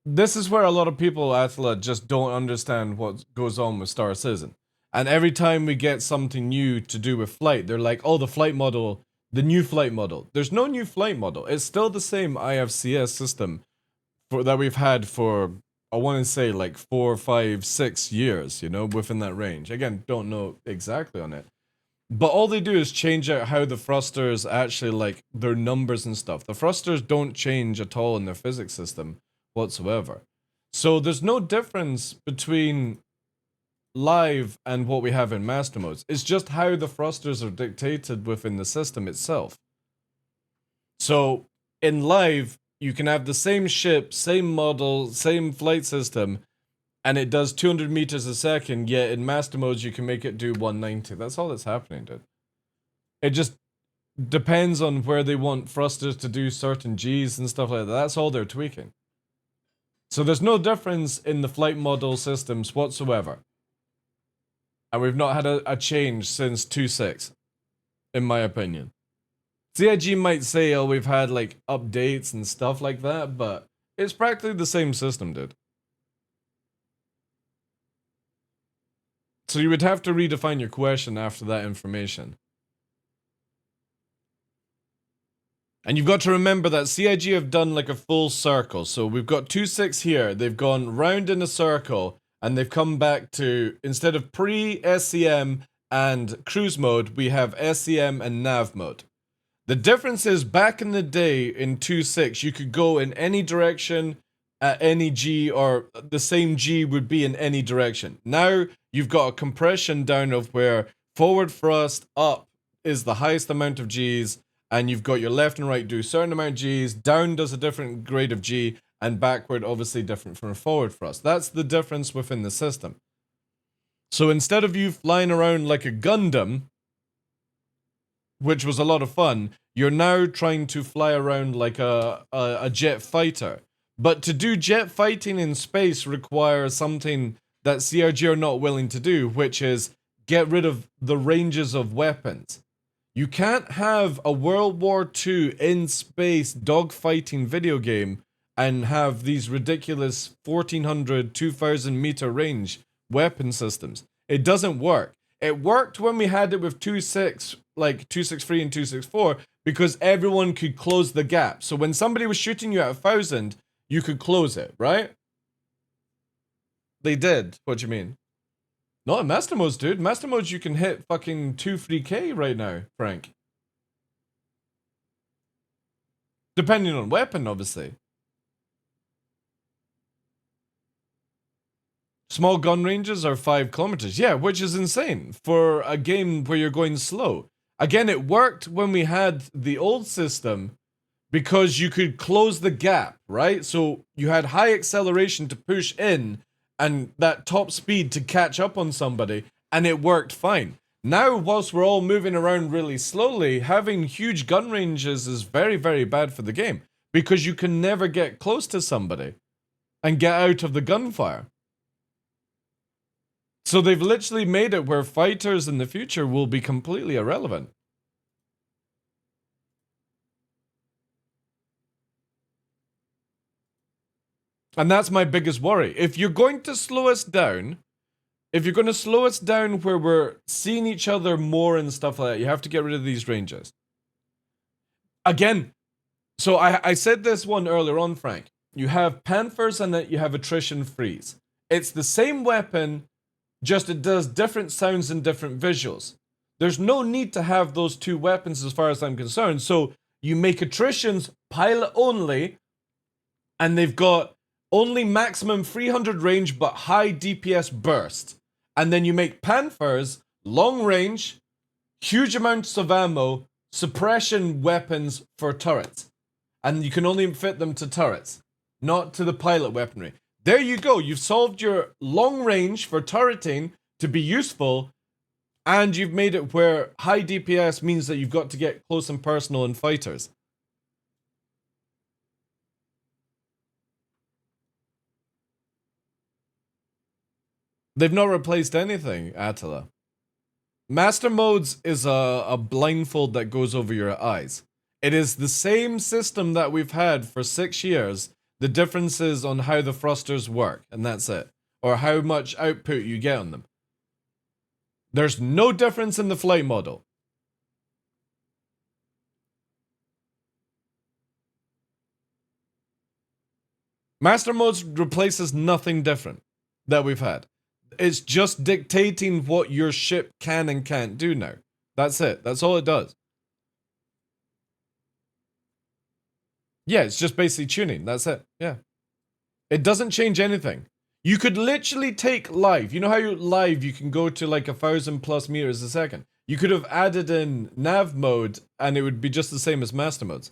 this is where a lot of people, Atla, just don't understand what goes on with Star Citizen. And every time we get something new to do with flight, they're like, oh, the flight model. The new flight model. There's no new flight model. It's still the same IFCS system that we've had for, I want to say, like 4, 5, 6 years, you know, within that range. Again, don't know exactly on it. But all they do is change out how the thrusters actually, like, their numbers and stuff. The thrusters don't change at all in their physics system whatsoever. So there's no difference between live and what we have in master modes. It's just how the thrusters are dictated within the system itself. So in live, you can have the same ship, same model, same flight system, and it does 200 meters a second, yet in master modes you can make it do 190. That's all that's happening, dude. It just depends on where they want thrusters to do certain Gs and stuff like that. That's all they're tweaking. So there's no difference in the flight model systems whatsoever. And we've not had a change since 2.6, in my opinion. CIG might say, oh, we've had like updates and stuff like that, but it's practically the same system, dude. So you would have to redefine your question after that information. And you've got to remember that CIG have done like a full circle. So we've got 2.6 here. They've gone round in a circle and they've come back to, instead of pre-SCM and cruise mode, we have SCM and nav mode. The difference is back in the day in 2.6, you could go in any direction at any G, or the same G would be in any direction. Now you've got a compression down of where forward thrust up is the highest amount of Gs, and you've got your left and right do a certain amount of Gs, down does a different grade of G, and backward obviously different from a forward thrust. That's the difference within the system. So instead of you flying around like a Gundam, which was a lot of fun, you're now trying to fly around like a jet fighter. But to do jet fighting in space requires something that CRG are not willing to do, which is get rid of the ranges of weapons. You can't have a World War II in space dogfighting video game and have these ridiculous 1400, 2000 meter range weapon systems. It doesn't work. It worked when we had it with 263 and 264 because everyone could close the gap. So when somebody was shooting you at 1000, you could close it, right? They did. What do you mean? Not in Master Modes, dude. Master Modes, you can hit fucking 2-3K right now, Frank. Depending on weapon, obviously. Small gun ranges are 5 kilometers. Yeah, which is insane for a game where you're going slow. Again, it worked when we had the old system because you could close the gap, right? So you had high acceleration to push in and that top speed to catch up on somebody, and it worked fine. Now, whilst we're all moving around really slowly, having huge gun ranges is very, very bad for the game because you can never get close to somebody and get out of the gunfire. So they've literally made it where fighters in the future will be completely irrelevant. And that's my biggest worry. If you're going to slow us down, where we're seeing each other more and stuff like that, you have to get rid of these ranges. Again, so I said this one earlier on, Frank. You have Panthers and then you have Attrition Freeze. It's the same weapon, just it does different sounds and different visuals. There's no need to have those two weapons as far as I'm concerned. So you make Attritions pilot only, and they've got only maximum 300 range but high DPS burst. And then you make Panthers long range, huge amounts of ammo, suppression weapons for turrets. And you can only fit them to turrets, not to the pilot weaponry. There you go. You've solved your long range for turreting to be useful, and you've made it where high DPS means that you've got to get close and personal in fighters. They've not replaced anything, Attila. Master Modes is a blindfold that goes over your eyes. It is the same system that we've had for 6 years. The difference is on how the thrusters work, and that's it. Or how much output you get on them. There's no difference in the flight model. Master Modes replaces nothing different that we've had. It's just dictating what your ship can and can't do now. That's it. That's all it does. Yeah, it's just basically tuning. That's it. Yeah. It doesn't change anything. You could literally take live. You know how live you can go to like 1,000+ meters a second? You could have added in nav mode and it would be just the same as master modes.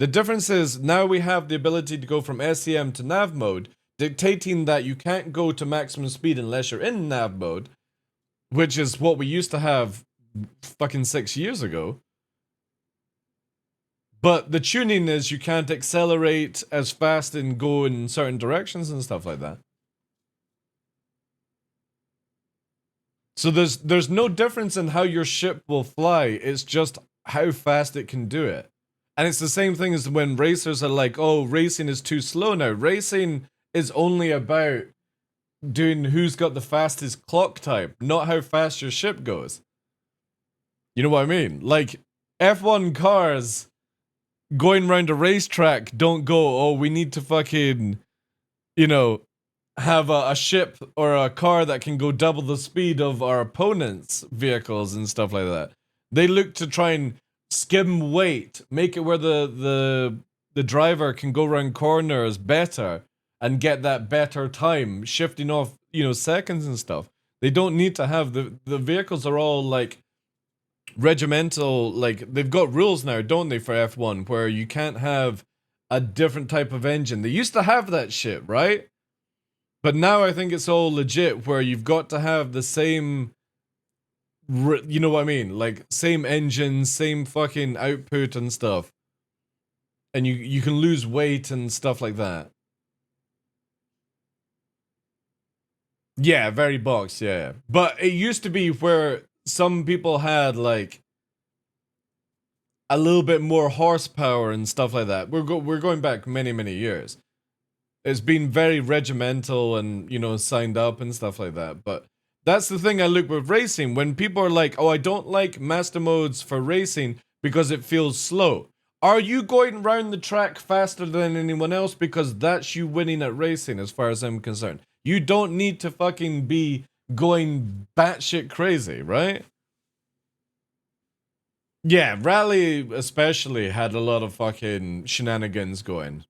The difference is now we have the ability to go from SEM to nav mode, dictating that you can't go to maximum speed unless you're in nav mode, which is what we used to have fucking 6 years ago. But the tuning is you can't accelerate as fast and go in certain directions and stuff like that. So there's no difference in how your ship will fly, it's just how fast it can do it. And it's the same thing as when racers are like, oh, racing is too slow now. Racing is only about doing who's got the fastest clock time, not how fast your ship goes. You know what I mean? Like, F1 cars going around a racetrack don't go, oh, we need to fucking, you know, have a ship or a car that can go double the speed of our opponent's vehicles and stuff like that. They look to try and skim weight, make it where the driver can go around corners better and get that better time, shifting off, you know, seconds and stuff. They don't need to have the vehicles are all like regimental, like they've got rules now, don't they, for F1, where you can't have a different type of engine. They used to have that shit, right? But now I think it's all legit where you've got to have the same you know what I mean? Like, same engine, same fucking output and stuff. And you can lose weight and stuff like that. Yeah, very boxed, yeah. But it used to be where some people had, like, a little bit more horsepower and stuff like that. We're going back many, many years. It's been very regimental and, you know, signed up and stuff like that. But that's the thing I look with racing. When people are like, oh, I don't like master modes for racing because it feels slow. Are you going around the track faster than anyone else? Because that's you winning at racing as far as I'm concerned. You don't need to fucking be going batshit crazy, right? Yeah, Rally especially had a lot of fucking shenanigans going.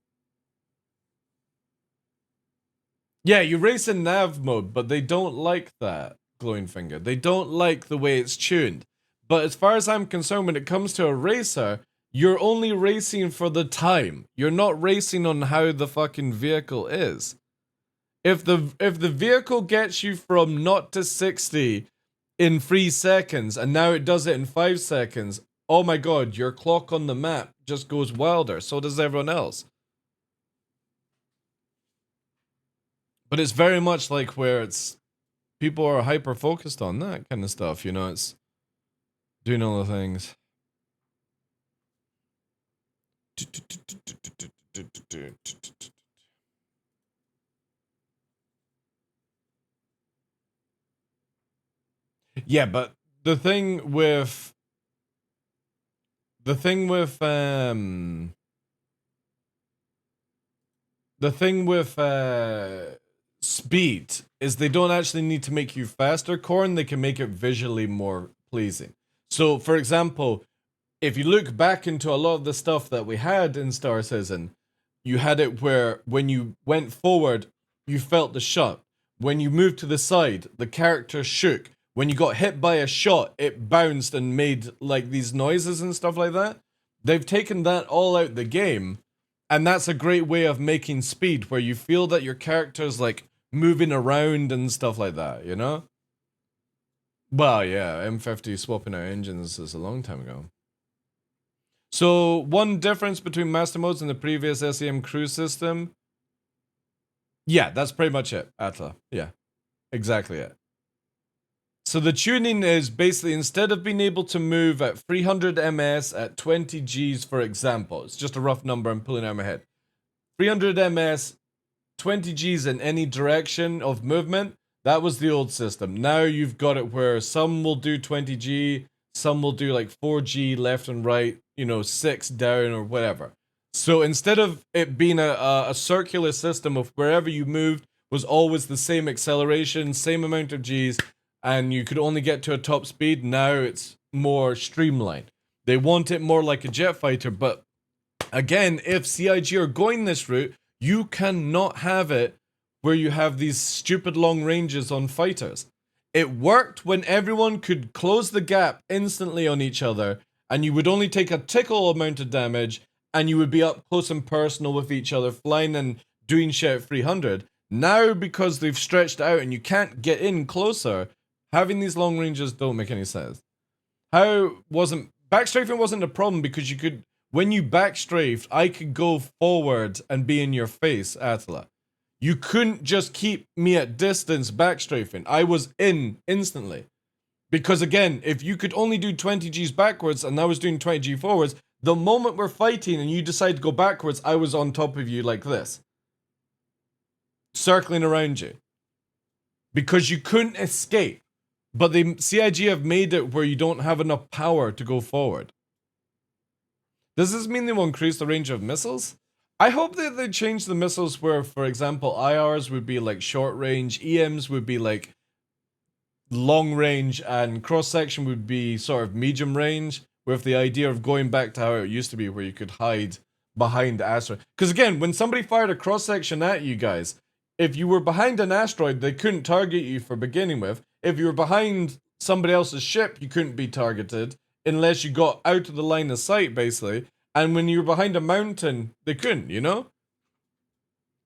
Yeah, you race in nav mode, but they don't like that, Glowing Finger. They don't like the way it's tuned. But as far as I'm concerned, when it comes to a racer, you're only racing for the time. You're not racing on how the fucking vehicle is. If the vehicle gets you from 0 to 60 in 3 seconds, and now it does it in 5 seconds, oh my god, your clock on the map just goes wilder. So does everyone else. But it's very much like where it's people are hyper focused on that kind of stuff, you know, it's doing all the things. Yeah, but the thing with speed is they don't actually need to make you faster, Corn. They can make it visually more pleasing. So, for example, if you look back into a lot of the stuff that we had in Star Citizen, you had it where when you went forward, you felt the shot. When you moved to the side, the character shook. When you got hit by a shot, it bounced and made like these noises and stuff like that. They've taken that all out the game, and that's a great way of making speed, where you feel that your character's like moving around and stuff like that, you know? Well, yeah, M50 swapping out engines is a long time ago. So, one difference between master modes and the previous SEM crew system. Yeah, that's pretty much it, Atla. Yeah, exactly it. So the tuning is basically, instead of being able to move at 300 ms at 20 Gs, for example, it's just a rough number I'm pulling out of my head. 300 ms, 20 Gs in any direction of movement, that was the old system. Now you've got it where some will do 20 G, some will do like 4G left and right, you know, 6 down or whatever. So instead of it being a circular system of wherever you moved was always the same acceleration, same amount of Gs, and you could only get to a top speed, now it's more streamlined. They want it more like a jet fighter, but again, if CIG are going this route, you cannot have it where you have these stupid long ranges on fighters. It worked when everyone could close the gap instantly on each other, and you would only take a tickle amount of damage, and you would be up close and personal with each other, flying and doing shit at 300. Now, because they've stretched out and you can't get in closer, having these long ranges don't make any sense. Backstrafing wasn't a problem because you could, when you backstrafed, I could go forward and be in your face, Atla. You couldn't just keep me at distance backstrafing. I was in instantly. Because again, if you could only do 20 Gs backwards and I was doing 20 G forwards, the moment we're fighting and you decide to go backwards, I was on top of you like this. Circling around you. Because you couldn't escape. But the CIG have made it where you don't have enough power to go forward. Does this mean they will increase the range of missiles? I hope that they change the missiles where, for example, IRs would be like short range, EMs would be like long range, and cross section would be sort of medium range, with the idea of going back to how it used to be where you could hide behind asteroid. Because again, when somebody fired a cross section at you guys, if you were behind an asteroid, they couldn't target you for beginning with. If you were behind somebody else's ship, you couldn't be targeted unless you got out of the line of sight, basically. And when you were behind a mountain, they couldn't, you know?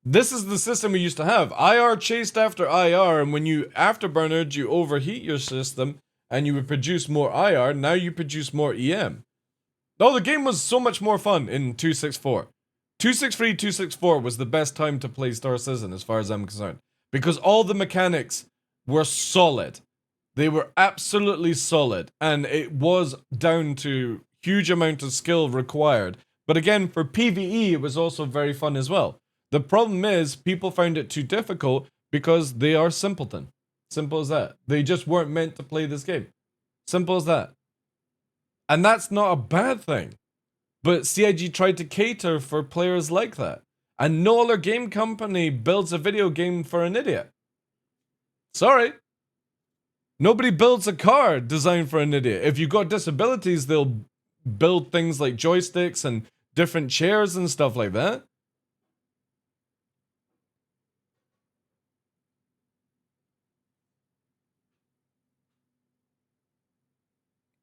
This is the system we used to have. IR chased after IR, and when you afterburnered, you overheat your system, and you would produce more IR. Now you produce more EM. Oh, the game was so much more fun in 264. 263, 264 was the best time to play Star Citizen as far as I'm concerned. Because all the mechanics were solid. They were absolutely solid. And it was down to huge amount of skill required. But again, for PvE, it was also very fun as well. The problem is, people found it too difficult because they are simpleton. Simple as that. They just weren't meant to play this game. Simple as that. And that's not a bad thing. But CIG tried to cater for players like that. And no other game company builds a video game for an idiot. Sorry. Nobody builds a car designed for an idiot. If you've got disabilities, they'll build things like joysticks and different chairs and stuff like that.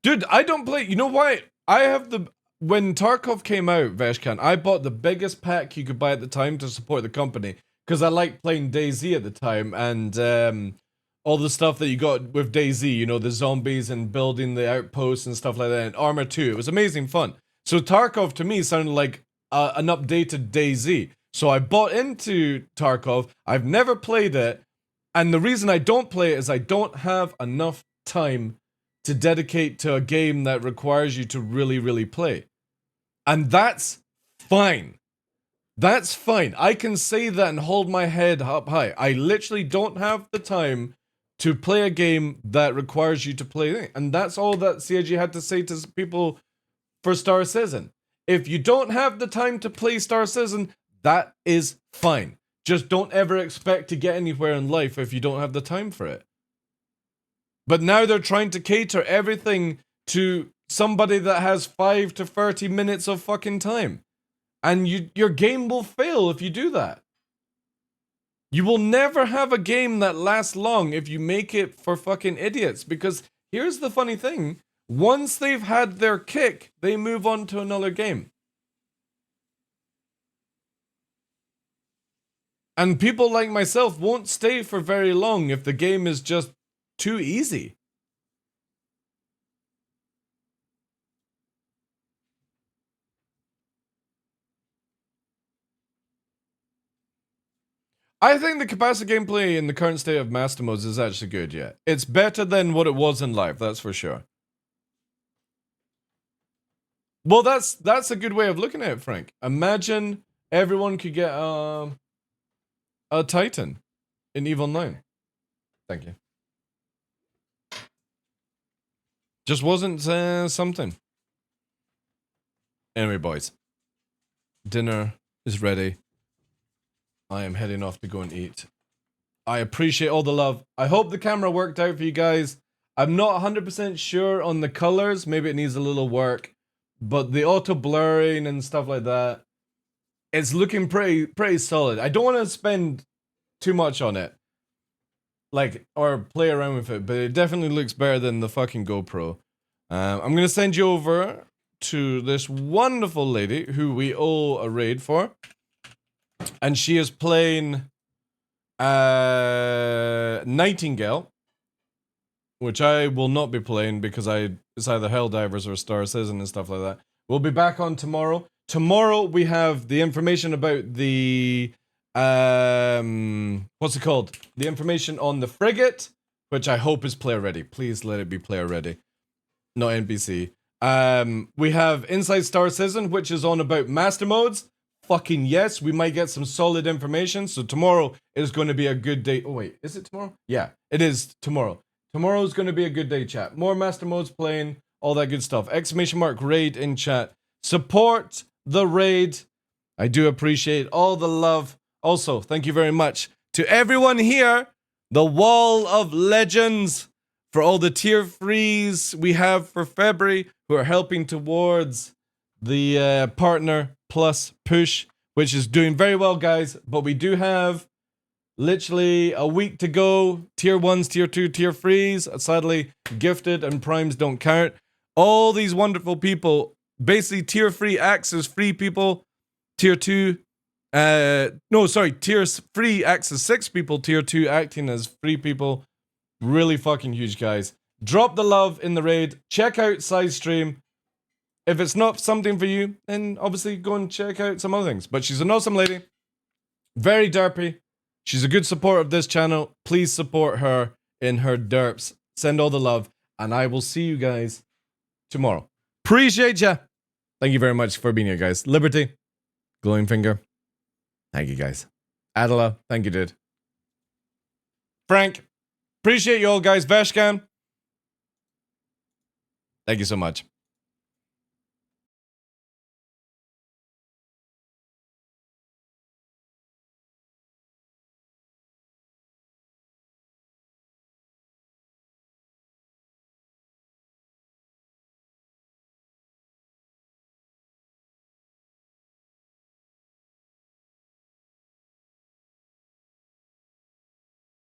Dude, I don't play. You know why? I have the. When Tarkov came out, Veshkan, I bought the biggest pack you could buy at the time to support the company. Because I liked playing DayZ at the time. And all the stuff that you got with DayZ. You know, the zombies and building the outposts and stuff like that. And Armor 2. It was amazing fun. So Tarkov to me sounded like an updated DayZ. So I bought into Tarkov. I've never played it. And the reason I don't play it is I don't have enough time to dedicate to a game that requires you to really, really play. And that's fine. That's fine. I can say that and hold my head up high. I literally don't have the time to play a game that requires you to play. And that's all that CIG had to say to people for Star Citizen. If you don't have the time to play Star Citizen, that is fine. Just don't ever expect to get anywhere in life if you don't have the time for it. But now they're trying to cater everything to somebody that has 5 to 30 minutes of fucking time. And your game will fail if you do that. You will never have a game that lasts long if you make it for fucking idiots. Because here's the funny thing. Once they've had their kick, they move on to another game. And people like myself won't stay for very long if the game is just too easy. I think the capacity gameplay in the current state of Master Modes is actually good, yeah. It's better than what it was in live, that's for sure. Well, that's a good way of looking at it, Frank. Imagine everyone could get a Titan in EVE Online. Thank you. Just wasn't something. Anyway, boys. Dinner is ready. I am heading off to go and eat. I appreciate all the love. I hope the camera worked out for you guys. I'm not 100% sure on the colors. Maybe it needs a little work. But the auto blurring and stuff like that, it's looking pretty solid. I don't want to spend too much on it. Like, or play around with it, but it definitely looks better than the fucking GoPro. I'm going to send you over to this wonderful lady who we owe a raid for. And she is playing Nightingale, which I will not be playing because it's either Helldivers or Star Citizen and stuff like that. We'll be back on tomorrow. Tomorrow we have the information about the what's it called? The information on the frigate, which I hope is player ready. Please let it be player ready, not NPC. We have Inside Star Citizen, which is on about master modes. Fucking yes, we might get some solid information. So tomorrow is going to be a good day. Oh wait, is it tomorrow? Yeah, it is tomorrow. Tomorrow's going to be a good day, chat. More master modes playing, all that good stuff. Exclamation mark raid in chat. Support the raid. I do appreciate all the love. Also, thank you very much to everyone here. The Wall of Legends for all the tier 3s we have for February who are helping towards the Partner Plus push, which is doing very well, guys. But we do have literally a week to go. Tier 1s, tier 2, tier 3s. Sadly, gifted and primes don't count. All these wonderful people, basically tier 3 acts as free people. Tier 2, tier 3 acts as 6 people. Tier 2 acting as free people. Really fucking huge, guys. Drop the love in the raid. Check out side stream. If it's not something for you, then obviously go and check out some other things. But she's an awesome lady. Very derpy. She's a good supporter of this channel. Please support her in her derps. Send all the love. And I will see you guys tomorrow. Appreciate ya. Thank you very much for being here, guys. Liberty. Glowing Finger. Thank you, guys. Adela. Thank you, dude. Frank. Appreciate you all, guys. Veshkan. Thank you so much.